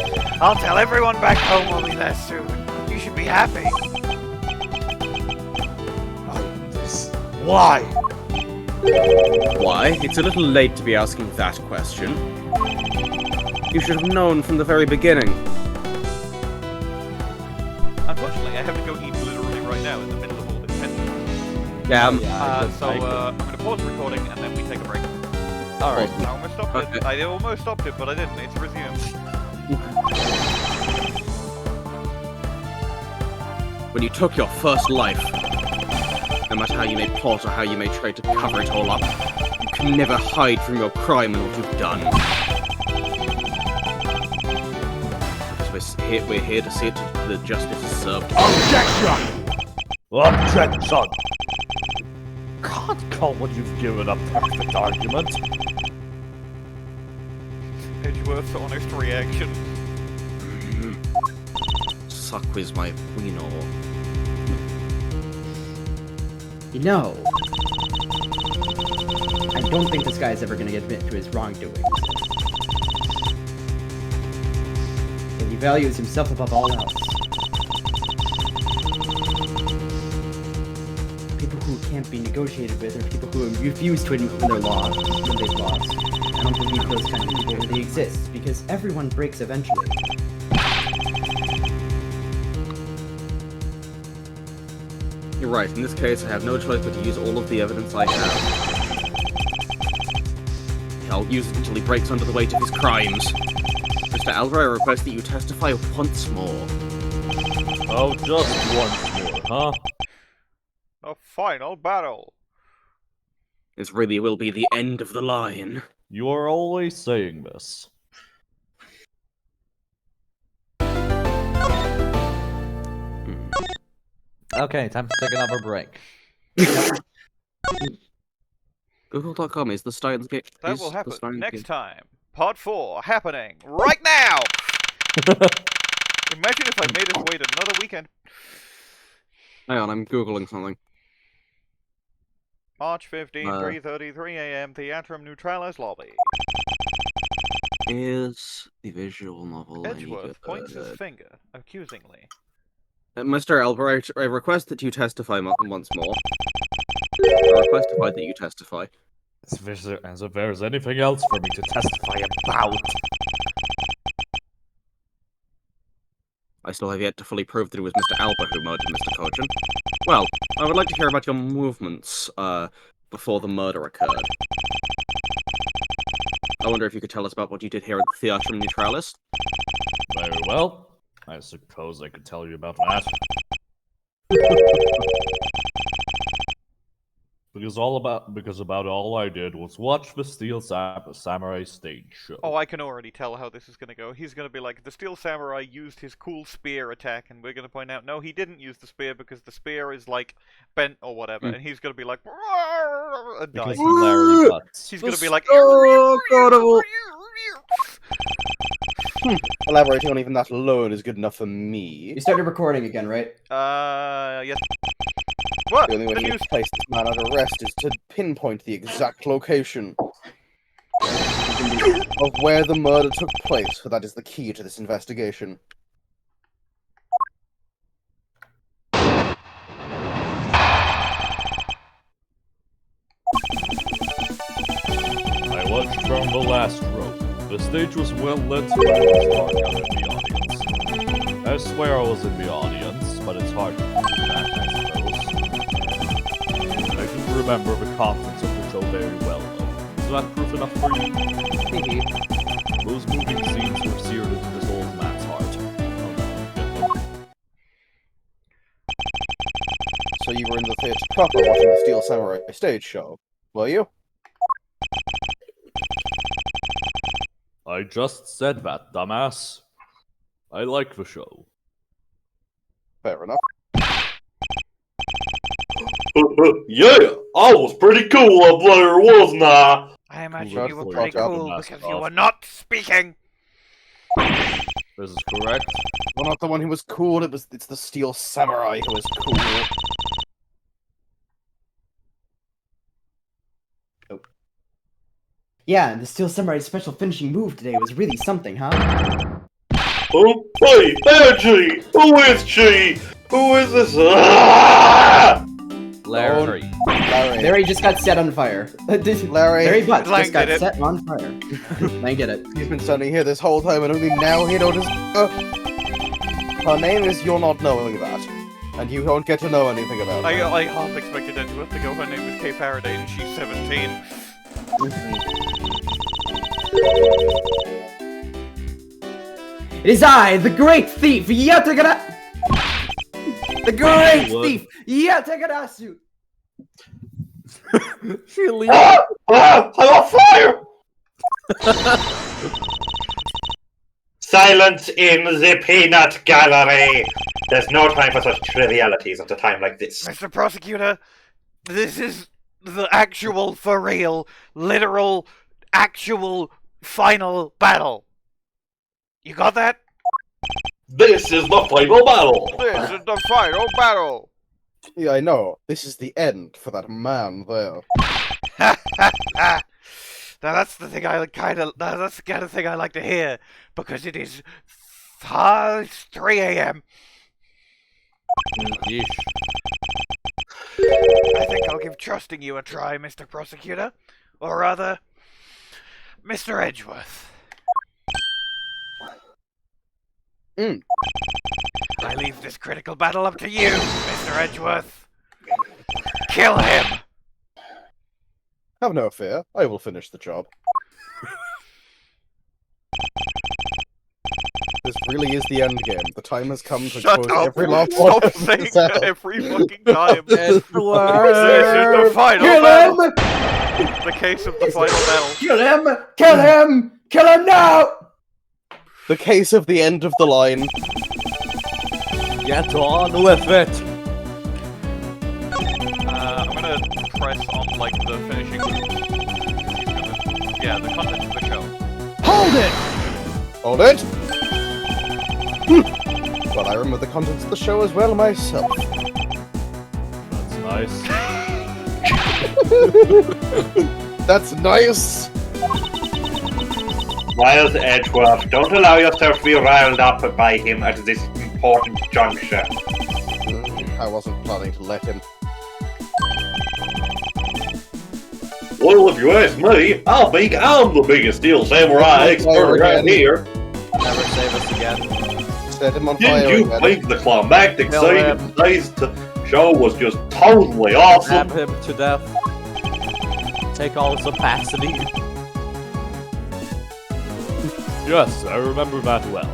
I'll tell everyone back home we'll be there soon. You should be happy. Why? Why? It's a little late to be asking that question. You should have known from the very beginning. Unfortunately, I have to go eat literally right now in the middle of all this tension. Yeah, I'm going to pause the recording and then we take a break. Alright. I almost stopped it. I almost stopped it, but I didn't. It's resumed. When you took your first life, no matter how you may plot or how you may try to cover it all up, you can never hide from your crime and what you've done. Because we're here to see it that justice is served. Objection! Objection! Can't call what you've given a perfect argument. Edgeworth's honest reaction. Suck with my wiener. You know, I don't think this guy's ever gonna admit to his wrongdoings. And he values himself above all else. People who can't be negotiated with are people who refuse to admit when they're lost, when they've lost. I don't believe those kind of people really exist, because everyone breaks eventually. You're right, in this case I have no choice but to use all of the evidence I have. I'll use it until he breaks under the weight of his crimes. Mr. Alba, I request that you testify once more. Oh, just once more, huh? A final battle. This really will be the end of the line. You are always saying this. Okay, time to take another break. Google.com is the Steins game. That will happen next time. Part 4 happening right now! Imagine if I made us wait another weekend. Hang on, I'm Googling something. March 15, 3:33 a.m. Theatrum Neutralis lobby. Is the visual novel... Edgeworth points his finger accusingly. Mr. Alba, I request that you testify once more. I request that you testify. As if there's anything else for me to testify about. I still have yet to fully prove that it was Mr. Alba who murdered Mr. Coachen. Well, I would like to hear about your movements, before the murder occurred. I wonder if you could tell us about what you did here at the Theatrum Neutralis? Very well. I suppose I could tell you about that. Because about all I did was watch the Steel Samurai stage show. Oh, I can already tell how this is gonna go. He's gonna be like, the Steel Samurai used his cool spear attack, and we're gonna point out, no, he didn't use the spear because the spear is like bent or whatever, and he's gonna be like, and die. Because Larry Butz. He's gonna be like, Oh, God, elaborating on even that alone is good enough for me. You started recording again, right? Yes. What? The only way The to news. place this man under arrest is to pinpoint the exact location of where the murder took place, for that is the key to this investigation. I watched from the last row. The stage was well lit, but it was dark out in the audience. I swear I was in the audience, but it's hard to prove that, I suppose. I can remember the contents of the show very well, though. Is that proof enough for you? Those moving scenes were seared into this old man's heart. So you were in the theatre proper watching the Steel Samurai stage show, were you? I just said that, dumbass. I like the show. Fair enough. Yeah, I was pretty cool up there, wasn't I? I imagine Congrats you were for pretty your job, cool Master because you Boss. were not speaking. This is correct. Well, not the one who was cool, it's the Steel Samurai who was cool. Yeah, the Steel Samurai's special finishing move today was really something, huh? Oh, hey, Angie! Who is she? Who is this? Ah! Larry. Larry just got set on fire. Larry Butz Lang just got did it. set on fire. Lang did it. He's been standing here this whole time and only now he noticed. Her name is You're Not Knowing That. And you don't get to know anything about her. I half expected Edgeworth to go, her name is Kay Faraday and she's 17. It is I, the great thief, Yatagara! The great thief, Yatagarasu! She leaves. I'm on fire! Silence in the peanut gallery! There's no time for such trivialities at a time like this. Mr. Prosecutor, this is the actual, for real, literal, actual, final battle. You got that? This is the final battle! This is the final battle! Yeah, I know. This is the end for that man there. Now that's the thing that's the kind of thing I like to hear, because it is 3 a.m. Yeesh. I think I'll give trusting you a try, Mr. Prosecutor. Or rather, Mr. Edgeworth. I leave this critical battle up to you, Mr. Edgeworth. Kill him! Have no fear. I will finish the job. This really is the end game. The time has come to Shut expose up! every last one Stop of saying them. that every fucking time! This is Edgeworth! the final Kill battle! him! The case of the final battle. Kill him! Kill him! Kill him now! The case of the end of the line. Get on with it. I'm gonna press on, like, the finishing moves. Yeah, the contents of the show. Hold it! Hold it! Well, I remember the contents of the show as well myself. That's nice. That's nice! Miles Edgeworth, don't allow yourself to be riled up by him at this important juncture. I wasn't planning to let him. Well, if you ask me, I think I'm the biggest Steel Samurai expert right here. Never save us again. Set him on fire Didn't you again. think the climactic Kill scene him. of today's show was just totally awesome? Stab him to death. Take all his opacity. Yes, I remember that well.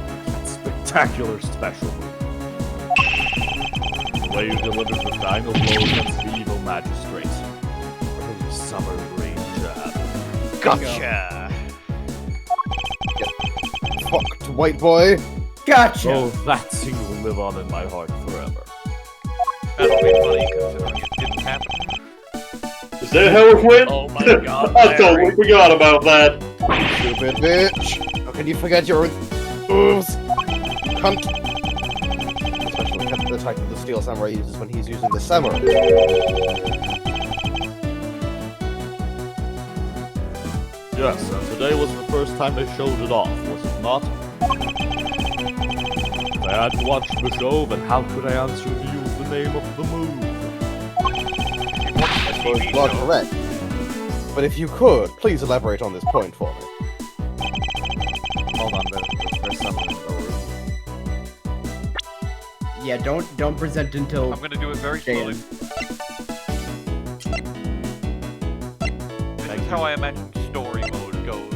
spectacular special move. The way you delivered the final blow against the evil magistrate. Summer rain jab. Gotcha! Fucked, white boy. Gotcha! Oh, that scene will live on in my heart forever. That'll be funny considering it didn't happen. Is that how it went? Oh my god, I totally forgot about that. Stupid bitch. How can you forget your moves? Cunt. Especially the type of the steel samurai uses when he's using the samurai. Yes, and today was the first time they showed it off, was it not? If I had to watch the show, then how could I answer to you the name of the move? It's not correct. But if you could, please elaborate on this point for me. Hold on, there's something in the room. Yeah, don't present until. I'm gonna do it very slowly. This is how I imagine story mode goes.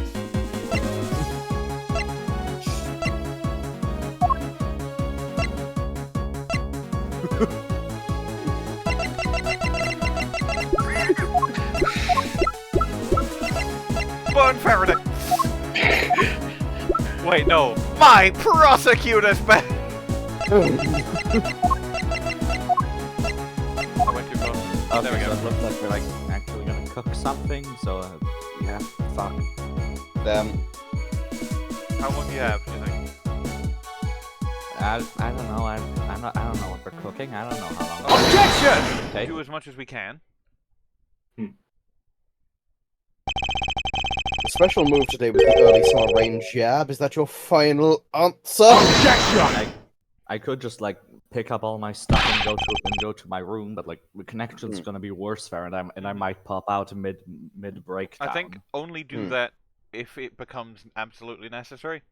Burn Faraday! Wait, no. My prosecutor's back! I went too far. Okay, There we so go. it looks like we're like actually gonna cook something, so yeah, fuck. How long do you have, do you think? I don't know, I don't know what we're cooking, I don't know how long. Objection! Okay. Do as much as we can. The special move today was the early summer rain jab. Is that your final answer? I could just like pick up all my stuff and go to my room, but like the connection's gonna be worse there, and I might pop out mid breakdown. I think only do that if it becomes absolutely necessary.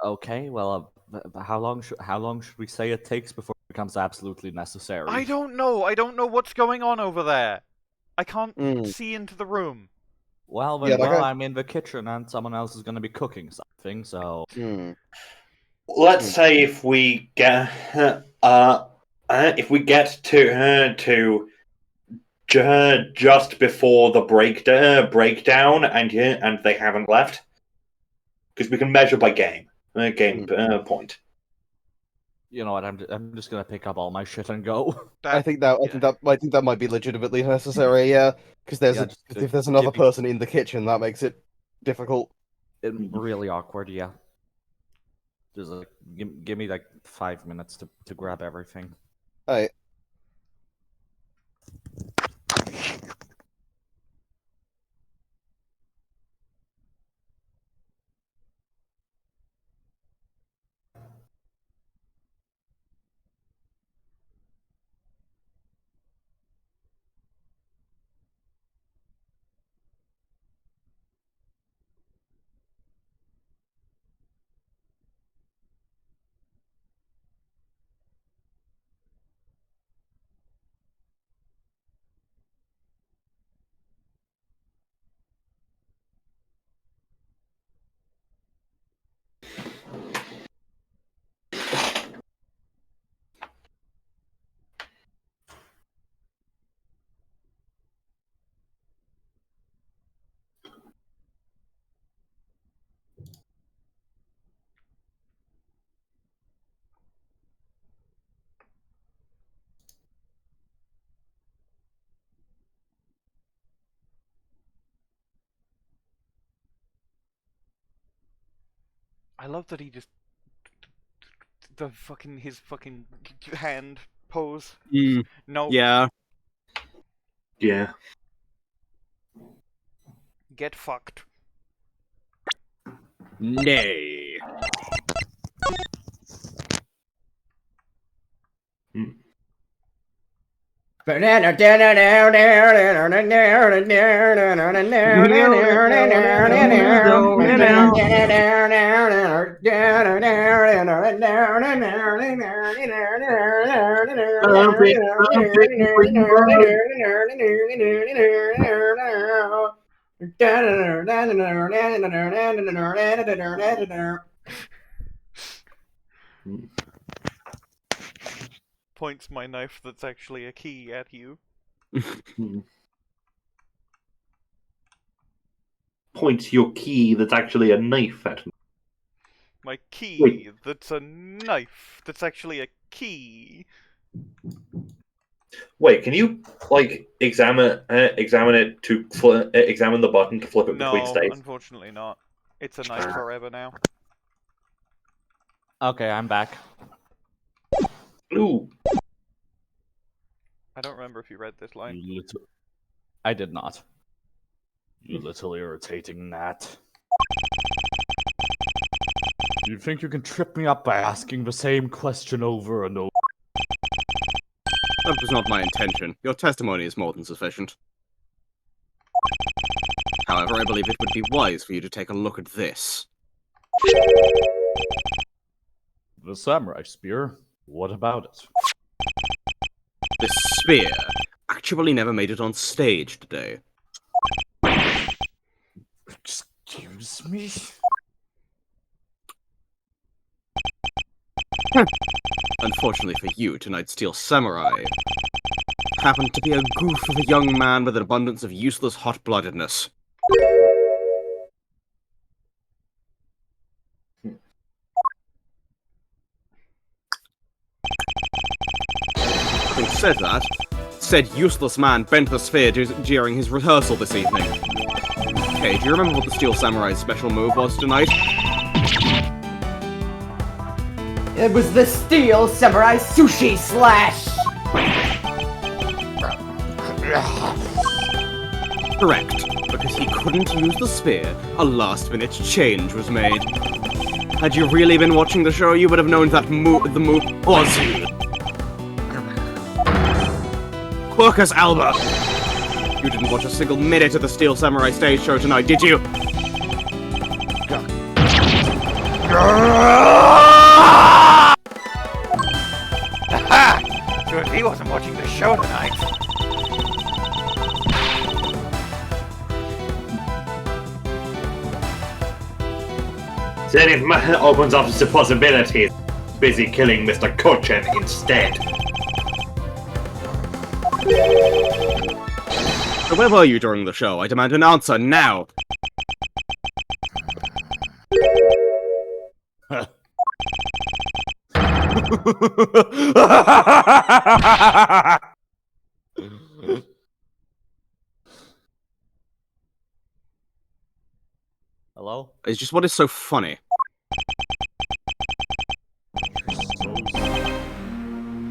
Okay, well, how long should we say it takes before it becomes absolutely necessary? I don't know. I don't know what's going on over there. I can't see into the room. Well, then, I'm in the kitchen and someone else is going to be cooking something, so. Let's say if we get to just before the breakdown and they haven't left, because we can measure by game point. You know what? I'm just gonna pick up all my shit and go. I think that might be legitimately necessary. Yeah, because if there's another person in the kitchen, that makes it difficult. Really awkward. Yeah. Just like give me like 5 minutes to grab everything. Alright. I love that he just his fucking hand pose. No. Yeah. Yeah. Get fucked. Nay. Points my knife that's actually a key at you. Points your key that's actually a knife at me. My key Wait. that's a knife that's actually a key. Wait, can you examine it to examine the button to flip it between No, states? unfortunately not. It's a knife forever now. Okay, I'm back. Ooh. I don't remember if you read this line. I did not. You little irritating gnat. You think you can trip me up by asking the same question over and over? That was not my intention. Your testimony is more than sufficient. However, I believe it would be wise for you to take a look at this. The samurai spear? What about it? This spear actually never made it on stage today. Excuse me? Unfortunately for you, tonight's Steel Samurai happened to be a goof of a young man with an abundance of useless hot-bloodedness. Having said that, said useless man bent the sphere during his rehearsal this evening. Okay, do you remember what the Steel Samurai's special move was tonight? It was the Steel Samurai Sushi Slash! Correct, because he couldn't use the spear, a last-minute change was made. Had you really been watching the show, you would have known that the move was you. Quercus, Alba! You didn't watch a single minute of the Steel Samurai stage show tonight, did you? Aha! So if he wasn't watching the show tonight... Then it opens up the possibilities. Busy killing Mr. Coachen instead. So where were you during the show? I demand an answer now! Hello? It's just what is so funny.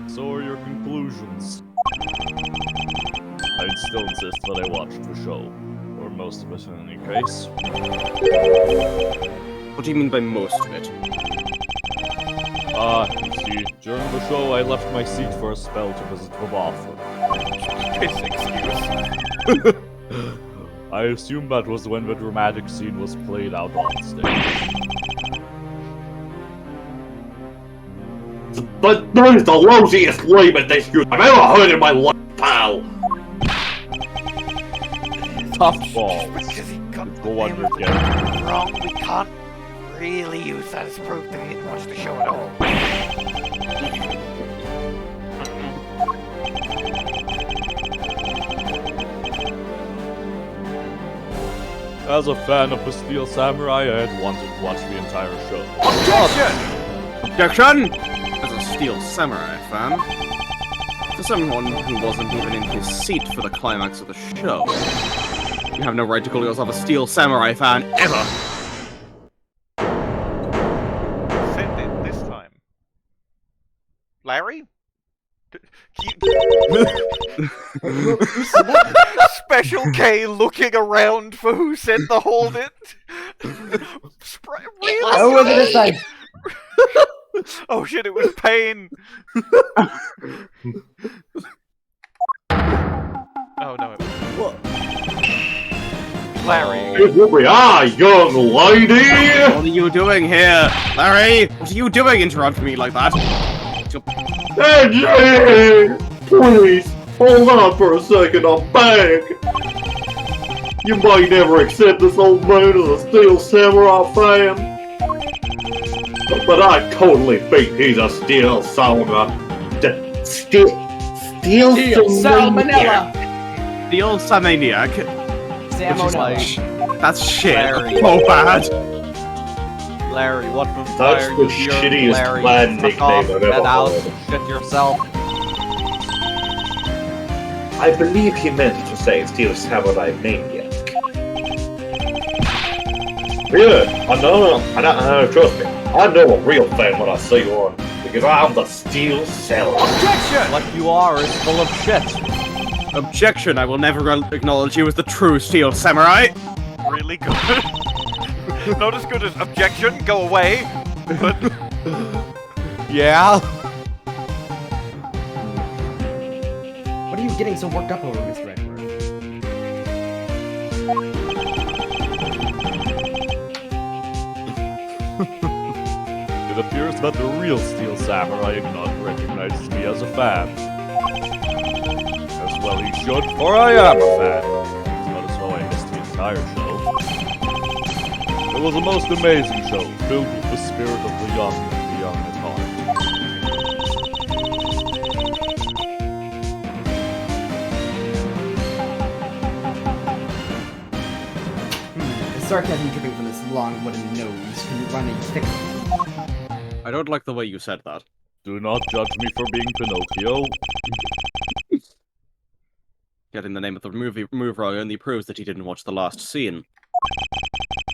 So are your conclusions. I'd still insist that I watched the show. Or most of it in any case. What do you mean by most of it? You see, during the show I left my seat for a spell to visit the bathroom. Piss excuse. I assume that was when the dramatic scene was played out on stage. But that is the lousiest layman excuse I've ever heard in my life, pal! Tough ball. Because he got Go on the your name game. wrong, we can't really use that as proof that he didn't watch the show at all. As a fan of the Steel Samurai, I had wanted to watch the entire show. Objection! As a Steel Samurai fan, to someone who wasn't even in his seat for the climax of the show, you have no right to call yourself a Steel Samurai fan ever! Send it this time. Larry? Special K looking around for who said the hold it. Really? Who was it this time? Oh shit, it was Pain. Oh no, it was Larry. Here we are, young lady! What are you doing here? Larry! What are you doing interrupting me like that? Hey, please, hold on for a second, I'm back! You might never accept this old man as a Steel Samurai fan, But I totally think he's a steel samurai. Steel salmonella. The old Samaniac. Salmonella. That's shit. Larry. Oh, bad. Larry, what the That's fire the you hear, shittiest Larry? clan Fuck nickname off, I've get ever out, heard. shit yourself. I believe he meant to say Steel Samurai Maniac. Yeah, I know, trust me. I know a real fan when I see one, because I'm the Steel Samurai. Objection! What you are is full of shit. Objection, I will never acknowledge you as the true Steel Samurai. Really good. Not as good as objection, go away, but... Yeah? What are you getting so worked up over, Mr. Edgeworth? It appears that the real Steel Samurai not recognizes me as a fan. As well he should, for I am a fan. It's not as though I missed the entire show. It was a most amazing show, filled with the spirit of the young at heart. The sarcasm dripping from this long wooden nose can run a thick. I don't like the way you said that. Do not judge me for being Pinocchio. Getting the name of the move wrong only proves that he didn't watch the last scene.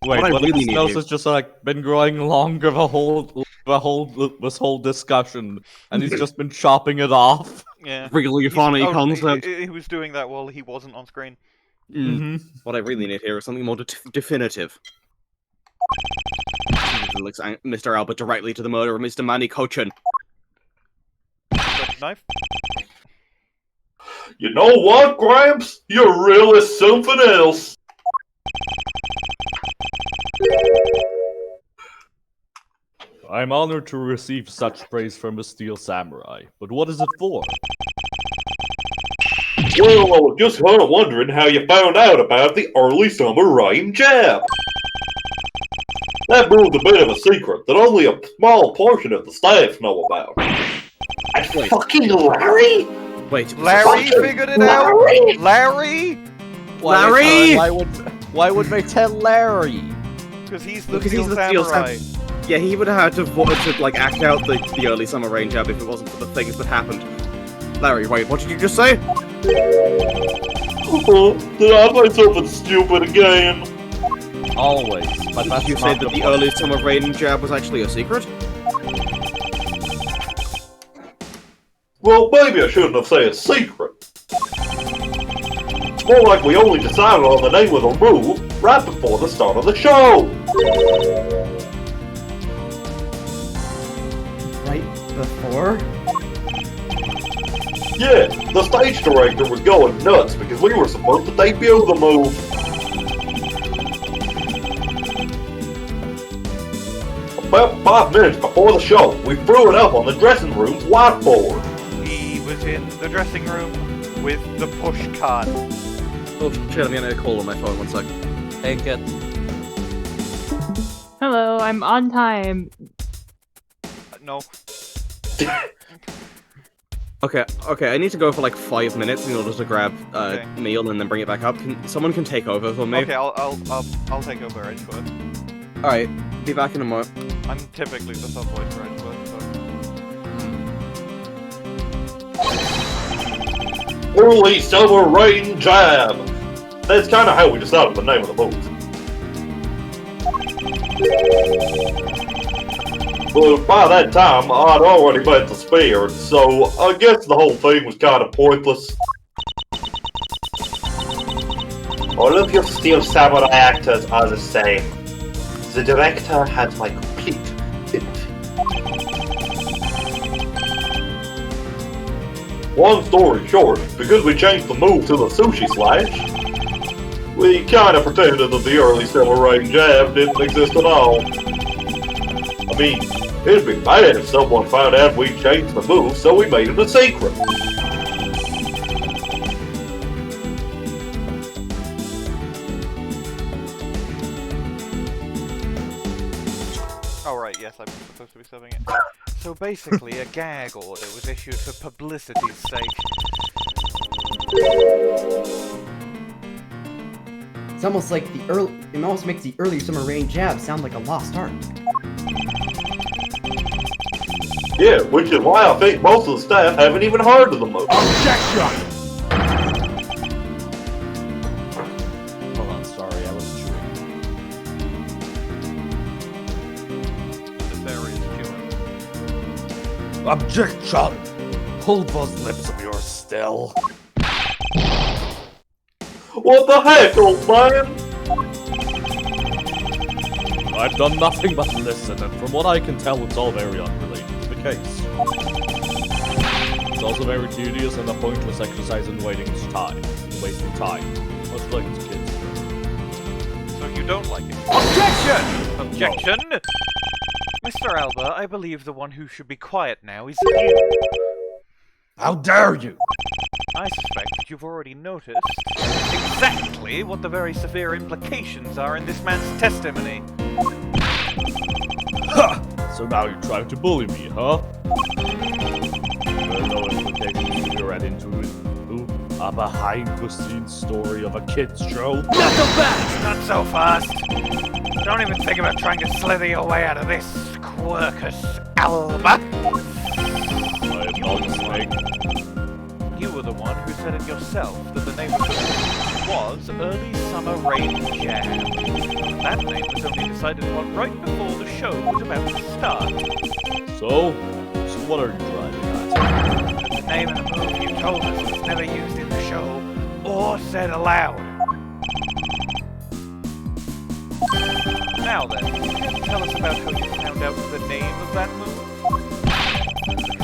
Wait, What I but really his need nose you- has just like been growing longer this whole discussion, and he's just been chopping it off. Yeah. Really funny concept. He was doing that while he wasn't on screen. What I really need here is something more definitive. Links Mr. Alba directly to the murder of Mr. Manny Coachen. Knife? You know what, Gramps? You're really something else. I'm honored to receive such praise from a Steel Samurai, but what is it for? Well, I was just kind of wondering how you found out about the early summer rain jab. That move's a bit of a secret that only a small portion of the staff know about. And fucking Larry? Wait, Larry figured it out? Larry? Larry? Why would they tell Larry? Because he's the Because Steel he's the Steel Samurai. Yeah, he would have had to like act out the early summer rain jab if it wasn't for the things that happened. Larry, wait, what did you just say? Did I find something stupid again? Always, but that's You not said that the point. early summer rain jab was actually a secret? Well, maybe I shouldn't have said secret. It's more like we only decided on the name of the move right before the start of the show. Right before? Yeah, the stage director was going nuts because we were supposed to debut the move. About 5 minutes before the show, we threw it up on the dressing room's whiteboard. He was in the dressing room with the push cart. Oh shit, I'm getting a call on my phone, one sec. Take it. Hello, I'm on time. No. Okay, I need to go for like 5 minutes in order to grab Okay. meal and then bring it back up. Someone can take over for me. Okay, I'll take over Edgeworth. Alright, be back in a moment. I'm typically the sub voice for Edgeworth, so... Early summer rain jab. That's kind of how we decided the name of the move. But by that time, I'd already met the spear, so I guess the whole thing was kind of pointless. All of your Steel Samurai actors are the same. The director has my complete sympathy. Long story short, because we changed the move to the sushi slash, we kinda pretended that the early summer rain jab didn't exist at all. I mean, it'd be bad if someone found out we changed the move, so we made it a secret. Oh right, yes, I'm supposed to be subbing it. So basically, a gag order was issued for publicity's sake. It's almost like it almost makes the early summer rain jab sound like a lost art. Yeah, which is why I think most of the staff haven't even heard of the movie. Objection! Hold on, sorry, I was chewing. This area is chewing. Objection! Pull those lips of yours still. What the heck, old man? I've done nothing but listen, and from what I can tell, it's all very unrelated to the case. It's also very tedious and a pointless exercise in wasting time. Much like it's kids. So you don't like it? Objection! Objection! Mr. Alba, I believe the one who should be quiet now is you. How dare you! I suspect that you've already noticed exactly what the very severe implications are in this man's testimony. Ha! So now you're trying to bully me, huh? There are no implications to be read into it. A behind-the-scenes story of a kid's show? Not so fast! Not so fast! Don't even think about trying to slither your way out of this, Quercus, Alba! I am not mistaken. You were the one who said it yourself that the name of the movie was Early Summer Rain Jam. That name was only decided upon right before the show was about to start. So what are you driving at? The name of the movie you told us was never used in the show, or said aloud. Now then, can you tell us about how you found out the name of that movie?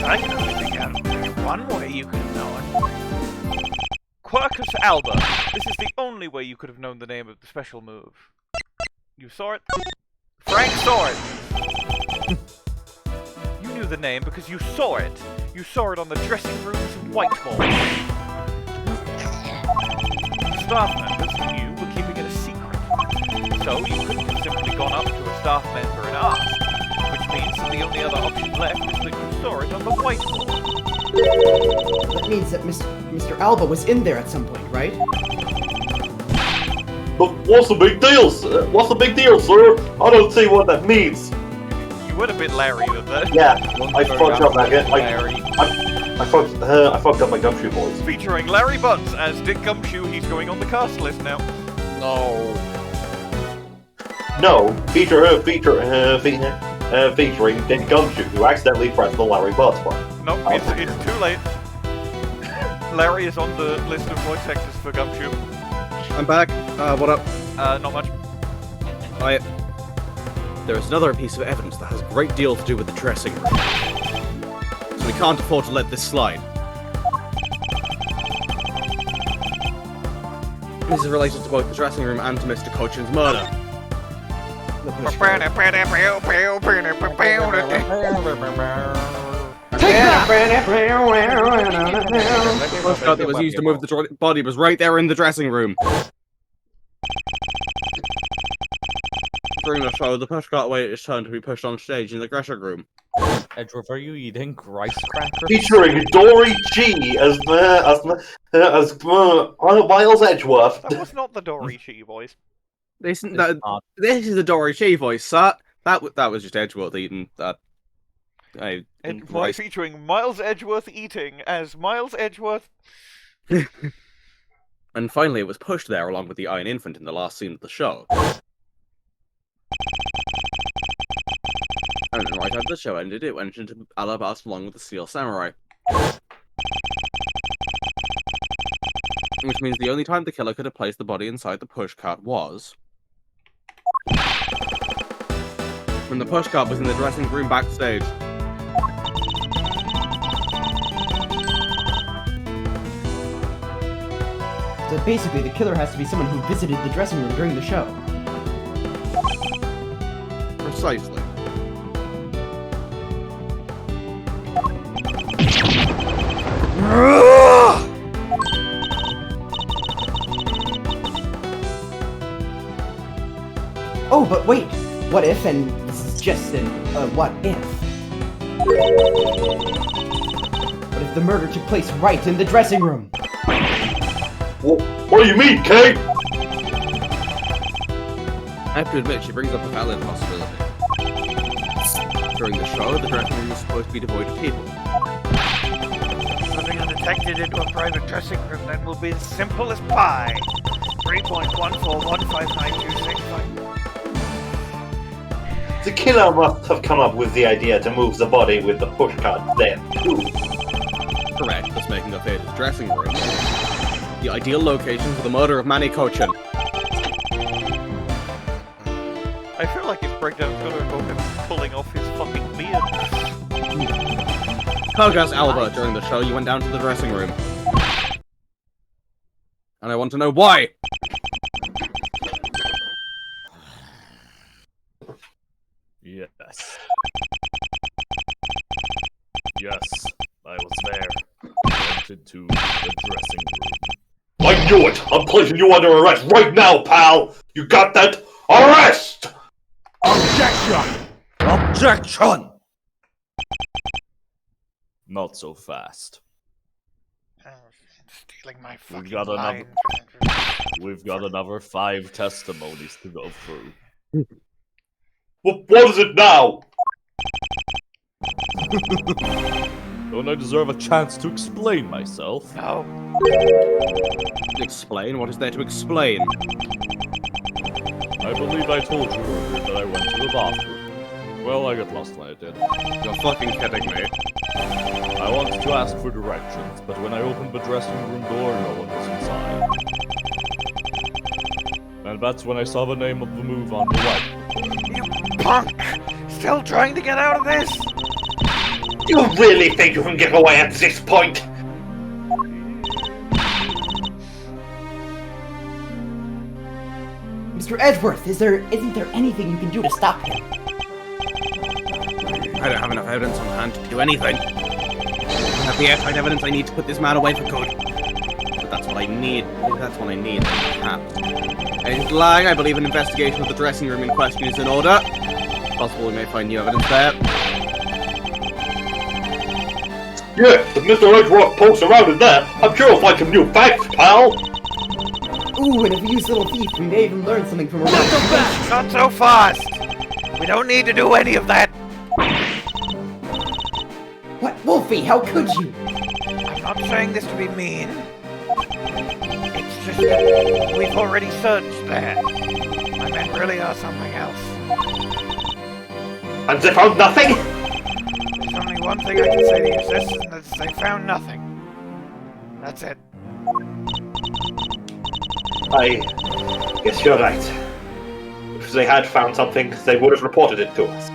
I can only think out of one way you could have known. Quercus Alba. This is the only way you could have known the name of the special move. You saw it? Frank saw it! You knew the name because you saw it. You saw it on the dressing room's whiteboard. Staff members and you were keeping it a secret. So you couldn't have simply gone up to a staff member and asked. Which means that the only other option left is that you saw it on the whiteboard. That means that Mr. Alba was in there at some point, right? But what's the big deal, sir? What's the big deal, sir? I don't see what that means. You were a bit Larry with that. Yeah, I fucked up again. I fucked up my Gumshoe voice. Featuring Larry Butz as Dick Gumshoe. He's going on the cast list now. No, featuring Dick Gumshoe, who accidentally pressed the Larry Butz button. Nope, it's too late. Larry is on the list of voice actors for Gumshoe. I'm back. What up? Not much. There is another piece of evidence that has a great deal to do with the dressing room. So we can't afford to let this slide. This is related to both the dressing room and to Mr. Coachen's murder. The push cart that was used to move the body was right there in the dressing room. During the show, the push cart waited its turn to be pushed on stage in the dressing room. Edgeworth, are you eating rice crackers? Featuring Dory, Chee as Miles Edgeworth. That was not the Dory Chee voice. This is the Dory Chee voice, sir. That was just Edgeworth eating that. Featuring Miles Edgeworth eating as Miles Edgeworth. And finally, it was pushed there along with the Iron Infant in the last scene of the show. And then right after the show ended, it went into Alba along with the Steel Samurai. Which means the only time the killer could have placed the body inside the pushcart was when the pushcart was in the dressing room backstage. So basically, the killer has to be someone who visited the dressing room during the show. Precisely. Oh, but wait! What if, and this is just a what if. What if the murder took place right in the dressing room? What do you mean, Kate? I have to admit, she brings up a valid possibility. During the show, the dressing room is supposed to be devoid of people. Slipping undetected into a private dressing room then will be as simple as pie. 3.14159265. The killer must have come up with the idea to move the body with the pushcart there, too. Correct, thus making a fatal dressing room the ideal location for the murder of Manny Coachen. I feel like his breakdown's gonna involve him pulling off his fucking beard. Colias, Alba, during the show, you went down to the dressing room. And I want to know why! Yes. Yes, I was there. I went into the dressing room. I knew it! I'm placing you under arrest right now, pal! You got that? Arrest! Objection! Objection! Not so fast. Stealing my fucking We've got another. line. We've got another 5 testimonies to go through. What is it now? Don't I deserve a chance to explain myself? No. Explain? What is there to explain? I believe I told you earlier that I went to the bathroom. Well, I got lost when I did. You're fucking kidding me. I wanted to ask for directions, but when I opened the dressing room door, no one was inside. And that's when I saw the name of the move on the whiteboard. You punk! Still trying to get out of this? You really think you can get away at this point? Mr. Edgeworth, isn't there anything you can do to stop him? I don't have enough evidence on hand to do anything. I have the airtight evidence I need to put this man away for good. But that's what I need. That's what I need. Perhaps. I ain't lying. I believe an investigation of the dressing room in question is in order. Possible we may find new evidence there. Yeah, if Mr. Edgeworth pokes around in there, I'm sure we'll find some new facts, pal! Ooh, and if we use Little Thief, we may even learn something from her. Not so fast! We don't need to do any of that! What, Wolfie, how could you? I'm not saying this to be mean. It's just that we've already searched there. My men really are something else. And they found nothing? There's only one thing I can say to you, sis, and that's they found nothing. That's it. I guess you're right. If they had found something, they would have reported it to us.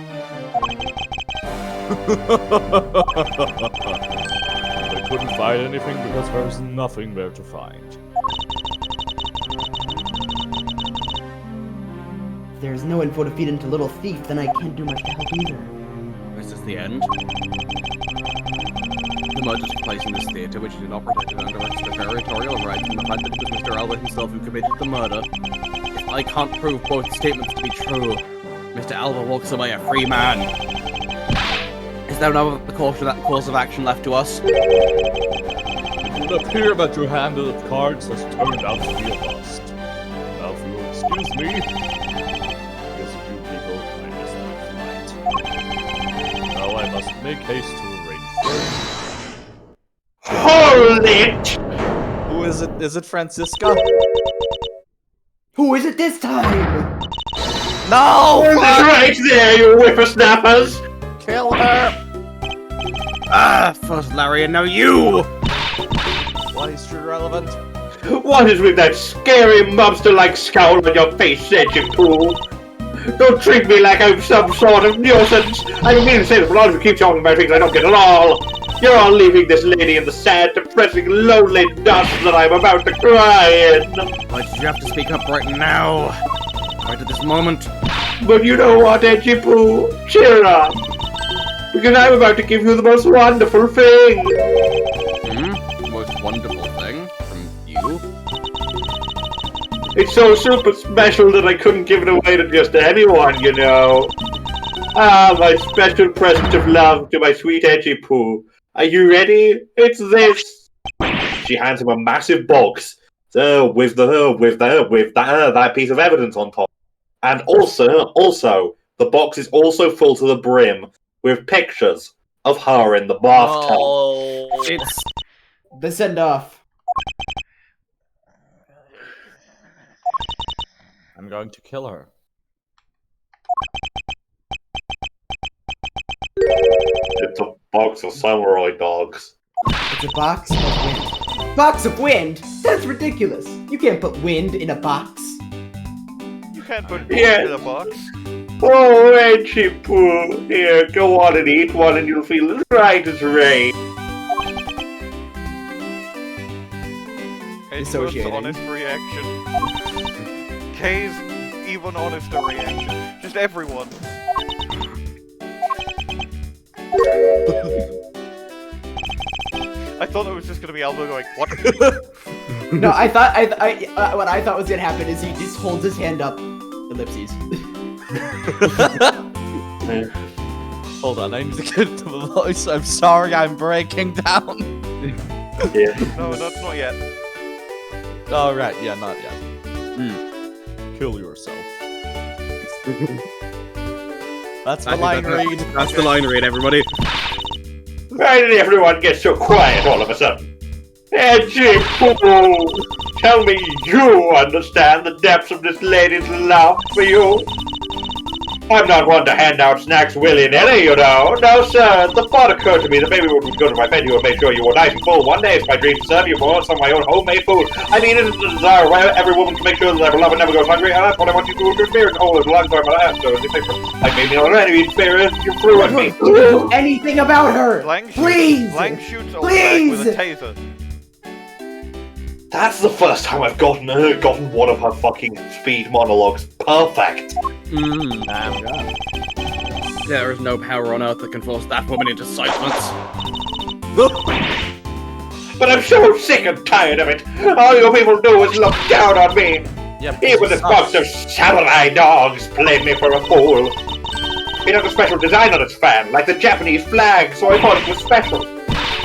They couldn't find anything because there's nothing there to find. If there's no info to feed into Little Thief, then I can't do much to help either. This is the end. The murder took place in this theatre, which is not protected under extraterritorial rights, and the fact that it was Mr. Alba himself who committed the murder. If I can't prove both statements to be true, Mr. Alba walks away a free man. Is there no other course of action left to us? It would appear that your hand of cards has turned out to be a bust. Now, if you'll excuse me, because a few people I missed my flight. Now I must make haste to arrange for it. Hold it! Who is it? Is it Franziska? Who is it this time? No! Right there, you whippersnappers! Kill her! Ah, first Larry and now you! Why is she relevant? What is with that scary mobster-like scowl on your face, Edgy Poo? Don't treat me like I'm some sort of nuisance! I don't mean to say that, but a lot of you keep talking about things I don't get at all! You're all leaving this lady in the sad, depressing, lonely dust that I'm about to cry in! Why did you have to speak up right now? Right at this moment? But you know what, Edgy Poo? Cheer up! Because I'm about to give you the most wonderful thing! The most wonderful thing? From you? It's so super special that I couldn't give it away to just anyone, you know. Ah, my special present of love to my sweet edgy poo. Are you ready? It's this. She hands him a massive box with that piece of evidence on top. And also, the box is also full to the brim with pictures of her in the bathtub. Oh, it's The send off. I'm going to kill her. It's a box of samurai dogs. It's a box of wind. Box of wind? That's ridiculous. You can't put wind in a box. You can't put Yeah. in a box. Oh, edgy poo. Here, go on and eat one and you'll feel as right as rain. Edgeworth's Dissociating. honest reaction. Kay's even honester reaction. Just everyone. I thought it was just gonna be Alba going, what? No, I thought what I thought was gonna happen is he just holds his hand up. Ellipses. Hold on, I need to get to the voice. I'm sorry, I'm breaking down. Yeah. No, that's not yet. All right, yeah, not yet. Kill yourself. That's the line read. That's the line read, everybody. Why did everyone get so quiet all of a sudden? Edgy poo! Tell me you understand the depths of this lady's love for you? I'm not one to hand out snacks willy-nilly, you know. No, sir, the thought occurred to me that maybe it would go to my menu and make sure you were nice and full. One day it's my dream to serve you more some of my own homemade food. I mean, it is a desire where every woman can make sure that their beloved never goes hungry, and that's what I want you to experience all as long time I have. So, as you think, like maybe already experience, you ruined me. Do anything about her, please. Lang shoots Please! Oldbag with a taser. That's the first time I've gotten one of her fucking speed monologues perfect. There is no power on earth that can force that woman into silence. But I'm so sick and tired of it. All you people do is look down on me. Yeah, Even this box of samurai dogs played me for a fool. It has a special design on its fan, like the Japanese flag, so I thought it was special.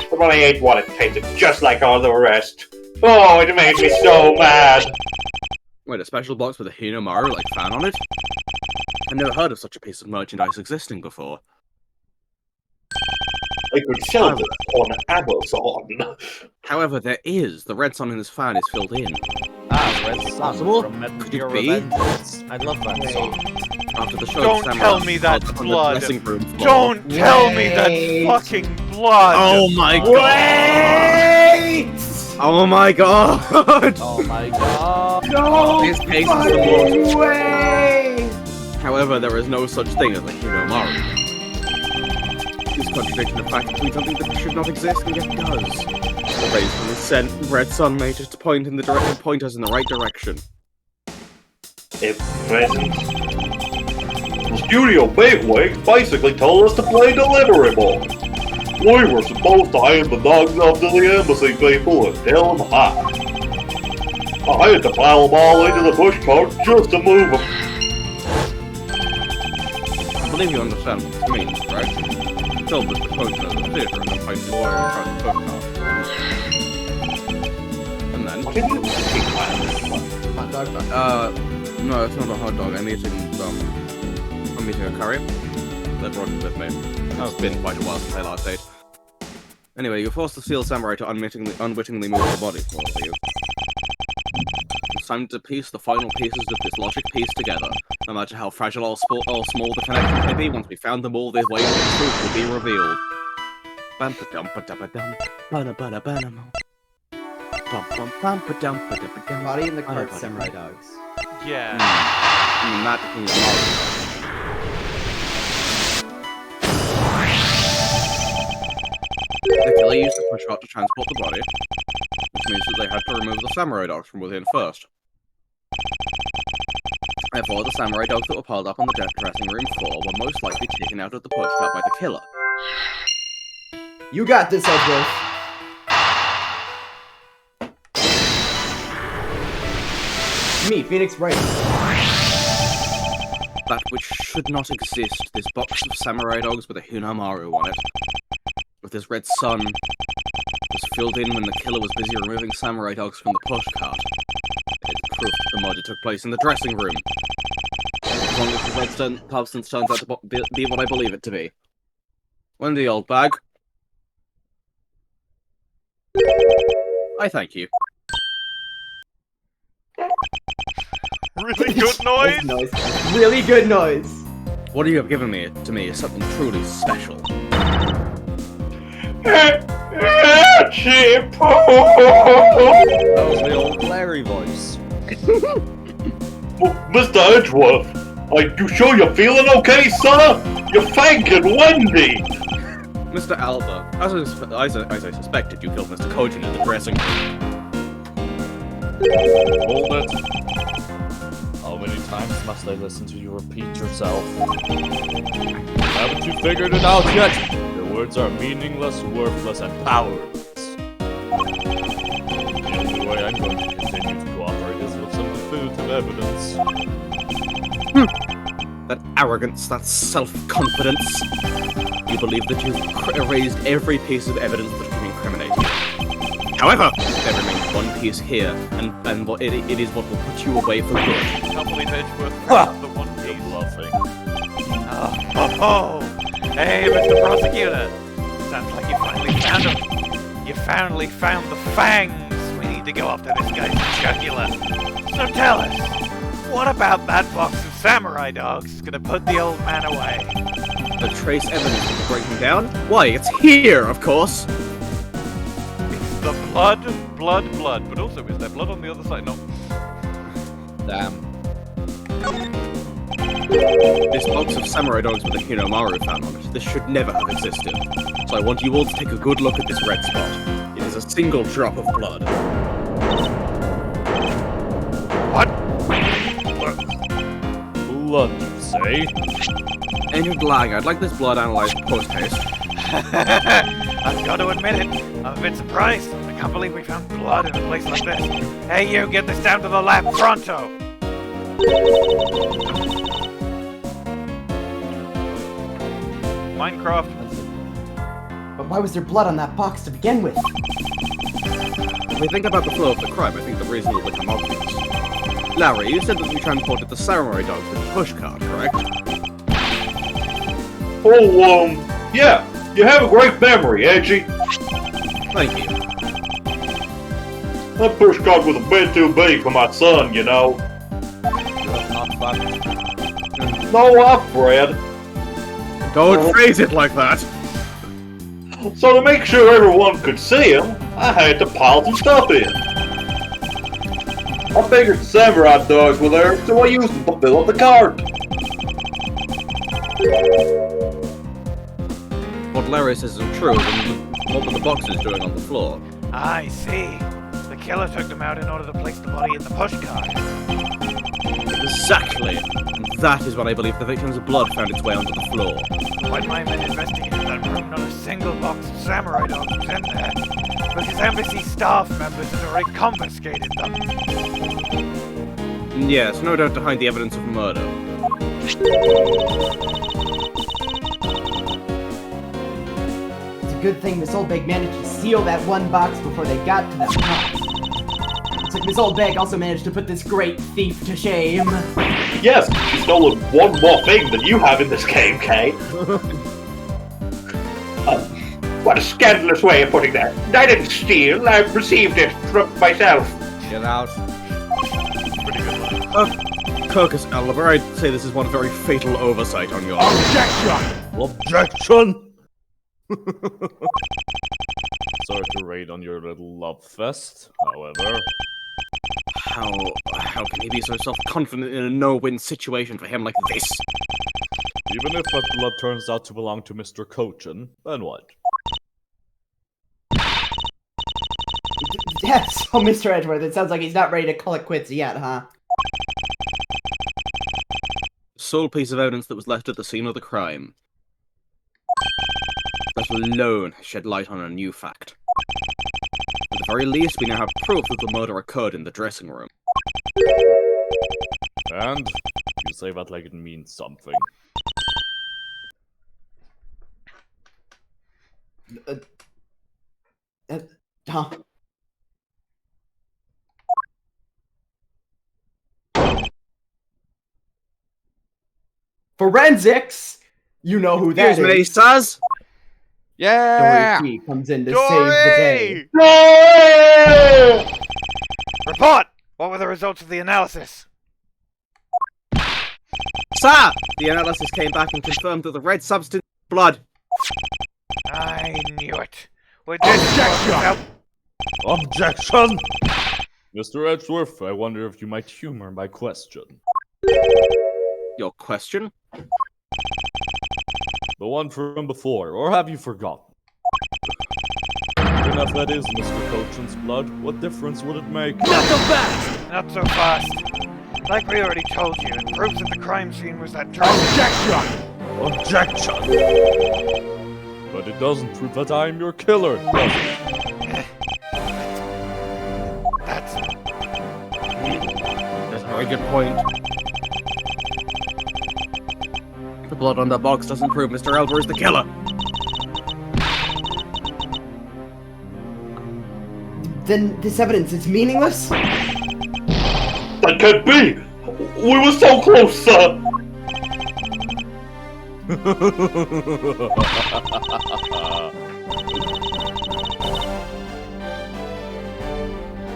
But when I ate one, it tasted just like all the rest. Oh, it made me so mad. Wait, a special box with a Hinamaru like fan on it? I've never heard of such a piece of merchandise existing before. I could sell this on Amazon. However, there is. The red sun in this fan is filled in. Red Sun Possible? from Metal Could Gear it be? Revengeance. I love that song. After the show, Don't Samurai tell me that's on the blood. dressing room floor. Don't tell me that's fucking blood. Oh my god! Wait! Oh my god! Oh my god. No! This case is the worst. Way! However, there is no such thing as a Hinamaru. This contradiction of fact between something that should not exist and yet does. The rays from the scent red sun made us to point us in the right direction. If present. Studio Bigwigs basically told us to play delivery ball. We were supposed to hand the dogs off to the embassy people and tell them hi. I had to pile them all into the push cart just to move them. I believe you understand what this means, right? Film was proposed at the theatre and then placed the wire in front of the push cart. And then... Hot dog. No, it's not a hot dog. I'm eating a curry. They brought it with me. It's been quite a while since I last ate. Anyway, you force the steel samurai to unwittingly move the body for you. It's time to piece the final pieces of this logic piece together. No matter how fragile or small the connection may be, once we found them all, the way the truth will be revealed. Body in the cart, samurai dogs. Yeah. Not the killer used the push cart to transport the body, which means that they had to remove the samurai dogs from within first. Therefore, the samurai dogs that were piled up on the dressing room floor were most likely taken out of the push cart by the killer. You got this, Edgeworth. Me, Phoenix Wright. that which should not exist, this box of samurai dogs with a Hunamaru on it, with this red sun, was filled in when the killer was busy removing samurai dogs from the push cart. It's proof that the murder took place in the dressing room. As long as the red substance turns out to be what I believe it to be. Wendy, Oldbag. I thank you. Really good noise. Really good noise. What you have given to me is something truly special. That was the old Larry voice. Mr. Edgeworth, are you sure you're feeling okay, sir? You're thanking Wendy! Mr. Alba, as I suspected, you killed Mr. Coachen in the dressing room. Hold it. How many times must I listen to you repeat yourself? Haven't you figured it out yet? Your words are meaningless, worthless, and powerless. The only way I'm going to continue to cooperate is with some definitive evidence. That arrogance, that self-confidence. You believe that you've erased every piece of evidence that can incriminate you. However, there remains one piece here, and it is what will put you away for good. I can't believe Edgeworth found the one piece. Bluffing. Oh. Hey, Mr. Prosecutor. Sounds like you finally found him. You finally found the fangs. We need to go after this guy's jugular. So tell us, what about that box of samurai dogs is gonna put the old man away? The trace evidence of the breaking down? Why, it's here, of course! It's the blood. But also, is there blood on the other side? No. Damn. This box of samurai dogs with a Hunamaru found on it, this should never have existed. So I want you all to take a good look at this red spot. It is a single drop of blood. What? Blood, you say? Any lag, I'd like this blood analyzed post-haste. I've got to admit it. I'm a bit surprised. I can't believe we found blood in a place like this. Hey, you, get this down to the lab pronto! Minecraft. But why was there blood on that box to begin with? If we think about the flow of the crime, I think the reason will become obvious. Larry, you said that we transported the samurai dogs with a pushcart, correct? Oh, yeah. You have a great memory, Edgy. Thank you. That pushcart was a bit too big for my son, you know. That's not fun. No, Fred. Don't phrase it like that! So to make sure everyone could see him, I had to pile some stuff in. I figured the samurai dogs were there, so I used them to fill up the cart. What Larry says isn't true, then what were the boxes doing on the floor? I see. The killer took them out in order to place the body in the pushcart. Exactly! And that is when I believe the victim's blood found its way onto the floor. When my men investigated that room, not a single box of samurai dogs was in there. But his embassy staff members had already confiscated them. Yes, no doubt to hide the evidence of murder. It's a good thing Miss Oldbag managed to seal that one box before they got to that box. Looks like Miss Oldbag also managed to put this great thief to shame. Yes, she's stolen one more thing than you have in this game, Kay. What a scandalous way of putting that. I didn't steal, I received it from myself. Get out. Quercus, Alba, I'd say this is one very fatal oversight on your Objection! Sorry to raid on your little love fest, however. How can he be so self-confident in a no-win situation for him like this? Even if that blood turns out to belong to Mr. Coachen, then what? Yeah, so Mr. Edgeworth, it sounds like he's not ready to call it quits yet, huh? Sole piece of evidence that was left at the scene of the crime. That alone shed light on a new fact. At the very least, we now have proof that the murder occurred in the dressing room. And? You You say that like it means something. Huh? Forensics! You know who that Excuse me, is. Saz? Yeah! Dory comes in to save the day. Dory! Report! What were the results of the analysis? Sir! The analysis came back and confirmed that the red substance is blood. I knew it. We did Objection! Objection! Mr. Edgeworth, I wonder if you might humor my question. Your question? The one from before, or have you forgotten? Even if that is Mr. Coachen's blood, what difference would it make? Not so fast! Not so fast. Like we already told you, it proves that the crime scene was that drug. Objection! But it doesn't prove that I'm your killer, does it? That's a very good point. The blood on the box doesn't prove Mr. Alba is the killer. Then this evidence is meaningless? That can't be! We were so close, sir!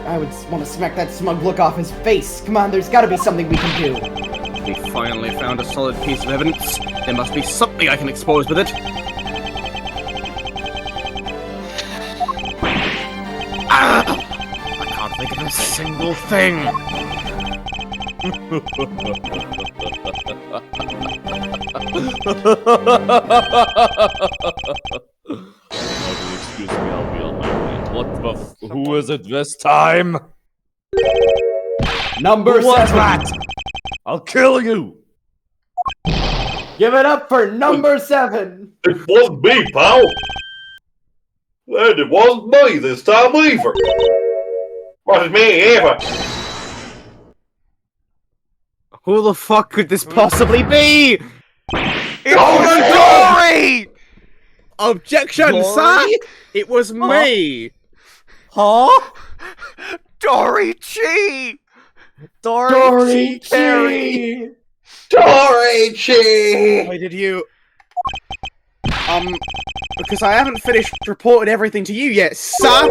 I would want to smack that smug look off his face. Come on, there's gotta be something we can do. We finally found a solid piece of evidence. There must be something I can expose with it. I can't think of a single thing. Excuse me, I'll be on my way. What the who is it this time? Number What's 7! that? I'll kill you! Give it up for number 7! It wasn't me, pal! And it wasn't me this time either! Wasn't me either! Who the fuck could this possibly be? It was Dory! Objection, Dory? sir! It was me! Huh? Dory Chee! Dory Chee! Dory Chee! Why did you... because I haven't finished reporting everything to you yet, sir!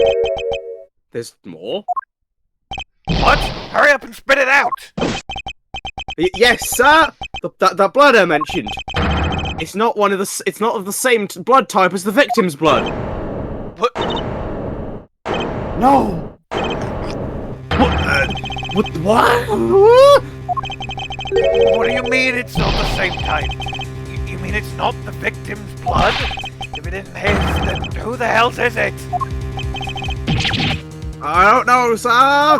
There's more? What? Hurry up and spit it out! Yes, sir! The blood I mentioned. It's not one of the... It's not of the same blood type as the victim's blood. What? No! What? What? What do you mean it's not the same type? You mean it's not the victim's blood? If it isn't his, then who the hell's is it? I don't know, sir!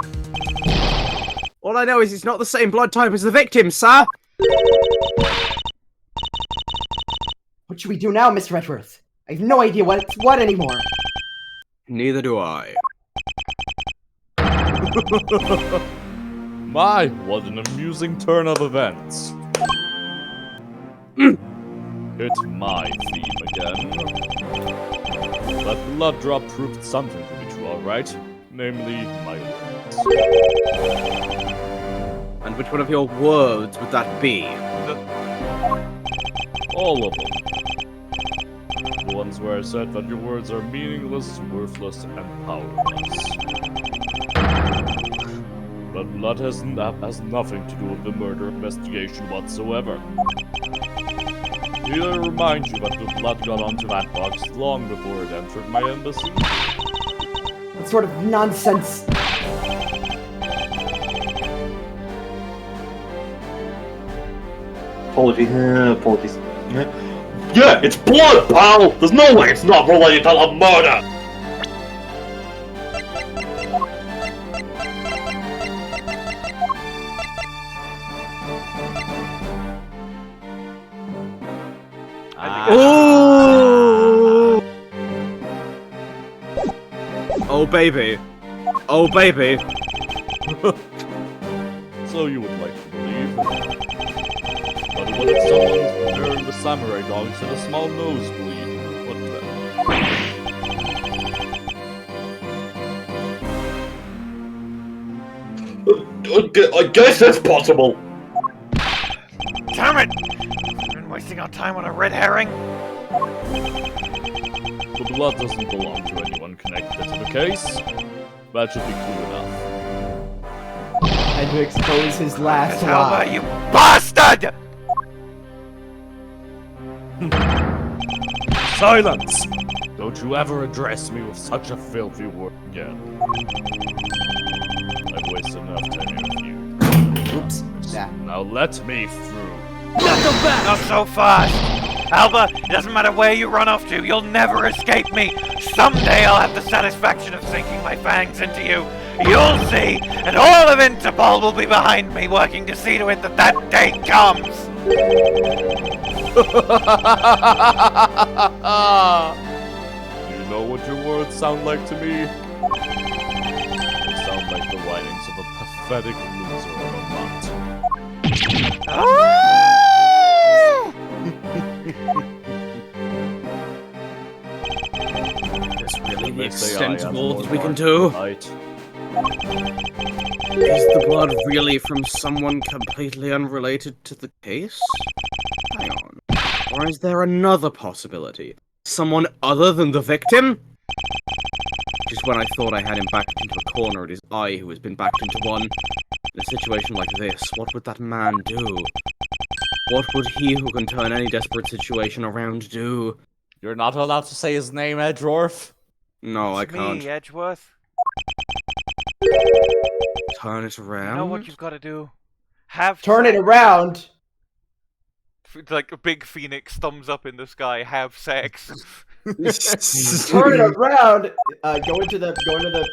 All I know is it's not the same blood type as the victim, sir! What should we do now, Mr. Edgeworth? I have no idea what's what anymore. Neither do I. My, what an amusing turn of events. It's my theme again. That blood drop proved something to be true, alright? Namely, my words. And which one of your words would that be? All of them. The ones where I said that your words are meaningless, worthless, and powerless. But blood has nothing to do with the murder investigation whatsoever. Need I remind you that the blood got onto that box long before it entered my embassy? What sort of nonsense? Apologies. Yeah, it's blood, pal! There's no way it's not related to the murder! Ooh! Oh baby. Oh baby. So you would like to believe? What if someone's preparing the samurai dogs and a small nosebleed? What then? I guess that's possible. Damn it! I've been wasting our time on a red herring. The blood doesn't belong to anyone connected to the case. That should be clear enough. Had to expose his last Alba, lie. you bastard! Silence! Don't you ever address me with such a filthy word again. I've wasted enough time here with you. Oops. Yeah. Now let me through. Not so fast! Alba, it doesn't matter where you run off to, you'll never escape me! Someday I'll have the satisfaction of sinking my fangs into you! You'll see! And all of Interpol will be behind me, working to see to it that that day comes! You know what your words sound like to me? They sound like the whinings of a pathetic loser of a mutt. Is really the They say I extent have of all more that we can heart do? than light. Is the blood really from someone completely unrelated to the case? Hang on. Or is there another possibility? Someone other than the victim? Just when I thought I had him backed into a corner, it is I who has been backed into one. In a situation like this, what would that man do? What would he who can turn any desperate situation around do? You're not allowed to say his name, Edgeworth. No, I It's can't. me, Edgeworth. Turn it around? You know what you've got to do? Have Turn it sex. around. Like a big phoenix, thumbs up in the sky, have sex. Turn it around. Go into the organizer.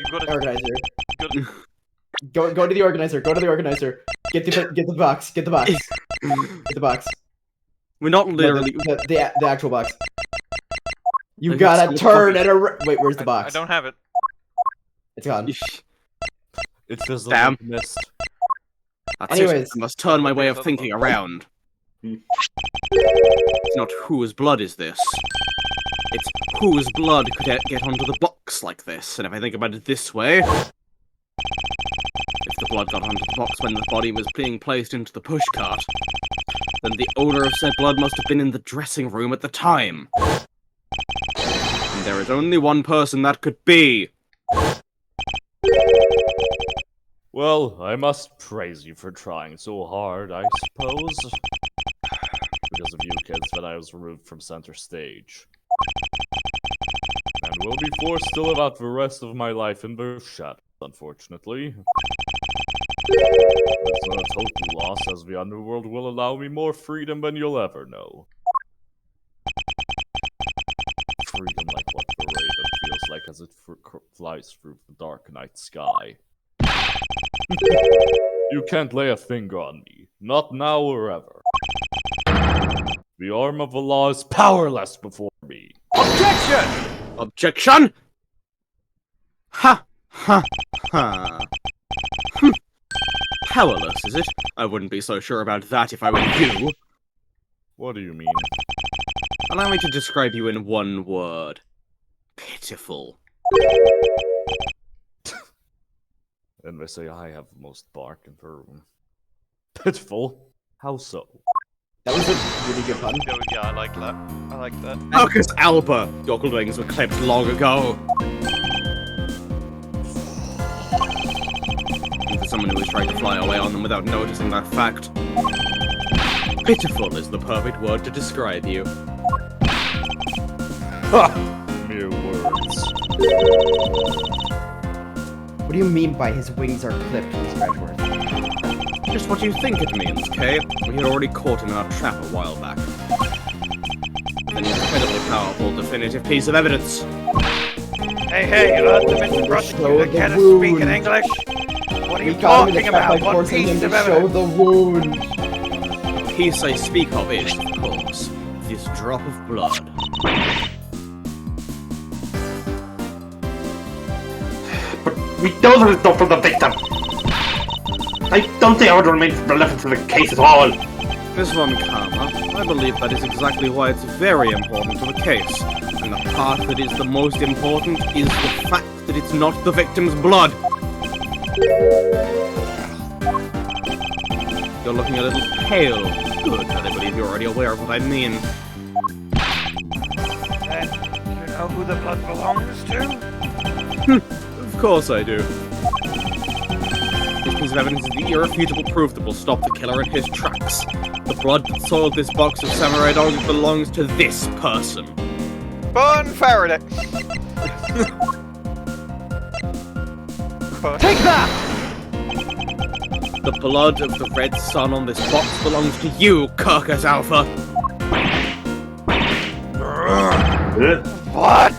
Go to the organizer. Go to the organizer. Get the box. Get the box. Get the box. We're not literally. No, the actual box. You gotta turn it around. Wait, where's the box? I don't have it. It's gone. It fizzled Damn. like mist. That's Anyways. it. I must turn my way of thinking around. It's not whose blood is this. It's whose blood could get onto the box like this. And if I think about it this way, if the blood got onto the box when the body was being placed into the pushcart, then the odor of said blood must have been in the dressing room at the time. And there is only one person that could be. Well, I must praise you for trying so hard, I suppose. Because of you kids that I was removed from center stage. And will be forced to live out the rest of my life in the shadows, unfortunately. It's not a total loss, as the underworld will allow me more freedom than you'll ever know. Freedom like what the raven feels like as it flies through the dark night sky. You can't lay a finger on me. Not now or ever. The arm of the law is powerless before me. Objection! Objection? Ha! Ha! Ha! Powerless, is it? I wouldn't be so sure about that if I were you. What do you mean? Allow me to describe you in one word. Pitiful. And they say I have the most bark in the room. Pitiful? How so? That was a really good pun. No, yeah, I like that. I like that. Marcus Alba! Your wings were clipped long ago. And for someone who was trying to fly away on them without noticing that fact. Pitiful is the perfect word to describe you. Ha! Mere words. What do you mean by his wings are clipped, Mr. Edgeworth? Just what you think it means, Kay. We had already caught him in our trap a while back. An incredibly powerful, definitive piece of evidence. Hey, you heard the Mr. Prosecutor can't speak in English? What are you talking about? What piece of show evidence? the wound. The piece I speak of is, of course, this drop of blood. But we know that it's not from the victim. I don't think I would remain relevant to the case at all. Miss Von Karma, I believe that is exactly why it's very important to the case. And the part that is the most important is the fact that it's not the victim's blood. You're looking a little pale. Good, I believe you're already aware of what I mean. Then, you know who the blood belongs to? Of course I do. This piece of evidence is the irrefutable proof that will stop the killer in his tracks. The blood that soiled this box of samurai dogs belongs to this person. Burn Faraday! Take that! The blood of the red sun on this box belongs to you, Quercus Alpha. What?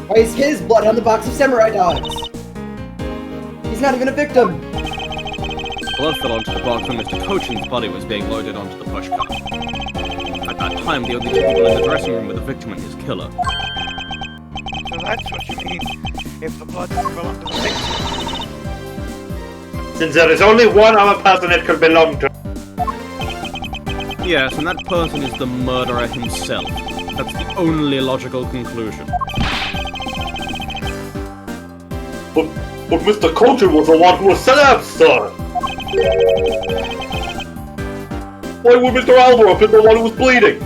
Why is his blood on the box of samurai dogs? He's not even a victim. Blood fell onto the box when Mr. Coachen's body was being loaded onto the pushcart. At that time, the only two people in the dressing room were the victim and his killer. So that's what you mean. If the blood doesn't belong to the victim. Since there is only one other person it could belong to. Yes, and that person is the murderer himself. That's the only logical conclusion. But Mr. Coachen was the one who was set up, sir! Why would Mr. Alba have been the one who was bleeding?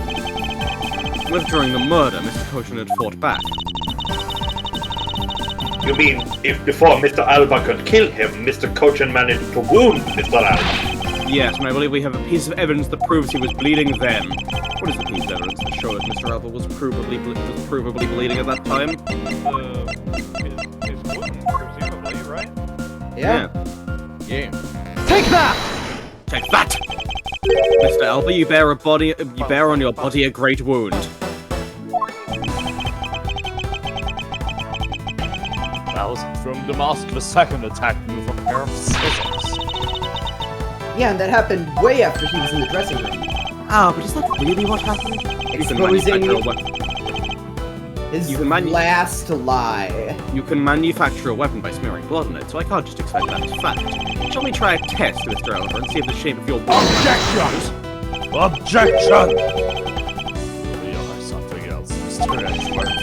Well, during the murder, Mr. Coachen had fought back. You mean, if before Mr. Alba could kill him, Mr. Coachen managed to wound Mr. Alba? Yes, and I believe we have a piece of evidence that proves he was bleeding then. What is the piece of evidence that shows Mr. Alba was provably bleeding at that time? His wound, presumably, right? Yeah. Take that! Take that! Mr. Alba, you bear on your body a great wound. That was from Damask, the second attack with a pair of scissors. Yeah, and that happened way after he was in the dressing room. Ah, but is that really what happened? Exposing his last lie. You can manufacture a weapon by smearing blood on it, so I can't just accept that as fact. Shall we try a test, Mr. Alba, and see if the shape of your blood Objection! Objection! We are something else, Mr. Edgeworth.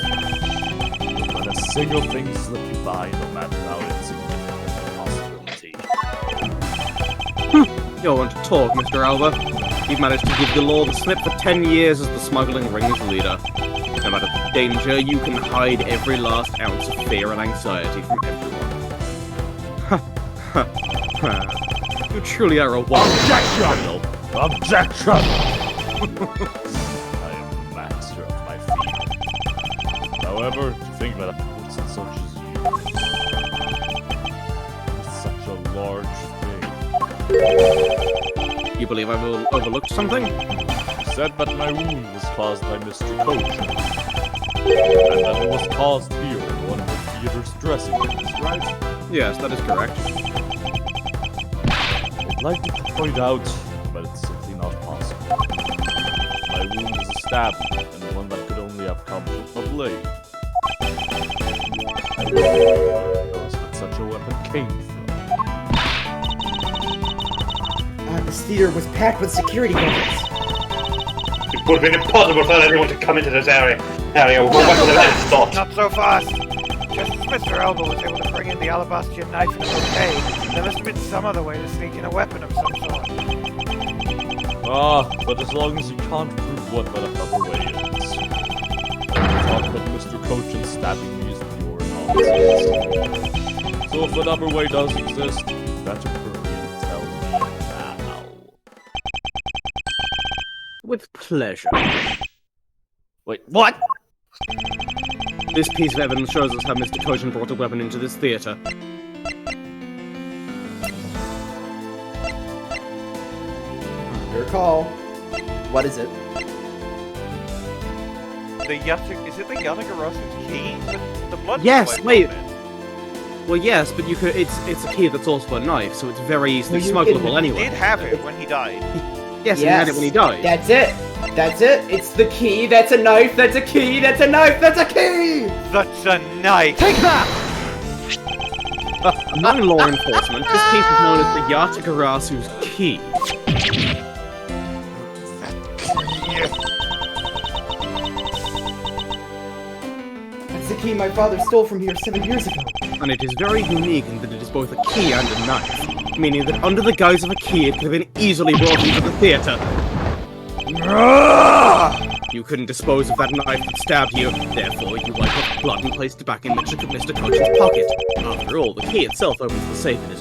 Let a single thing slip you by, no matter how insignificant the possibility. You want to talk, Mr. Alba? You've managed to give the law the slip for 10 years as the smuggling ring's leader. No matter the danger, you can hide every last ounce of fear and anxiety from everyone. You truly are a wild criminal. Objection! I am the master of my feet. However, to think that a person such as you is such a large thing. You believe I will overlooked something? You said that my wound was caused by Mr. Coachen. And that it was caused here in one of the theater's dressing rooms, right? Yes, that is correct. I'd like to point out, but it's simply not possible. My wound is a stab, and one that could only have come from a blade. I don't know where such a weapon came from. This theater was packed with security guards. It would have been impossible for anyone to come into this area. We'll go back to the last spot. Not so fast. Just as Mr. Alba was able to bring in the alabastrian knife in a bouquet, there must have been some other way to sneak in a weapon of some sort. But as long as you can't prove what that other way is. Talk about Mr. Coachen stabbing me is pure nonsense. So if another way does exist, better hurry and tell me now. With pleasure. Wait, what? This piece of evidence shows us how Mr. Coachen brought a weapon into this theater. Your call. What is it? Is it the Yatagarasa's key? The blood. Yes, wait. Well, yes, but you could. It's a key that's also a knife, so it's very easily smuggleable anyway. He did have it when he died. Yes, he had it when he died. That's it. That's it. It's the key. That's a knife. That's a key. That's a knife. That's a key. That's a knife. Take that! Among law enforcement, this case is known as the Yatagarazu's Key. That's the key my father stole from here 7 years ago. And it is very unique in that it is both a key and a knife, meaning that under the guise of a key it could have been easily brought into the theatre. You couldn't dispose of that knife that stabbed you, therefore you wiped off blood and placed it back in Mr. Coachen's pocket. After all, the key itself opens the safe in his...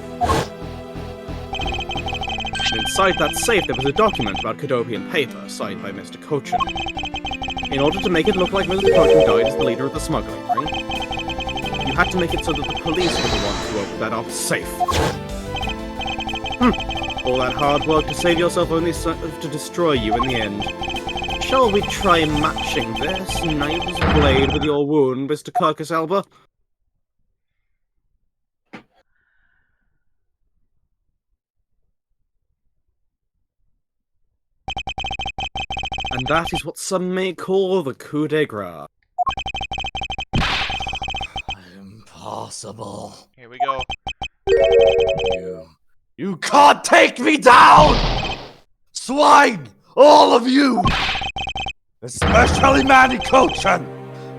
And inside that safe there was a document about Cadopian paper, signed by Mr. Coachen. In order to make it look like Mr. Coachen died as the leader of the smuggling ring, you had to make it so that the police were the ones who opened that up safe. All that hard work to save yourself only to destroy you in the end. Shall we try matching this knife's blade with your wound, Mr. Quercus, Alba? And that is what some may call the coup de grace. Impossible. Here we go. You can't take me down! Swine! All of you! Especially Manny Coachen!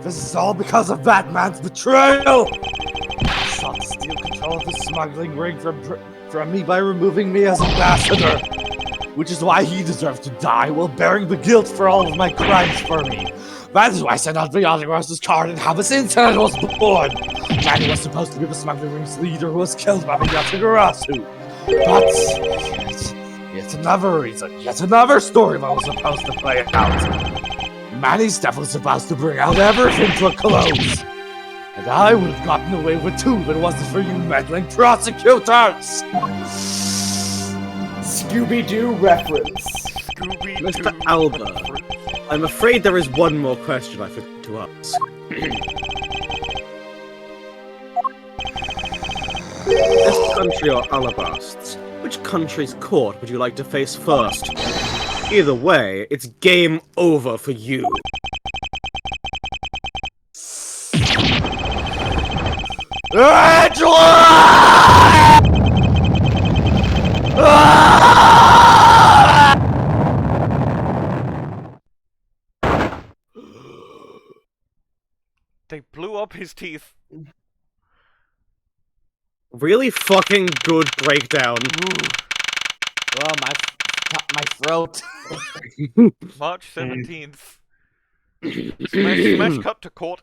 This is all because of Batman's betrayal! He sought to steal control of the smuggling ring from me by removing me as ambassador, which is why he deserves to die while bearing the guilt for all of my crimes for me. That is why I sent out the Yatagarazu's card and how this incident was born. Manny was supposed to be the smuggling ring's leader who was killed by the Yatagarazu. But yet another reason, yet another story that was supposed to play out. Manny's death was supposed to bring out everything to a close. And I would have gotten away with two if it wasn't for you meddling prosecutors! Scooby-Doo reference. Mr. Alba, I'm afraid there is one more question I forgot to ask. This country or Alabast's, which country's court would you like to face first? Either way, it's game over for you. Edgeworth! They blew up his teeth. Really fucking good breakdown. Oh, my throat. March 17th. Smash cut to court.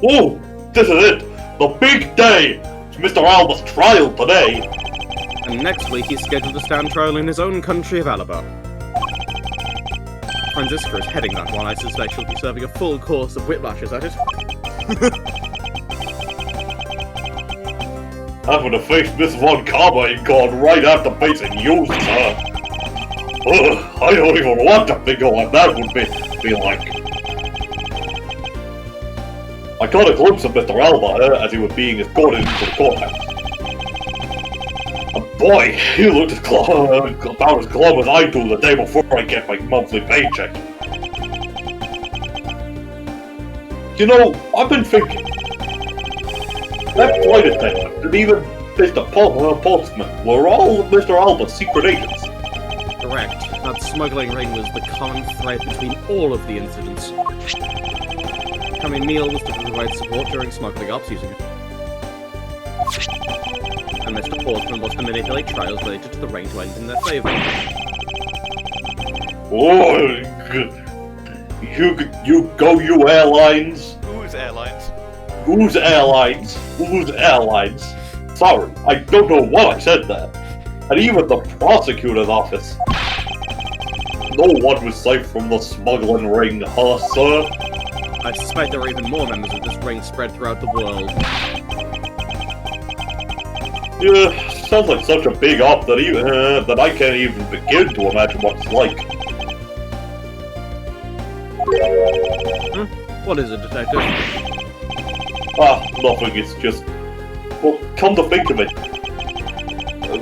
Oh, this is it! The big day! It's Mr. Alba's trial today! And next week he's scheduled to stand trial in his own country of Alba. Franziska is heading that one. I suspect she'll be serving a full course of whiplashes at it. Having to face Miss Von Karma in court right after facing you, sir. Ugh, I don't even want to think of what that would be like. I caught a glimpse of Mr. Alba as he was being escorted into the courthouse. And boy, he looked about as glum as I do the day before I get my monthly paycheck. You know, I've been thinking. That flight attendant and even Mr. Postman were all Mr. Alba's secret agents. Correct. That smuggling ring was the common thread between all of the incidents. Cameraman was to provide support during smuggling ops using it. And Mr. Portman was to manipulate trials related to the ring to end in their favour. Oh, you airlines? Whose airlines? Whose airlines? Whose airlines? Sorry, I don't know what I said there. And even the prosecutor's office. No one was safe from the smuggling ring, huh, sir? I suspect there are even more members of this ring spread throughout the world. Yeah, sounds like such a big op that that I can't even begin to imagine what it's like. What is it, Detective? Ah, nothing, it's just... Well, come to think of it,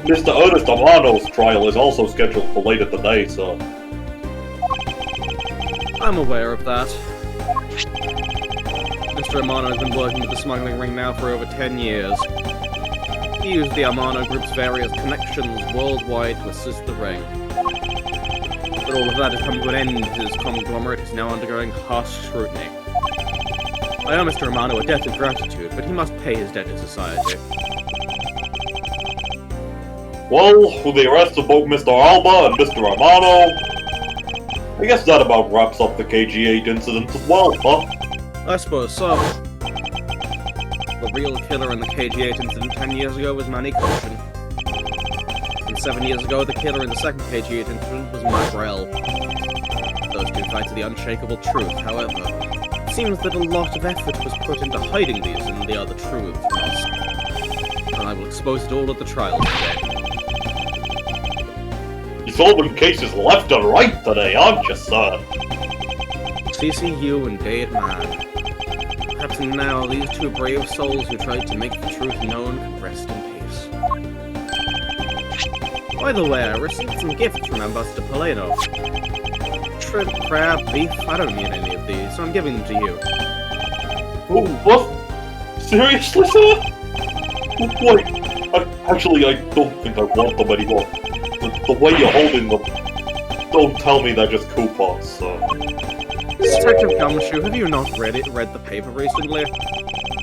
Mr. Ernest Amano's trial is also scheduled for later today, so... I'm aware of that. Mr. Amano has been working with the smuggling ring now for over 10 years. He used the Amano Group's various connections worldwide to assist the ring. But all of that has come to an end as his conglomerate is now undergoing harsh scrutiny. I owe Mr. Amano a debt of gratitude, but he must pay his debt to society. Well, with the arrest of both Mr. Alba and Mr. Amano, I guess that about wraps up the KG8 incident as well, huh? I suppose so. The real killer in the KG8 incident 10 years ago was Manny Coachen. And 7 years ago, the killer in the second KG8 incident was Tyrell. Those two fights are the unshakable truth, however. It seems that a lot of effort was put into hiding these and the other truths from us. And I will expose it all at the trial today. You're solving cases left and right today, aren't you, sir? CCU and Day Man. Perhaps now these two brave souls who tried to make the truth known can rest in peace. By the way, I received some gifts from Ambassador Palaeno. Shrimp, crab, beef, I don't need any of these, so I'm giving them to you. Oh, what? Seriously, sir? Wait, actually, I don't think I want them anymore. The way you're holding them, don't tell me they're just coupons, sir. Detective Gumshoe, have you not read the paper recently?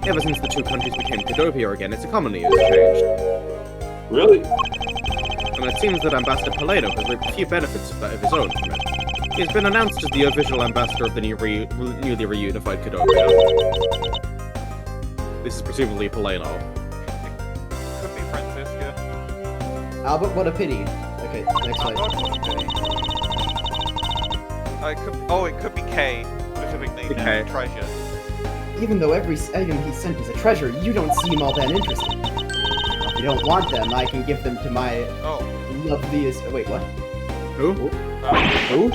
Ever since the two countries became Codopia again, its economy has changed. Really? And it seems that Ambassador Palaeno has reaped a few benefits of his own from it. He's been announced as the official ambassador of the newly reunified Codopia. This is presumably Palaeno. Could be Franziska. Alba, what a pity. Okay, next slide. It could be K, specifically K. treasure. Even though every item he sent is a treasure, you don't seem all that interested. If you don't want them, I can give them to my loveliest... Wait, what? Who? Who?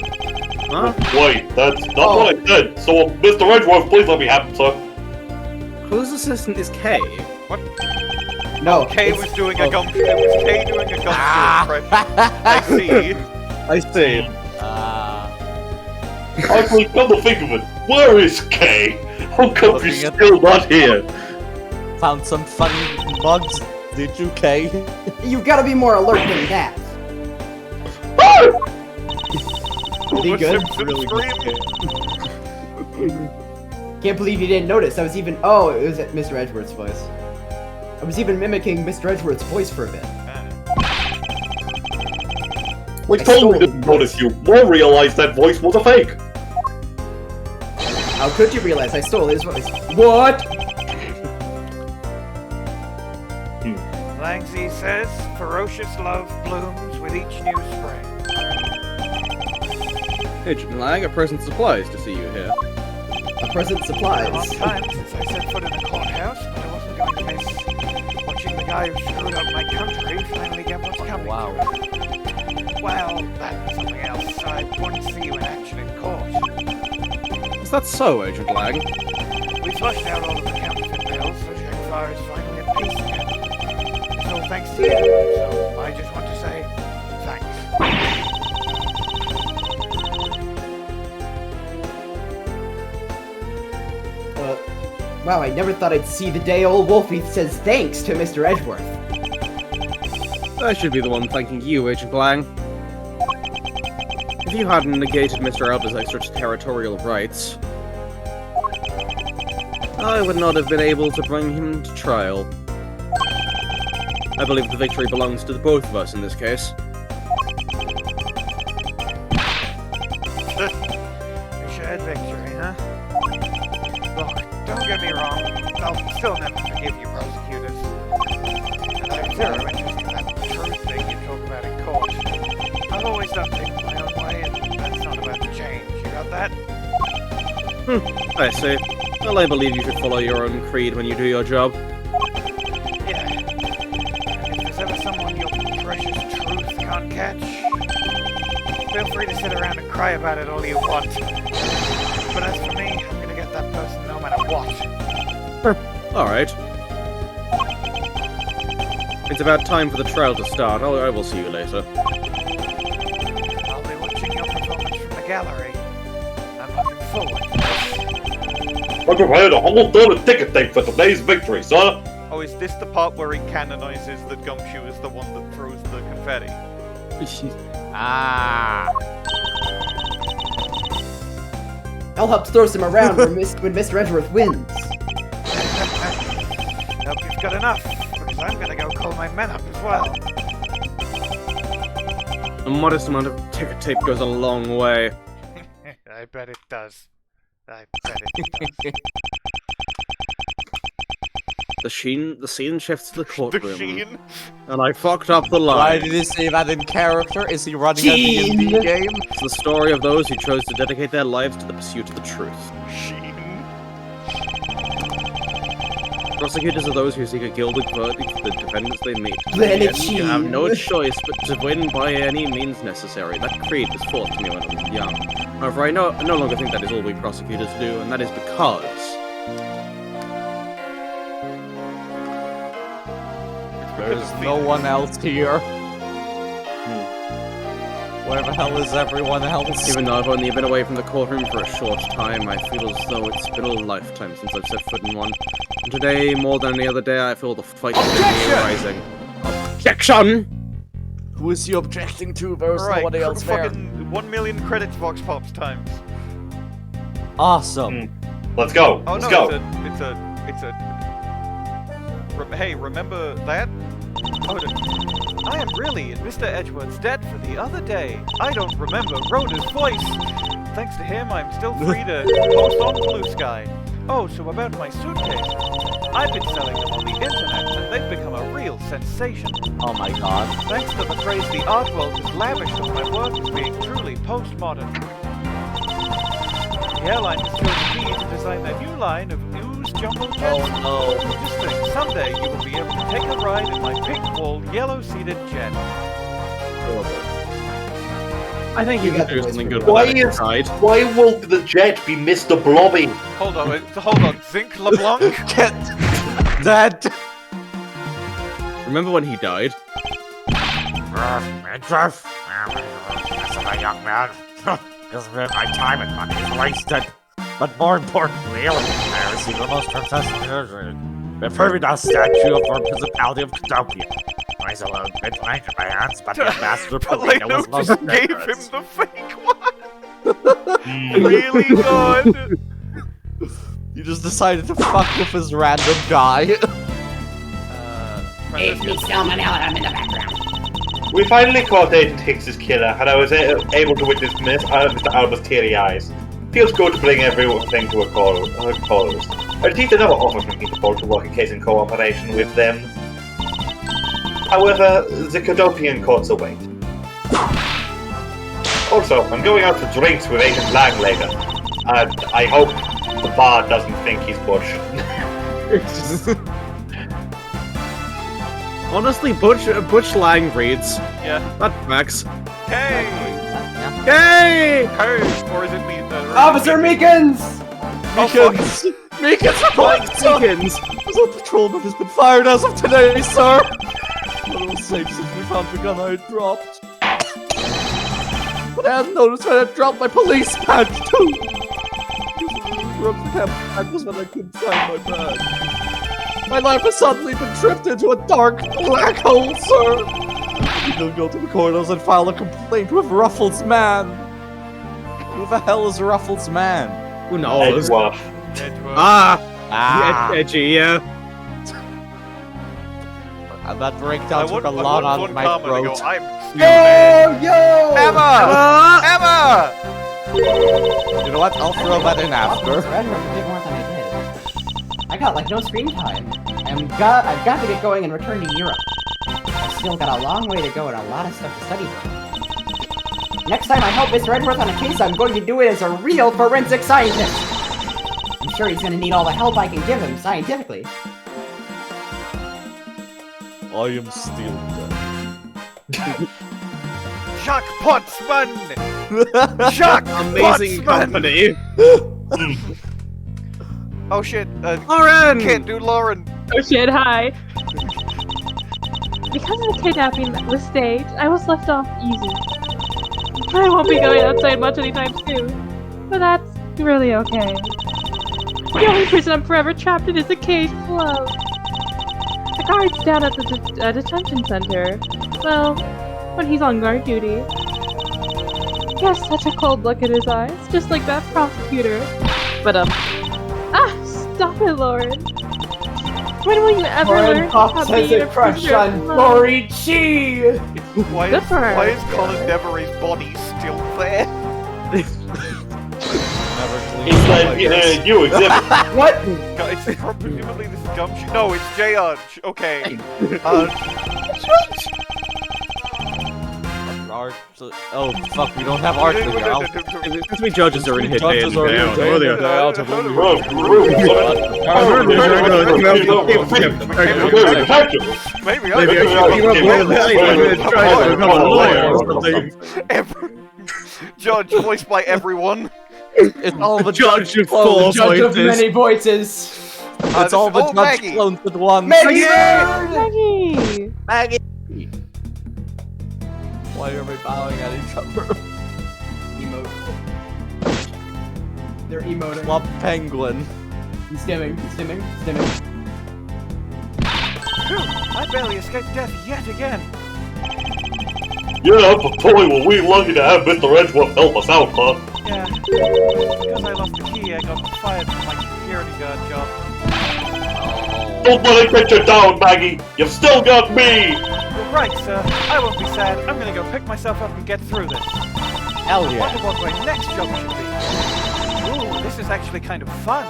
Huh? Wait, that's not what I said. So, Mr. Edgeworth, please let me have him, sir. Whose assistant is K? What? No, K was doing a Gumshoe. It was K doing a Gumshoe impression. I see. I see. Actually, come to think of it, where is K? How come he's still not here? Found some funny bugs, did you, Kay? You gotta be more alert than that. Pretty good. Really good. Can't believe you didn't notice. I was even... Oh, it was Mr. Edgeworth's voice. I was even mimicking Mr. Edgeworth's voice for a bit. We totally didn't notice you, or realize that voice was a fake. How could you realize I stole his voice? What? Langsy says, ferocious love blooms with each new spring. Agent Lang, a present supplies to see you here. A present It's been a long supplies. time since I set foot in the courthouse, but I wasn't going to miss watching the guy who screwed up my country finally get what's coming to him. Well, that's something else. I want to see you in action in court. Is that so, Agent Lang? We flushed out all of the counterfeit bills, so Jacques is finally at peace again. It's all thanks to you, so I just want to say thanks. Wow, I never thought I'd see the day old Wolfie says thanks to Mr. Edgeworth. I should be the one thanking you, Agent Lang. If you hadn't negated Mr. Alba's extraterritorial rights, I would not have been able to bring him to trial. I believe the victory belongs to the both of us in this case. A shared victory, huh? Look, don't get me wrong. I'll still never forgive you, prosecutors. And I have zero interest in that truth thing you talk about in court. I've always done things my own way, and that's not about to change. You got that? I see. Well, I believe you should follow your own creed when you do your job. Yeah. And if there's ever someone your precious truth can't catch, feel free to sit around and cry about it all you want. But as for me, I'm gonna get that person no matter what. Alright. It's about time for the trial to start. I will see you later. I'll be watching your performance from the gallery. I'm looking forward to this. I prepared a whole ton of ticket tape for today's victory, sir. Oh, is this the part where he canonizes that Gumshoe is the one that throws the confetti? Ah. I'll help throw some around when Mr. Edgeworth wins. Hope you've got enough, because I'm gonna go call my men up as well. A modest amount of ticket tape goes a long way. I bet it does. I bet it does. The scene shifts to the courtroom. Sheen? And I fucked up the line. Why did he say that in character? Is he running a D&D game? It's the story of those who chose to dedicate their lives to the pursuit of the truth. Sheen? Prosecutors are those who seek a gilded verdict for the defendants they meet. Planet You have Sheen. no choice but to win by any means necessary. That creed was forced to me when I was young. However, I no longer think that is all we prosecutors do, and that is because... There's no one else here. Where the hell is everyone else? Even though I've only been away from the courtroom for a short time, I feel as though it's been a lifetime since I've set foot in one. And today, more than any other day, I feel the fight within me rising. Objection! Who is you objecting to? There's Right, nobody else there. fucking 1 million credits Vox Pops times. Awesome. Let's go. Oh Let's no, go. it's a... Hey, remember that? Hold it. I am really in Mr. Edgeworth's debt for the other day. I don't remember Rhoda's voice. Thanks to him, I'm still free to post on Blue Sky. Oh, so about my suitcase. I've been selling them on the internet, and they've become a real sensation. Oh my god. Thanks to the praise the art world has lavished on my work as being truly postmodern. The airline has chosen me to design their new line of ooze jumbo jets. Oh no. Just think, someday you will be able to take a ride in my pink-walled, yellow-seated jet. I think you You can got do the something voice good for with Why that is side. why will the jet be Mr. Blobby? Hold on, Zinc LeBlanc? Get that. Remember when he died? Edgeworth? That's my young man. Just my time and money is wasted. But more importantly, I received the most fantastic surgery. The Pervidas statue of the Principality of Cadopia. I still have been blank in my hands, but the Ambassador Palaeno was Palaeno most just gave him generous. the fake one! Really good! You just decided to fuck with this random guy. It's me, Salmonella, I'm in the background. We finally caught Agent Hicks's killer, and I was able to witness Mr. Alba's teary eyes. Feels good to bring everything to a close. I received another offer from Interpol to work a case in cooperation with them. However, the Cadopian courts await. Also, I'm going out for drinks with Agent Lang later. And I hope the bar doesn't think he's Bush. Honestly, Butch Lang reads. Yeah. That Max. Hey! Yay! Hey! Or is it me? Officer Meekins! Oh, fuck. Meekins reporting, sir! Meekins! The patrolman has been fired as of today, sir! But it was safe since we found the gun I had dropped. But I hadn't noticed when I dropped my police badge, too! Broke the camp was when I couldn't find my badge. My life has suddenly been tripped into a dark black hole, sir! You'll go to the corridors and file a complaint with Ruffles Man! Who the hell is Ruffles Man? Who knows? Edgeworth. Edgeworth. Edgy, yeah. And that I breakdown took want a lot out Von of my Karma to throat. go, I'm Yo, yo! Emma! Emma! You know what? I'll throw that in after. Mr. Edgeworth a bit more than I did. I got like no screen time. I've got to get going and return to Europe. I've still got a long way to go and a lot of stuff to study for. Next time I help Mr. Edgeworth on a case, I'm going to do it as a real forensic scientist. I'm sure he's going to need all the help I can give him scientifically. I am still dead. Jacques Potsman! Jacques Amazing Potsman! company. Oh shit, Lauren! can't do Lauren. Oh shit, hi. Because of the kidnapping that was staged, I was left off easy. I won't be going outside much anytime soon. But that's really okay. The only reason I'm forever trapped in is a cage of love. The guard's down at the detention center. Well, when he's on guard duty. He has such a cold look in his eyes, just like that prosecutor. But stop it, Lauren. When will you ever learn Pops has a crush on Dory Chee! Why Good for her. is Colin Devery's body still there? It's like, you exhibit. What? It's presumably this is Gumshoe. No, it's Jay. Okay. Oh fuck, we don't have Arkly now. Since we judges are in hit Judges are in down. hit Oh, they are. Maybe Judge voiced by everyone. It's all the Judge of clones. four Judge of voices. many voices. It's all the judge Maggie. clones at once. Maggie! Maggie! Why are we bowing at each other? Emote. They're emoting. Club Penguin. He's stimming. I barely escaped death yet again. Yeah, but boy, were we lucky to have Mr. Edgeworth help us out, huh? Yeah. Because I lost the key, I got fired from my security guard job. Don't let it get you down, Maggie. You've still got me. You're right, sir. I won't be sad. I'm gonna go pick myself up and get through this. Hell I wonder what my next job should be. Ooh, this is actually kind of fun.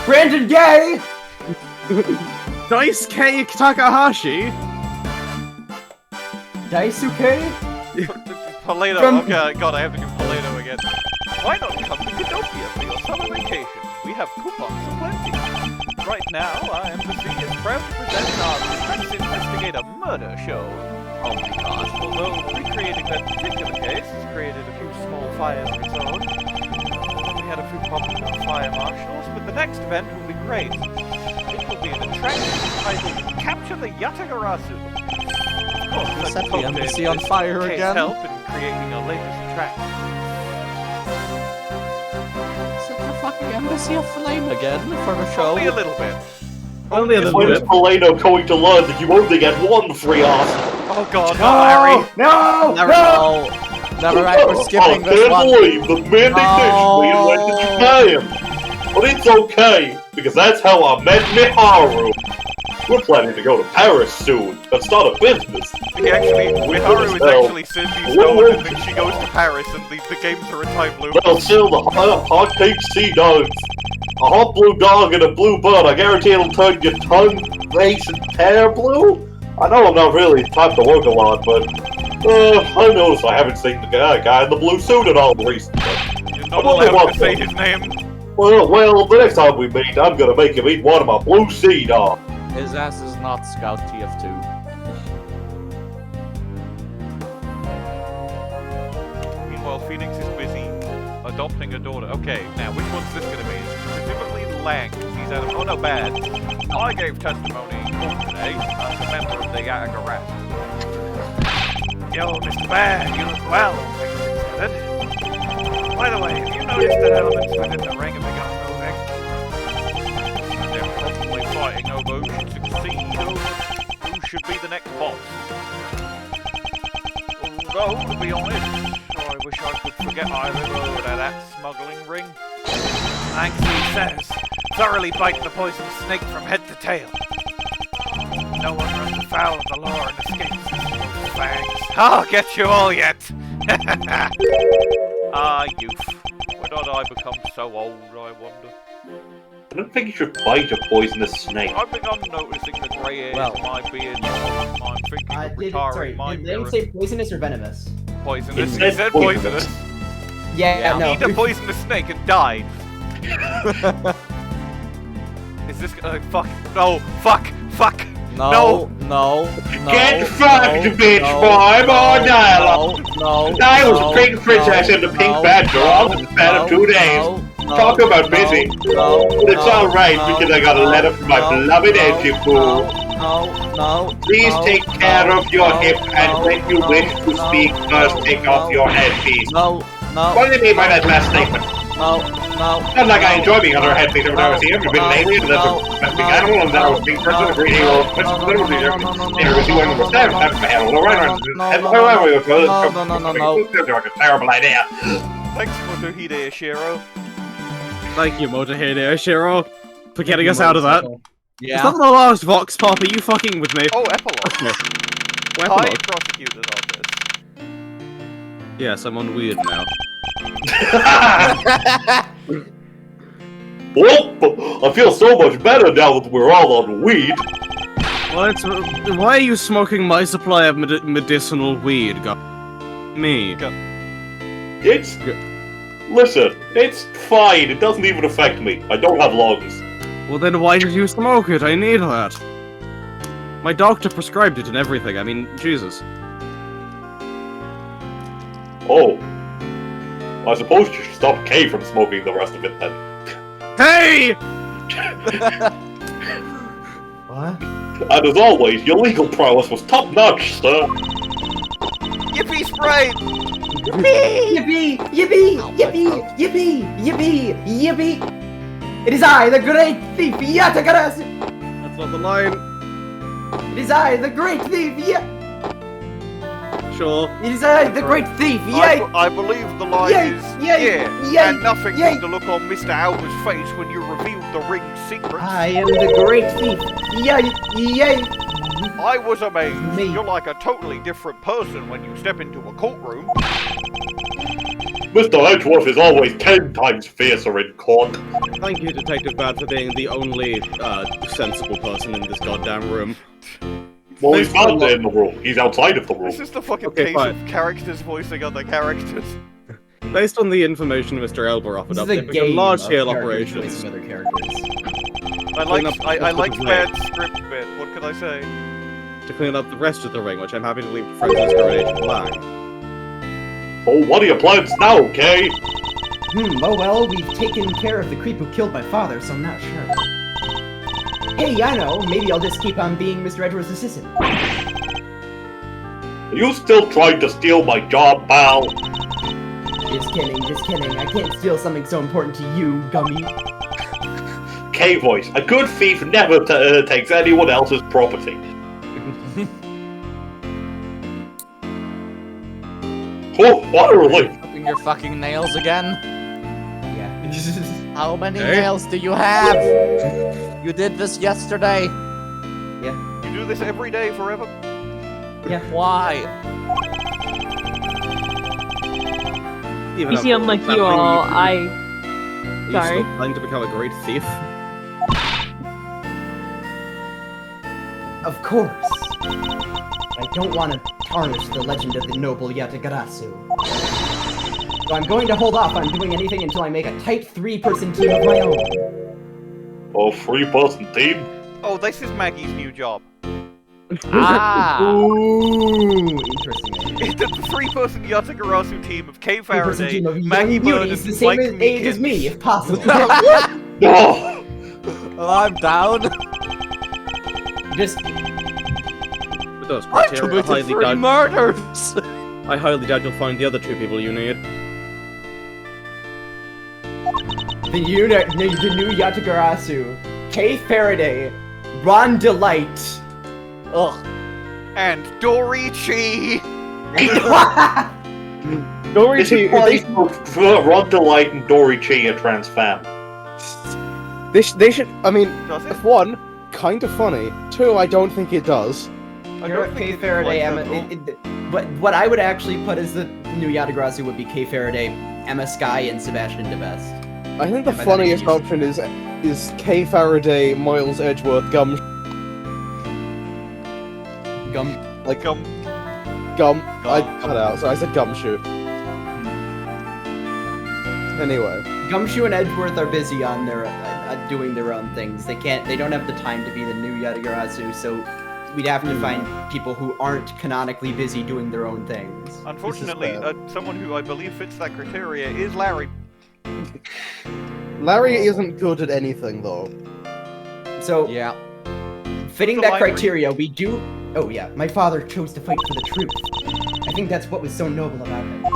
Brandon Gay! Daisuke Takahashi? Daisuke? Palaeno. From- Okay, God, I have to do Palaeno again. Why not come to Godopia for your summer vacation? We have coupons aplenty. Right now, our embassy is proud to present our Let's Investigate a Murder show. Oh my gosh. Although recreating that particular case has created a few small fires of its own. We had a few problems with fire marshals, but the next event will be great. It will be an attraction titled Capture the Yatagarasu. Of course, Set let's the hope embassy that on fire case again? help in creating our latest attraction. Set the fucking embassy aflame again for a show. Only a little bit. Only a little When is bit. Palaeno going to learn that you only get one free Oscar? Oh God, no, Harry. No! Never mind, we're skipping I this can't one. believe the man they we elected to pay him. But it's okay, because that's how I met Miharu. We're planning to go to Paris soon and start a business. Miharu is actually Cindy Stone, and then she goes to Paris, and the games are a time loop. Well, still, the hot cake sea dogs. A hot blue dog and a blue bird. I guarantee it'll turn your tongue, face, and hair blue. I know I'm not really time to work a lot, but I noticed I haven't seen the guy in the blue suit at all recently. You're not allowed to say his name. Well, the next time we meet, I'm gonna make him eat one of my blue sea dogs. His ass is not Scout TF2. Meanwhile, Phoenix is busy adopting a daughter. Okay, now which one's this gonna be? Presumably Lang, because he's out of... Oh no, Bad. I gave testimony in court today as a member of the Yatagarasu. Yo, Mr. Bad, you look well, things considered. By the way, have you noticed that elements within the ring have begun moving? They're probably fighting over who should succeed over who should be the next boss. Although, to be honest, I wish I could forget I ever rode at that smuggling ring. Anxie says, thoroughly bite the poisonous snake from head to tail. No one runs afoul of the law and escapes his fangs. I'll get you all yet! Ah, youth. When did I become so old, I wonder? I don't think you should bite a poisonous snake. I've begun noticing the grey hairs in my beard. I'm thinking of retiring my Did they mirror. say poisonous or venomous? Poisonous. It He said said poisonous. Yeah, no. Eat a poisonous snake and died. Is this fuck? No, fuck. No. Get fucked, bitch boy! More dialogue! I was a pink princess and a pink badger all in the span of 2 days. Talk about busy. But it's alright because I got a letter from my beloved Edgy Boo. No. Please take care of your hip, and when you wish to speak, first take off your headpiece. No. What do you mean by that last statement? No. Not like I enjoy being under a headpiece every time I see him. You've been an alien, and that's a domestic animal, and now it's being person, a greedy evil, literally, there is you understand. That's my hell, right? Like a terrible idea. Thanks, Motohide Ashiro. Thank you, Motohide Ashiro, for getting us out of that. Yeah. Is that the last Vox Pop? Are you fucking with me? Oh, epilogue. Okay. Hi, prosecutor's office. Yes, I'm on weird now. Oh, I feel so much better now that we're all on weed. Why are you smoking my supply of medicinal weed? Me. Listen, it's fine. It doesn't even affect me. I don't have lungs. Well then why did you smoke it? I need that. My doctor prescribed it and everything. I mean, Jesus. Oh. I suppose you should stop Kay from smoking the rest of it then. Hey! What? And as always, your legal prowess was top-notch, sir. Yippee spray! Yippee! Yippee! Yippee! Yippee! Yippee! Yippee! It is I, the great thief, Yatagarasu! That's not the line. It is I, the great thief, Sure. It is I, the great thief, yay! I believe the line is yay, and nothing yay. was the look on Mr. Alba's face when you revealed the ring's secrets. I am the great thief, yay! I was amazed. Me. You're like a totally different person when you step into a courtroom. Mr. Edgeworth is always 10 times fiercer in court. Thank you, Detective Bad, for being the only sensible person in this goddamn room. Well, he's not in the room. He's outside of the room. This is the fucking Okay, case fine. of characters voicing other characters. Based on the information Mr. Elba offered This up, is they a become game large-scale of characters operations. voicing other characters. I like the bad script bit. What can I say? To clean up the rest of the ring, which I'm happy to leave to Franziska and Agent Lang. So what are your plans now, Kay? Oh well, we've taken care of the creep who killed my father, so I'm not sure. Hey, I know, maybe I'll just keep on being Mr. Edgeworth's assistant. Are you still trying to steal my job, pal? Just kidding, I can't steal something so important to you, Gummy. Kay voice, a good thief never takes anyone else's property. Oh, what a relief! Cutting your fucking nails again? Yeah. How many Hey. nails do you have? You did this yesterday. You do this every day forever? Why? Even You see, after unlike that you ring, all, are you Sorry. still planning to become a great thief? Of course. I don't want to tarnish the legend of the noble Yatagarasu. So I'm going to hold off on doing anything until I make a tight 3-person team of my own. A 3-person team? Oh, this is Maggie's new job. Ah! Ooh, interesting. It's a 3-person Yatagarasu team of Kay 3-person Faraday, team of Maggie young Bird, beauties, the and same Mike age as Meekins. me, if possible. No! Well, I'm down. Just With those I criteria, committed 3 murders. I highly doubt you'll find the other 2 people you need. the new Yatagarasu, Kay Faraday, Ron Delight. Ugh. And Dory Chee. Dory This Chee, is why Ron Delight and Dory Chee are trans fam. they should. I mean, Does it? if one, kind of funny. 2, I don't think it does. I You're don't Kay think Faraday, it's Emma. like But what I would actually put as the new Yatagarasu would be Kay Faraday, Emma Skye, and Sebastian DeBest. I think the By that funniest excuse. option is Kay Faraday, Miles Edgeworth, Gum. Like Gum. I cut out. So I said Gumshoe. Anyway, Gumshoe and Edgeworth are busy on their doing their own things. They don't have the time to be the new Yatagarasu, so we'd have to find people who aren't canonically busy doing their own things. Unfortunately, someone who I believe fits that criteria is Larry. Larry isn't good at anything though. So Yeah. Fitting the that line where- criteria, we do. Oh yeah, my father chose to fight for the truth. I think that's what was so noble about him.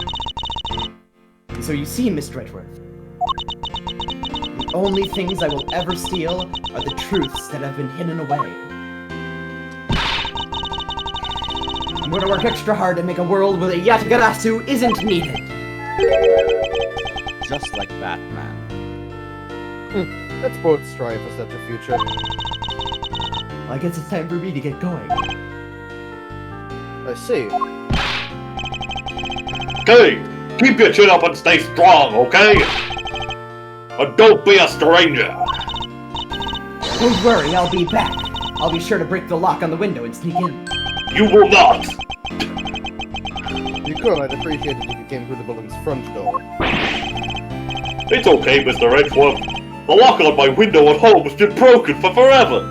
So you see, Mr. Edgeworth, the only things I will ever steal are the truths that have been hidden away. I'm gonna work extra hard to make a world where the Yatagarasu isn't needed. Just like Batman. Let's both strive for such a future. I guess it's time for me to get going. I see. Okay, keep your chin up and stay strong, okay? And don't be a stranger. Don't worry, I'll be back. I'll be sure to break the lock on the window and sneak in. You will not. You could, I'd appreciate it if you came through the building's front door. It's okay, Mr. Edgeworth. The lock on my window at home has been broken for forever.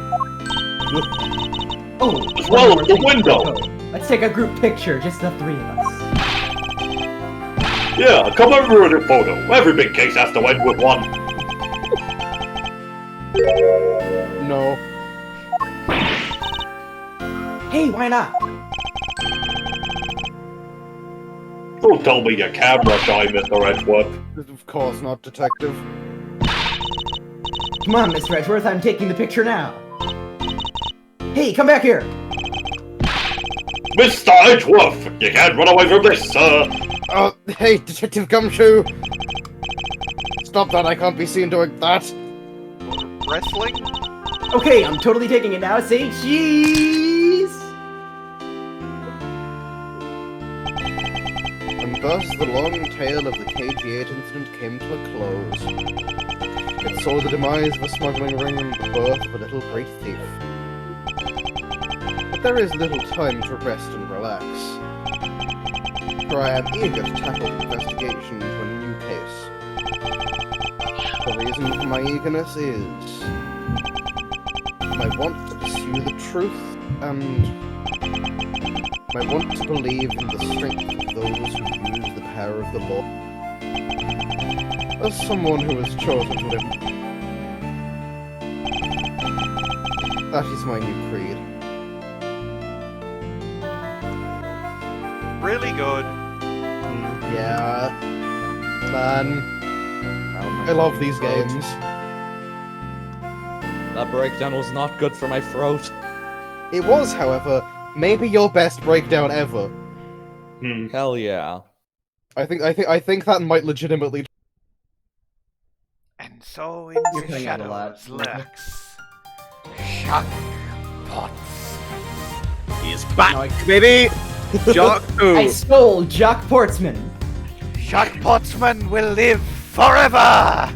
Oh, As well as the window. Let's take a group picture, just the three of us. Yeah, come over in a photo. Every big case has to end with one. No. Hey, why not? Don't tell me you're camera shy, Mr. Edgeworth. Of course not, Detective. Come on, Mr. Edgeworth, I'm taking the picture now. Hey, come back here! Mr. Edgeworth, you can't run away from this, sir. Oh, hey, Detective Gumshoe! Stop that, I can't be seen doing that. Wrestling? Okay, I'm totally taking it now. Say cheese! And thus the long tale of the KG8 incident came to a close. It saw the demise of a smuggling ring and the birth of a little great thief. But there is little time to rest and relax. For I am eager to tackle the investigation into a new case. The reason for my eagerness is my want to pursue the truth and my want to believe in the strength of those who use the power of the law. As someone who has chosen to live, that is my new creed. Really good. Yeah, man, I love these games. That breakdown was not good for my throat. It was, however, maybe your best breakdown ever. Hell yeah. I think that might legitimately. And so in You're the cutting out a lot. shadows lurks Jacques Butz. He's back, No, baby! Jacques I stole Jacques Portsman. Jacques Potzman will live forever!